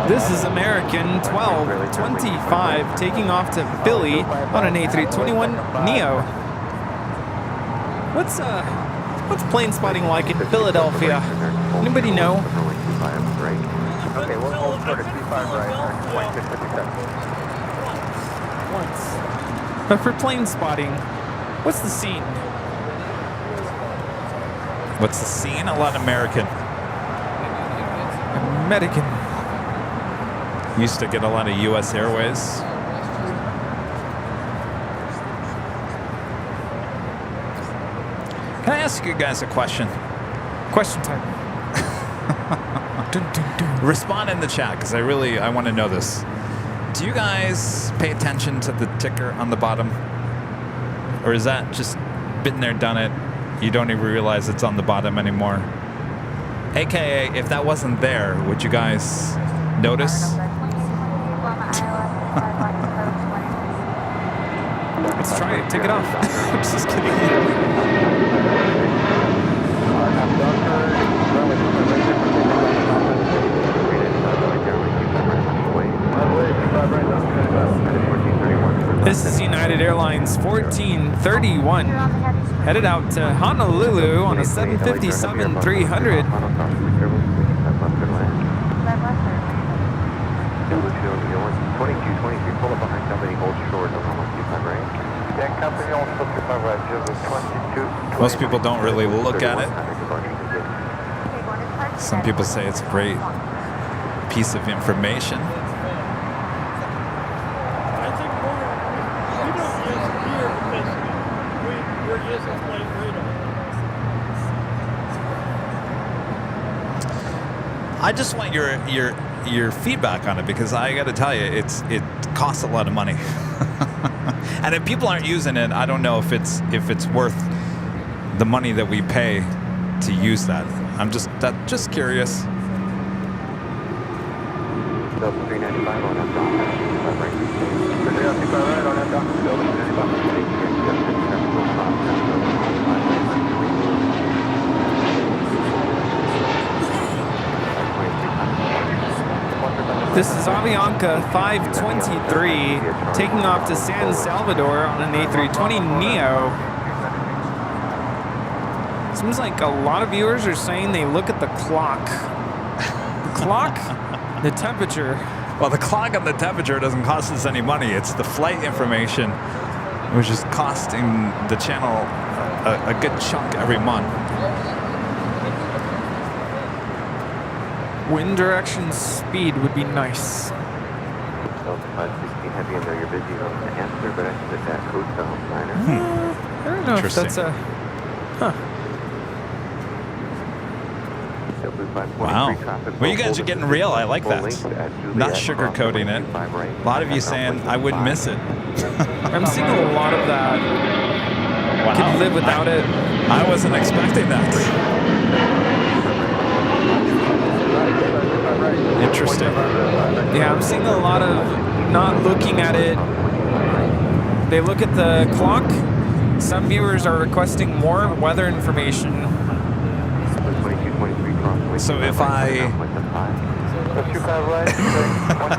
This is American 1225 taking off to Philly on an A321neo. What's plane spotting like in Philadelphia? Anybody know? Okay, we'll hold short at 25 right, 2657. But for plane spotting, what's the scene? What's the scene? A lot American. American. Used to get a lot of U.S. Airways. Can I ask you guys a question? Question time. Dun, dun, dun. Respond in the chat because I want to know this. Do you guys pay attention to the ticker on the bottom? Or is that just been there, done it? You don't even realize it's on the bottom anymore. AKA, if that wasn't there, would you guys notice? Let's try it. Take it off. I'm just kidding. This is United Airlines 1431, headed out to Honolulu on a 757-300. Most people don't really look at it. Some people say it's a great piece of information. business flight radar. I just want your feedback on it because I got to tell you, it costs a lot of money, and if people aren't using it, I don't know if it's worth the money that we pay to use that. I'm just curious. Delta 395 on that dock. Delta 395 on that dock. Delta 395. This is Avianca 523 taking off to San Salvador on an A320neo. Seems like a lot of viewers are saying they look at the clock. The clock? The temperature. Well, the clock and the temperature doesn't cost us any money. It's the flight information, which is costing the channel a good chunk every month. Wind direction speed would be nice. Delta 516 Heavy, I know you're busy on the answer, but I think that code sounds minor. I don't know if that's a... Huh. Wow. Well, you guys are getting real. I like that. Not sugarcoating it. A lot of you saying I wouldn't miss it. I'm seeing a lot of that. Wow. Could live without it. I wasn't expecting that. Interesting. Yeah, I'm seeing a lot of not looking at it. They look at the clock. Some viewers are requesting more weather information. So if I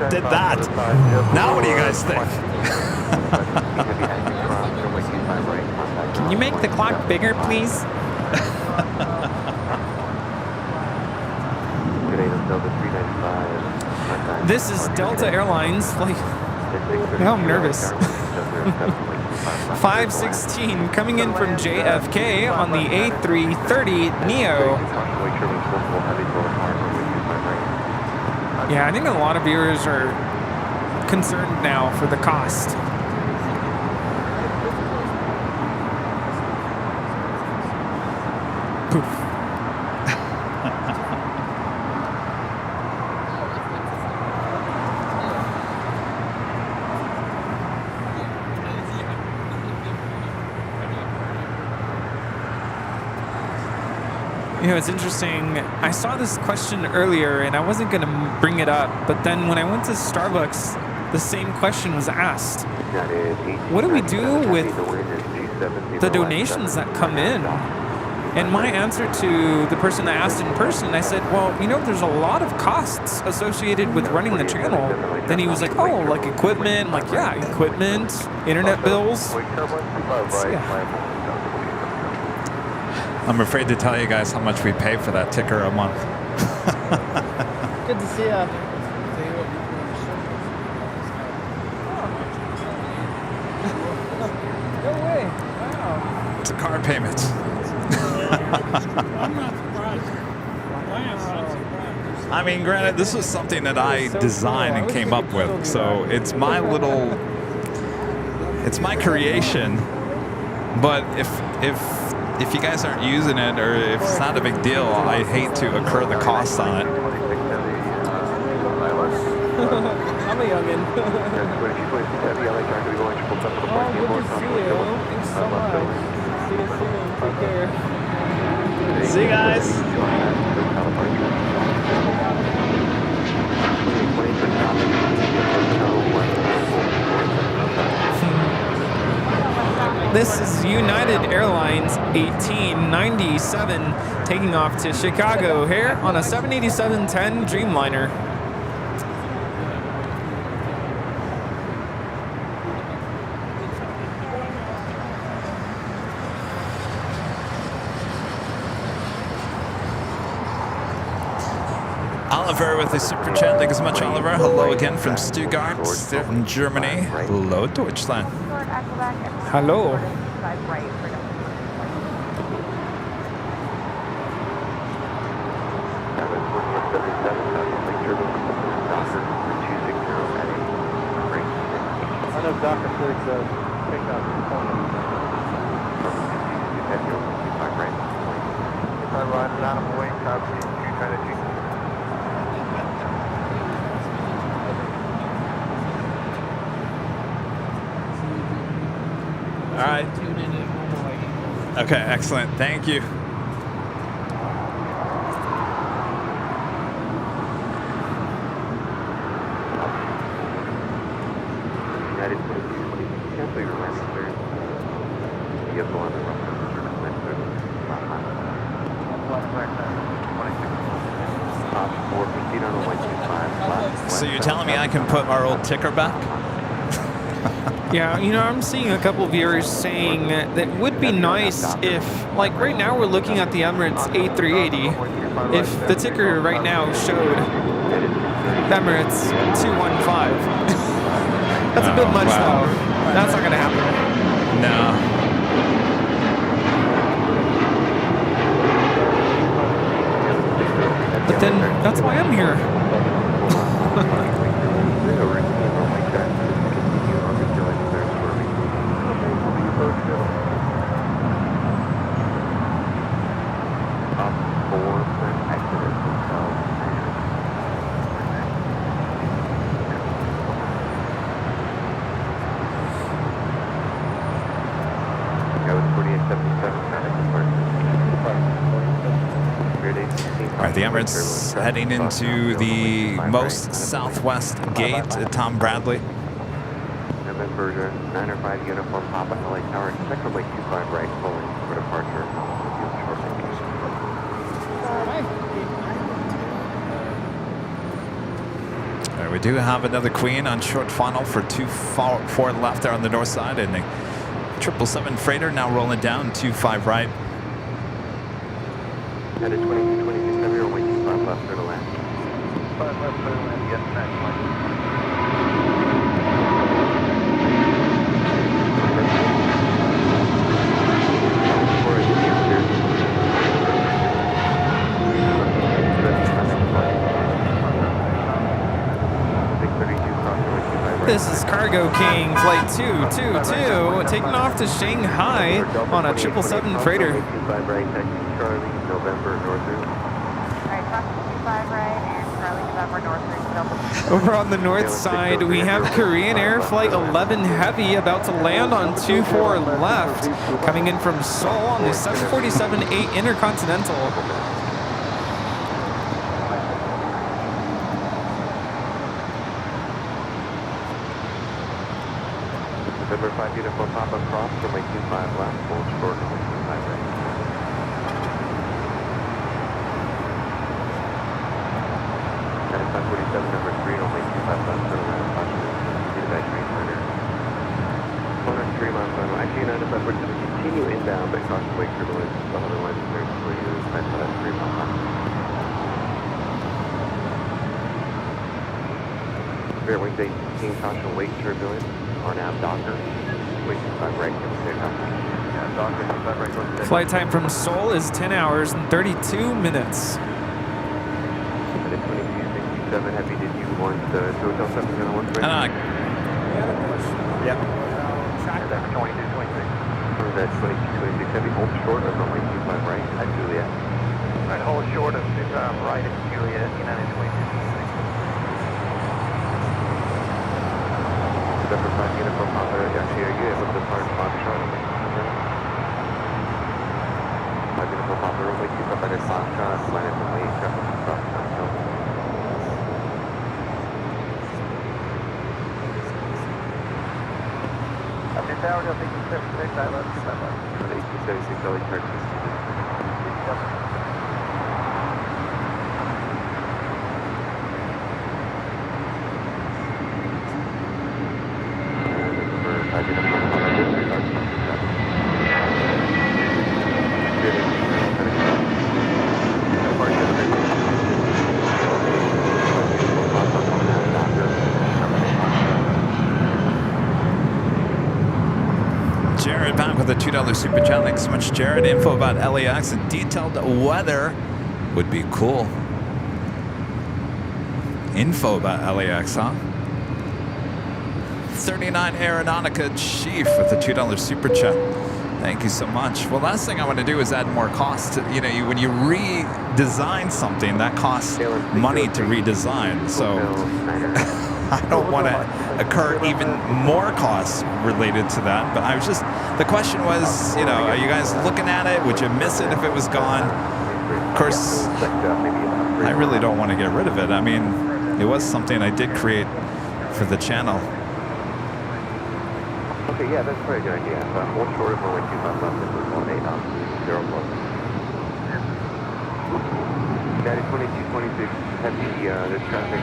did that, now what do you guys think? Can you make the clock bigger, please? This is Delta Airlines flight. Now I'm nervous. 516 coming in from JFK on the A330neo. Yeah, I think a lot of viewers are concerned now for the cost. Poof. You know, it's interesting. I saw this question earlier, and I wasn't going to bring it up, but then when I went to Starbucks, the same question was asked. What do we do with the donations that come in? And my answer to the person that asked in person, I said, well, you know, there's a lot of costs associated with running the channel. Then he was like, oh, like equipment? I'm like, yeah, equipment, internet bills. Yeah. I'm afraid to tell you guys how much we pay for that ticker a month. Good to see ya. No way. Wow. It's a car payment. I'm not surprised. I am not surprised. I mean, granted, this was something that I designed and came up with, so it's my creation. But if you guys aren't using it, or if it's not a big deal, I hate to incur the cost on it. I'm a youngin'. Oh, good to see you. Thanks so much. See you soon. Take care. See you guys. This is United Airlines 1897 taking off to Chicago here on a 787-10 Dreamliner. Oliver with a super chat. Thank you so much, Oliver. Hello again from Stuttgart, in Germany. Hello, Deutschland. Hello. Heavy over 25 right. 25 right, down on the wing, copy, 2 trying to G. All right. Tune in at normal. Okay, excellent. Thank you. United 2220, cancel your landing clear. You have to land the run for next Top 4, proceed on the 125. So you're telling me I can put our old ticker back? Yeah, you know, I'm seeing a couple viewers saying that it would be nice if, like right now we're looking at the Emirates A380, if the ticker right now showed Emirates 215. That's a bit much though. That's not going to happen. No. But then that's why I'm here. All right, the Emirates heading into the most southwest gate at Tom Bradley. November Berger, 905 uniform Papa LA Tower, expect runway 25 right, pulling for departure. All right, we do have another Queen on short funnel for 24 left there on the north side, and the 777 freighter now rolling down 25 right. Headed 2227, runway 25 left for the land. 5 left for the land, yes, next one. This is Cargo King Flight 222 taking off to Shanghai on a 777 freighter. Right, Charlie, November, Northern. Alright, cross 25 right and Charlie, November, Northern. Over on the north side, we have Korean Air Flight 11 Heavy about to land on 24 left, coming in from Seoul on the 747-8 Intercontinental. November 5 uniform Papa cross, runway 25 left, full short, runway 25 right. Headed 547, number 3, runway 25 left, turn around, caution, feedback train center. 103 miles on IG 95, we're going to continue inbound, but caution wake turbulence, the other line is there for you, 953 miles on. Fair wing day 16, caution wake turbulence. On out, Docker. Wait, 25 right, give us a copy. Yeah, Docker, 25 right, go to Flight time from Seoul is 10 hours and 32 minutes. Headed 2267, heavy, did you want the Hotel 7 going to 1 right? Yep. That's 2226. That's 2226, heavy, hold short of runway 25 right, at Juliet. Right, hold short of right at Juliet, United 2226. November 5 uniform Papa, actually, are you able to depart Foxtrot? 5 uniform Papa, runway 25 right at Foxtrot, land at runway 8, traffic across Foxtrot. Up in tower, Delta 1876, I love you, bye bye. 1876, LA Turkey. Jared back with a $2 super chat. Thanks so much, Jared. Info about LAX and detailed weather would be cool. Info about LAX, huh? 39 Aeronautica Chief with a $2 super chat. Thank you so much. Well, last thing I want to do is add more cost. You know, when you redesign something, that costs money to redesign. So I don't want to incur even more costs related to that. But I was just, the question was, you know, are you guys looking at it? Would you miss it if it was gone? Of course, I really don't want to get rid of it. I mean, it was something I did create for the channel. Okay, yeah, that's a very good idea. One short of 1.25 left, this is 1.8 on 0 plus. United 2226, heavy, there's traffic,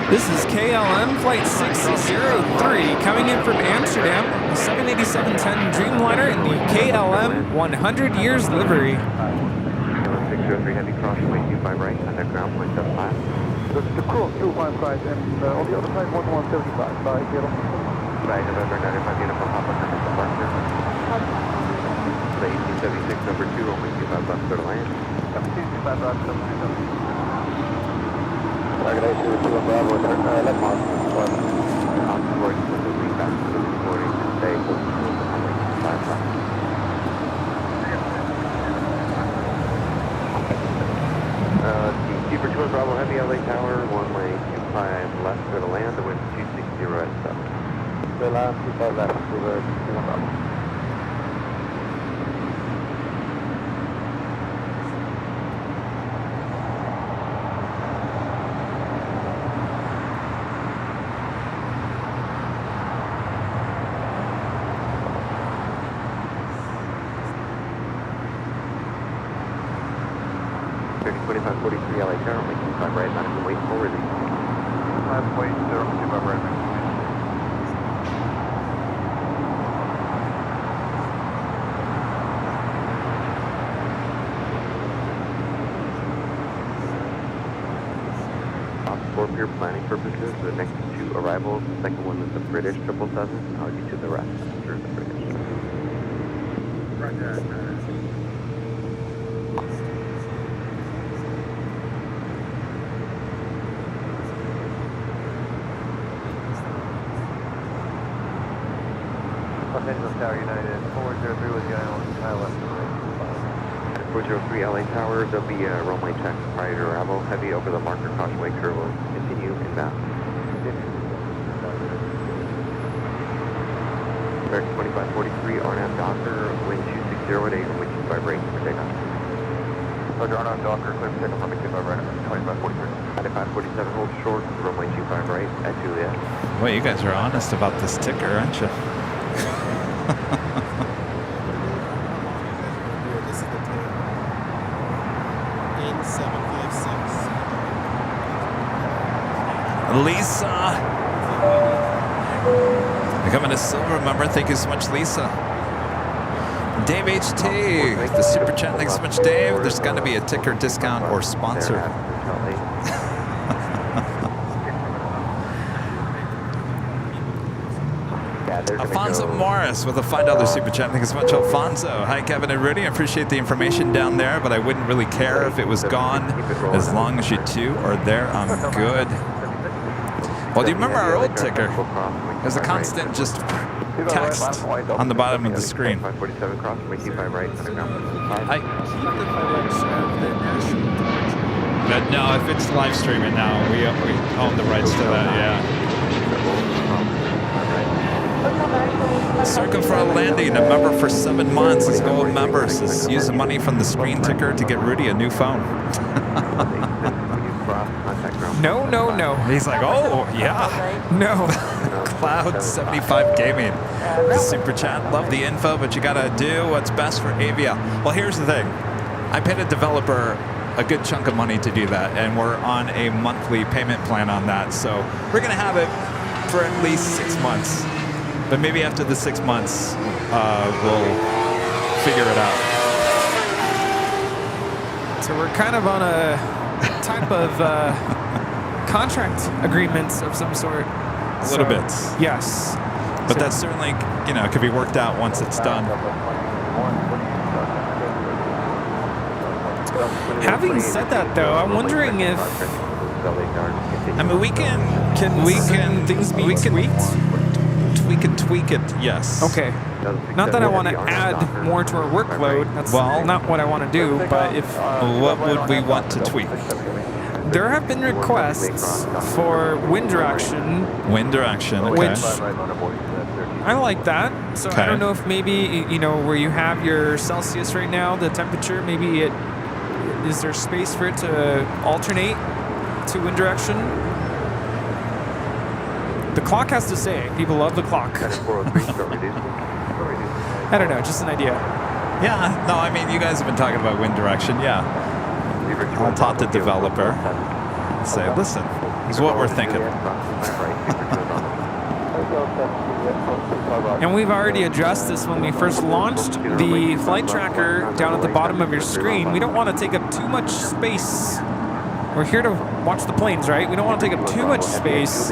This is KLM Flight 603 coming in from Amsterdam, the 787-10 Dreamliner in the KLM 100 Years livery. 603 heavy crossing, 25 right, and then ground point 75. The cross 255 and on the other side 1175, sorry, get on. Right, November 95 uniform, hop on the departure. The 1876 number 2, only 25 left, clear to land. 25 left, clear to land. Target A2, 2 Bravo, left mark. Onboard with the rebound for the recording, stay close to the 5 left. Keeper 2 Bravo, heavy LA Tower, 1-way 25 left, clear to land, the wind 260 at 7. The last 25 left, to the 2 Bravo. LA Tower, only 25 right, not even wait for release. Last wait, 025 right. For pure planning purposes, the next 2 arrivals, the second one is the British 777, I'll get you the rest after the British. Roger. Los Angeles Tower United, 403 with the high left and right. 403 LA Tower, there'll be a runway check prior to arrival. Heavy over the marker, caution wake curve will continue inbound. American 2543, RNAV Docker, wind 260 at 8, wind 25 right for takeoff. Roger, RNAV Docker, clear for takeoff, runway 25 right, 2543. 547, hold short, runway 25 right at Juliet. Well, you guys are honest about this ticker, aren't you? Lisa! Becoming a silver member. Thank you so much, Lisa. Dave HT, the super chat. Thanks so much, Dave. There's got to be a ticker discount or sponsor. Alfonso Morris with a $5 super chat. Thank you so much, Alfonso. Hi, Kevin and Rudy. I appreciate the information down there, but I wouldn't really care if it was gone. As long as you two are there, I'm good. Well, do you remember our old ticker? There's a constant just text on the bottom of the screen. Hi. No, if it's live streaming now, we own the rights to that, yeah. Circum for a landing, a member for 7 months. His gold member says use the money from the screen ticker to get Rudy a new phone. No, no, no. He's like, oh, yeah. No. Cloud 75 Gaming. The super chat. Love the info, but you got to do what's best for Avia. Well, here's the thing. I paid a developer a good chunk of money to do that, and we're on a monthly payment plan on that. So we're going to have it for at least 6 months. But maybe after the 6 months, we'll figure it out. So we're kind of on a type of contract agreements of some sort. A little bit. Yes. But that's certainly, you know, could be worked out once it's done. Having said that, though, I'm wondering if I mean, we can things be tweaked? We can tweak it, yes. Okay. Not that I want to add more to our workload. That's not what I want to do, but if... What would we want to tweak? There have been requests for wind direction. Wind direction, okay. Which I like that. So I don't know if maybe, you know, where you have your Celsius right now, the temperature, maybe is there space for it to alternate to wind direction? The clock has to say. People love the clock. I don't know, just an idea. Yeah, no, I mean, you guys have been talking about wind direction, yeah. I'll talk to the developer and say, listen, this is what we're thinking. And we've already addressed this when we first launched the flight tracker down at the bottom of your screen. We don't want to take up too much space. We're here to watch the planes, right? We don't want to take up too much space.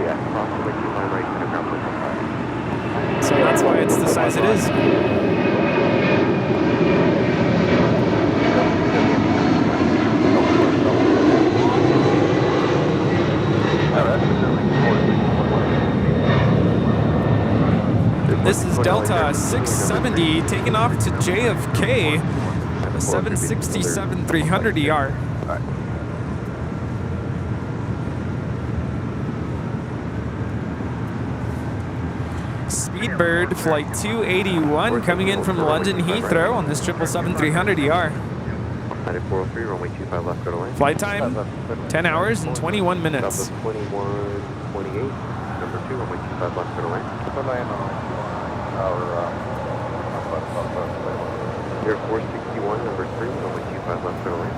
So that's why it's the size it is. This is Delta 670 taking off to JFK, 767-300ER. Speedbird Flight 281 coming in from London Heathrow on this 777-300ER. Flight time, 10 hours and 21 minutes. Number 2, runway 25 left, clear to land. Air Force 61, number 3, runway 25 left, clear to land.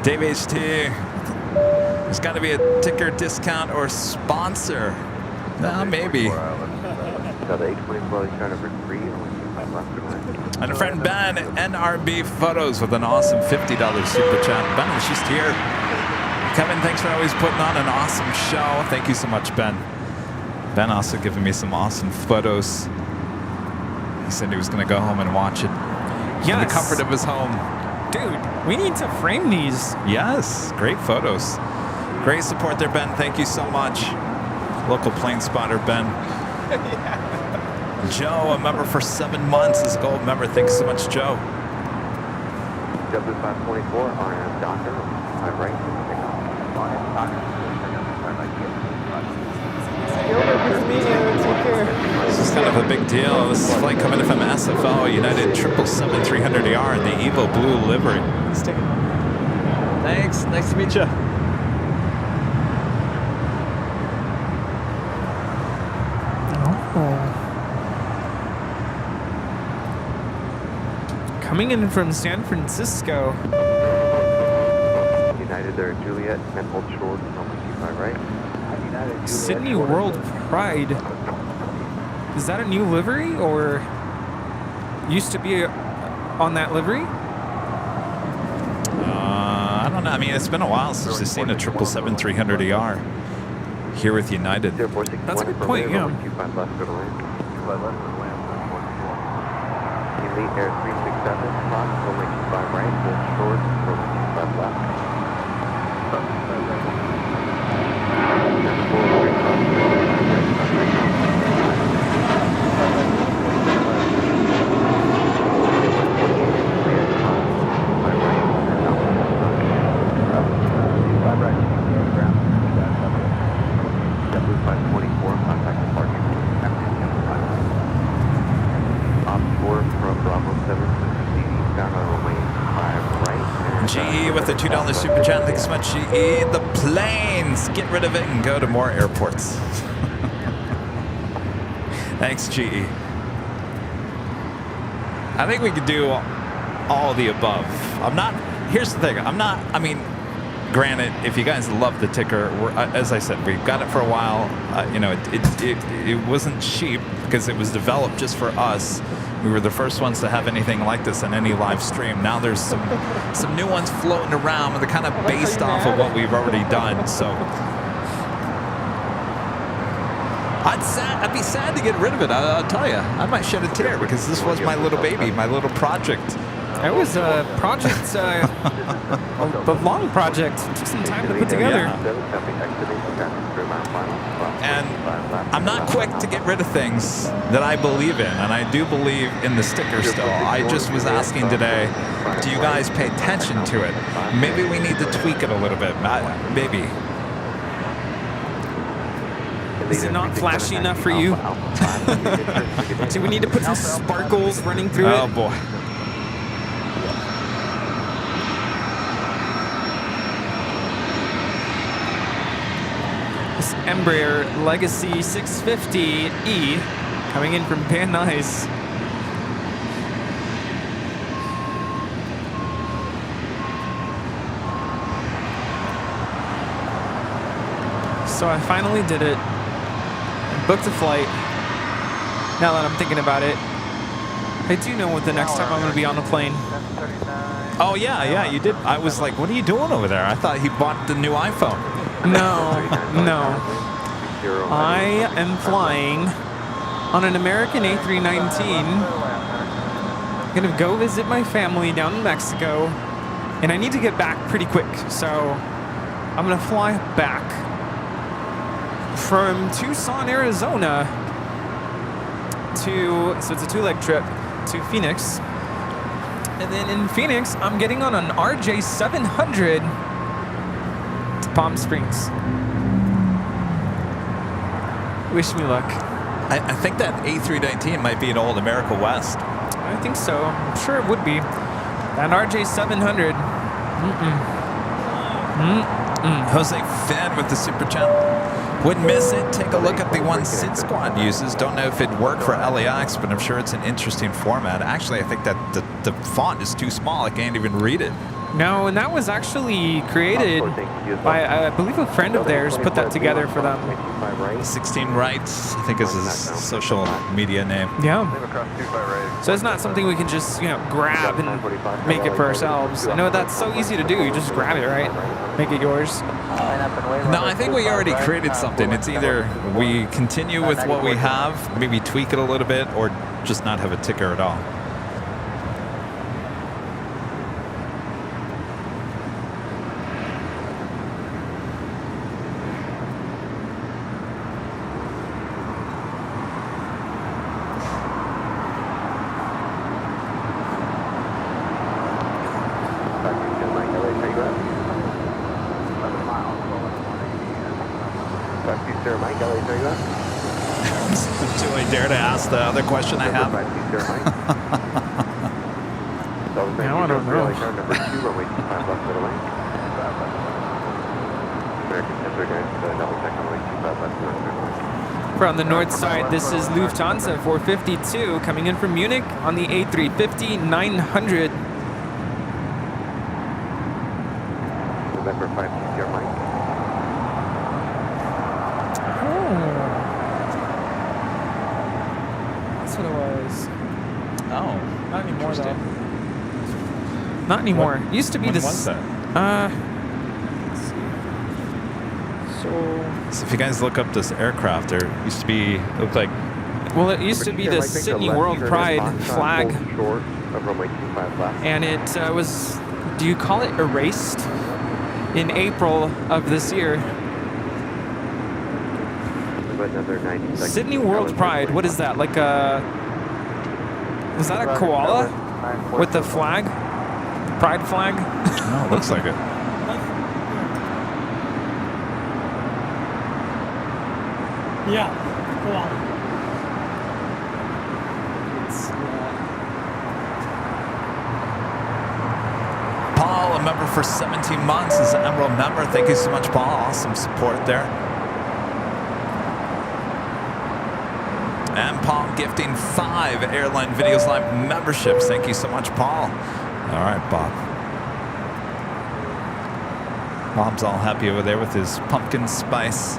Dave HT, there's got to be a ticker discount or sponsor. No, maybe. And a friend Ben, NRB Photos with an awesome $50 super chat. Ben was just here. Kevin, thanks for always putting on an awesome show. Thank you so much, Ben. Ben also giving me some awesome photos. He said he was going to go home and watch it in the comfort of his home. Dude, we need to frame these. Yes, great photos. Great support there, Ben. Thank you so much. Local plane spotter, Ben. Joe, a member for 7 months, is a gold member. Thanks so much, Joe. W524 on Docker, my right. This is kind of a big deal. This is flight coming in from SFO, United 777-300ER in the Evo Blue livery. Let's take it. Thanks. Nice to meet you. Coming in from San Francisco. United there at Juliet, 10 hold short, runway 25 right. Sydney World Pride. Is that a new livery or used to be on that livery? I don't know. I mean, it's been a while since I've seen a 777-300ER here with United. That's a good point, yeah. Elite Air 367, runway 25 right, hold short, runway 25 left. Bravo 7 proceeding down on lane 5 right. GE with the $2 super chat. Thanks so much, GE. The planes. Get rid of it and go to more airports. Thanks, GE. I think we could do all the above. Here's the thing. I mean, granted, if you guys love the ticker, as I said, we've got it for a while. You know, it wasn't cheap because it was developed just for us. We were the first ones to have anything like this in any live stream. Now there's some new ones floating around, but they're kind of based off of what we've already done. So I'd be sad to get rid of it. I'll tell you, I might shed a tear because this was my little baby, my little project. It was a project, a long project. It took some time to put together. And I'm not quick to get rid of things that I believe in, and I do believe in the sticker still. I just was asking today, do you guys pay attention to it? Maybe we need to tweak it a little bit. Maybe. Is it not flashy enough for you? Do we need to put some sparkles running through it? Oh boy. This Embraer Legacy 650E coming in from Van Nuys. So I finally did it. Booked a flight. Now that I'm thinking about it, I do know what the next time I'm going to be on a plane. Oh yeah, you did. I was like, what are you doing over there? I thought he bought the new iPhone. No. I am flying on an American A319. I'm going to go visit my family down in Mexico, and I need to get back pretty quick. So I'm going to fly back from Tucson, Arizona so it's a 2-leg trip to Phoenix. And then in Phoenix, I'm getting on an RJ 700 to Palm Springs. Wish me luck. I think that A319 might be an old America West. I think so. I'm sure it would be. That RJ 700. Jose Fed with the super chat. Wouldn't miss it. Take a look at the one Sid Squad uses. Don't know if it'd work for LAX, but I'm sure it's an interesting format. Actually, I think that the font is too small. I can't even read it. No, and that was actually created by, I believe, a friend of theirs put that together for them. 16 Rights, I think is his social media name. Yeah. So it's not something we can just, grab and make it for ourselves. I know that's so easy to do. You just grab it, right? Make it yours. No, I think we already created something. It's either we continue with what we have, maybe tweak it a little bit, or just not have a ticker at all. Do I dare to ask the other question I have? No, I don't know. We're on the north side. This is Lufthansa 452 coming in from Munich on the A350-900. November 5 your mic. That's what it was. Oh, Not anymore, though. Not anymore. What, Used to be when this. was that? Let's see. So if you guys look up this aircraft, there used to be, it looked like. Well, it used to be the Sydney World Pride flag, and it was, do you call it erased? In April of this year. Sydney World Pride, what is that? Like a, is that a koala with the flag? Pride flag? No, it looks like it. Yeah, go on. member for 17 months. Is an Emerald member. Thank you so much, Paul. Awesome support there. And Paul gifting 5 Airline Videos Live memberships. Thank you so much, Paul. All right, Bob. Bob's all happy over there with his pumpkin spice.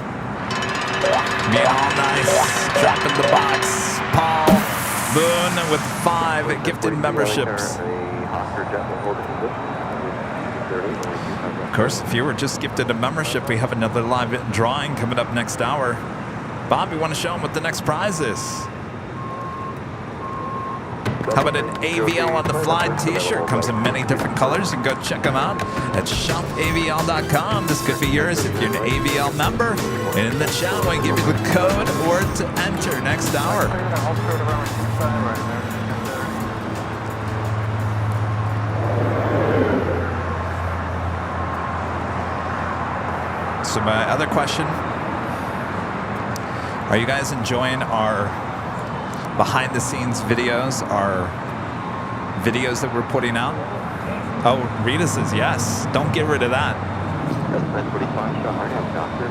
Being all nice. Dropping the box. Paul Boone with 5 gifted memberships. Of course, if you were just gifted a membership, we have another live drawing coming up next hour. Bob, you want to show them what the next prize is? How about an AVL on the Fly t-shirt? Comes in many different colors. You can go check them out at shopavl.com. This could be yours if you're an AVL member. And in the chat, I give you the code or to enter next hour. So my other question, are you guys enjoying our behind the scenes videos, our videos that we're putting out? Oh, Rita says yes. Don't get rid of that. That's 945, Hard Hat Doctor.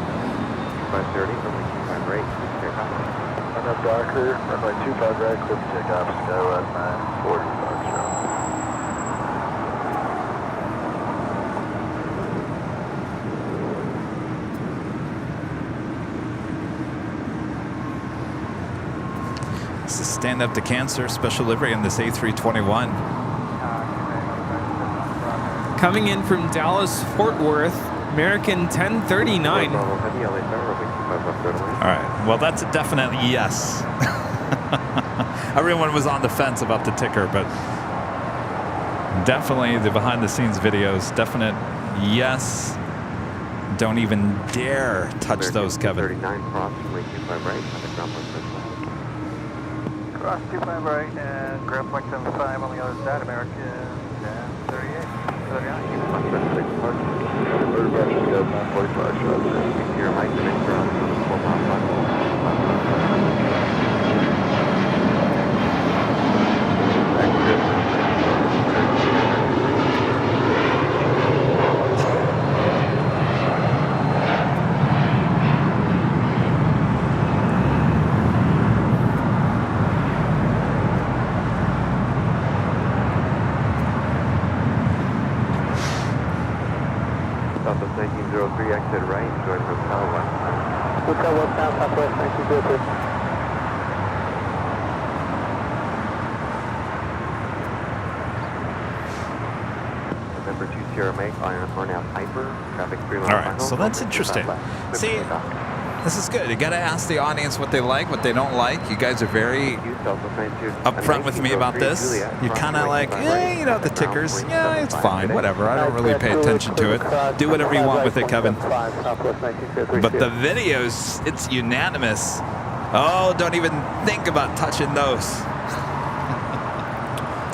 530, runway 25 right, clear takeoff. Hard Hat Doctor, runway 25 right, clear takeoff, Skywest 940, Foxtrot. This is Stand Up to Cancer, special livery on this A321. Coming in from Dallas, Fort Worth, American 1039. All right, well, that's a definite yes. Everyone was on the fence about the ticker, but definitely the behind the scenes videos, definite yes. Don't even dare touch those, Kevin. 39 cross, runway 25 right, on the ground point first line. Cross 25 right and ground point 75 on the other side, American 1038. 39. Your mic connect ground, 4 miles Southwest 1903, exit right, enjoy Hotel Westbound. Hotel Westbound, Southwest 1903. November 2 Sierra Mike, on out Hyper, traffic 3 miles. All right, so that's interesting. See, this is good. You got to ask the audience what they like, what they don't like. You guys are very upfront with me about this. You're kind of like, you know, the tickers. Yeah, it's fine, whatever. I don't really pay attention to it. Do whatever you want with it, Kevin. But the videos, it's unanimous. Oh, don't even think about touching those.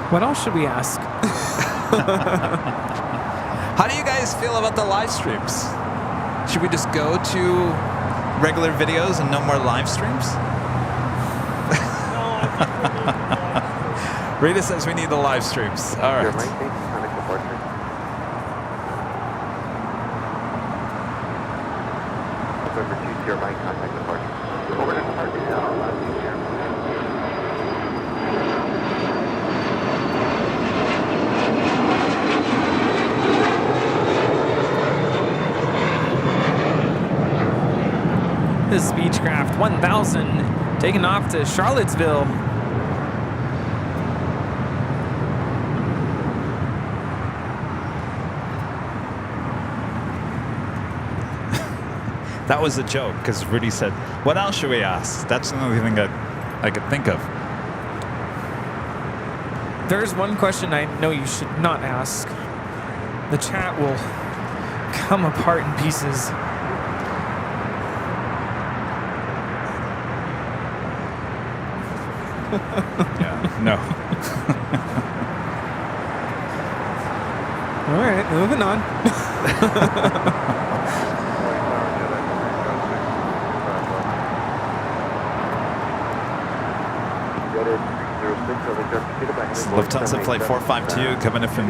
What else should we ask? How do you guys feel about the live streams? Should we just go to regular videos and no more live streams? Rita says we need the live streams. All right. November 2 Sierra Mike, contact departure. Over to departure now, 2 Sierra Mike. This is Beechcraft 1000 taking off to Charlottesville. That was a joke because Rudy said, what else should we ask? That's the only thing that I could think of. There's one question I know you should not ask. The chat will come apart in pieces. Yeah, no. All right, moving on. Lufthansa Flight 452 coming in from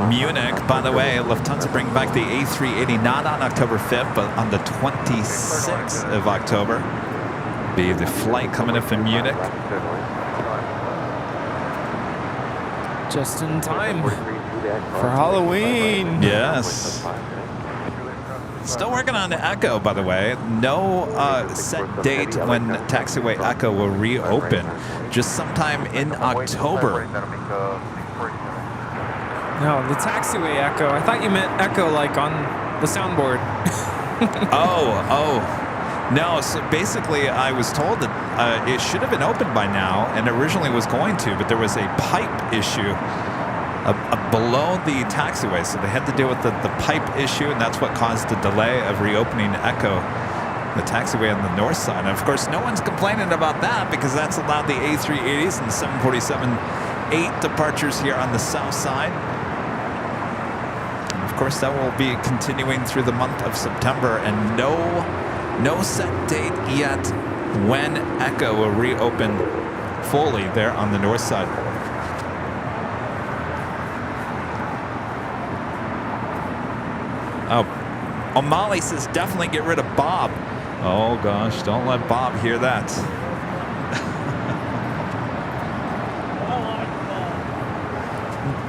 Munich. By the way, Lufthansa bring back the A380 not on October 5th, but on the 26th of October. Be the flight coming in from Munich. Just in time for Halloween. Yes. Still working on the Echo, by the way. No set date when taxiway Echo will reopen. Just sometime in October. No, the taxiway Echo. I thought you meant Echo like on the soundboard. Oh. No, so basically I was told that it should have been open by now, and originally was going to, but there was a pipe issue below the taxiway, so they had to deal with the pipe issue, and that's what caused the delay of reopening Echo, the taxiway on the north side. And of course, no one's complaining about that because that's allowed the A380s and 747-8 departures here on the south side. And of course, that will be continuing through the month of September, and no set date yet when Echo will reopen fully there on the north side. Oh, Molly says definitely get rid of Bob. Oh gosh, don't let Bob hear that.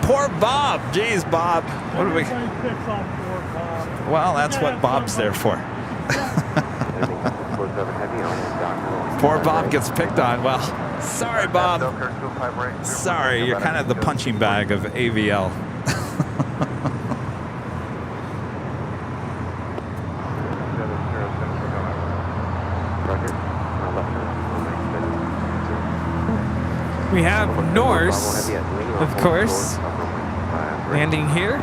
Poor Bob. Jeez, Bob. What do we? Well, that's what Bob's there for. Poor Bob gets picked on. Well, sorry, Bob. Sorry, you're kind of the punching bag of AVL. We have Norse, of course, landing here.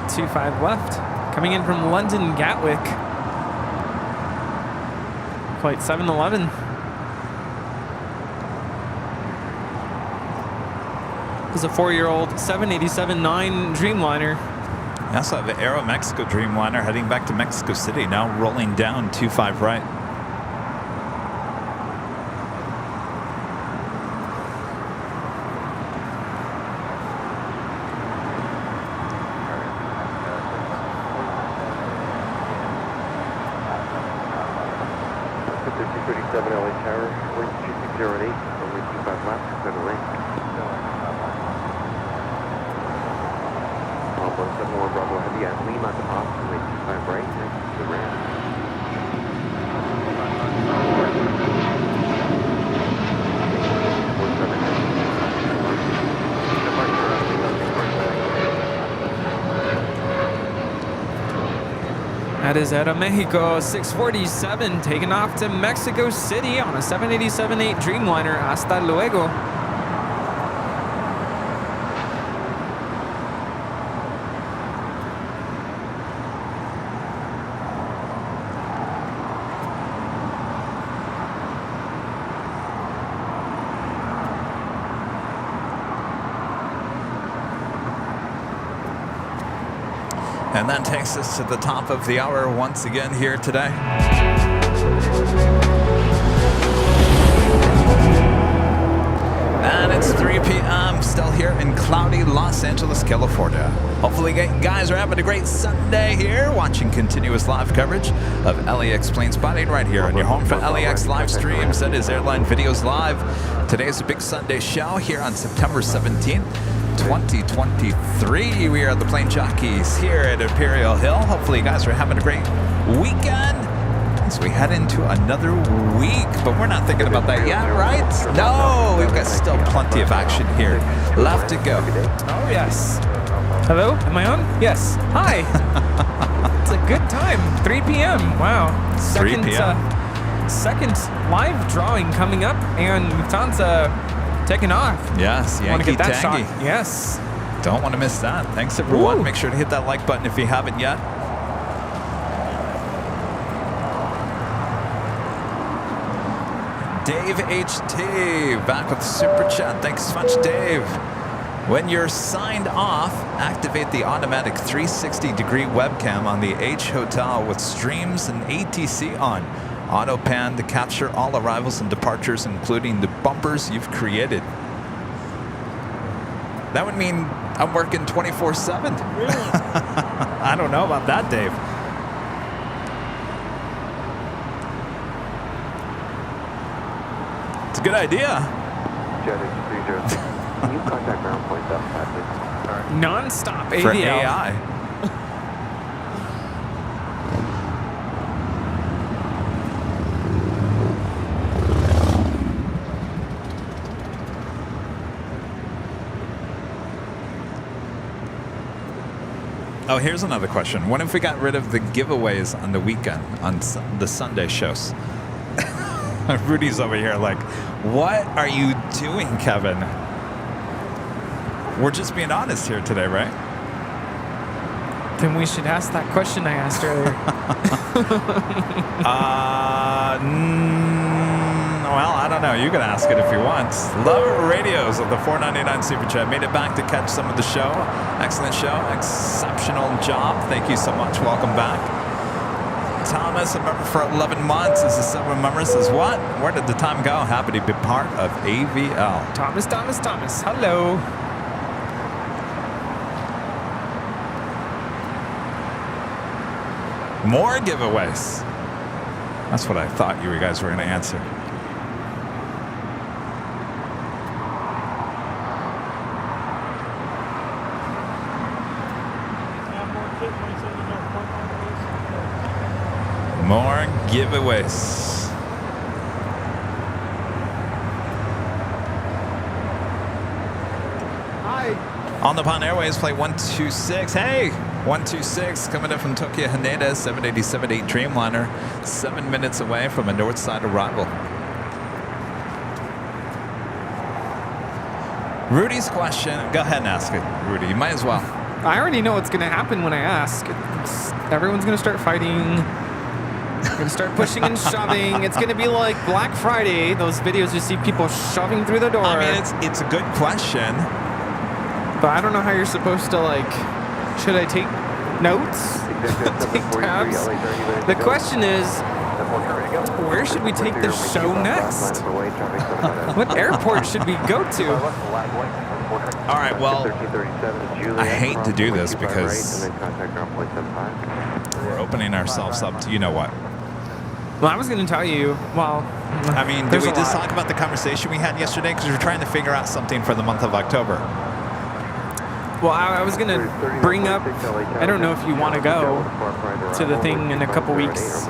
25 left, coming in from London Gatwick. Flight 711. This is a 4-year-old 787-9 Dreamliner. We also have the Aeromexico Dreamliner heading back to Mexico City, now rolling down 25 right. That is Aeromexico 647 taking off to Mexico City on a 787-8 Dreamliner. Hasta luego. And that takes us to the top of the hour once again here today. And it's 3 p.m. still here in cloudy Los Angeles, California. Hopefully you guys are having a great Sunday here, watching continuous live coverage of LAX Plane Spotting right here on your home for LAX live streams. That is Airline Videos Live. Today is a big Sunday show here on September 17th. 2023. We are the Plane Jockeys here at Imperial Hill. Hopefully you guys are having a great weekend as we head into another week, but we're not thinking about that yet, right? No, we've got still plenty of action here left to go. Oh yes. Hello, am I on? Yes. Hi. It's a good time. 3 p.m. Wow. 3 p.m. Second live drawing coming up, and Lufthansa taking off. Yes, want to Yankee get that Tangy. shot. Yes. Don't want to miss that. Thanks, everyone. Ooh. Make sure to hit that like button if you haven't yet. Dave HT back with Super Chat. Thanks so much, Dave. When you're signed off, activate the automatic 360-degree webcam on the H Hotel with streams and ATC on. Auto pan to capture all arrivals and departures, including the bumpers you've created. That would mean I'm working 24/7. Really? I don't know about that, Dave. It's a good idea. Can you contact ground point up, please? Non-stop AVL. For AI. Oh, here's another question. What if we got rid of the giveaways on the weekend, on the Sunday shows? Rudy's over here like, what are you doing, Kevin? We're just being honest here today, right? Then we should ask that question I asked earlier. Well, I don't know. You can ask it if you want. Love Radios of the $4.99 Super Chat. Made it back to catch some of the show. Excellent show. Exceptional job. Thank you so much. Welcome back. Thomas, a member for 11 months. Is a silver member. Says, what? Where did the time go? Happy to be part of AVL. Thomas. Hello. More giveaways. That's what I thought you guys were going to answer. More giveaways. Hi. On the Pond Airways, flight 126. Hey, 126 coming in from Tokyo Haneda, 787-8 Dreamliner, 7 minutes away from a north side arrival. Rudy's question. Go ahead and ask it, Rudy. You might as well. I already know what's going to happen when I ask. Everyone's going to start fighting. Going to start pushing and shoving. It's going to be like Black Friday. Those videos you see people shoving through the door. I mean, it's a good question. But I don't know how you're supposed to, like, should I take notes? Take tabs? The question is, where should we take the show next? What airport should we go to? All right, well, I hate to do this because we're opening ourselves up to you know what. Well, I was going to tell you, well, I mean, did we just talk about the conversation we had yesterday? Because we were trying to figure out something for the month of October. Well, I was going to bring up, I don't know if you want to go to the thing in a couple weeks.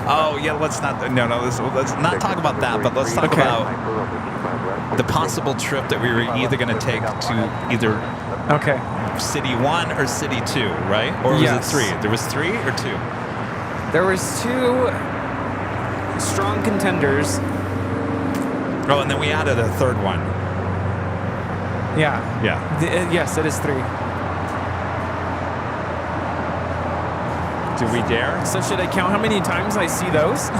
Oh, yeah, let's not talk about that, but let's talk about the possible trip that we were either going to take to either City 1 or City 2, right? Or was it 3? There was 3 or 2? There was 2 strong contenders. Oh, and then we added a third one. Yeah. Yes, it is 3. Do we dare? So should I count how many times I see those?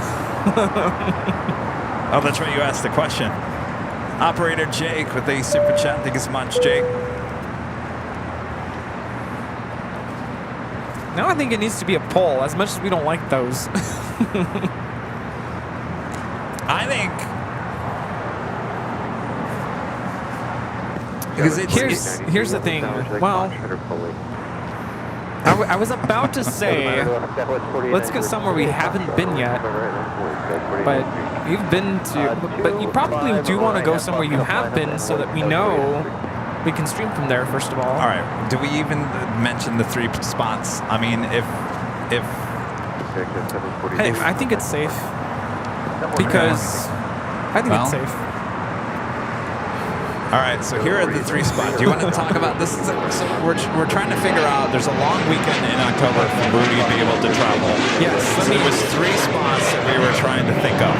Oh, that's right. You asked the question. Operator Jake with a super chat. Thank you so much, Jake. Now I think it needs to be a poll, as much as we don't like those. I think... Because here's the thing. Well, I was about to say, let's get somewhere we haven't been yet. But you've been to, but you probably do want to go somewhere you have been so that we know we can stream from there, first of all. All right. Do we even mention the 3 spots? I mean, if hey, I think it's safe. Because I think it's safe. All right, so here are the 3 spots. Do you want to talk about this? So we're trying to figure out. There's a long weekend in October for Rudy to be able to travel. Yes. So there was 3 spots that we were trying to think of.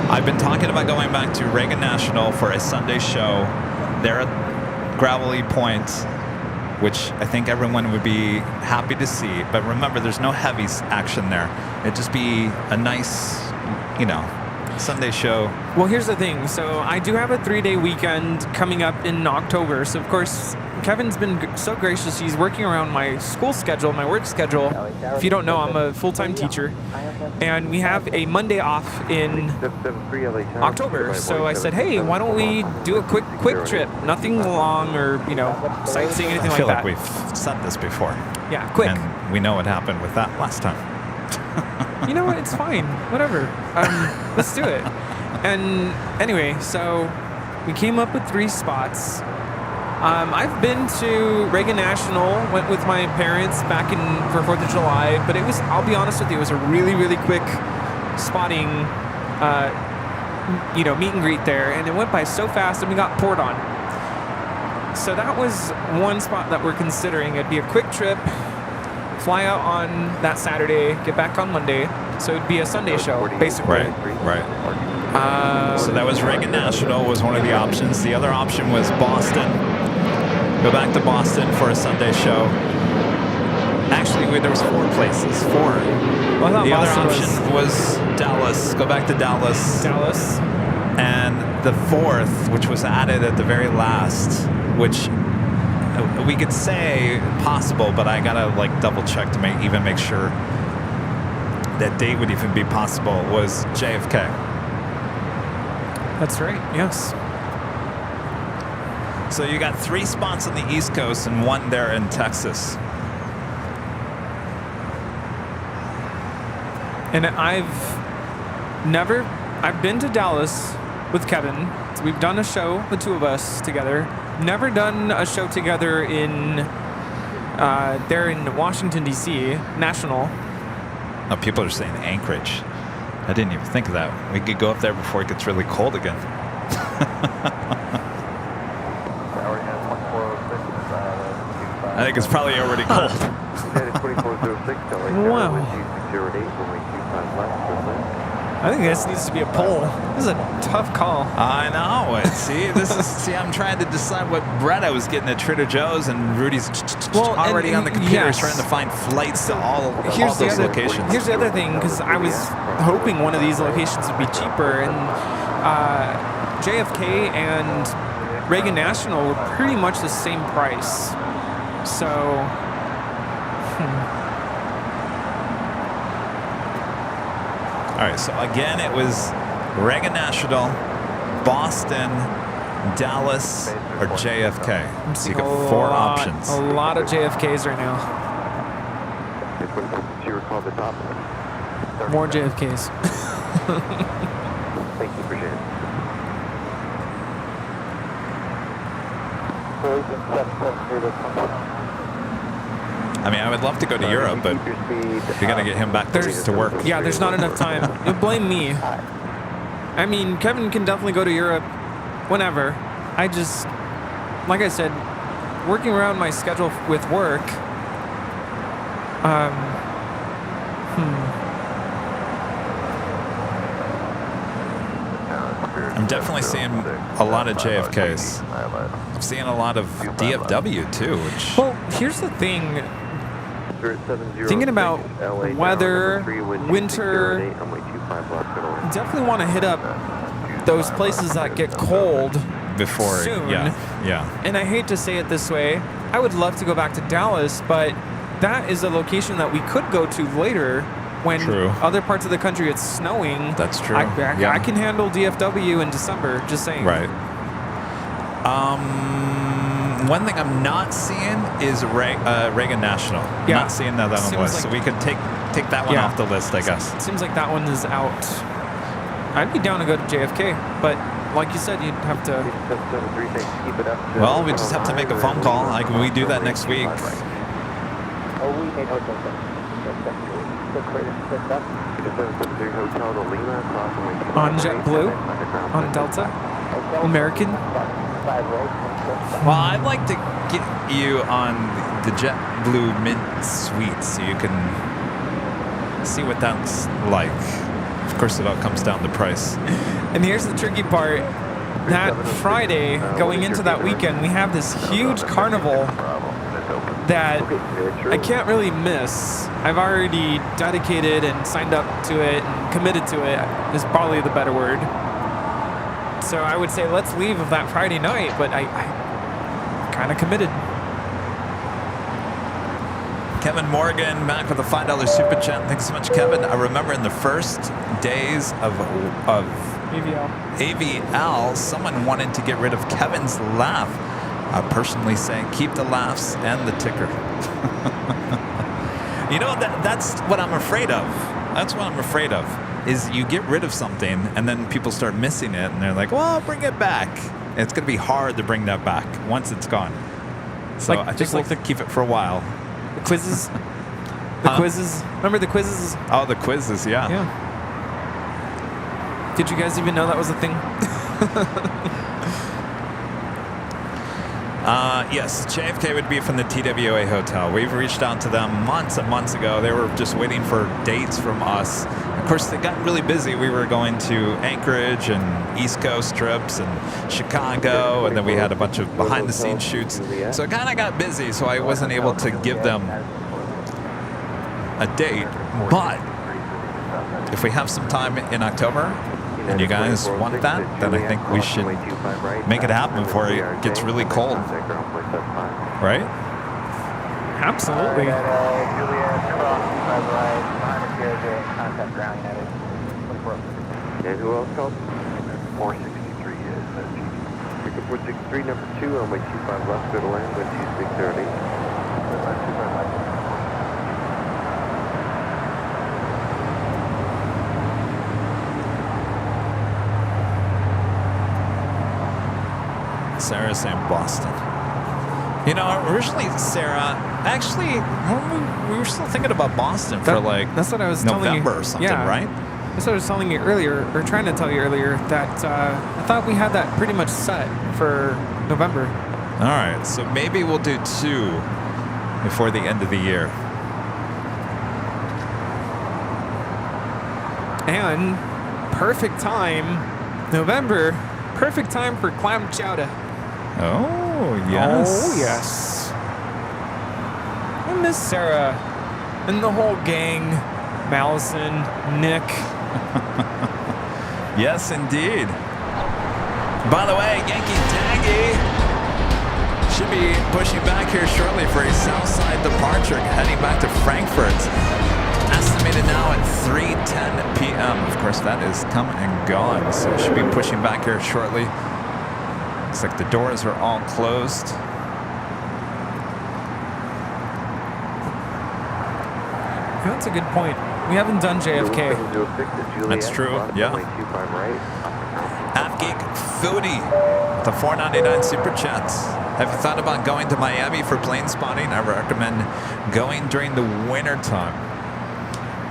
I've been talking about going back to Reagan National for a Sunday show. There at Gravelly Point, which I think everyone would be happy to see. But remember, there's no heavies action there. It'd just be a nice, Sunday show. Well, here's the thing. So I do have a 3-day weekend coming up in October. So, of course, Kevin's been so gracious. He's working around my school schedule, my work schedule. If you don't know, I'm a full-time teacher. And we have a Monday off in October. So I said, hey, why don't we do a quick trip? Nothing long or, sightseeing, anything I feel like like that. we've said this before. Yeah, quick. And we know what happened with that last time. You know what? It's fine. Whatever. Let's do it. And anyway, so we came up with 3 spots. I've been to Reagan National, went with my parents back for 4th of July, but I'll be honest with you, it was a really, really quick spotting, meet and greet there, and it went by so fast and we got poured on. So that was one spot that we're considering. It'd be a quick trip, fly out on that Saturday, get back on Monday. So it'd be a Sunday show, basically. Right. So that was Reagan National was one of the options. The other option was Boston. Go back to Boston for a Sunday show. Actually, there was 4 places. 4. Well, the other Boston option was Dallas. Go back to Dallas. And the 4th, which was added at the very last, which we could say possible, but I gotta double check to make sure that date would even be possible, was JFK. That's right, yes. So you got 3 spots on the East Coast and 1 there in Texas. And I've been to Dallas with Kevin. So we've done a show, the 2 of us together. Never done a show together there in Washington, D.C., National. Oh, people are saying Anchorage. I didn't even think of that. We could go up there before it gets really cold again. I think it's probably already cold. Wow. I think this needs to be a poll. This is a tough call. I know. I'm trying to decide what bread I was getting at Trader Joe's, and Rudy's already on the computer trying to find flights to all those locations. Here's the other thing, because I was hoping one of these locations would be cheaper, and JFK and Reagan National were pretty much the same price. So, All right, so again, it was Reagan National, Boston, Dallas, or JFK. So you got 4 options. A lot of JFKs right now. More JFKs. Thank you, appreciate it. I mean, I would love to go to Europe, but we got to get him back to work. Yeah, there's not enough time. You blame me. I mean, Kevin can definitely go to Europe whenever. I just, like I said, working around my schedule with work. I'm definitely seeing a lot of JFKs. I'm seeing a lot of DFW too, which... Well, here's the thing. Thinking about weather, winter, definitely want to hit up those places that get cold before soon. Yeah. And I hate to say it this way, I would love to go back to Dallas, but that is a location that we could go to later when other parts of the country it's snowing. That's true. I can handle DFW in December, just saying. Right. One thing I'm not seeing is Reagan National. Yeah. Not seeing that on the list, so we could take that one off the list, I guess. It seems like that one is out. I'd be down to go to JFK, but like you said, you'd have to... Well, we just have to make a phone call. Can we do that next week? On JetBlue? On Delta? American? Well, I'd like to get you on the JetBlue Mint Suite so you can see what that's like. Of course, it all comes down to price. And here's the tricky part. That Friday, going into that weekend, we have this huge carnival that I can't really miss. I've already dedicated and signed up to it and committed to it is probably the better word. So I would say let's leave of that Friday night, but I kind of committed. Kevin Morgan back with a $5 super chat. Thanks so much, Kevin. I remember in the first days of AVL, someone wanted to get rid of Kevin's laugh. I personally say keep the laughs and the ticker. You know, that's what I'm afraid of. That's what I'm afraid of, is you get rid of something and then people start missing it and they're like, well, bring it back. And it's going to be hard to bring that back once it's gone. So I just like to keep it for a while. The quizzes? The quizzes? Remember the quizzes? Oh, the quizzes, yeah. Yeah. Did you guys even know that was a thing? Yes, JFK would be from the TWA hotel. We've reached out to them months and months ago. They were just waiting for dates from us. Of course, they got really busy. We were going to Anchorage and East Coast trips and Chicago, and then we had a bunch of behind-the-scenes shoots. So it kind of got busy, so I wasn't able to give them a date. But if we have some time in October, and you guys want that, then I think we should make it happen before it gets really cold. Right? Absolutely. Okay, who else called? 463 is Chicken 463, number 2, runway 25 left, go to land, wind 2630. Sarah's saying Boston. You know, originally, Sarah, actually, we were still thinking about Boston for that's what I was November telling you. or something, Yeah. right? That's what I was telling you earlier, or trying to tell you earlier, that I thought we had that pretty much set for November. All right, so maybe we'll do 2 before the end of the year. And perfect time, November, perfect time for clam chowder. Oh, yes. Oh, yes. I miss Sarah and the whole gang, Malison, Nick. Yes, indeed. By the way, Yankee Daggy should be pushing back here shortly for a Southside departure, heading back to Frankfurt. Estimated now at 3:10 p.m. Of course, that is come and gone, so it should be pushing back here shortly. Looks like the doors are all closed. That's a good point. We haven't done JFK. That's true, yeah. Half-Geek Foodie, the $4.99 super chats. Have you thought about going to Miami for plane spotting? I recommend going during the winter time.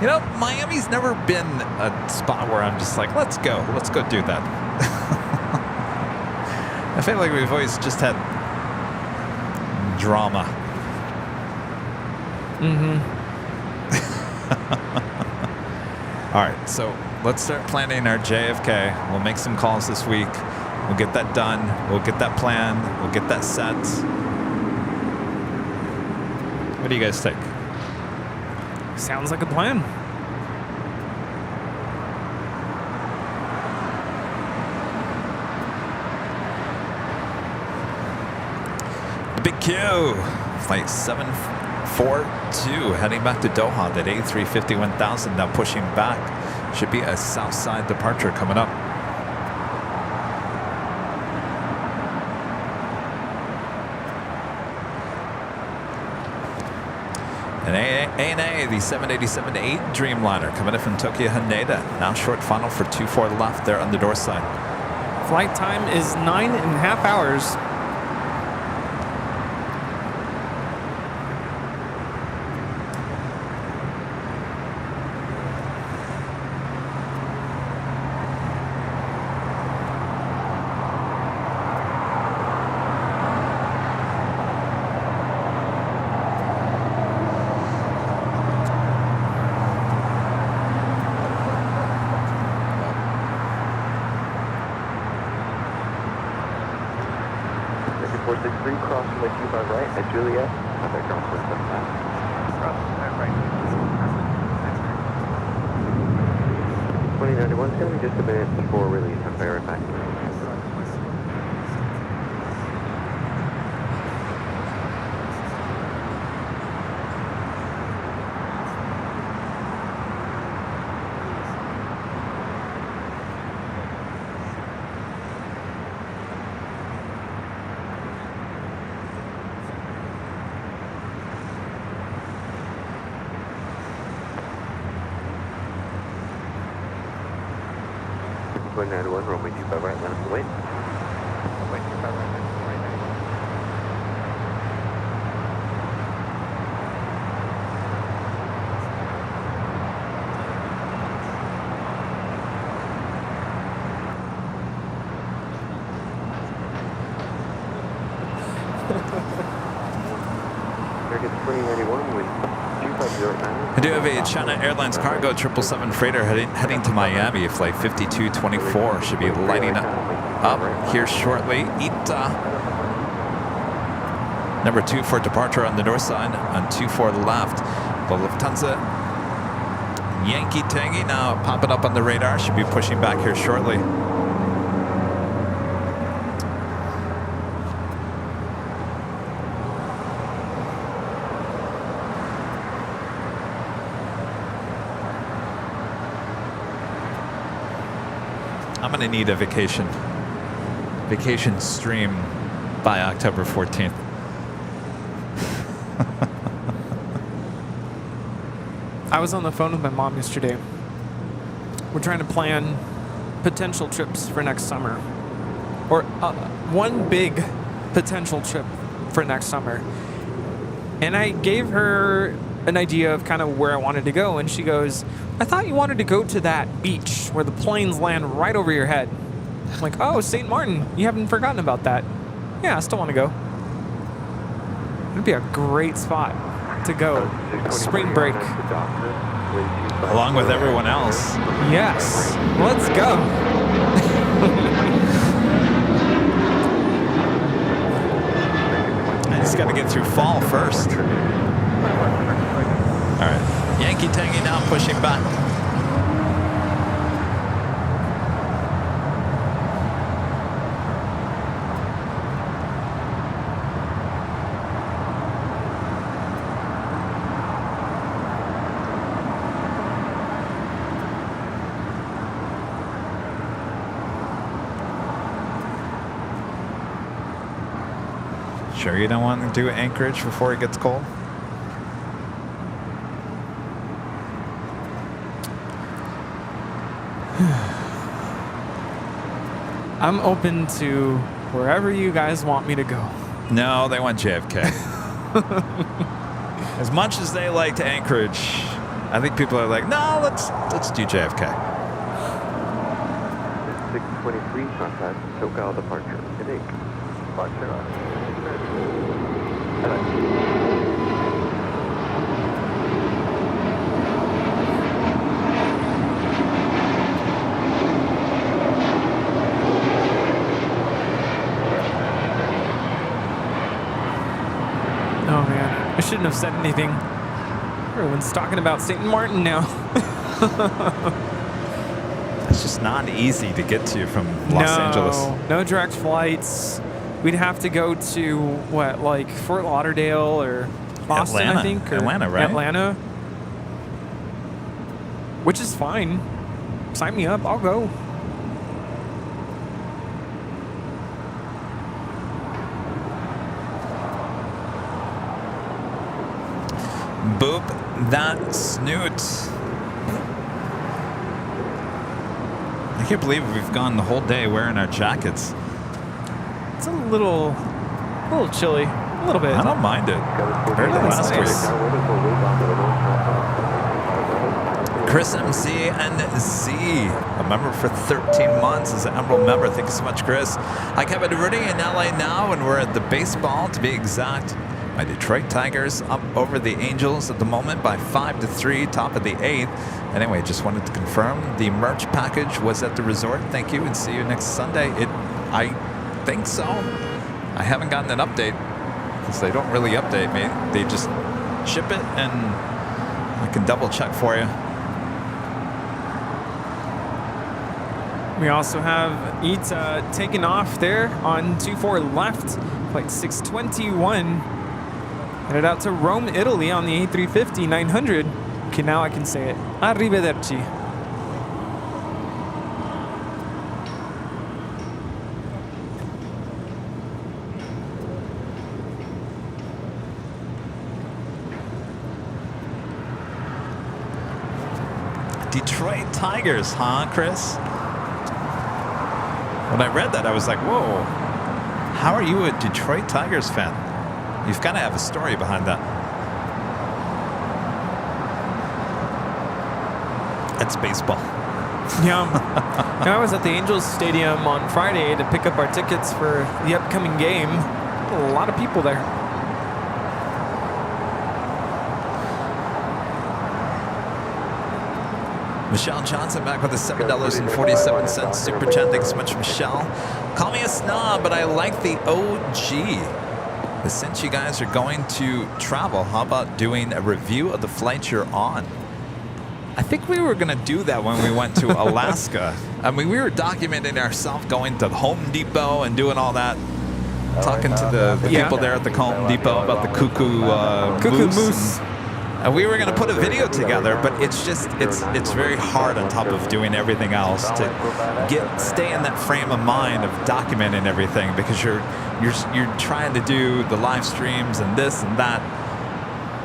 You know, Miami's never been a spot where I'm just like, let's go do that. I feel like we've always just had drama. Mm-hmm. All right, so let's start planning our JFK. We'll make some calls this week. We'll get that done. We'll get that planned. We'll get that set. What do you guys think? Sounds like a plan. The Big Q, flight 742, heading back to Doha. That A350-1000 now pushing back. Should be a Southside departure coming up. An ANA, the 787-8 Dreamliner, coming in from Tokyo Haneda. Now short funnel for 24 left there on the door side. Flight time is 9.5 hours. 463, cross runway 25 right at Juliet. Contact ground 475. Cross right. 2091 is going to be just a minute before release on verify. Runway 91, runway 25 right, let us wait. Runway 25 right, let us wait. Target 2091 with 250. I do have a China Airlines cargo 777 freighter heading to Miami. Flight 5224 should be lighting up here shortly. Ita. Number 2 for departure on the north side, on 24 left. The Lufthansa Yankee Tangy now popping up on the radar. Should be pushing back here shortly. I'm going to need a vacation stream by October 14th. I was on the phone with my mom yesterday. We're trying to plan potential trips for next summer. Or one big potential trip for next summer. And I gave her an idea of kind of where I wanted to go, and she goes, I thought you wanted to go to that beach where the planes land right over your head. I'm like, oh, St. Martin, you haven't forgotten about that. Yeah, I still want to go. It'd be a great spot to go. Spring break. Along with everyone else. Yes, let's go. I just got to get through fall first. All right. Yankee Tangy now pushing back. Sure you don't want to do Anchorage before it gets cold? I'm open to wherever you guys want me to go. No, they want JFK. As much as they liked Anchorage, I think people are like, no, let's do JFK. 623 contact SoCal departure. Headache. Departure. Oh man, I shouldn't have said anything. Everyone's talking about St. Martin now. It's just not easy to get to from Los Angeles. No direct flights. We'd have to go to what, like Fort Lauderdale or Boston, Atlanta. I think. Or Atlanta, right? Atlanta. Which is fine. Sign me up, I'll go. Boop that snoot. I can't believe we've gone the whole day wearing our jackets. It's a little chilly, a little bit. I don't mind it. Compared to last week. Chris MC and Z, a member for 13 months, is an Emerald member. Thank you so much, Chris. Hi, Kevin Rudy in LA now, and we're at the baseball, to be exact. My Detroit Tigers up over the Angels at the moment by 5-3, top of the 8th. Anyway, just wanted to confirm the merch package was at the resort. Thank you, and see you next Sunday. I think so. I haven't gotten an update because they don't really update me. They just ship it and I can double check for you. We also have Ita taking off there on 24 left, flight 621. Headed out to Rome, Italy on the A350 900. Okay, now I can say it. Arrivederci. Detroit Tigers, huh, Chris? When I read that, I was like, whoa. How are you a Detroit Tigers fan? You've got to have a story behind that. It's baseball. Yeah. I was at the Angels Stadium on Friday to pick up our tickets for the upcoming game. A lot of people there. Michelle Johnson back with a $7.47 super chat. Thanks so much, Michelle. Call me a snob, but I like the OG. But since you guys are going to travel, how about doing a review of the flight you're on? I think we were going to do that when we went to Alaska. I mean, we were documenting ourselves going to Home Depot and doing all that. Talking to the people there at the Home Depot about the cuckoo moose. And we were going to put a video together, but it's just, it's very hard on top of doing everything else to stay in that frame of mind of documenting everything, because you're trying to do the live streams and this and that.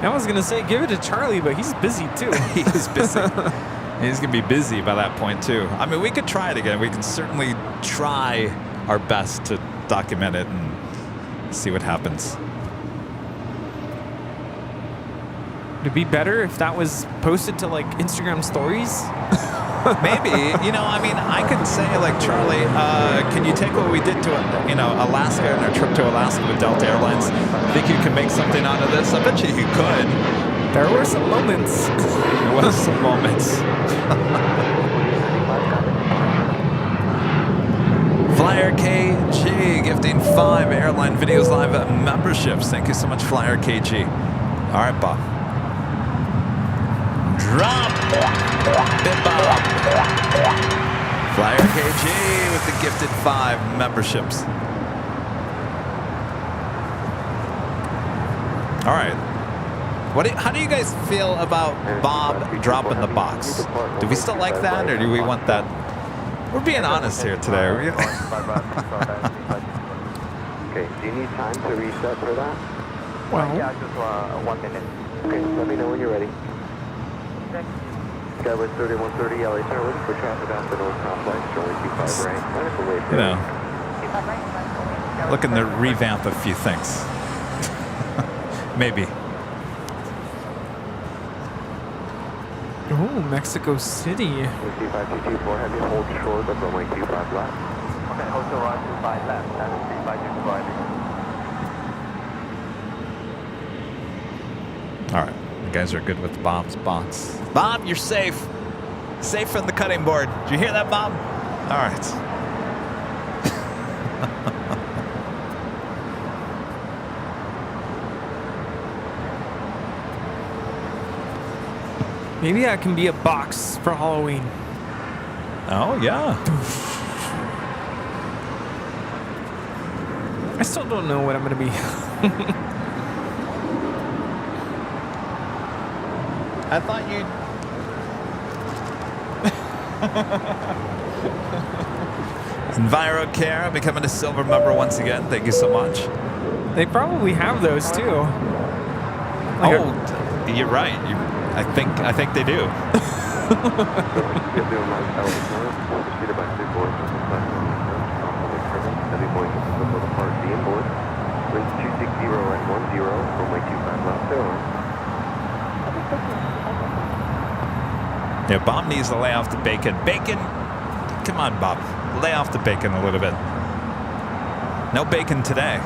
I was going to say give it to Charlie, but he's busy too. He's busy. He's going to be busy by that point too. I mean, we could try it again. We can certainly try our best to document it and see what happens. Would it be better if that was posted to like Instagram stories? Maybe. I mean, I could say like, Charlie, can you take what we did to, Alaska and our trip to Alaska with Delta Airlines? Think you can make something out of this? I bet you could. There were some moments. There was some moments. Flyer KG gifting 5 Airline Videos Live memberships. Thank you so much, Flyer KG. All right, Bob. Drop. Bit Bob. Flyer KG with the gifted 5 memberships. All right. How do you guys feel about Bob dropping the box? Do we still like that, or do we want that? We're being honest here today. Okay, do you need time to reset for that? Well, yeah, just 1 minute. Okay, let me know when you're ready. Skyway 3130 LA Tower for traffic off the north complex, showing 25 right. Looking to revamp a few things. Maybe. Oh, Mexico City. 5224, have you hold short of runway 25 left. Okay, hold short on 25 left, and 3525. All right. You guys are good with Bob's box. Bob, you're safe. Safe from the cutting board. Did you hear that, Bob? All right. Maybe that can be a box for Halloween. Oh, yeah. I still don't know what I'm going to be. I thought you'd... EnviroCare becoming a silver member once again. Thank you so much. They probably have those too. You're right. I think they do. Yeah, Bob needs to lay off the bacon. Bacon! Come on, Bob. Lay off the bacon a little bit. No bacon today.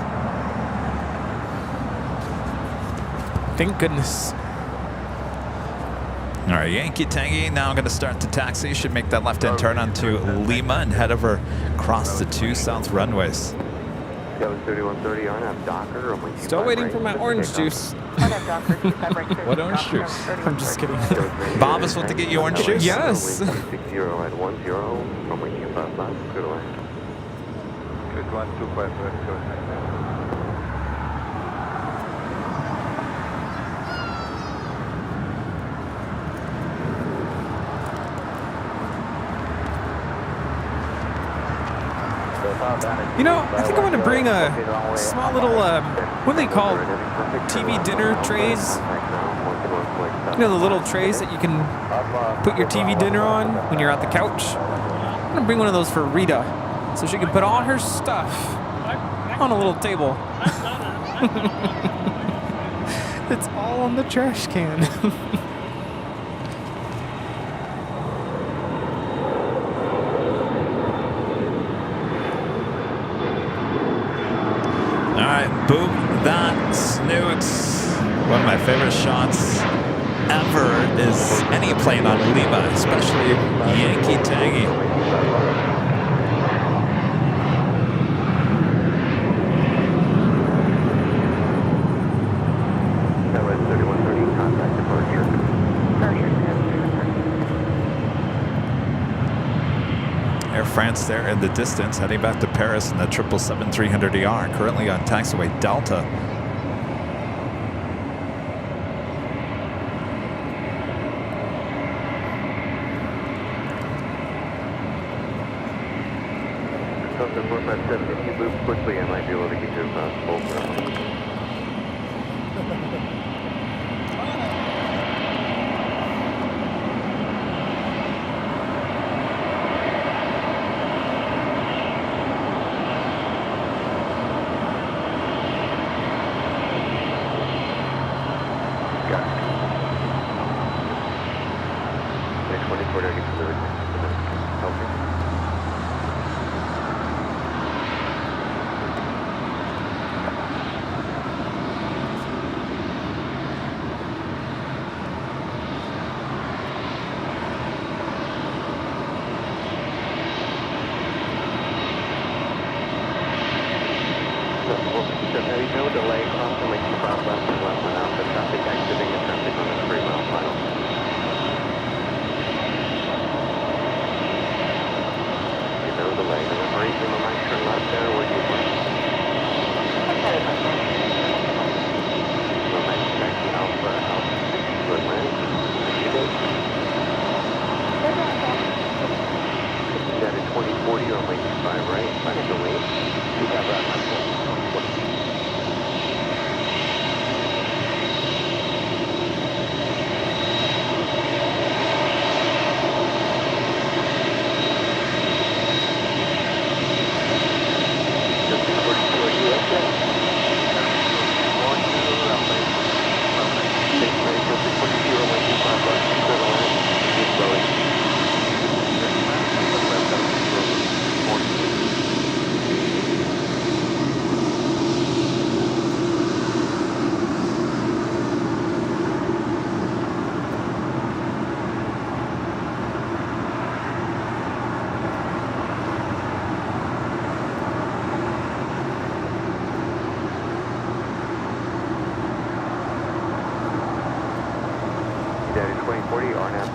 Thank goodness. All right, Yankee Tangy now going to start to taxi. Should make that left-hand turn onto Lima and head over across the 2 south runways. Kevin 3130, RNAV Docker, runway 25 Still waiting right, for my orange juice. What orange juice? I'm just kidding. Bob is supposed to get you orange juice? Yes. Runway 260 at 10, runway 25 left, good away. Good 125 left, go ahead. You know, I think I'm going to bring a small little, what do they call TV dinner trays? You know, the little trays that you can put your TV dinner on when you're at the couch? I'm going to bring one of those for Rita so she can put all her stuff on a little table. It's all on the trash can. Boom, that snooks. One of my favorite shots ever is any plane on Lima, especially Yankee Tangy. That was 3130, contact departure. Air France there in the distance, heading back to Paris in the 777-300ER, currently on taxiway Delta. Something 457, if you move quickly, I might be able to get you full throttle. No delay, crossing my 25 left and left and out. The traffic exiting and traffic on the 3 mile final. No delay. Number 8, on my turn left there, where you want. No max taxi Alpha, Alpha 6, good land. That is 2040 on my 25 right, final delay. You have that left.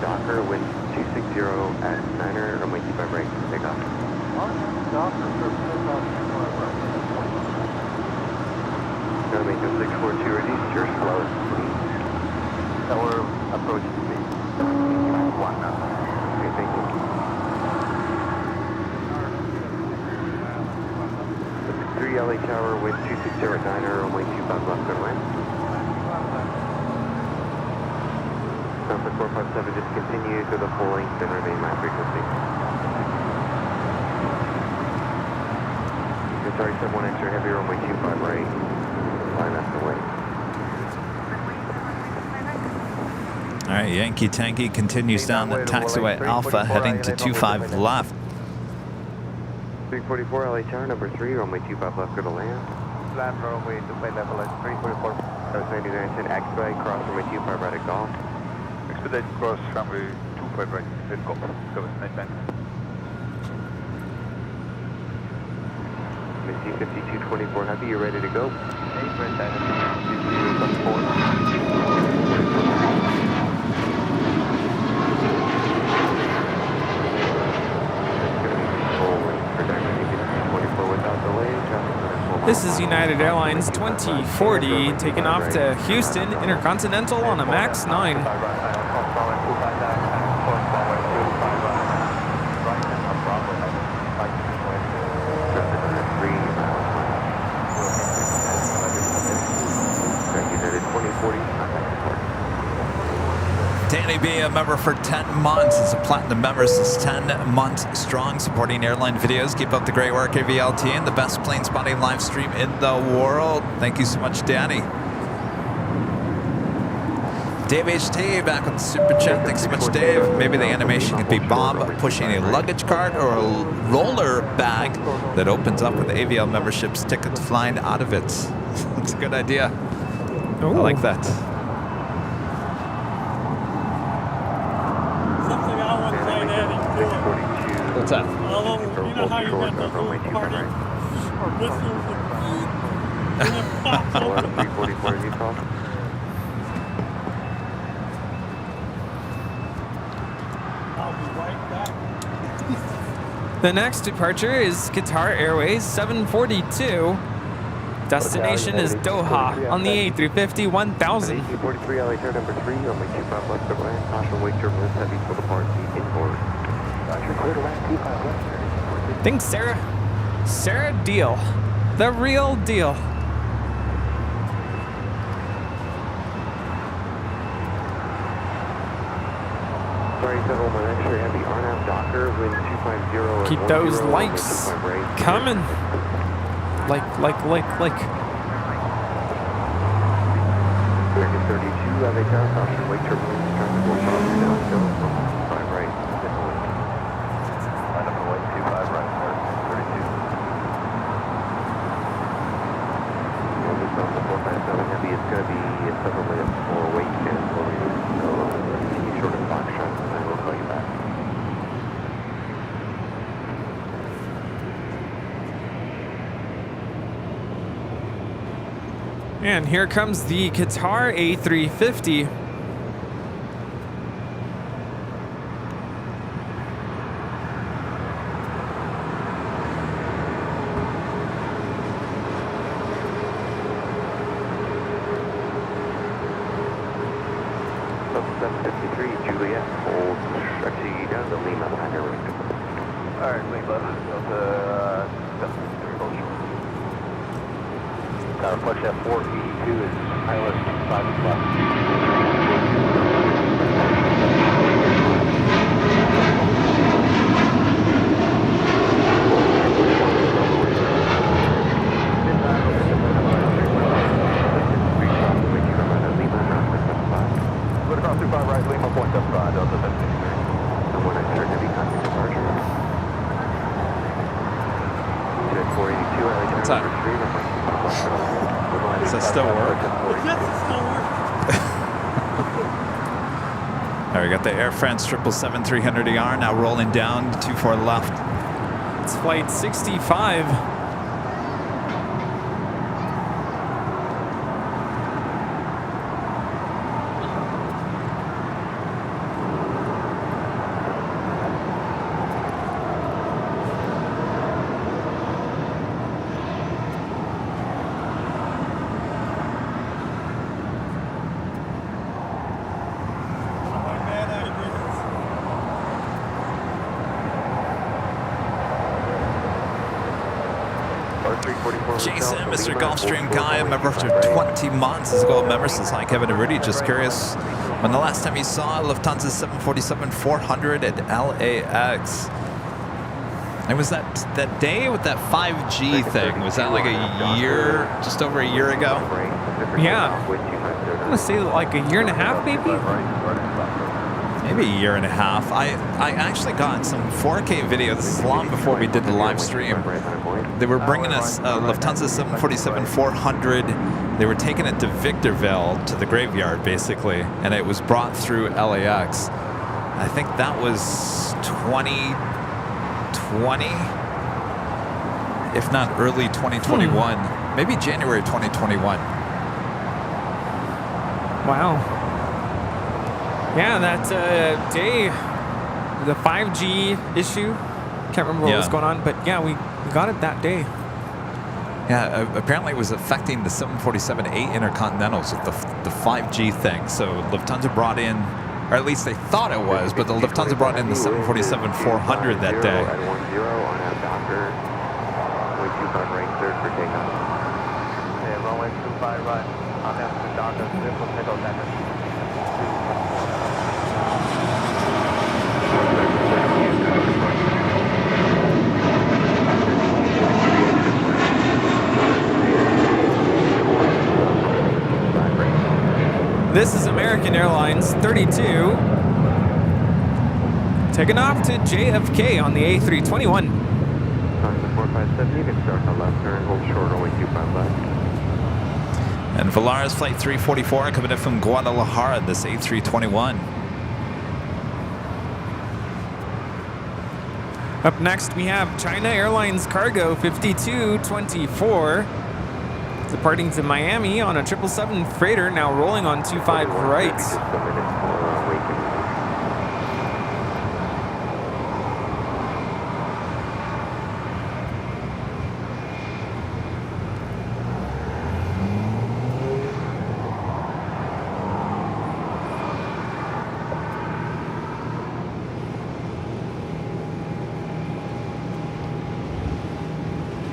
Docker, wind 260 at 9er, runway 25 right, take off. Runway 642 ready, steer slow, please. Tower approach speed. 1 now. Okay, thank you. 3 LA Tower, wind 260 at 9er, runway 25 left, good wind. Number 457, just continue to the full length and remain my frequency. Sorry, 71 extra heavy, runway 25 right. Line up the way. All right, Yankee Tanky continues down the taxiway Alpha, heading to 25 left. 344 LA Tower, number 3, runway 25 left, go to land. Land runway to play level at 344. That was 99, X-ray, cross runway 25 right at golf. Expedite cross runway 25 right, at golf. Go with 99. WC 5224 Heavy, you're ready to go. This is United Airlines 2040 taking off to Houston Intercontinental on a MAX 9. Danny B, a member for 10 months. Is a platinum member since 10 months strong, supporting airline videos. Keep up the great work, AVLT, and the best plane spotting live stream in the world. Thank you so much, Danny. Dave HT back with the super chat. Thanks so much, Dave. Maybe the animation could be Bob pushing a luggage cart or a roller bag that opens up with AVL memberships, tickets flying out of it. That's a good idea. Ooh. I like that. What's that? You know how you got those little party whistles and then pops open. 344 you call? I'll be right back. The next departure is Qatar Airways 742. Destination is Doha on the A350 1000. 43 LA Air number 3, only 25 left to land. Caution, wait turbulence heavy for the part inboard. Thanks, Sarah. Sarah Deal. The real deal. Keep those likes coming. Like. 32, LA Tower, caution, wait turbulence, traffic will follow you down, go 5 right, definitely. Line up and wait, 25 right, 32. Well, this on the 457 Heavy, it's going to be 7 minutes for wait and slowly, so continue short of Foxtrot, and I will call you back. And here comes the Qatar A350. Juliet, hold actually down to Lima, Tiger Wing. Alright, Lima, push that 482 is pilot 5 o'clock. Go across 25 right, Lima, 175, Delta 763. And when I start heavy contact departure. 482, What's that? Does that still work? Yes, it still works. All right, we got the Air France 777-300ER now rolling down, 24 left. It's flight 65. Jason, Mr. Gulfstream Guy, a member for 20 months as a gold member. Says hi, Kevin Rudy. Just curious, when the last time you saw Lufthansa 747-400 at LAX? It was that day with that 5G thing. Was that like a year, just over a year ago? Yeah. I'm gonna say like a year and a half, maybe? Maybe a year and a half. I actually got some 4K video. This is long before we did the live stream. They were bringing us Lufthansa 747-400. They were taking it to Victorville, to the graveyard, basically, and it was brought through LAX. I think that was 2020. if not early 2021, maybe January 2021. Wow. Yeah, that day, the 5G issue, can't remember what was going on, but yeah, we got it that day. Yeah, apparently it was affecting the 747-8 Intercontinentals with the 5G thing. So Lufthansa brought in, or at least they thought it was, but the Lufthansa brought in the 747-400 that day. At 10 on our Docker, 125 right, cleared for takeoff. Okay, runway 25 right, on down to Docker, this will take off Docker. This is American Airlines 32, taking off to JFK on the A321. 457, you can start on left turn, hold short, runway 25 left. And Volaris Flight 344 coming in from Guadalajara, this A321. Up next, we have China Airlines Cargo 5224. Departing to Miami on a 777 freighter, now rolling on 25 right.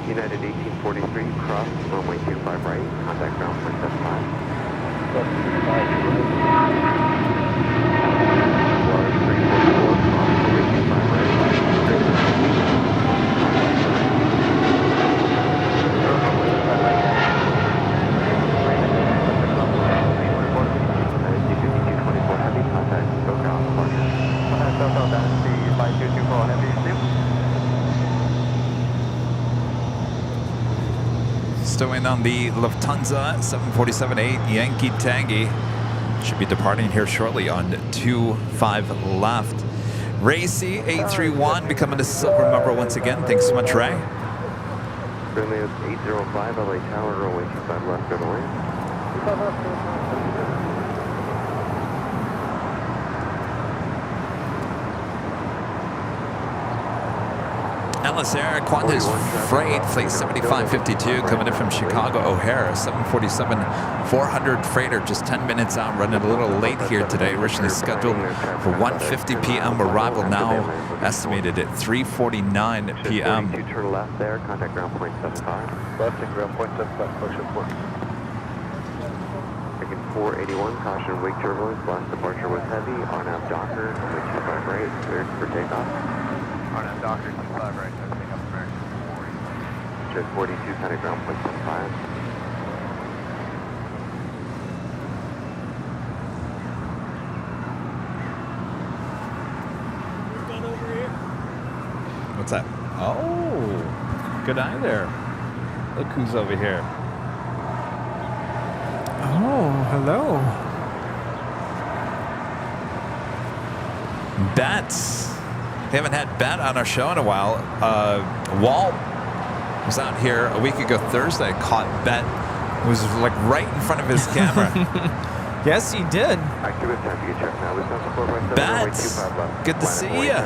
United 1843, cross, runway 25 right, contact ground 475. Stowing on the Lufthansa 747-8 Yankee Tangy. Should be departing here shortly on 25 left. Ray C 831 becoming a silver member once again. Thanks so much, Ray. Currently it's 805 LA Tower, runway 25 left, on the way. Alice Air, Qantas Freight, Flight 7552, coming in from Chicago O'Hare, 747-400 freighter, just 10 minutes out, running a little late here today. Originally scheduled for 1:50 p.m. arrival, now estimated at 3:49 p.m. You turn left there, contact ground point 75. Left and ground point 75, push up 481, caution wake turbulence, last departure was heavy, RNAV Docker, runway 25 right, cleared for takeoff. RNAV Docker, 25 right, taking up American 40. Check 42, contact ground point 75. What's that? Oh, good eye there. Look who's over here. Oh, hello. Bats. We haven't had Bat on our show in a while. Walt was out here a week ago Thursday, caught Bet. It was like right in front of his camera. Yes, he did. Bats, good to see you.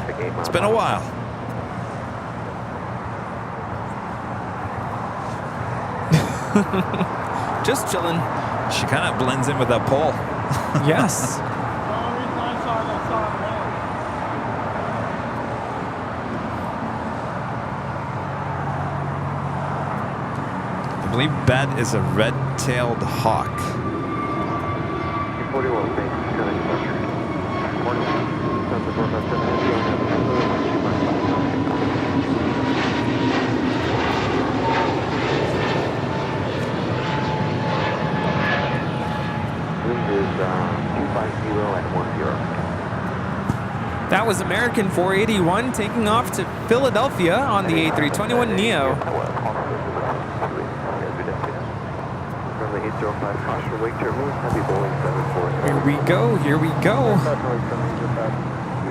It's been a while. Just chilling. She kind of blends in with that pole. Yes. I believe Bat is a red-tailed hawk. 41, That was American 481 taking off to Philadelphia on the A321neo. Here we go, here we go.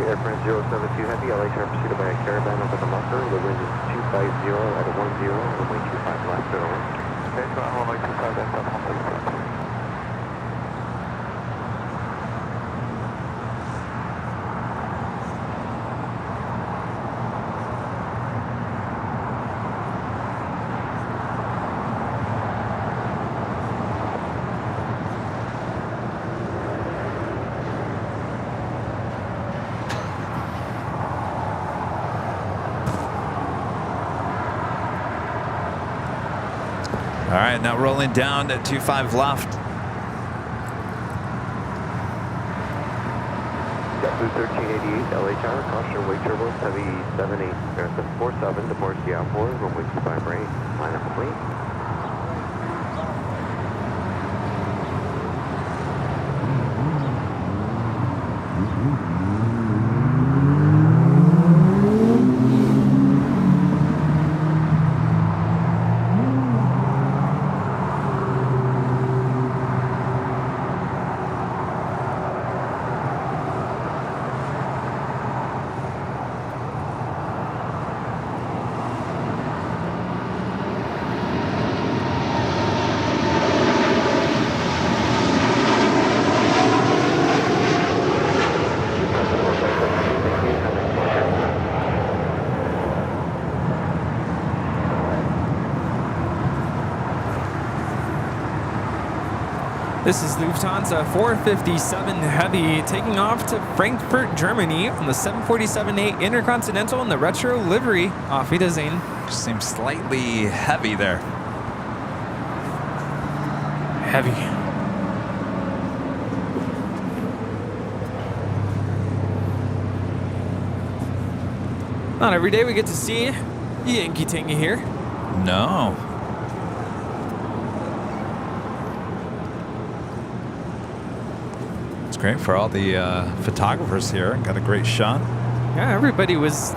Airplane 072 Heavy, LA turn pursued by a caravan over the marker. The wind is 250 at a 10, runway 25 left, 01. Okay, so runway 25 left, 136. All right, now rolling down at 25 left. JetBlue 1388, LA Tower, caution wake turbulence, heavy 78, American 47, departs the outboard, runway 25 right, line up clean. This is Lufthansa 457 Heavy taking off to Frankfurt, Germany on the 747-8 Intercontinental in the retro livery. Auf Wiedersehen. Seems slightly heavy there. Heavy. Not every day we get to see Yankee Tangy here. No. It's great for all the photographers here. Got a great shot. Yeah, everybody was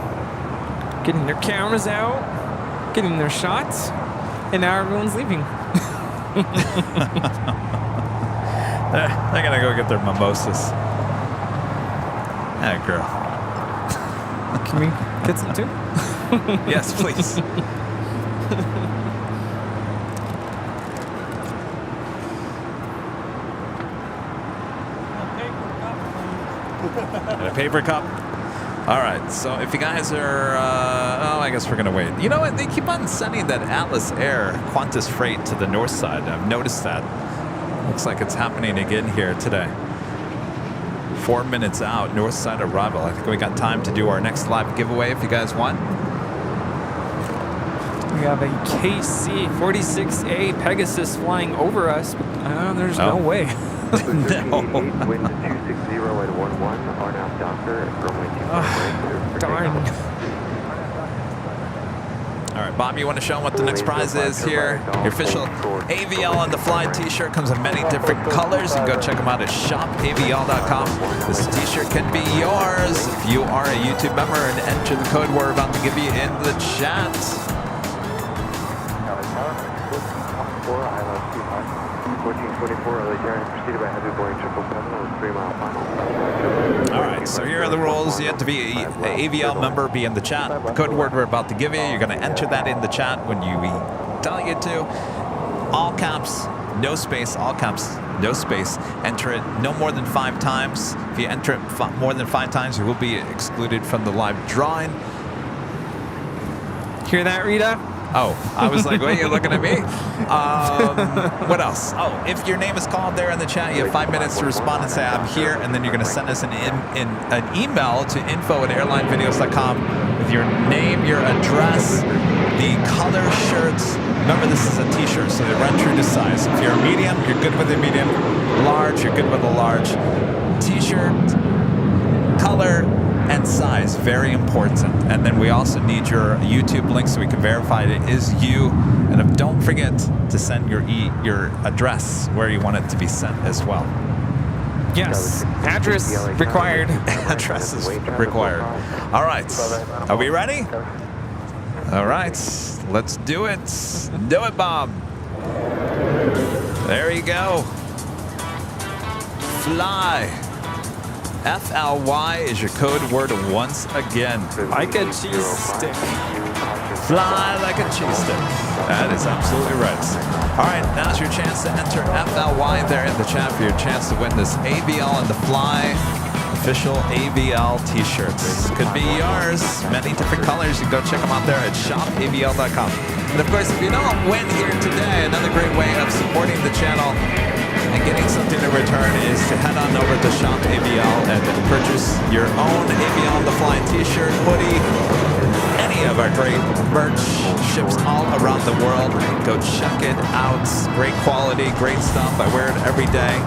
getting their cameras out, getting their shots, and now everyone's leaving. They're gonna go get their mimosas. That girl. Can we get some too? Yes, please. And a paper cup. All right, so if you guys are, oh, I guess we're gonna wait. You know what? They keep on sending that Atlas Air Qantas freight to the north side. I've noticed that. Looks like it's happening again here today. 4 minutes out, north side arrival. I think we got time to do our next live giveaway if you guys want. We have a KC-46A Pegasus flying over us. There's no way. No. Wind 260 at 11, RNAV Docker, runway 25 Darn. All right, Bob, you want to show them what the next prize is here? Your official AVL on the Fly t-shirt comes in many different colors. You can go check them out at shopavl.com. This t-shirt can be yours if you are a YouTube member and enter the code we're about to give you in the chat. 1424, LA Giant, preceded by heavy Boeing 777 with 3-mile final. All right, so here are the rules. You have to be an AVL member, be in the chat. The code word we're about to give you, you're going to enter that in the chat when we tell you to. All caps, no space, all caps, no space. Enter it no more than 5 times. If you enter it more than 5 times, you will be excluded from the live drawing. Hear that, Rita? Oh, I was like, wait, you're looking at me? What else? Oh, if your name is called there in the chat, you have 5 minutes to respond and say, I'm here, and then you're going to send us an email to info@airlinevideos.com with your name, your address, the color shirts. Remember, this is a t-shirt, so they run true to size. If you're a medium, you're good with a medium. Large, you're good with a large. T-shirt, color, and size, very important. And then we also need your YouTube link so we can verify it is you. And don't forget to send your address where you want it to be sent as well. Yes, address required. Address is required. All right, are we ready? All right, let's do it. Do it, Bob. There you go. Fly. FLY is your code word once again. Like a cheese stick. Fly like a cheese stick. That is absolutely right. All right, now's your chance to enter FLY there in the chat for your chance to win this AVL on the Fly official AVL t-shirts. Could be yours. Many different colors. You can go check them out there at shopavl.com. And of course, if you don't win here today, another great way of supporting the channel and getting something in return is to head on over to Shop AVL and purchase your own AVL on the Fly t-shirt, hoodie, any of our great merch. Ships all around the world. Go check it out. Great quality, great stuff. I wear it every day.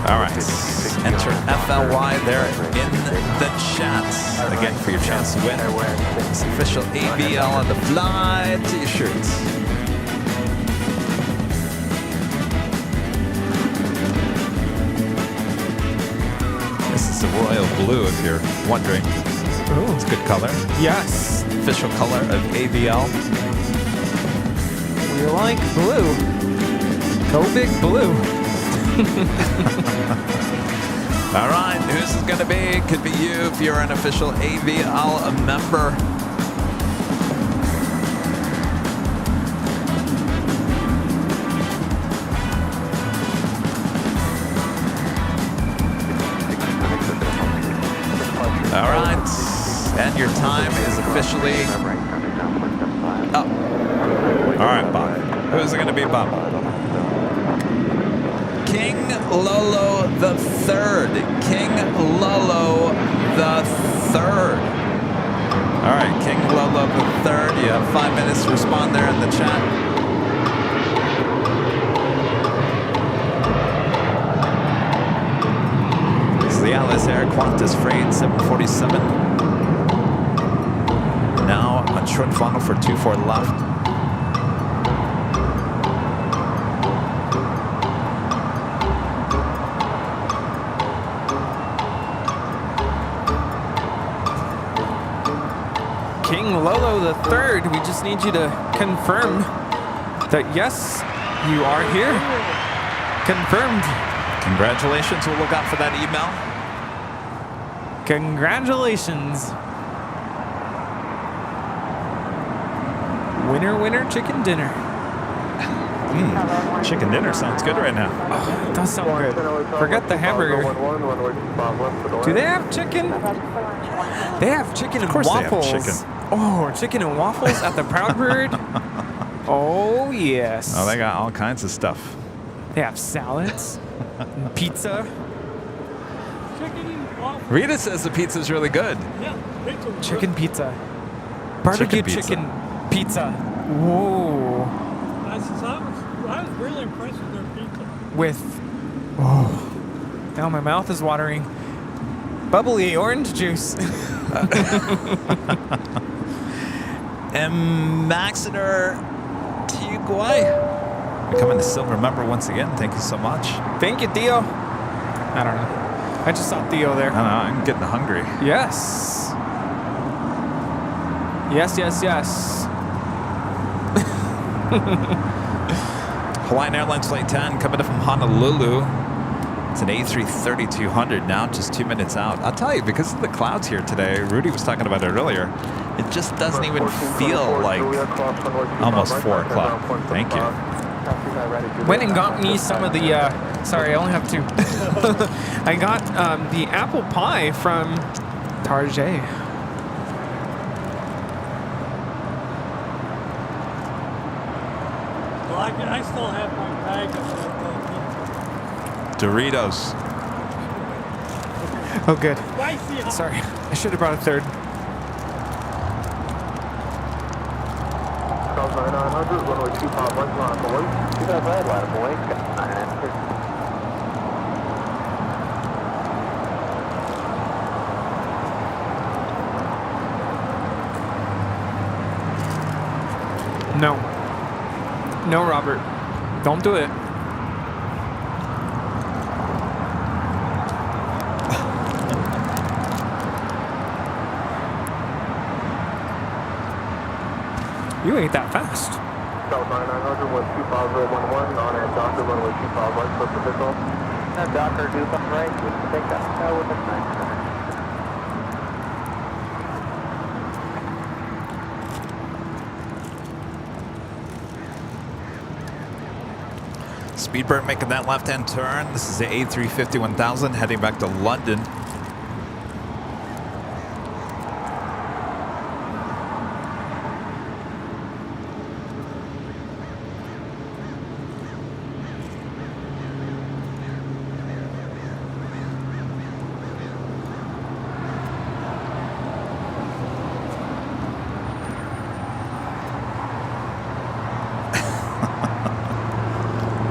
All right, enter FLY there in the chat. Again, for your chance to win this official AVL on the Fly t-shirts. This is the royal blue, if you're wondering. Ooh, it's a good color. Yes. Official color of AVL. We like blue. Go big blue. All right, who's it going to be? Could be you if you're an official AVL member. All right, and your time is officially up. All right, Bob. Who's it going to be, Bob? King Lolo the Third. King Lolo the Third. All right, King Lolo the Third. You have 5 minutes to respond there in the chat. This is the Alice Air Qantas Freight 747. Now on short funnel for 24 left. Lolo the Third, we just need you to confirm that yes, you are here. Confirmed. Congratulations. We'll look out for that email. Congratulations. Winner, winner, chicken dinner. Chicken dinner sounds good right now. Oh, it does sound good. Forget the hamburger. Do they have chicken? They have chicken and waffles. They have chicken. Oh, chicken and waffles at the Proud Bird. Oh, yes. Oh, they got all kinds of stuff. They have salads, and pizza. Chicken and waffles. Rita says the pizza's really good. Yeah, pizza. Chicken pizza. Barbecue chicken pizza. Whoa. I was really impressed with their pizza. With, oh, now my mouth is watering. Bubbly orange juice. Ambassador Tiguay. Becoming a silver member once again. Thank you so much. Thank you, Theo. I don't know. I just saw Theo there. I don't know. I'm getting hungry. Yes. Yes, yes, yes. Hawaiian Airlines Flight 10 coming in from Honolulu. It's an A330-200 now, just 2 minutes out. I'll tell you, because of the clouds here today, Rudy was talking about it earlier, it just doesn't even feel like almost 4 o'clock. Thank you. Went and got me some of the, sorry, I only have 2. I got the apple pie from Target. Well, I still have my bag of Doritos. Oh, good. spicy. Sorry, I should have brought a third. No. No, Robert. Don't do it. You ate that fast. South 9900 with 25011 on a Docker runway 25 right for Pacific. Docker, do something right, we can take that sky with us next. Speedbird making that left-hand turn. This is the A350 1000 heading back to London.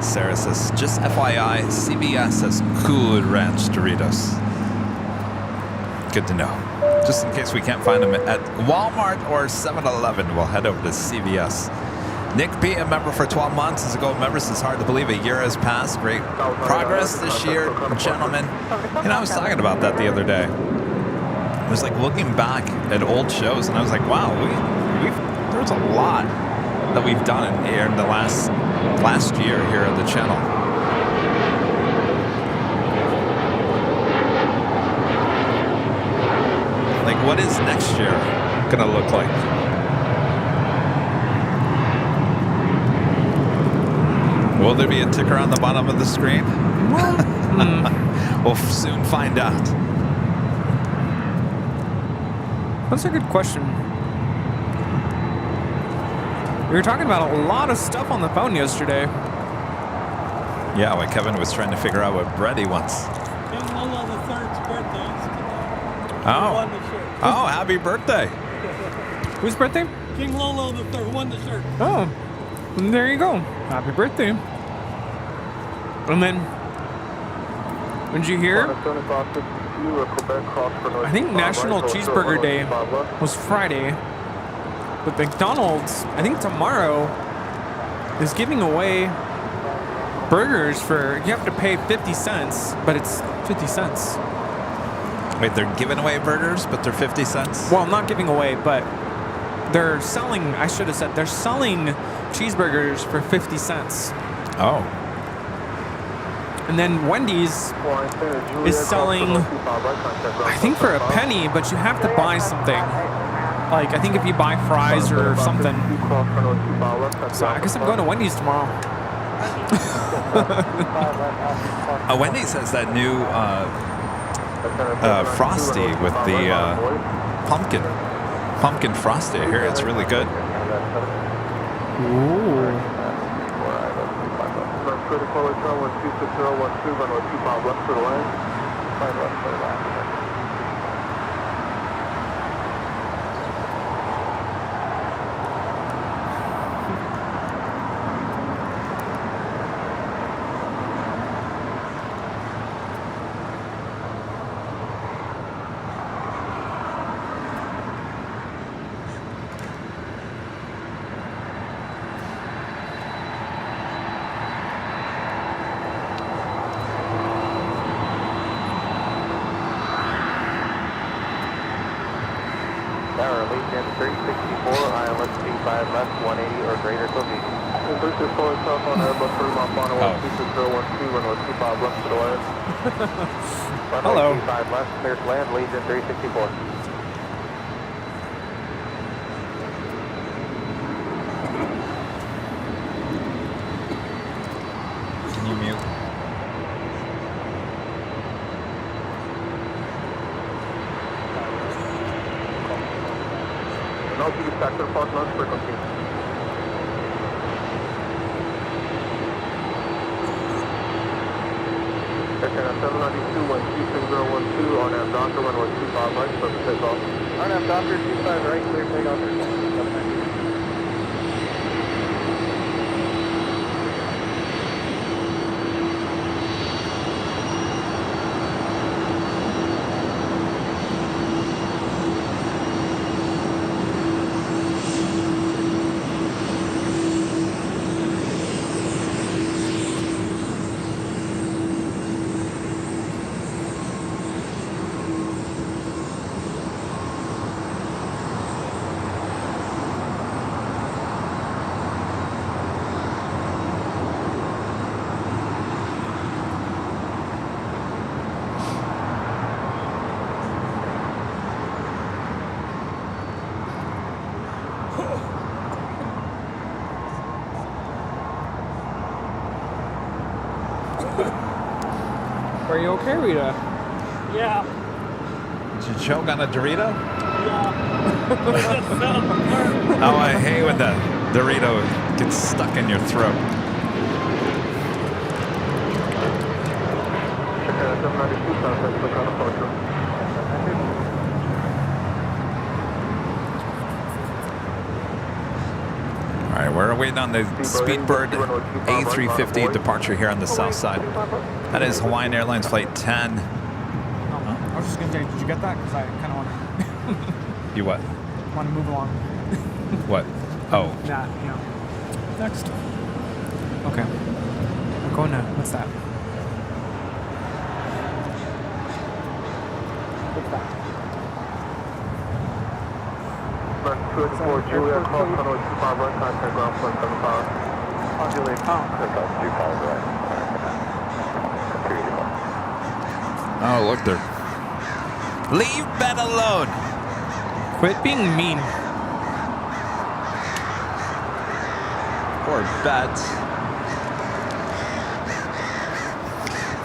Sarah says, just FYI, CBS has Cool Ranch Doritos. Good to know. Just in case we can't find them at Walmart or 7-Eleven, we'll head over to CVS. Nick P, a member for 12 months, as a gold member. It's hard to believe a year has passed. Great progress this year, gentlemen. And I was talking about that the other day. I was like looking back at old shows, and I was like, wow, there's a lot that we've done in the last year here at the channel. Like, what is next year gonna look like? Will there be a ticker on the bottom of the screen? We'll soon find out. That's a good question. We were talking about a lot of stuff on the phone yesterday. Yeah, well, Kevin was trying to figure out what bread he wants. King Lolo the Third's birthday is today. Oh. Who won the shirt? Oh, happy birthday. Whose birthday? King Lolo the Third won the shirt. Oh, well, there you go. Happy birthday. And then, did you hear? I think National Cheeseburger Day was Friday. But McDonald's, I think tomorrow, is giving away burgers for, you have to pay 50 cents, but it's 50 cents. Wait, they're giving away burgers, but they're 50 cents? Well, not giving away, but they're selling, I should have said, they're selling cheeseburgers for 50 cents. Oh. And then Wendy's is selling, I think for a penny, but you have to buy something. Like, I think if you buy fries or something. So I guess I'm going to Wendy's tomorrow. Wendy's has that new Frosty with the pumpkin Frosty. I hear it's really good. Ooh. Aviation 364, ILS 25 left, 180 or greater to lead. Inclusive forward south on Airbus 3 Montana 12012, runway 25 left to the west. Hello. 25 left, clear to land, Legion 364. Can you mute? Now please factor for launch frequency. Cessna 792 12612 on AM Docker runway 25 right, surface takeoff. On AM Docker 25 right, clear takeoff. Are you okay, Rita? Yeah. Did you choke on a Dorito? Yeah. Oh, I hate when the Dorito gets stuck in your throat. All right, we're waiting on the Speedbird A350 departure here on the south side. That is Hawaiian Airlines Flight 10. I was just going to say, did you get that? Because I kind of want You what? to move along. What? Oh. Nah, you know. Next. Okay. I'm going to, what's that? What's that? Julia, call tunnel 25 right, contact ground front 75. Julia, Oh, look, they're... Leave Ben alone! Quit being mean. Poor Bet.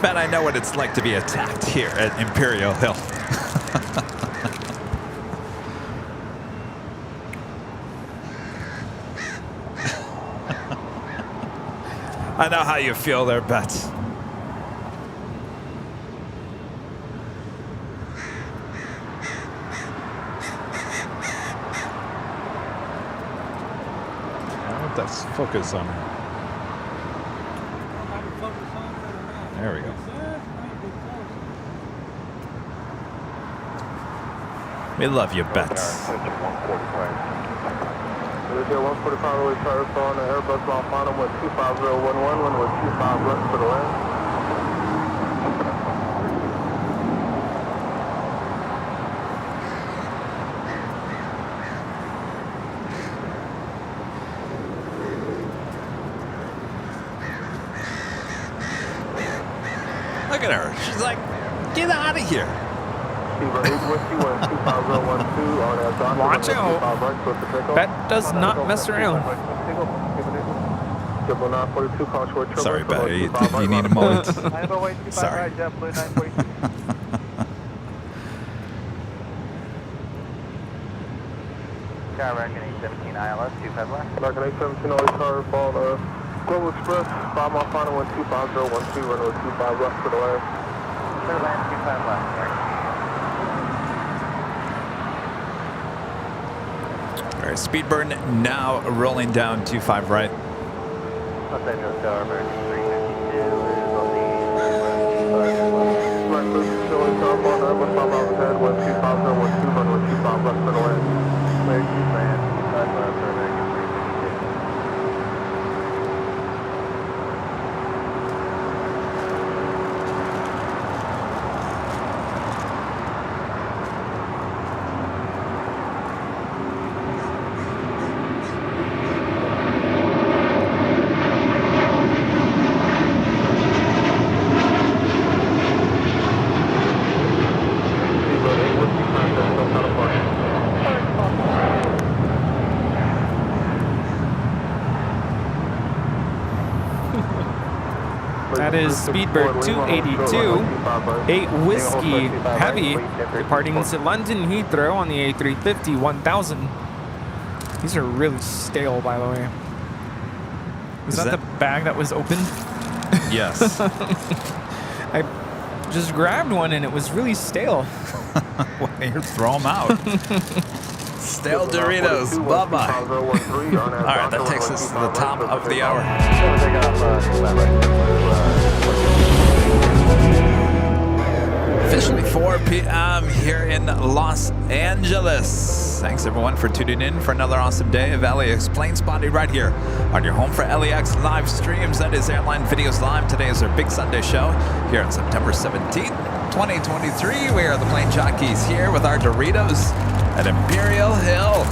Bet, I know what it's like to be attacked here at Imperial Hill. I know how you feel there, Bet. That's focus on her. There we go. We love you, Bets. 145 away charter phone, Airbus Mount Bottom with 25011, one with 25 left for the land. Look at her. She's like, get out of here. Watch out. Bet does not mess around. Sorry, Bet. You need a moment. Sorry. American 817 ILS, 25 left. American 817 always charter fall, Global Express, 5 mile final, 12512, runway 25 left for the last. Clear land, 25 left, sorry. All right, Speedbird now rolling down 25 right. Los Angeles Tower, American 352 is on the right boost, still in tower fall, Airbus 5 miles ahead, 12512, runway 25 left for the last. Clear, land, 25 left for American 352. That is Speedbird 282, 8 Whiskey Heavy, departing to London Heathrow on the A350 1000. These are really stale, by the way. Was that the bag that was open? Yes. I just grabbed one and it was really stale. Well, here, throw them out. Stale Doritos. Bye-bye. All right, that takes us to the top of the hour. Officially 4 p.m. here in Los Angeles. Thanks, everyone, for tuning in for another awesome day of LAX Plane Spotting right here on your home for LAX live streams. That is Airline Videos Live. Today is our big Sunday show here on September 17th, 2023. We are the Plane Jockeys here with our Doritos at Imperial Hill.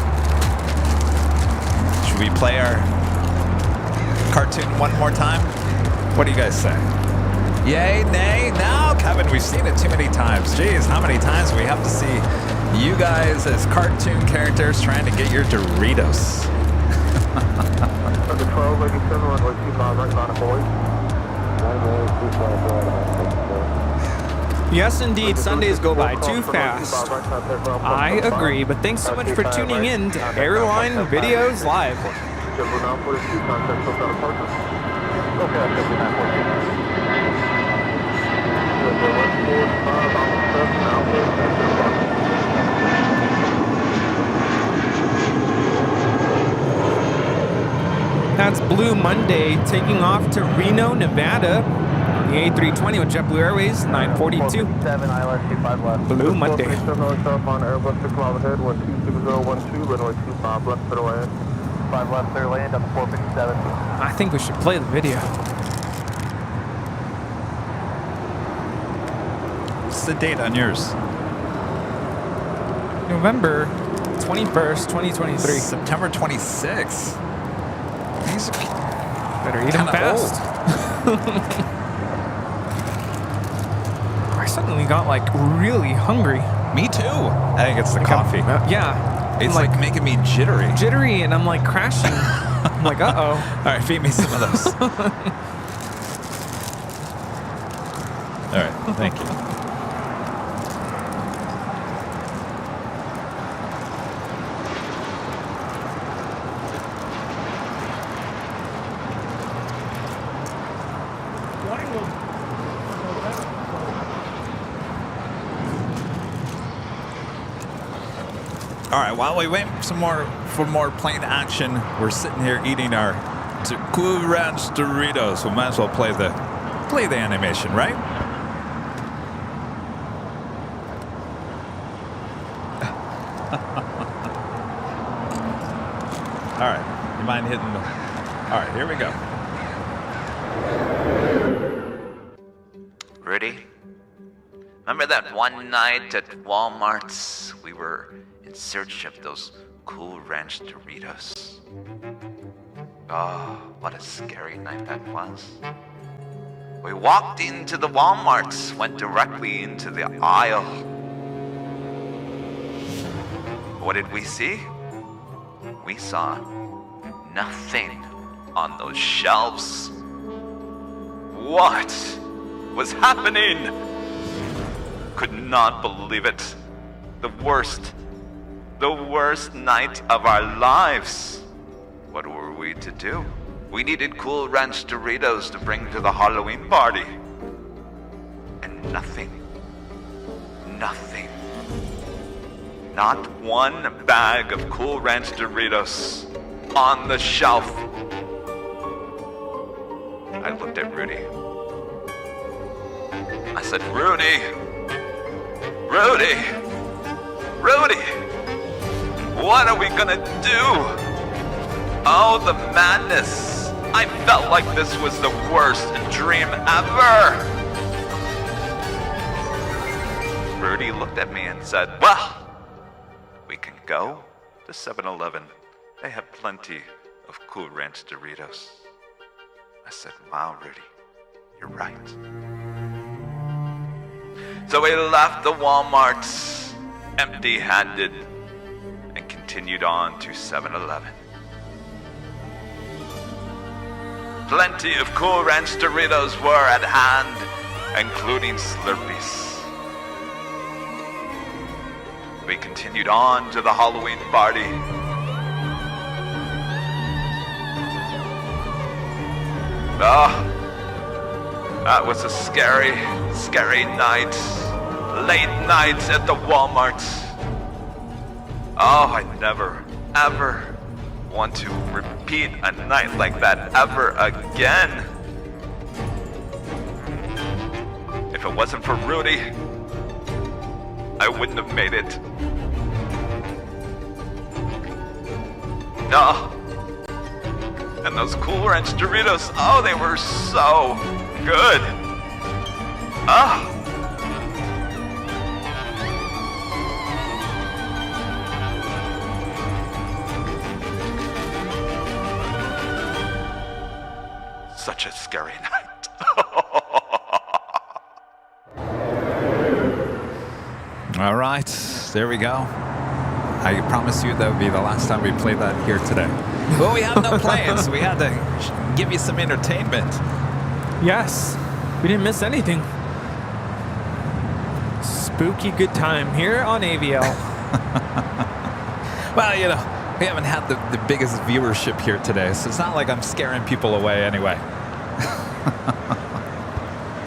Should we play our cartoon one more time? What do you guys say? Yay, nay, no, Kevin, we've seen it too many times. Jeez, how many times do we have to see you guys as cartoon characters trying to get your Doritos? Under 12, 87, runway 25, right on board. Yes, indeed. Sundays go by too fast. I agree, but thanks so much for tuning in to Airline Videos Live. That's Blue Monday taking off to Reno, Nevada. The A320 with JetBlue Airways, 942. Blue Monday. I think we should play the video. What's the date on yours? November 21st, 2023. September 26th. These are Better eat them fast. I suddenly got like really hungry. Me too. I think it's the coffee. Yeah. It's like making me jittery. Jittery, and I'm like crashing. I'm like, uh-oh. All right, feed me some of those. All right, thank you. All right, while we wait for more plane action, we're sitting here eating our Cool Ranch Doritos. We might as well play the animation, right? All right, you mind hitting the... All right, here we go. Rudy? Remember that one night at Walmart's? We were in search of those Cool Ranch Doritos. Oh, what a scary night that was. We walked into the Walmart's, went directly into the aisle. What did we see? We saw nothing on those shelves. What was happening? Could not believe it. The worst night of our lives. What were we to do? We needed Cool Ranch Doritos to bring to the Halloween party. And nothing. Not one bag of Cool Ranch Doritos on the shelf. I looked at Rudy. I said, Rudy, what are we gonna do? Oh, the madness. I felt like this was the worst dream ever. Rudy looked at me and said, well, we can go to 7-Eleven. They have plenty of Cool Ranch Doritos. I said, wow, Rudy, you're right. So we left the Walmart empty-handed and continued on to 7-Eleven. Plenty of Cool Ranch Doritos were at hand, including Slurpees. We continued on to the Halloween party. That was a scary night. Late night at the Walmart. Oh, I never, ever want to repeat a night like that ever again. If it wasn't for Rudy, I wouldn't have made it. No. And those Cool Ranch Doritos, oh, they were so good. Ah. Such a scary night. All right, there we go. I promise you that would be the last time we play that here today. Well, we have no plans. We had to give you some entertainment. Yes, we didn't miss anything. spooky good time here on AVL. Well, you know, we haven't had the biggest viewership here today, so it's not like I'm scaring people away anyway.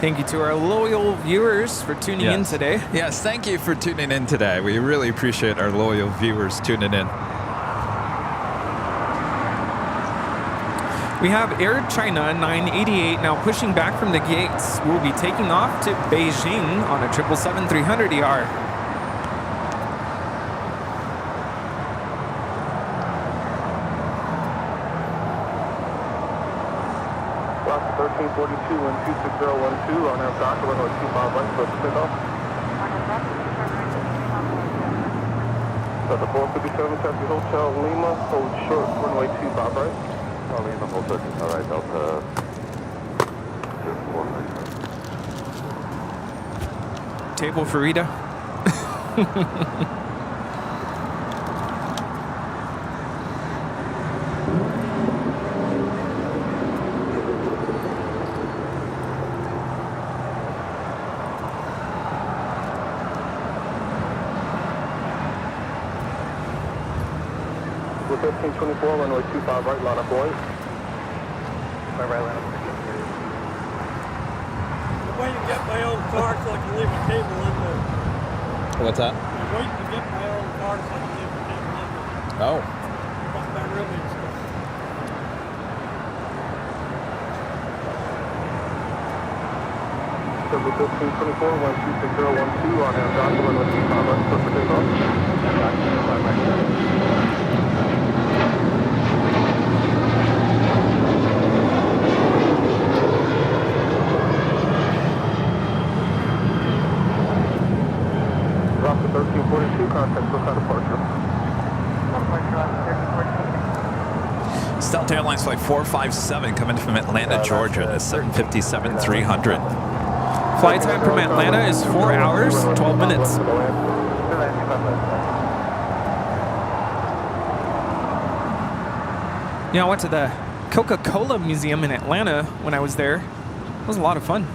Thank you to our loyal viewers for tuning in today. Yes, thank you for tuning in today. We really appreciate our loyal viewers tuning in. We have Air China 988 now pushing back from the gates. We'll be taking off to Beijing on a 777-300ER. Route 1342, 126012 on our dock, runway 25 right, close to takeoff. So the 457 Taxi Hotel Lima, hold short, runway 25 right. Lima, hold 13, all right, Delta 04. Table for Rita. With 1324, runway 25 right, line up boys. My right line up. I'm waiting to get my own car so I can leave a table in there. What's that? I'm waiting to get my own car so I can leave a table in there. Oh. Got my really stuff. So with 1324, 126012 on our dock, runway 25 right, close to takeoff. Drop to 1342, contact Southside departure. Delta Airlines Flight 457 coming from Atlanta, Georgia. That's 757-300. Flight time from Atlanta is 4 hours, 12 minutes. You know, I went to the Coca-Cola Museum in Atlanta when I was there. It was a lot of fun.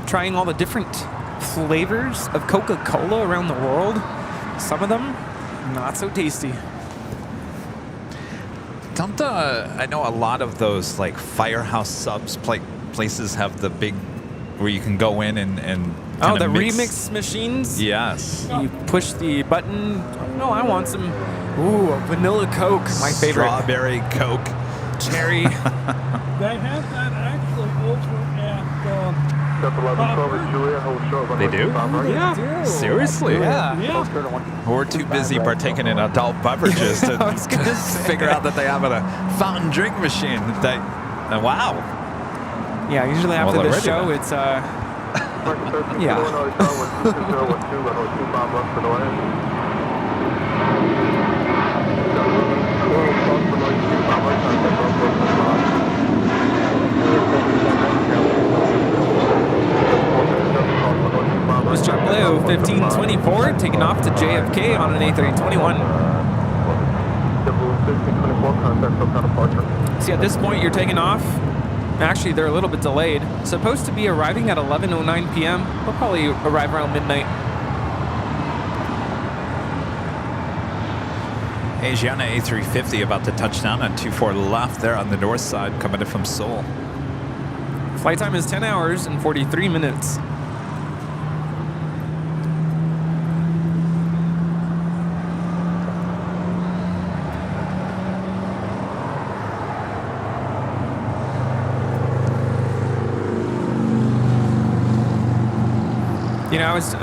Trying all the different flavors of Coca-Cola around the world. Some of them, not so tasty. Don't I know a lot of those like Firehouse Subs places have the big where you can go in and oh, the mix. remix machines? Yes. You push the button. No, I want some. Ooh, a vanilla Coke, my favorite. Strawberry Coke. Cherry. They have that actually over at They do? Yeah. Seriously? Yeah. We're too busy partaking in adult beverages to figure out that they have a fountain drink machine. Wow. Yeah, usually after the show, then. it's Yeah. Miss JetBlue 1524 taking off to JFK on an A321. See, at this point, you're taking off. Actually, they're a little bit delayed. Supposed to be arriving at 11:09 p.m. We'll probably arrive around midnight. Asiana A350 about to touch down on 24 left there on the north side, coming in from Seoul. Flight time is 10 hours and 43 minutes. You know, I was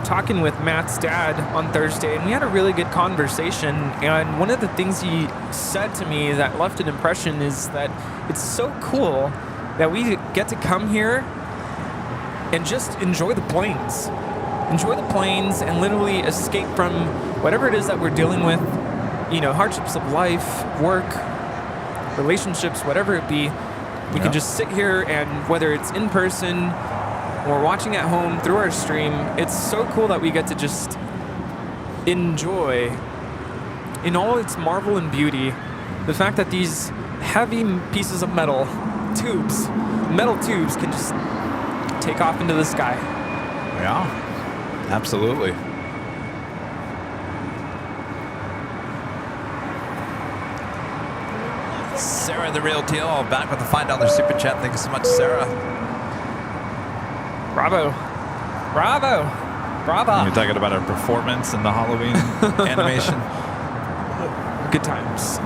talking with Matt's dad on Thursday, and we had a really good conversation. And one of the things he said to me that left an impression is that it's so cool that we get to come here and just enjoy the planes. Enjoy the planes and literally escape from whatever it is that we're dealing with, you know, hardships of life, work, relationships, whatever it be. We can just sit here, and whether it's in person or watching at home through our stream, it's so cool that we get to just enjoy in all its marvel and beauty the fact that these heavy pieces of metal tubes can just take off into the sky. Yeah, absolutely. Sarah, the real deal, back with the $5 super chat. Thank you so much, Sarah. Bravo. Bravo. Bravo. You're talking about our performance in the Halloween animation. Good times.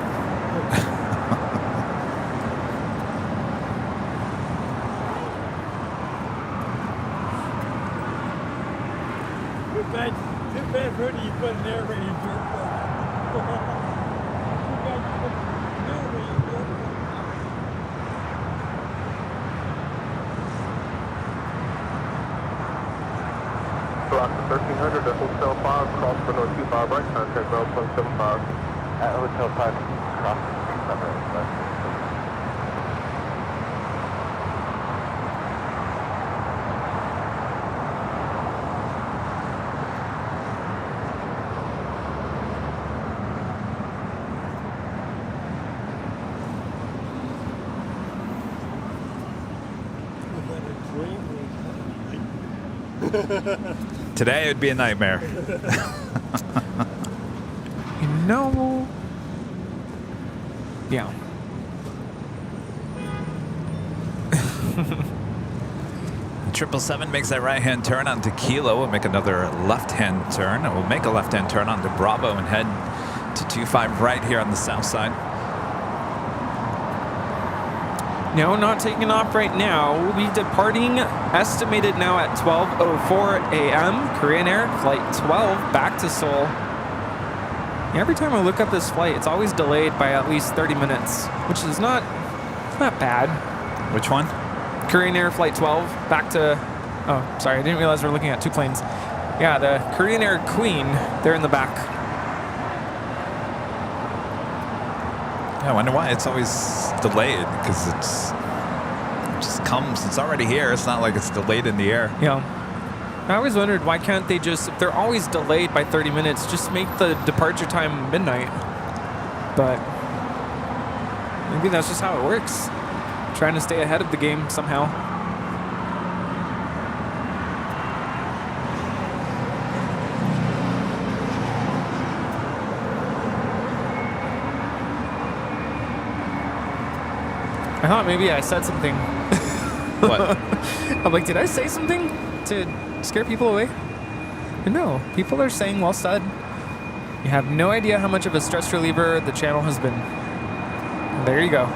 Too bad, Rudy, you put an air raid in your Block 1300 at Hotel 5, cross for North 25 right, contact ground 175. At Hotel 5, cross 25 right. Today it would be a nightmare. No. Yeah. The 777 makes that right-hand turn onto Kilo. We'll make another left-hand turn. We'll make a left-hand turn onto Bravo and head to 25 right here on the south side. No, not taking off right now. We'll be departing, estimated now at 12:04 a.m. Korean Air, flight 12, back to Seoul. Every time I look up this flight, it's always delayed by at least 30 minutes, which is not bad. Which one? Korean Air, flight 12, back to... Oh, sorry, I didn't realize we're looking at two planes. Yeah, the Korean Air Queen, they're in the back. Yeah, I wonder why it's always delayed, because it just comes. It's already here. It's not like it's delayed in the air. Yeah. I always wondered, why can't they just, if they're always delayed by 30 minutes, just make the departure time midnight? But maybe that's just how it works. Trying to stay ahead of the game somehow. I thought maybe I said something. What? I'm like, did I say something to scare people away? But no, people are saying well said. You have no idea how much of a stress reliever the channel has been. There you go.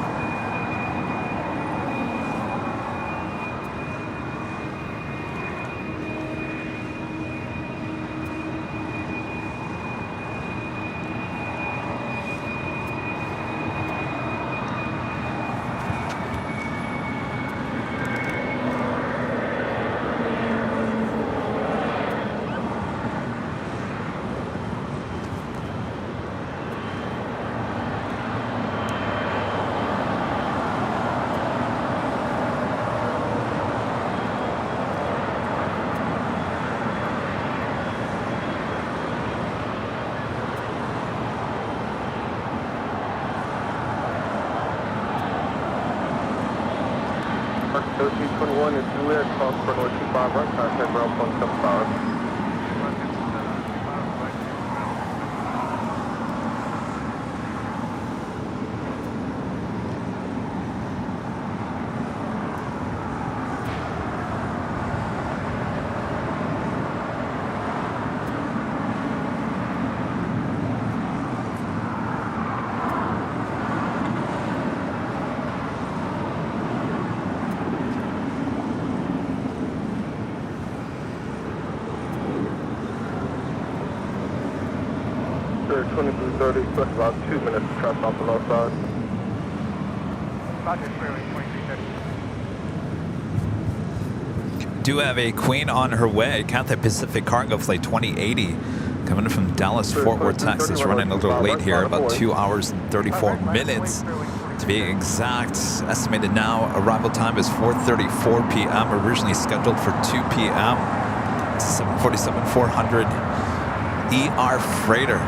About 2 minutes to track off the low side. Do have a Queen on her way. Cathay Pacific Cargo Flight 2080 coming in from Dallas, Fort Worth, Texas. Running a little late here, about 2 hours and 34 minutes to be exact. Estimated now arrival time is 4:34 p.m. Originally scheduled for 2 p.m. 747-400 ER freighter.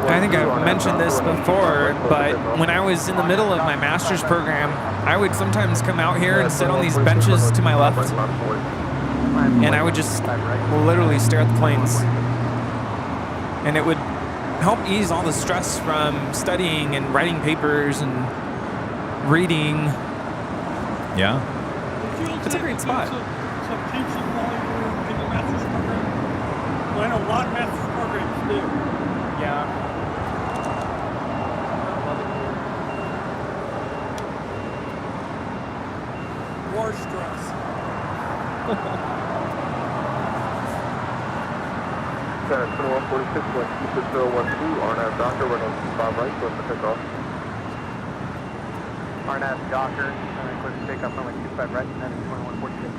I think I've mentioned this before, but when I was in the middle of my master's program, I would sometimes come out here and sit on these benches to my left. and I would just literally stare at the planes. And it would help ease all the stress from studying and writing papers and reading. Yeah. It's a great spot. Some teaching while you were in the master's program? Well, I know a lot of master's programs do. Yeah. War stress. Center 2146, 16012, RNAV Doctor, runway 25 right, close to takeoff. RNAV Doctor, close to takeoff, runway 25 right, and then 2146.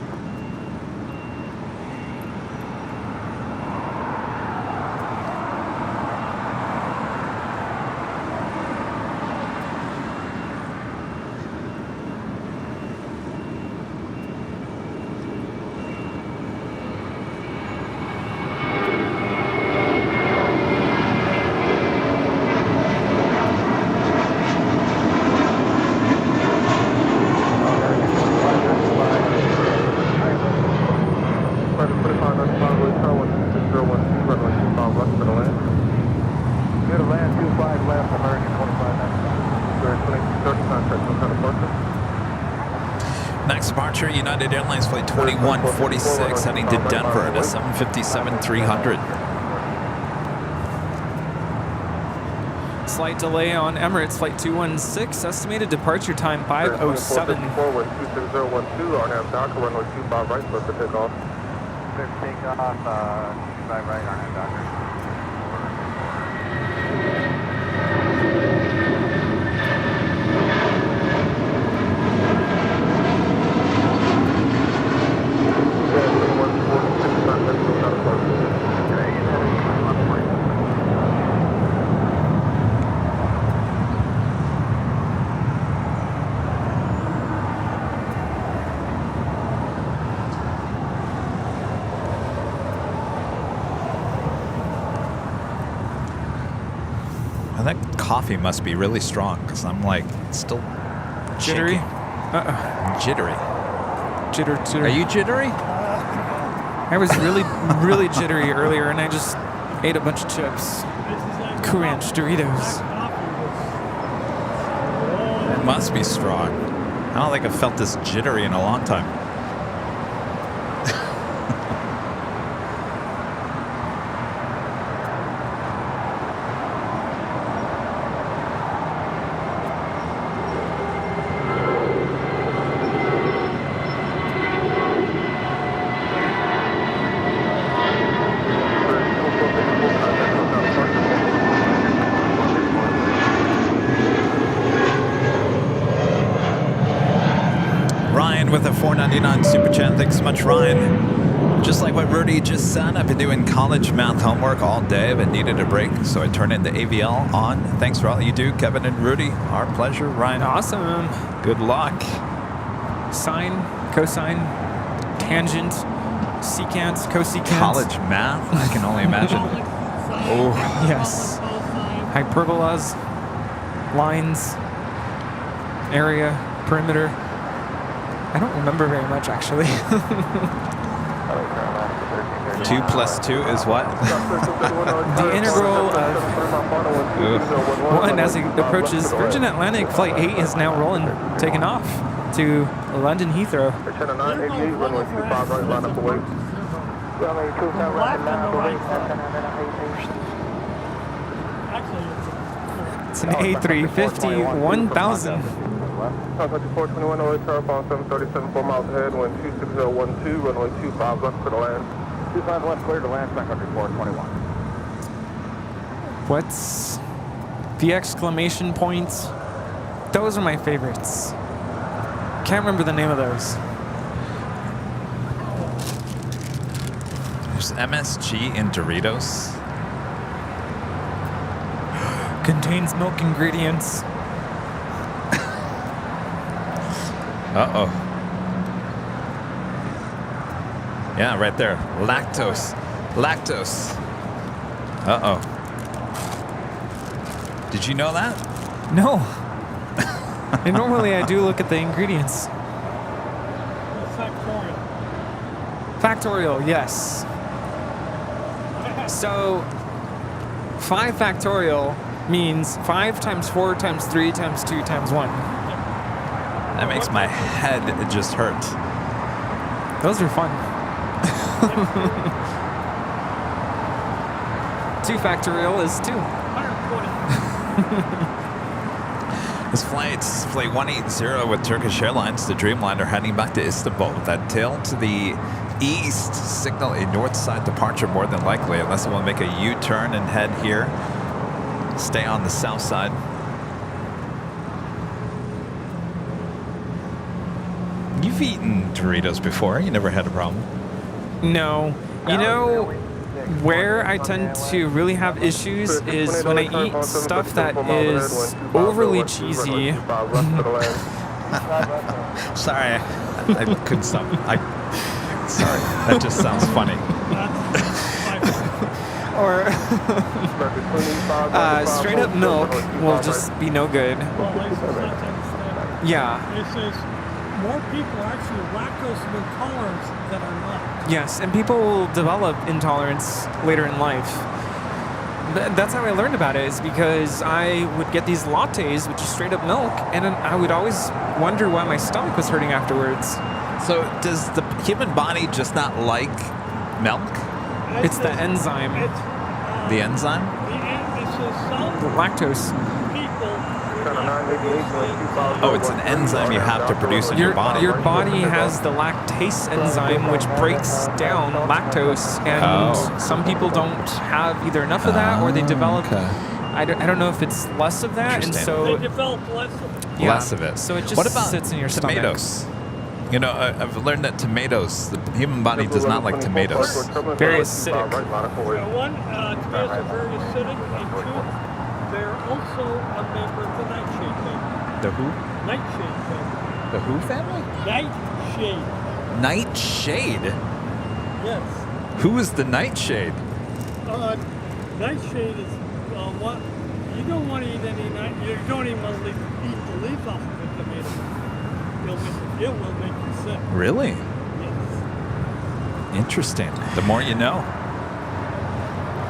Next departure, United Airlines Flight 2146 heading to Denver at a 757-300. Slight delay on Emirates Flight 216, estimated departure time 5:07. Forward 26012, RNAV Doctor, runway 25 right, close to takeoff. Clear to takeoff, 25 right, RNAV Doctor. And that coffee must be really strong because I'm like still Jittery? shaking. Jittery. Jitter. Are you jittery? I was really jittery earlier, and I just ate a bunch of chips. Cool Ranch Doritos. It must be strong. I don't think I've felt this jittery in a long time. With a $4.99 super chat. Thanks so much, Ryan. Just like what Rudy just said, I've been doing college math homework all day, but needed a break, so I turned into AVL on. Thanks for all you do, Kevin and Rudy. Our pleasure, Ryan. Awesome. Good luck. Sine, cosine, tangent, secant, cosecant. College math? I can only imagine. Oh. Yes. Hyperbolas, lines, area, perimeter. I don't remember very much, actually. 2 + 2 is what? The integral of 1 as it approaches Virgin Atlantic Flight 8 is now rolling, taking off to London Heathrow. It's an A350 1000. 421 away, Terraform 737, 4 miles ahead, wind 26012, runway 25 left for the land. 25 left, clear to land, back country 421. What's the exclamation points? Those are my favorites. Can't remember the name of those. There's MSG in Doritos. Contains milk ingredients. Uh-oh. Yeah, right there. Lactose. Uh-oh. Did you know that? No. And normally I do look at the ingredients. What's that corn? Factorial, yes. So 5 factorial means 5 times 4 times 3 times 2 times 1. That makes my head just hurt. Those are fun. 2 factorial is 2. 120. This flight's flight 180 with Turkish Airlines, the Dreamliner, heading back to Istanbul. That tail to the east, signal a north side departure more than likely, unless it will make a U-turn and head here. Stay on the south side. You've eaten Doritos before. You never had a problem. No. You know where I tend to really have issues is when I eat stuff that is overly cheesy. Sorry, I couldn't stop. Sorry, that just sounds funny. Or straight up milk will just be no good. Yeah. It says more people are actually lactose intolerant than are not. Yes, and people will develop intolerance later in life. That's how I learned about it, is because I would get these lattes, which is straight up milk, and then I would always wonder why my stomach was hurting afterwards. So does the human body just not like milk? It's the enzyme. The enzyme? The lactose. Oh, it's an enzyme you have to produce in your body. Your body has the lactase enzyme, which breaks down lactose, and some people don't have either enough of that, or they develop. I don't know if it's less of that, and so they develop less of it. Yeah, less of it. So it just what about sits in your tomatoes? stomach. You know, I've learned that tomatoes, the human body does not like tomatoes. Very acidic. One, tomatoes are very acidic, and 2, they're also a member of the nightshade family. The who? Nightshade family. The who family? Nightshade. Nightshade? Yes. Who is the nightshade? Nightshade is what? You don't want to eat any night. You don't even want to eat the leaves off of a tomato. It will make you sick. Really? Yes. Interesting. The more you know.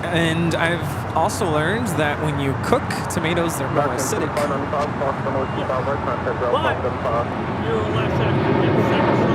And I've also learned that when you cook tomatoes, they're more acidic. But you're less apt to get sick from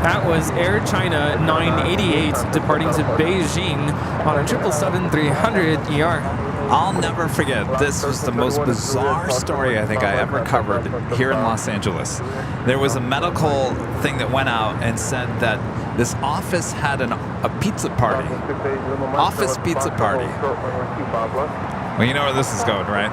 That was Air China 988 departing to Beijing on a 777-300 ER. I'll never forget, this was the most bizarre story I think I ever covered here in Los Angeles. There was a medical thing that went out and said that this office had a pizza party. Office pizza party. Well, you know where this is going, right?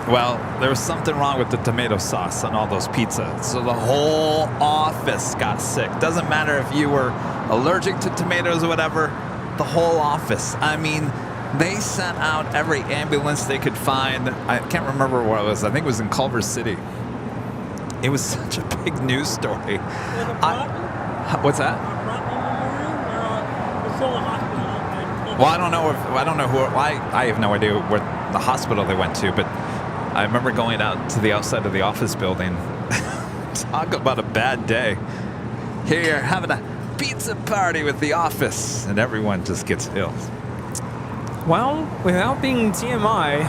Well, there was something wrong with the tomato sauce on all those pizzas. So the whole office got sick. Doesn't matter if you were allergic to tomatoes or whatever, the whole office. I mean, they sent out every ambulance they could find. I can't remember where it was. I think it was in Culver City. It was such a big news story. What's that? Well, I don't know I have no idea where the hospital they went to, but I remember going out to the outside of the office building. Talk about a bad day. Here you're having a pizza party with the office, and everyone just gets ill. Well, without being TMI,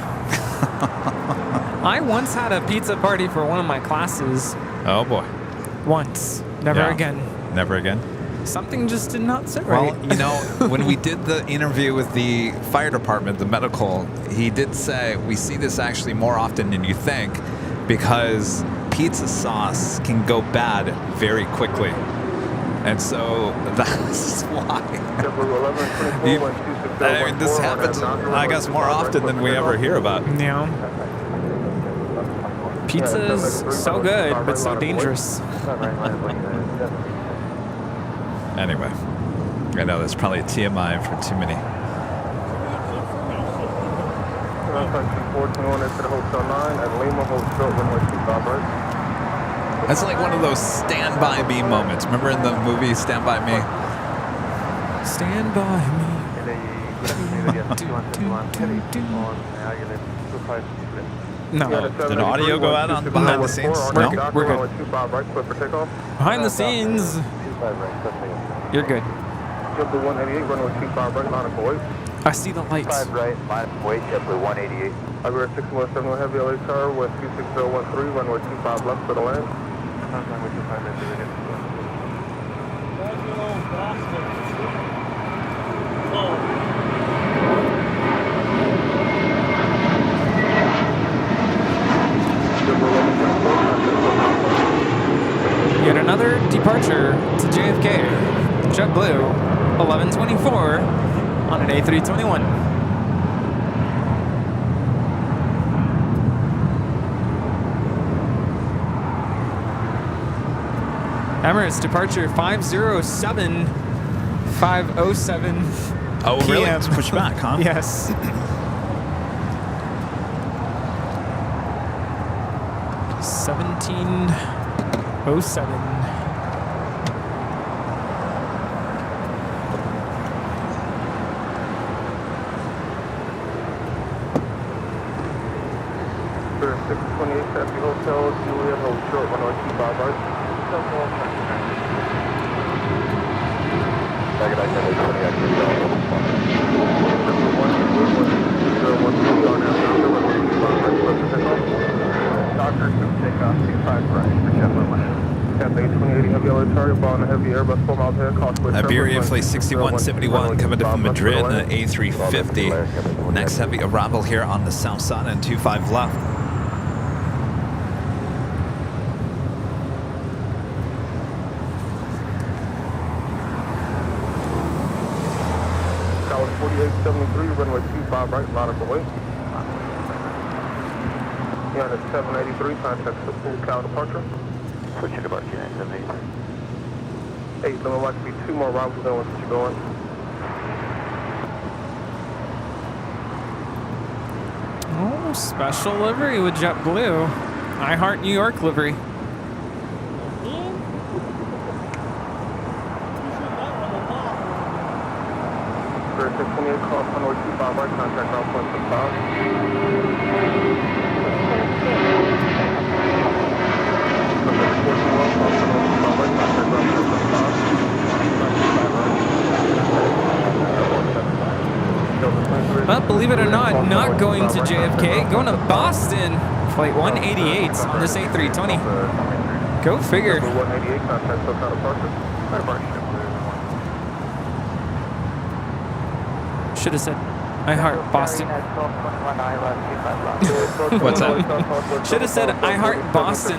I once had a pizza party for one of my classes. Oh boy. Once. Never again. Never again? Something just did not sit right. Well, you know, when we did the interview with the fire department, the medical, he did say we see this actually more often than you think because pizza sauce can go bad very quickly. And so that's why. I mean, this happens, I guess, more often than we ever hear about. Yeah. Pizza is so good, but so dangerous. Anyway, I know there's probably a TMI for too many. That's like one of those Stand By Me moments. Remember in the movie Stand By Me? Stand by me. No. Did audio go out on behind the scenes? No? We're good. Behind the scenes. You're good. I see the lights. Right, line of weight, JetBlue 188. I'll 6171 heavy LA tower, west 26013, runway 25 left for the land. Yet another departure to JFK. JetBlue 1124 on an A321. Emirates departure 507 507. Oh, really? PM. It's pushed back, huh? Yes. $17.07. For 628 Happy Hotel, Juliet, hold short, 1025 right. Second identity 20 activity all over. Doctor, take off 25 right for JetBlue 1. Cafe 2080 heavy LA target, ball on a heavy Airbus 4 miles ahead, Costway. Iberia Flight 6171 coming in from Madrid in an A350. Next heavy arrival here on the south side and 25 left. Tower 4873, runway 25 right, line up away. You're on at 783, contact the full cow departure. Switch to departure 978. 8, there will likely be 2 more arrivals than what you're going. Oh, special livery with JetBlue. I Heart New York livery. For 628 call, runway 25 right, contact ground point 65. Well, believe it or not going to JFK, going to Boston. Flight 188 on this A320. Go figure. 188, contact SoCal departure. Should have said, I Heart Boston. What's that? Should have said, I Heart Boston.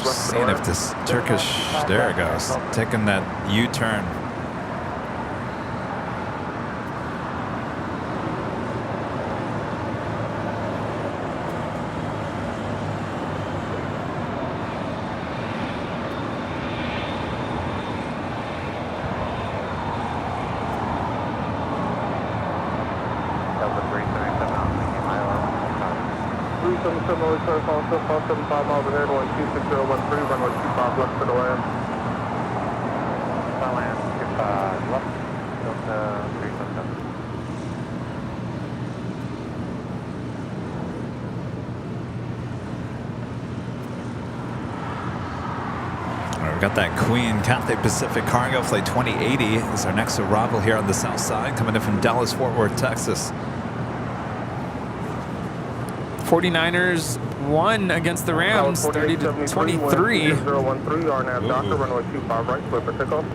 Seeing if this Turkish, there it goes, taking that U-turn. Call 75 miles ahead, 12613, runway 25 left for the land. Land, 25 left, Delta 377. We've got that Queen Cathay Pacific Cargo Flight 2080 is our next arrival here on the south side, coming in from Dallas, Fort Worth, Texas. 49ers won against the Rams, 30-23. 013, RNAV Doctor, runway 25 right, clear for takeoff.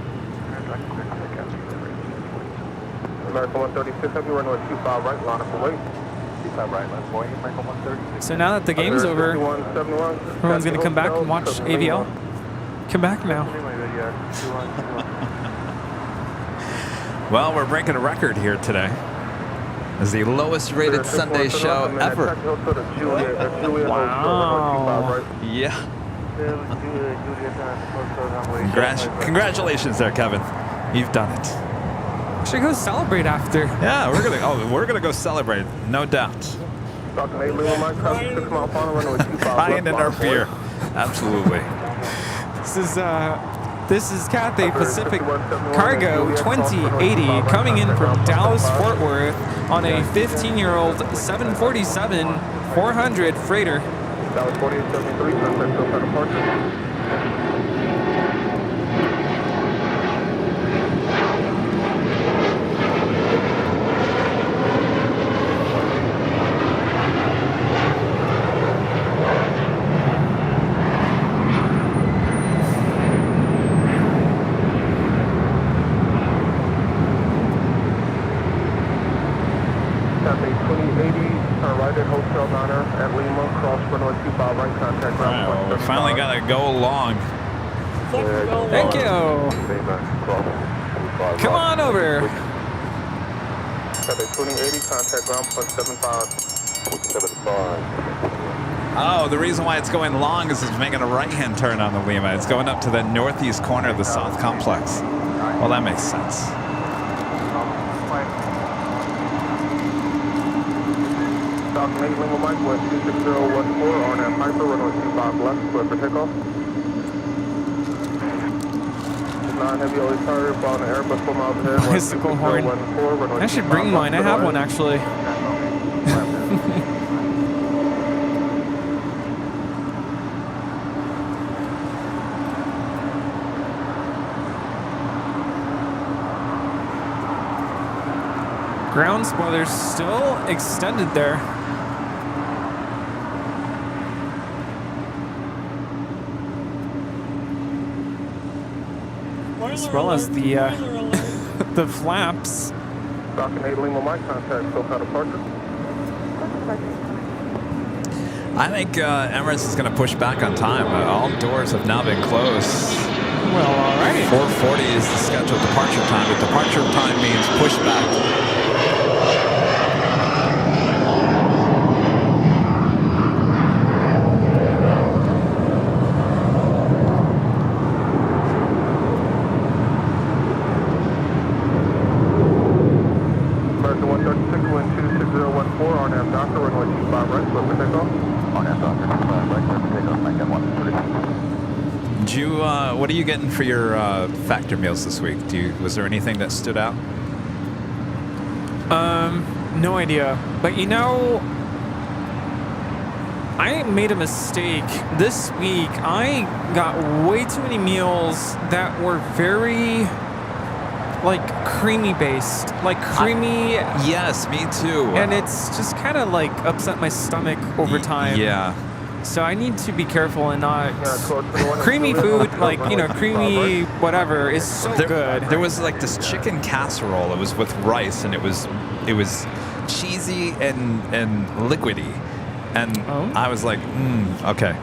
American 136 heavy, runway 25 right, line up away. 25 right, left boy, American 136. So now that the game's over, everyone's going to come back and watch AVL. Come back now. Well, we're breaking a record here today. It's the lowest rated Sunday show ever. Wow. Yeah. Congratulations there, Kevin. You've done it. Should go celebrate after. Yeah, we're gonna go celebrate, no doubt. Crying in our beer. Absolutely. This is Cathay Pacific Cargo 2080 coming in from Dallas Fort Worth on a 15-year-old 747-400 freighter. Dallas 4873, contact Phil departure. Alright, well, we finally got to go along. Thank you. Come on over. Oh, the reason why it's going long is it's making a right-hand turn on the Lima. It's going up to the northeast corner of the South Complex. Well, that makes sense. Falcon 8 Lima Mike, West 26014, RNAV Piper, runway 25 left, clear for takeoff. 9 heavy OE carrier, following the Airbus 4 miles ahead. Bicycle horn. I should bring mine. I have one actually. Ground spoilers still extended there. As well as the the flaps. Falcon 8 Lima Mike, contact SoCal departure. I think Emirates is going to push back on time. All doors have now been closed. Well, all right. 4:40 is the scheduled departure time, but departure time means pushback. What are you getting for your factor meals this week? Was there anything that stood out? No idea. But you know, I made a mistake this week. I got way too many meals that were very like creamy based, like creamy. Yes, me too. And it's just kind of like upset my stomach over time. Yeah. So I need to be careful and not creamy food, like, you know, creamy whatever is so good. There was like this chicken casserole. It was with rice, and it was cheesy and liquidy. And I was like, okay.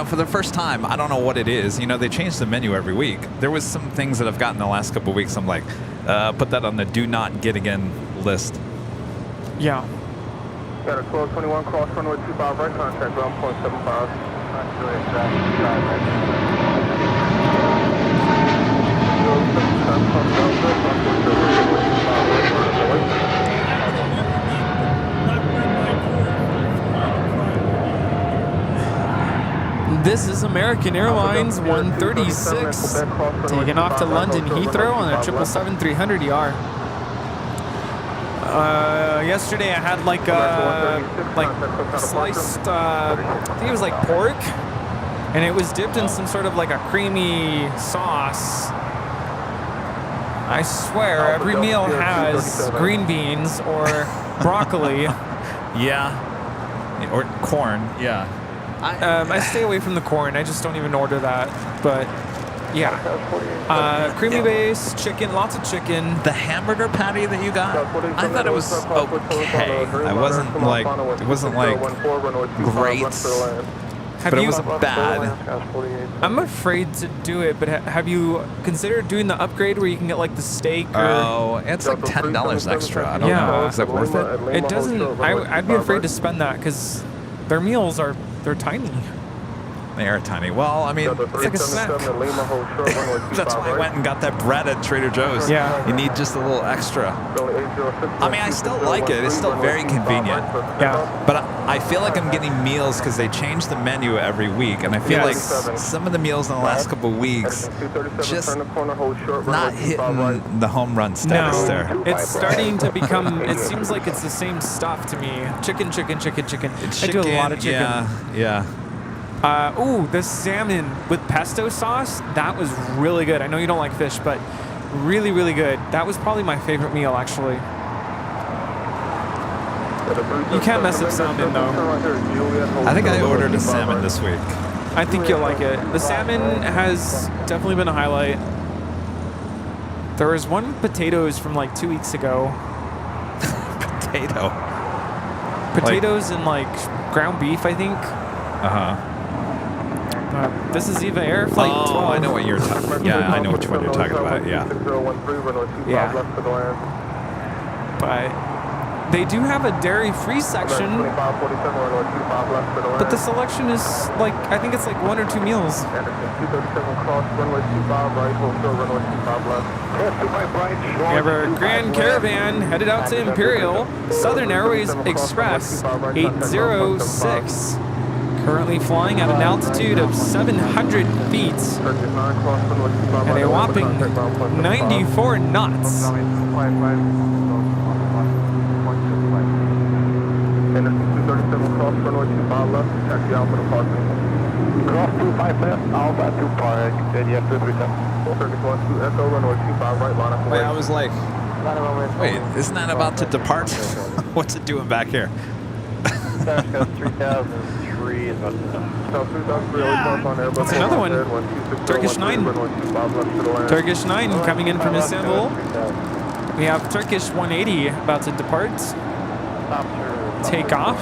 For the first time, I don't know what it is. You know, they change the menu every week. There was some things that I've gotten the last couple of weeks. I'm like, put that on the do not get again list. Yeah. Got a 1221 cross runway 25 right, contact ground point 75. This is American Airlines 136 taking off to London Heathrow on a 777-300ER. Yesterday I had like sliced, I think it was like pork, and it was dipped in some sort of like a creamy sauce. I swear every meal has green beans or broccoli. Yeah. Or corn, yeah. I stay away from the corn. I just don't even order that. But yeah, creamy base, chicken, lots of chicken. The hamburger patty that you got, I thought it was okay. It wasn't like great, but it wasn't bad. I'm afraid to do it, but have you considered doing the upgrade where you can get like the steak? Oh, it's like $10 extra. I don't know. Is that worth it? It doesn't. I'd be afraid to spend that because their meals they're tiny. They are tiny. Well, I mean, It's like a snack. that's why I went and got that bread at Trader Joe's. Yeah. You need just a little extra. I mean, I still like it. It's still very convenient. Yeah. But I feel like I'm getting meals because they change the menu every week. And I feel like some of the meals in the last couple of weeks just not hitting the home run status there. It's starting to become, it seems like it's the same stuff to me. Chicken. I do a lot of chicken. Yeah. Ooh, the salmon with pesto sauce, that was really good. I know you don't like fish, but really, really good. That was probably my favorite meal, actually. You can't mess up salmon, though. I think I ordered a salmon this week. I think you'll like it. The salmon has definitely been a highlight. There was one with potatoes from like 2 weeks ago. Potatoes and like ground beef, I think. This is Eva Air Flight 12. I know what you're talking about. Yeah, I know which one you're talking about. Yeah. But they do have a dairy-free section. But the selection is like, I think it's like 1 or 2 meals. We have our Grand Caravan headed out to Imperial. Southern Airways Express 806. Currently flying at an altitude of 700 feet at a whopping 94 knots. Cross 25 left, Alpha 2 Park, ADF 237. Wait, I was like, wait, isn't that about to depart? What's it doing back here? 3003 is That's another one. Turkish 9. Turkish 9 coming in from Istanbul. We have Turkish 180 about to depart. Take off.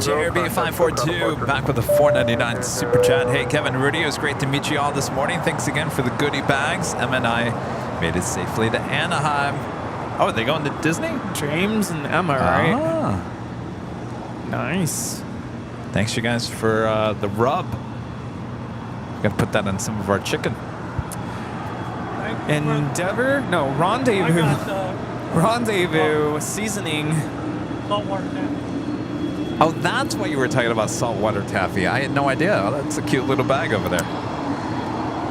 JRB 542 back with a $4.99 super chat. Hey Kevin Rudy, it was great to meet you all this morning. Thanks again for the goodie bags. Emma and I made it safely to Anaheim. Oh, are they going to Disney? James and Emma, right? Nice. Thanks you guys for the rub. Gotta put that on some of our chicken. Endeavor? No, Rendezvous. Rendezvous seasoning. Oh, that's why you were talking about saltwater taffy. I had no idea. Oh, that's a cute little bag over there.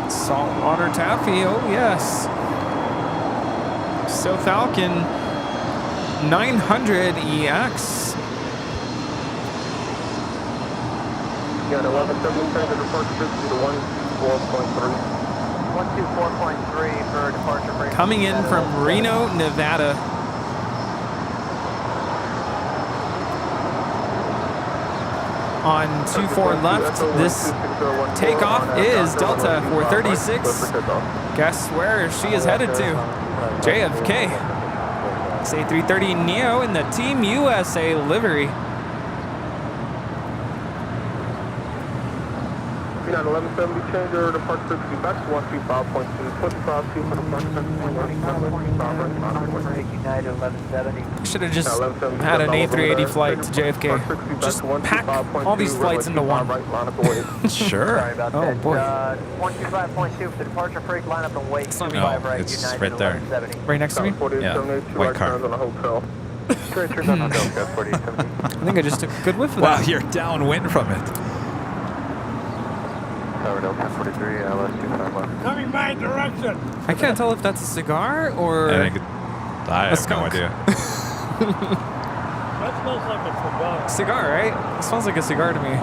Saltwater taffy, oh yes. So Falcon 900 EX. Got 1177 departure to 124.3 for departure break. Coming in from Reno, Nevada. On 24 left, this takeoff is Delta 436. Guess where she is headed to? JFK. XA330 Neo in the Team USA livery. We got 1170 changer, departure to back to 125.2, 25 for United 1170. Should have just had an A380 flight to JFK. Just pack all these flights into one. Sure. Oh boy. 125.2 for the departure freak, line up and wait. It's not me. No, it's right there. Right next to me? Yeah, white car. On the hotel. I think I just took a good whiff of Wow, that. you're downwind from it. Coming my direction. I can't tell if that's a cigar or I have no skunk. idea. That smells like a cigar. cigar, right? It smells like a cigar to me.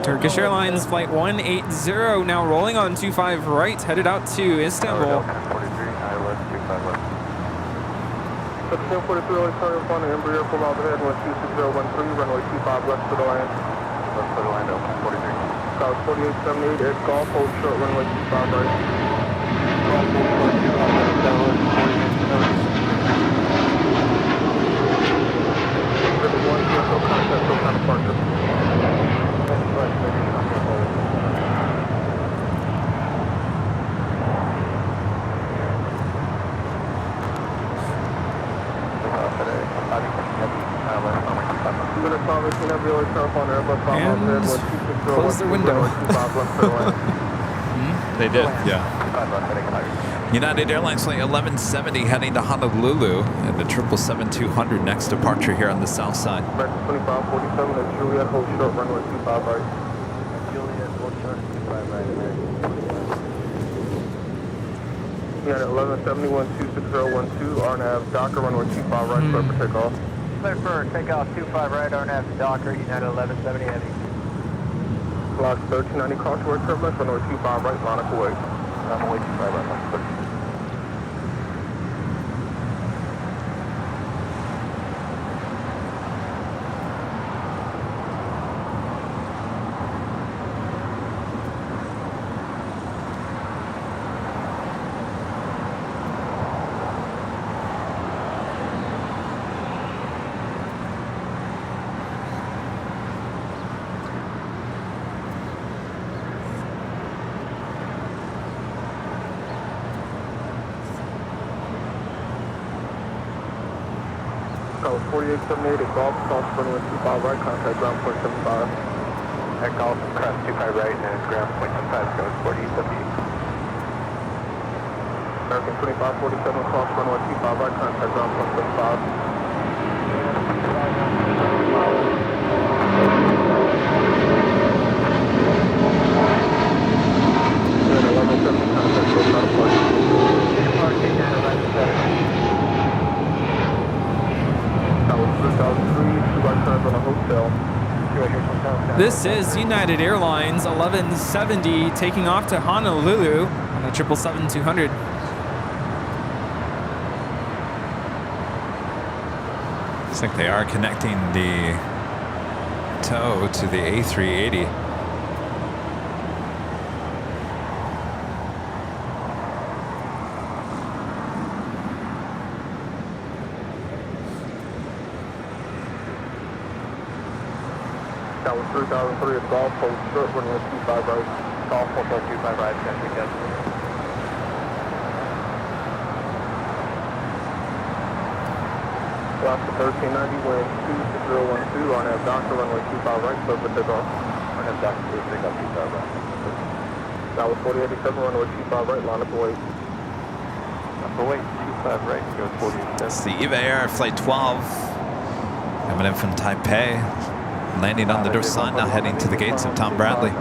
Turkish Airlines Flight 180 now rolling on 25 right, headed out to Istanbul. 1043 early turn upon the Embraer from overhead 12013, runway 25 left for the land. Left for the land, 43. South 4878 at Golf, hold short, runway 25 right. Golf, hold short, 25 right, down, 4870. River 1, no contact, no kind of departure. and close their window. They did, yeah. United Airlines flight 1170 heading to Honolulu and the 777-200 next departure here on the south side. 2547 at Juliet, hold short, runway 25 right. Juliet, hold short, 25 right. United 1171 26012, RNAV, Docker, runway 25 right, clear for takeoff. Clear for takeoff 25 right, RNAV, Docker, United 1170 heavy. Block 1390, crossword turbulence, runway 25 right, line up away. Runway 25 right, line up away. Golf 4878 at Golf, cross runway 25 right, contact ground point 75. At Golf, cross 25 right, and ground point 75, goes 4878. American 2547, cross runway 25 right, contact ground point 75. This is United Airlines 1170 taking off to Honolulu on a 777-200. Looks like they are connecting the tow to the A380. That was 3003 at Golf, hold short, runway 25 right. Golf, 425 right, centric destination. Alaska 1390, wind 26012, RNAV Docker, runway 25 right, clear for takeoff. RNAV Docker, clear for takeoff, 25 right. That was 4087, runway 25 right, line up away. Up away, 25 right, goes 47. It's the EVA Air Flight 12 coming in from Taipei. Landing on the Dorsan, now heading to the gates of Tom Bradley.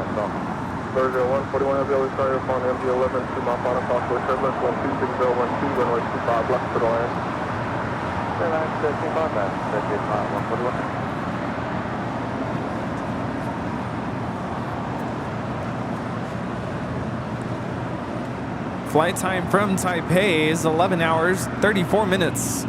Version 141 heavy, always fire upon MD-11, 2 mile final crossway turbulence, 12612, runway 25 left for the land. Airline 13 left, 141. Flight time from Taipei is 11 hours, 34 minutes.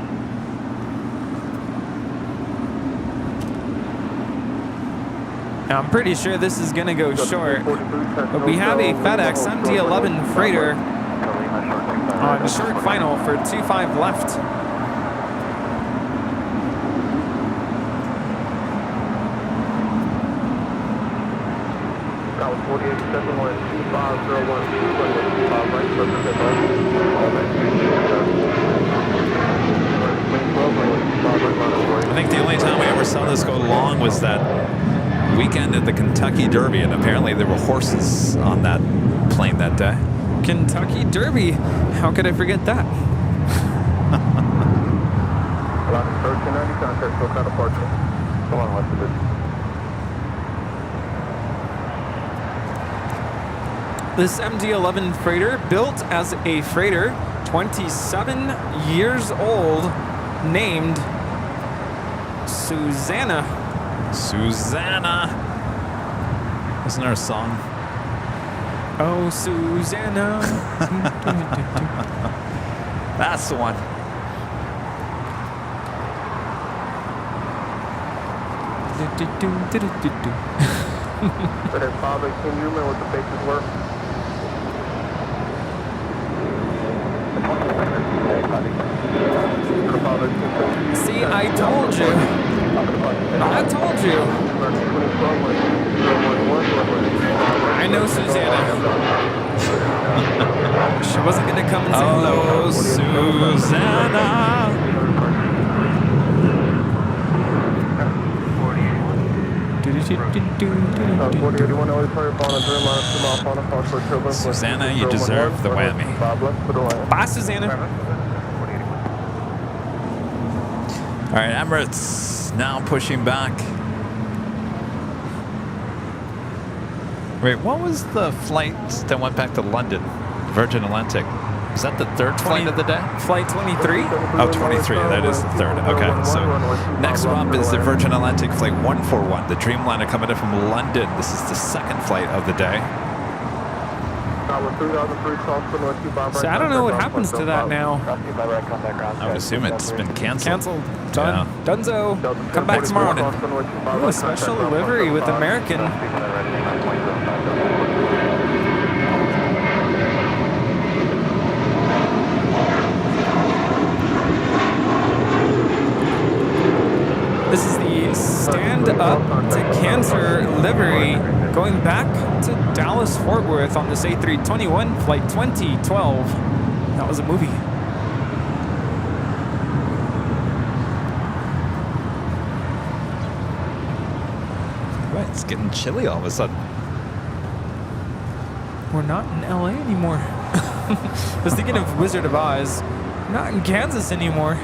I'm pretty sure this is going to go short, but we have a FedEx MD-11 freighter on short final for 25 left. That was 4887, 25012, right, I think the only time we ever saw this go long was that weekend at the Kentucky Derby, and apparently there were horses on that plane that day. Kentucky Derby, how could I forget that? Alaska 1390, contact SoCal departure. Come on, what's This this? MD-11 freighter, built as a freighter, 27 years old, named Susanna. Susanna. Isn't there a song? Oh, Susanna. That's the one. But at 518, you remember what the bases were? See, I told you. I told you. I know Susanna. She wasn't going to come and say hello. Oh, Susanna. Susanna, you deserve the whammy. Bye, Susanna. All right, Emirates now pushing back. Wait, what was the flight that went back to London? Virgin Atlantic. Is that the third flight of the day? Flight 23? Oh, 23. That is the third. Okay, so next up is the Virgin Atlantic Flight 141, the Dreamliner coming in from London. This is the second flight of the day. So I don't know what happens to that now. I would assume it's been canceled. Canceled. Done. Yeah. Dunzo. Come back tomorrow. Ooh, a special livery with American. This is the Stand Up to Cancer livery going back to Dallas Fort Worth on this A321 flight 2012. That was a movie. Right, it's getting chilly all of a sudden. We're not in LA anymore. I was thinking of Wizard of Oz. We're not in Kansas anymore.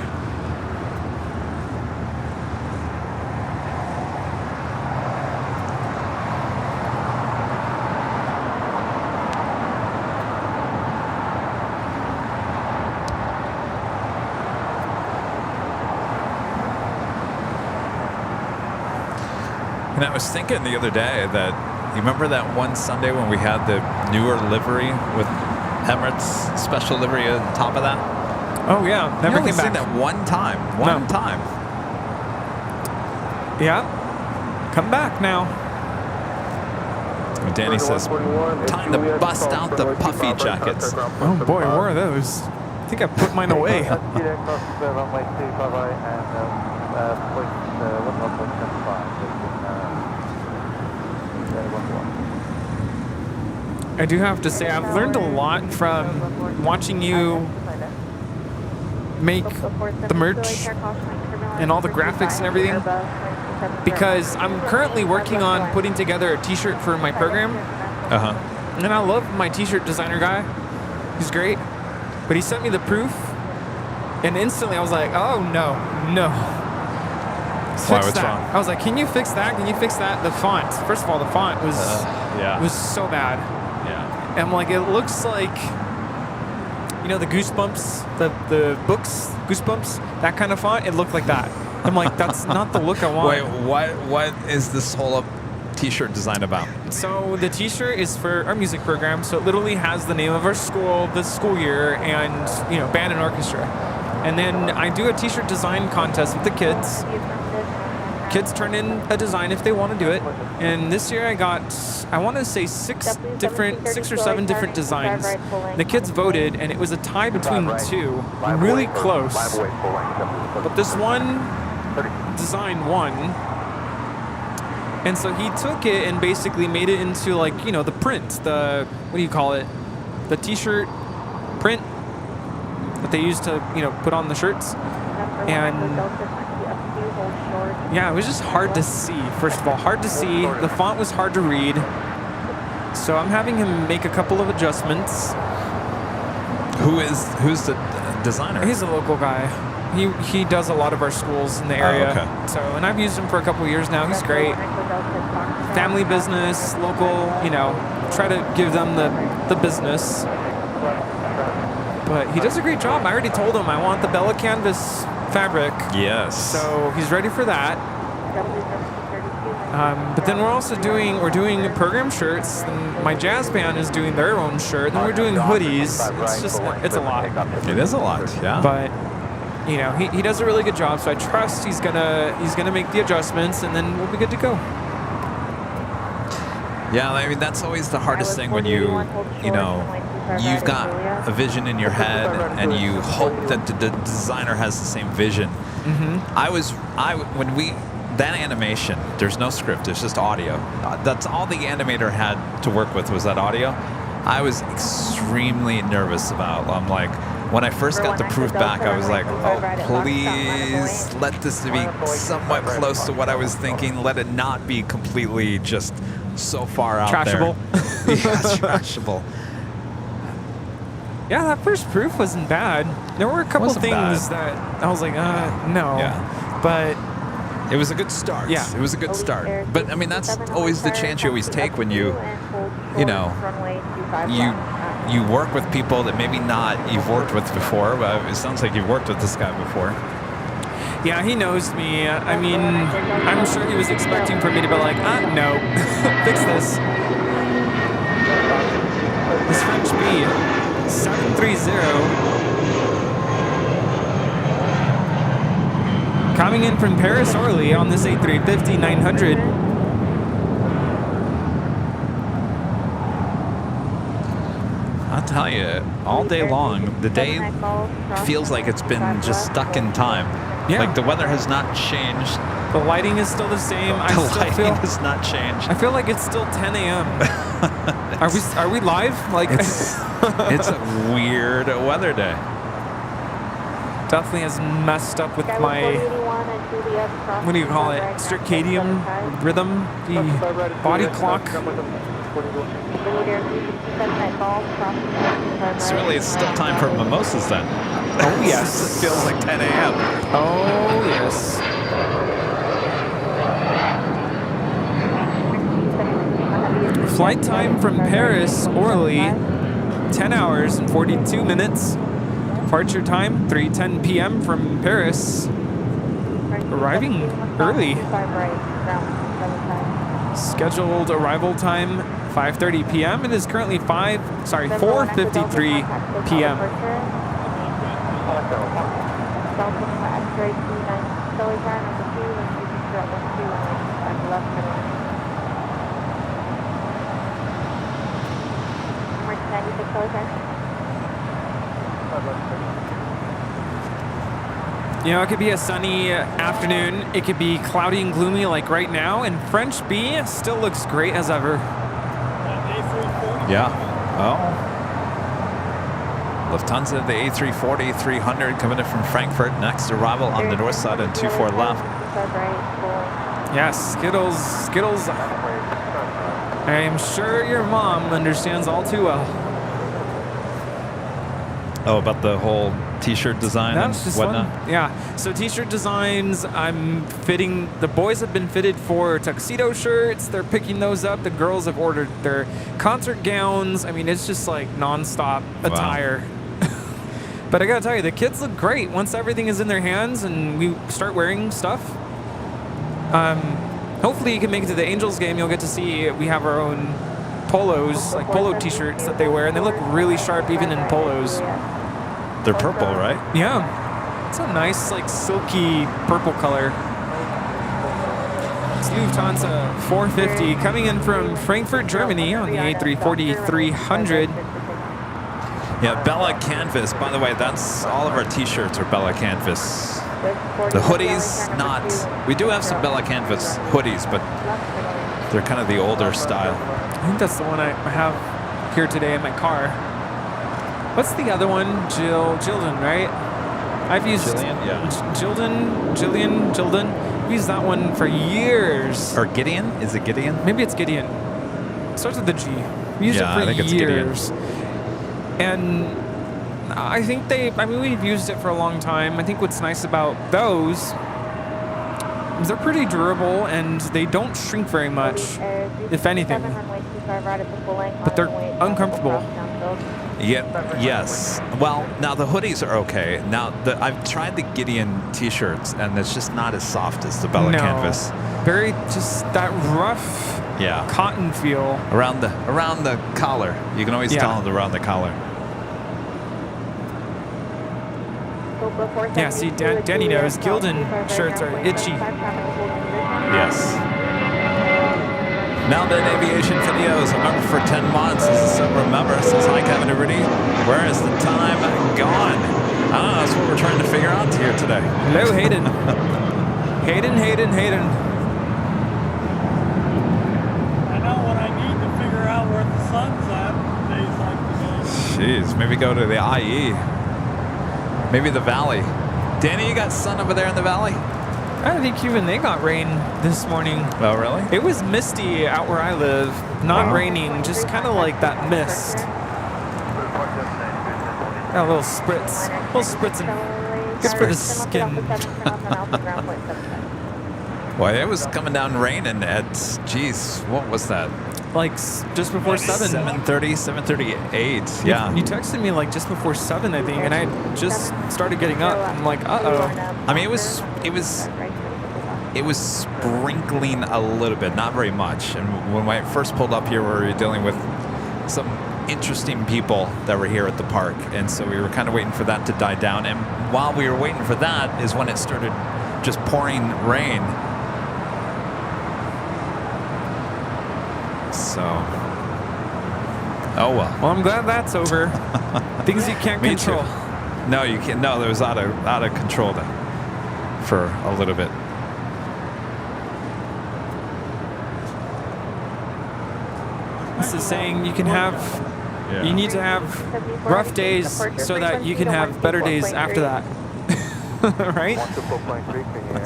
And I was thinking the other day that, you remember that one Sunday when we had the newer livery with Emirates special livery on top of that? Oh yeah, never came back. That one time. One time. Yeah. Come back now. And Danny says, time to bust out the puffy jackets. Oh boy, where are those? I think I put mine away. I do have to say, I've learned a lot from watching you make the merch and all the graphics and everything, because I'm currently working on putting together a t-shirt for my program. And I love my t-shirt designer guy. He's great. But he sent me the proof, and instantly I was like, oh no. Why, what's wrong? I was like, can you fix that? Can you fix that? The font. First of all, the font was so bad. Yeah. And I'm like, it looks like, you know, the Goosebumps, the books, Goosebumps, that kind of font. It looked like that. I'm like, that's not the look I want. Wait, what is this whole t-shirt design about? So the t-shirt is for our music program. So it literally has the name of our school, the school year, and, you know, band and orchestra. And then I do a t-shirt design contest with the kids. Kids turn in a design if they want to do it. And this year I got, I want to say 6 or 7 different designs. The kids voted, and it was a tie between the two, really close. But this one design won. And so he took it and basically made it into, like, you know, the print, the, what do you call it? The t-shirt print that they used to, you know, put on the shirts. And yeah, it was just hard to see. First of all, hard to see. The font was hard to read. So I'm having him make a couple of adjustments. Who's the designer? He's a local guy. He does a lot of our schools in the area. Oh, okay. So, and I've used him for a couple of years now. He's great. Family business, local, you know, try to give them the business. But he does a great job. I already told him I want the Bella canvas fabric. Yes. So he's ready for that. But then we're doing program shirts, and my jazz band is doing their own shirt, and we're doing hoodies. It's a lot. It is a lot, yeah. But you know, he does a really good job, so I trust he's gonna make the adjustments, and then we'll be good to go. Yeah, I mean, that's always the hardest thing when you've got a vision in your head and you hope that the designer has the same vision. That animation, there's no script, it's just audio. That's all the animator had to work with was that audio. I was extremely nervous about. I'm like, When I first got the proof back, I was like, oh, please let this be somewhat close to what I was thinking. Let it not be completely just so far out Trashable. there. Yeah, trashable. Yeah, that first proof wasn't bad. There were a couple Wasn't things bad. that I was like, no. Yeah. But It was a good start. Yeah. It was a good start. But I mean, that's always the chance you always take when you know, you work with people that maybe not you've worked with before. But it sounds like you've worked with this guy before. yeah, he knows me. I mean, I'm sure he was expecting for me to be like, no, fix this. This French B, 730. Coming in from Paris Orly on this A350 900. I'll tell you, all day long, the day feels like it's been just stuck in time. Yeah. Like the weather has not changed. The lighting is still the same. The lighting has not changed. I feel like it's still 10 a.m. Are we live? Like it's a weird weather day. Definitely has messed up with my, what do you call it, circadian rhythm, the body clock. So really, it's still time for mimosas then. Oh yes. It feels like 10 a.m. Oh yes. Flight time from Paris Orly, 10 hours and 42 minutes. Departure time, 3:10 p.m. from Paris. Arriving early. Scheduled arrival time, 5:30 p.m. It is currently 4:53 p.m. You know, it could be a sunny afternoon. It could be cloudy and gloomy like right now. And French B still looks great as ever. Yeah. Oh. Lufthansa, the A340-300 coming in from Frankfurt. Next arrival on the north side and 24 left. Yes, Skittles. I am sure your mom understands all too well. Oh, about the whole t-shirt design and whatnot? Fun. Yeah. So t-shirt designs, I'm fitting. The boys have been fitted for tuxedo shirts. They're picking those up. The girls have ordered their concert gowns. I mean, it's just like nonstop attire. But I gotta tell you, the kids look great once everything is in their hands and we start wearing stuff. Hopefully you can make it to the Angels game. You'll get to see we have our own polos, like polo t-shirts that they wear, and they look really sharp even in polos. They're purple, right? Yeah. It's a nice, like, silky purple color. It's Lufthansa 450 coming in from Frankfurt, Germany on the A340-300. Yeah, Bella Canvas. By the way, that's all of our t-shirts are Bella Canvas. The hoodies, not. We do have some Bella Canvas hoodies, but they're kind of the older style. I think that's the one I have here today in my car. What's the other one? Jilden, right? I've used Jillian, yeah. Jilden. I've used that one for years. Or Gideon? Is it Gideon? Maybe it's Gideon. It starts with the G. We used it for I think years. It's Gideon. And I think we've used it for a long time. I think what's nice about those is they're pretty durable and they don't shrink very much, if anything. But they're uncomfortable. Yeah. Yes. Well, now the hoodies are okay. Now I've tried the Gideon t-shirts, and it's just not as soft as the Bella Canvas. Very just that rough cotton feel around the collar. You can always tell it around the collar. Yeah. See, Danny knows Gildan shirts are itchy. Yes. Now then, Aviation videos, a member for 10 months. This is a member. Says, hi, Kevin Rudy. Where is the time gone? I don't know. That's what we're trying to figure out here today. Hello, Hayden. Hayden. I know what I need to figure out where the sun's at days like today. Jeez, maybe go to the IE. Maybe the valley. Danny, you got sun over there in the valley? I think even they got rain this morning. Oh, really? It was misty out where I live. Not raining, just kind of like that mist. Got a little spritz. A little spritzing. Good for the skin. Well, it was coming down raining at, geez, what was that? Like just before 7. 7:30, 7:38. Yeah. You texted me like just before 7, I think, and I just started getting up. I'm like, uh-oh. I mean, it was sprinkling a little bit, not very much. And when I first pulled up here, we were dealing with some interesting people that were here at the park, and so we were kind of waiting for that to die down. And while we were waiting for that is when it started just pouring rain. So, oh well. Well, I'm glad that's over. Things you can't Me control. too. No, you can't. No, there was out of control then for a little bit. This is saying you can have, you need to have rough days so that you can have better days after that. Right?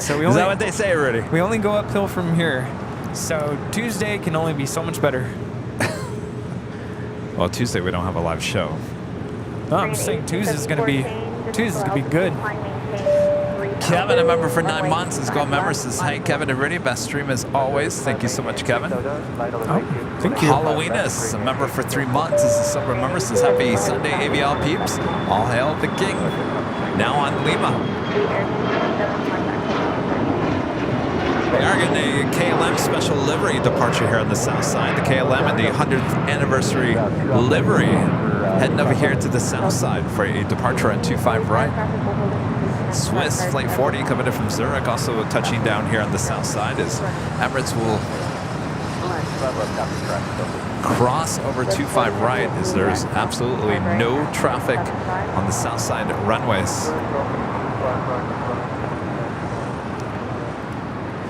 So we Is that what they say, Rudy? We only go uphill from here. So Tuesday can only be so much better. Well, Tuesday we don't have a live show. No, I'm just saying Tuesday's gonna be good. Kevin, a member for 9 months, is Gold member, says, "Hi, Kevin and Rudy, best stream as always." Thank you so much, Kevin. Oh, thank you. Halloweenus, a member for 3 months, is a silver member, says, "Happy Sunday, AVL peeps. All hail the king." Now on Lima. We are getting a KLM special livery departure here on the south side. The KLM and the 100th anniversary livery heading over here to the south side for a departure on 25 right. Swiss Flight 40 coming in from Zurich, also touching down here on the south side as Emirates will cross over 25 right as there's absolutely no traffic on the south side runways.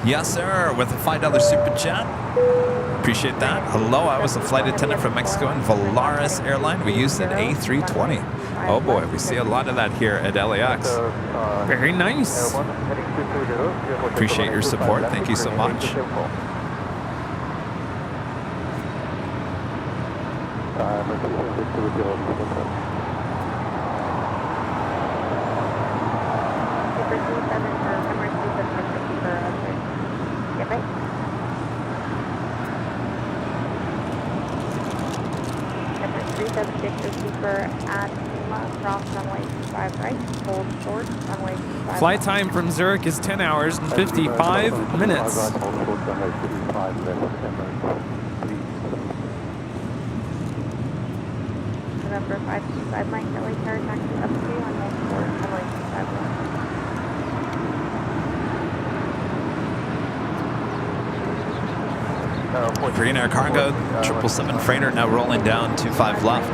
Yes, sir, with a $5 super chat. Appreciate that. Hello, I was a flight attendant from Mexico in Volaris Airline. We used an A320. Oh boy, we see a lot of that here at LAX. Very nice. Appreciate your support. Thank you so much. Flight time from Zurich is 10 hours and 55 minutes. November 525 Mike, LA Tower, taxi up to on 94, runway 25 Green Air Cargo, 777 freighter now rolling down 25 left.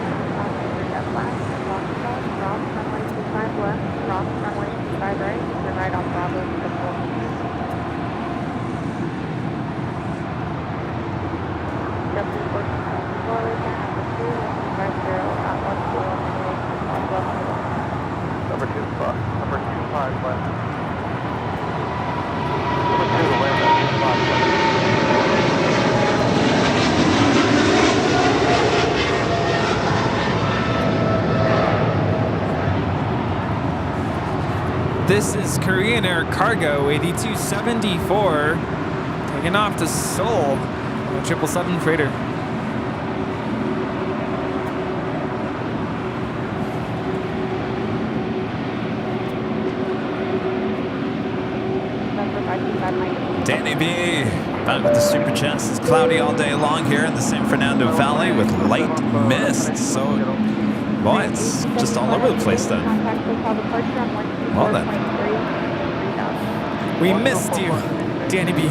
This is Korean Air Cargo 8274 taking off to Seoul, 777 freighter. Danny B, back with the super chats. It's cloudy all day long here in the San Fernando Valley with light mist. So, boy, it's just all over the place then. Well then. We missed you, Danny B.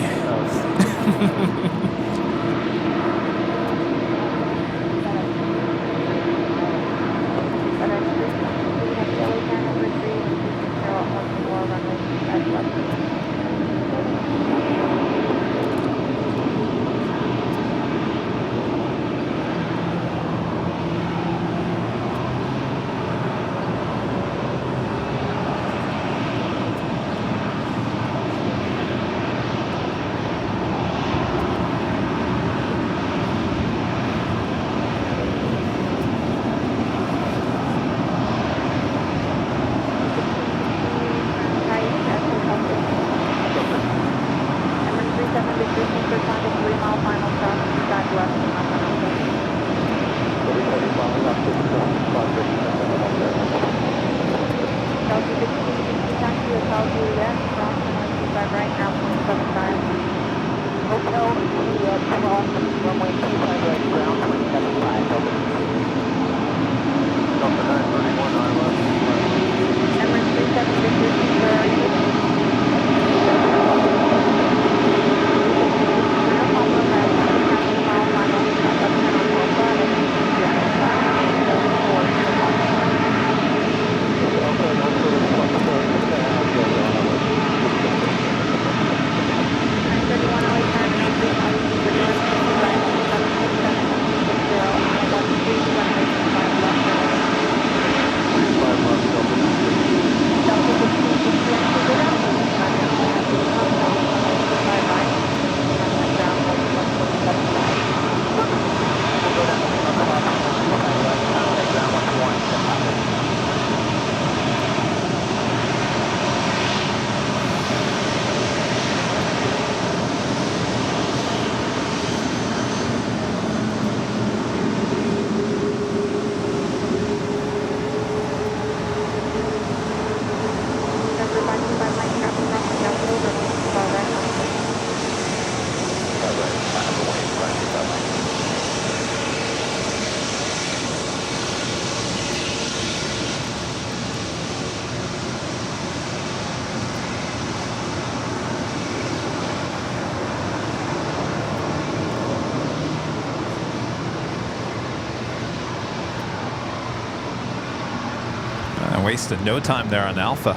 wasted no time there on Alpha.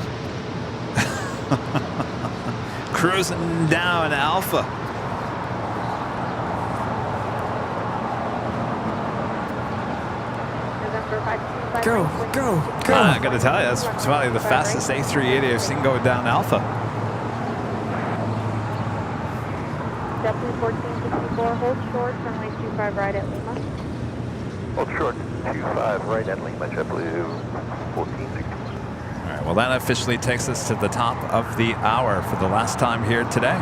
Cruising down Alpha. Go. I gotta tell you, that's probably the fastest A380 I've seen go down Alpha. JetBlue 1464, hold short, runway 25 right at Lima. Hold short, 25 right at Lima, JetBlue 1464. All right, well, that officially takes us to the top of the hour for the last time here today.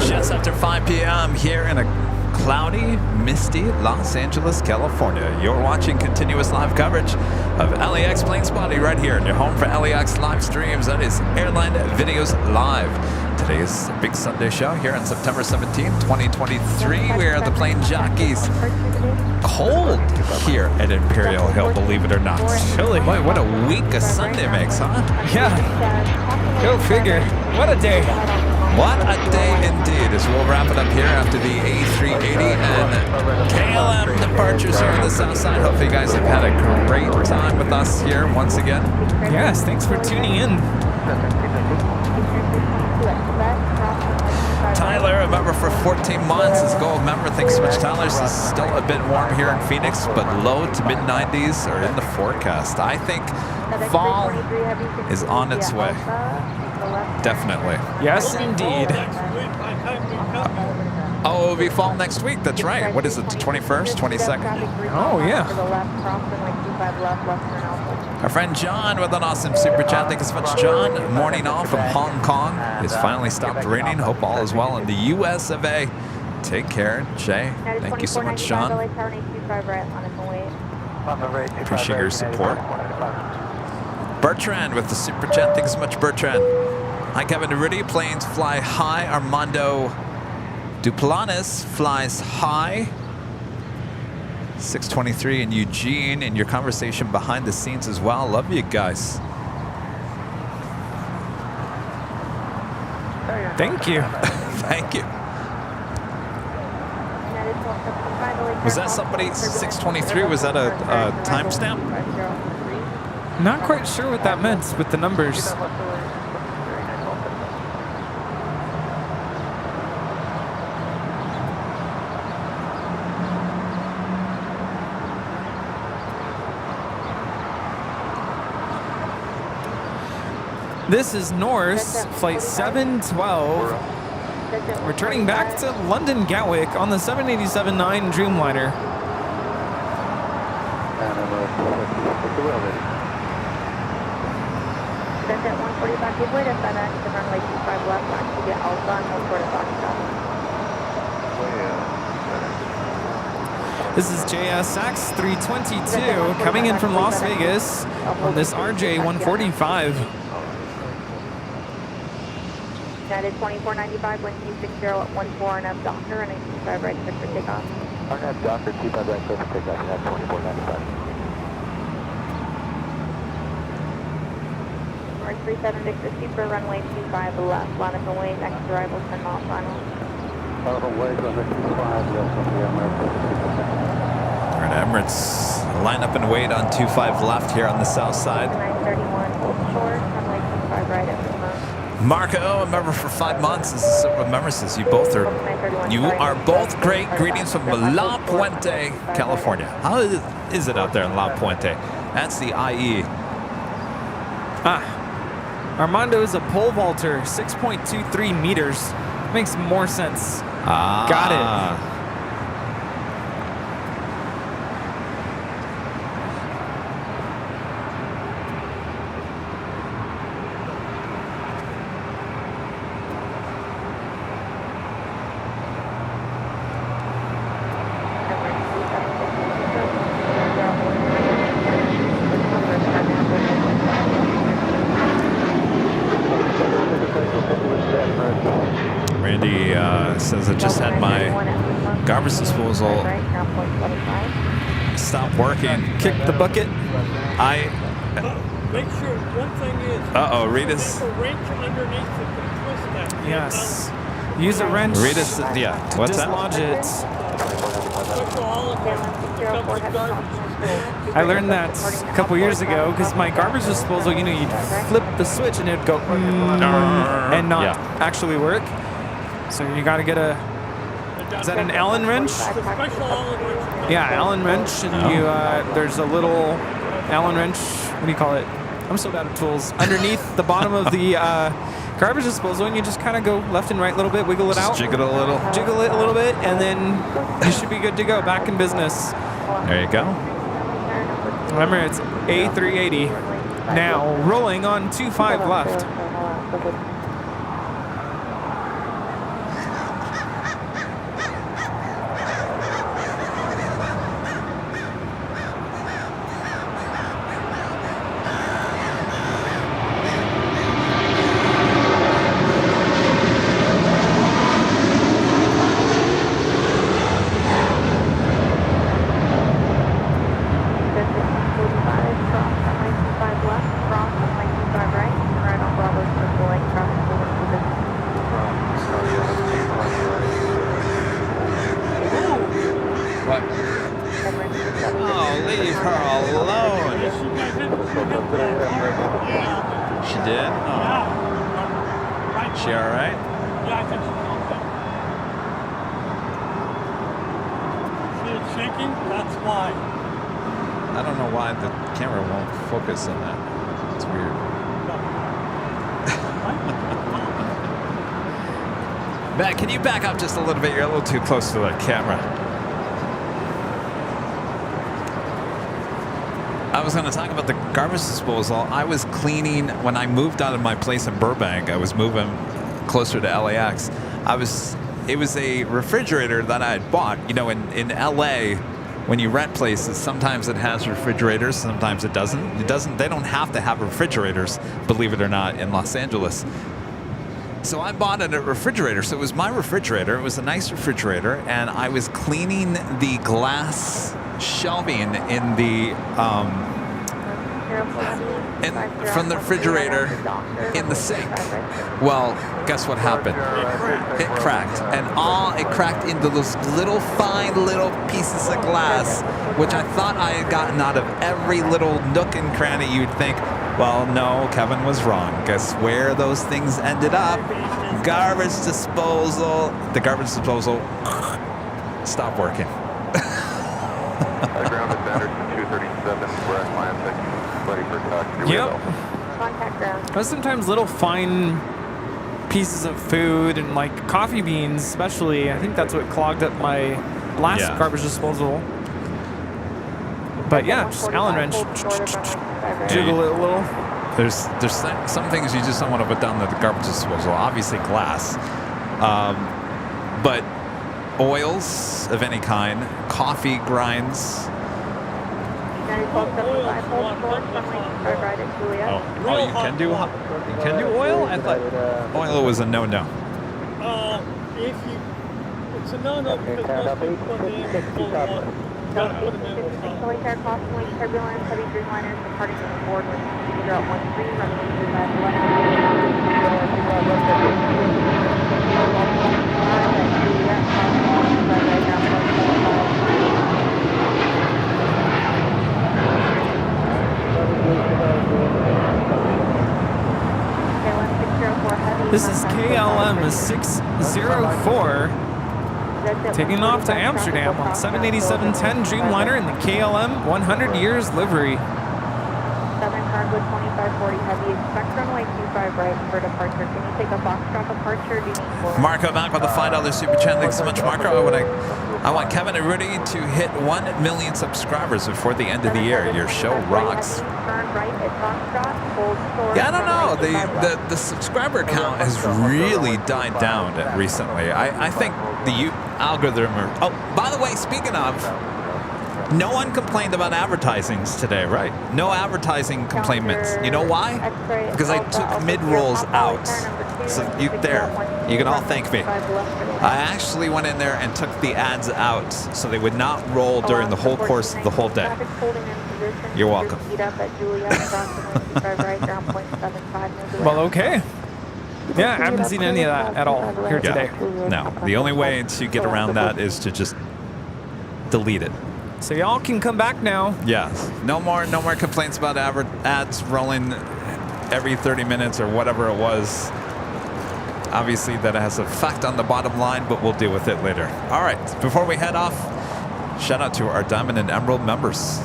Just after 5 p.m. here in a cloudy, misty Los Angeles, California. You're watching continuous live coverage of LAX Plane Spotting right here in your home for LAX live streams. That is Airline Videos Live. Today is a big Sunday show here on September 17, 2023. We are the Plane Jockeys. Cold here at Imperial Hill, believe it or not. Chilly. Boy, what a week a Sunday makes, huh? Yeah. Go figure. What a day. What a day indeed, as we'll wrap it up here after the A380 and KLM departures here on the south side. Hopefully you guys have had a great time with us here once again. Yes, thanks for tuning in. Tyler, a member for 14 months, is a gold member. Thanks so much, Tyler. It's still a bit warm here in Phoenix, but low to mid-90s are in the forecast. I think fall is on its way. Definitely. Yes, indeed. Oh, it'll be fall next week. That's right. What is it, the 21st, 22nd? Oh, yeah. Our friend John with an awesome super chat. Thank you so much, John. Morning off from Hong Kong. It's finally stopped raining. Hope all is well in the US of A. Take care, Jay. Thank you so much, John. Appreciate your support. Bertrand with the super chat. Thanks so much, Bertrand. Hi, Kevin Rudy. Planes fly high. Armando Duplanis flies high. 623 in Eugene, and your conversation behind the scenes as well. Love you guys. Thank you. Thank you. Was that somebody, 623, was that a timestamp? Not quite sure what that meant with the numbers. This is Norse, flight 712, returning back to London Gatwick on the 787-9 Dreamliner. At 145, give way to FedEx to runway 25 left, back to get Alpha and no sort of Foxtrot. This is JSX 322 coming in from Las Vegas on this RJ 145. United 2495, wind 260 at 14 and F Docker, and 25 right click for takeoff. F Docker, 25 right click for takeoff, United 2495. 3760 for runway 25 left, line up and wait, next arrival 10 mile final. Line up and wait, runway 25, yes, on the Emirates. All right, Emirates, line up and wait on 25 left here on the south side. 931, hold short, runway 25 right at Lima. Marco, a member for 5 months. This is a member says you are both great. Greetings from La Puente, California. How is it out there in La Puente? That's the IE. Armando is a pole vaulter, 6.23 meters. Makes more sense. Got it. Randy says I just had my garbage disposal stop working. Kick the bucket. Make sure one thing is. Rita's. A wrench underneath it to twist that. Yes. Use a wrench. Rita's, yeah. What's that? Dislodge it. I learned that a couple years ago because my garbage disposal, you know, you'd flip the switch and it'd go and not actually work. So you got to get a, is that an Allen wrench? Yeah, Allen wrench, and you there's a little Allen wrench. What do you call it? I'm so bad at tools. Underneath the bottom of the garbage disposal, and you just kind of go left and right a little bit, wiggle it out, jiggle it a little, jiggle it a little bit, and then you should be good to go. Back in business. There you go. Remember, it's A380 now, rolling on 25 left. Matt, can you back up just a little bit? You're a little too close to the camera. I was going to talk about the garbage disposal. I was cleaning when I moved out of my place in Burbank. I was moving closer to LAX. It was a refrigerator that I had bought. You know, in LA, when you rent places, sometimes it has refrigerators, sometimes it doesn't. They don't have to have refrigerators, believe it or not, in Los Angeles. So I bought a refrigerator. So it was my refrigerator. It was a nice refrigerator, and I was cleaning the glass shelving in the from the refrigerator in the sink. Well, guess what happened? It cracked, and it cracked into those little fine little pieces of glass, which I thought I had gotten out of every little nook and cranny you'd think. Well, no, Kevin was wrong. Guess where those things ended up? Garbage disposal. The garbage disposal stopped working. I grounded Sanderson 237, we're Atlantic, ready for touch. Yep. There's sometimes little fine pieces of food and like coffee beans, especially. I think that's what clogged up my last garbage disposal. But yeah, just Allen wrench. Jiggle it a little. There's some things you just don't want to put down the garbage disposal. Obviously glass, but oils of any kind, coffee grinds. Oh, you can do oil? I thought oil was a no-no. It's a no-no because most people put in full water. Possibly turbulence, heavy Dreamliners departing from the board with 013, runway 25 This is KLM 604. Taking off to Amsterdam on 787-10 Dreamliner in the KLM 100 years livery. Southern Cargo 2540 Heavy, expect runway 25 right for departure. Can you take a Foxtrot departure? Do you need more? Marco back with the $5 super chat. Thanks so much, Marco. I want Kevin and Rudy to hit 1 million subscribers before the end of the year. Your show rocks. Yeah, I don't know. The subscriber count has really died down recently. I think the algorithm. Oh, by the way, speaking of, no one complained about advertisings today, right? No advertising complaints. You know why? Because I took mid-rolls out. So you can all thank me. I actually went in there and took the ads out so they would not roll during the whole course of the whole day. You're welcome. Well, okay. Yeah, I haven't seen any of that at all here today. No, the only way to get around that is to just delete it. So y'all can come back now. Yes. No more complaints about ads rolling every 30 minutes or whatever it was. Obviously, that has an effect on the bottom line, but we'll deal with it later. All right. Before we head off, shout out to our Diamond and Emerald members.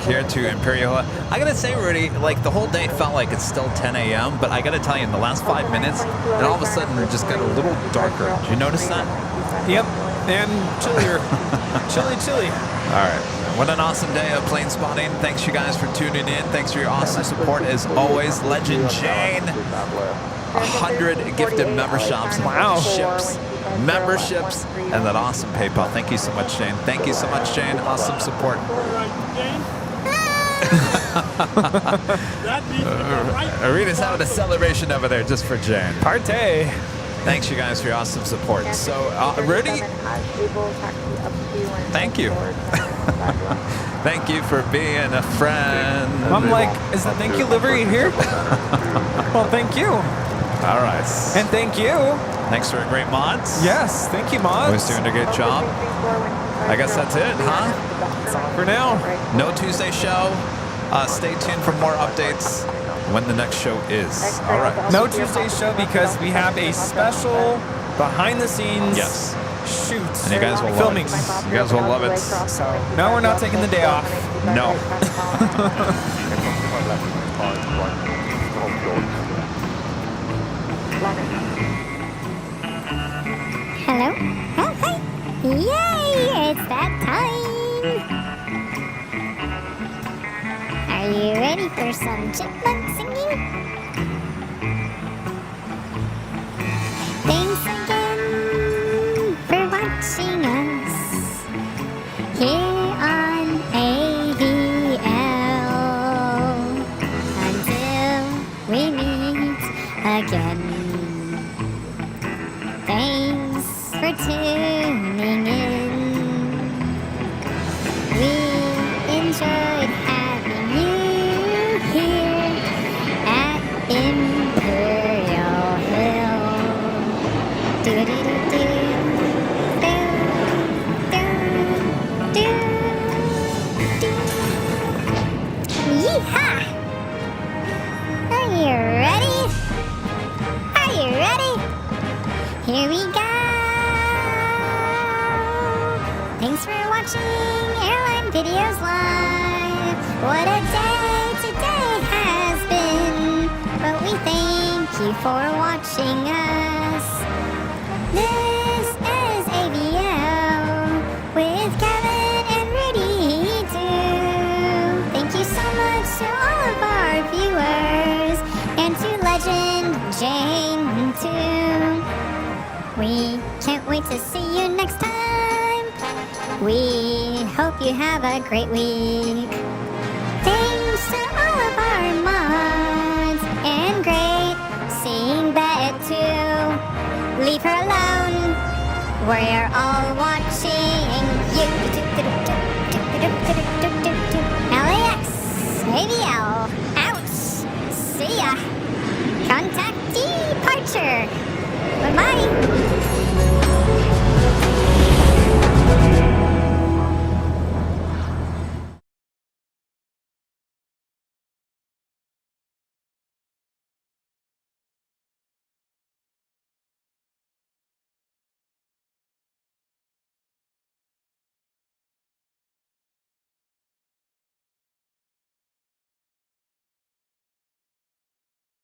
Here to Imperial. I gotta say, Rudy, like the whole day felt like it's still 10 a.m., but I gotta tell you, in the last 5 minutes, and all of a sudden it just got a little darker. Did you notice that? Yep, and chillier. chilly. All right. What an awesome day of plane spotting. Thanks, you guys, for tuning in. Thanks for your awesome support as always. Legend Jane, 100 gifted memberships. Wow. Memberships, and that awesome PayPal. Thank you so much, Jane. Thank you so much, Jane. Awesome support. Arita's having a celebration over there just for Jane. Partay. Thanks, you guys, for your awesome support. So, Rudy, thank you. Thank you for being a friend. I'm like, is the thank you livery here? Well, thank you. All right. And thank you. Thanks for a great mods. Yes, thank you, mods. Always doing a good job. I guess that's it, huh? That's all for now. No Tuesday show. Stay tuned for more updates when the next show is. All right. No Tuesday show because we have a special behind the scenes shoot. And you guys will filming. love it. You guys will love it. So, no, we're not taking the day off. No. Hello? Oh, hi! Yay! It's that time! Are you ready for some chipmunk singing? Thanks again for watching us here on AVL. Until we meet again. Thanks for tuning in. We enjoyed having you here at Imperial Hill. Do-do-do-do. Yeehaw! Are you ready? Are you ready? Here we go! Thanks for watching Airline Videos Live. What a day today has been. But we thank you for watching us. This is AVL with Kevin and Rudy too. Thank you so much to all of our viewers and to legend, Jane, too. We can't wait to see you next time. We hope you have a great week. Thanks to all of our mods, and great seeing Bet too. Leave her alone, we're all watching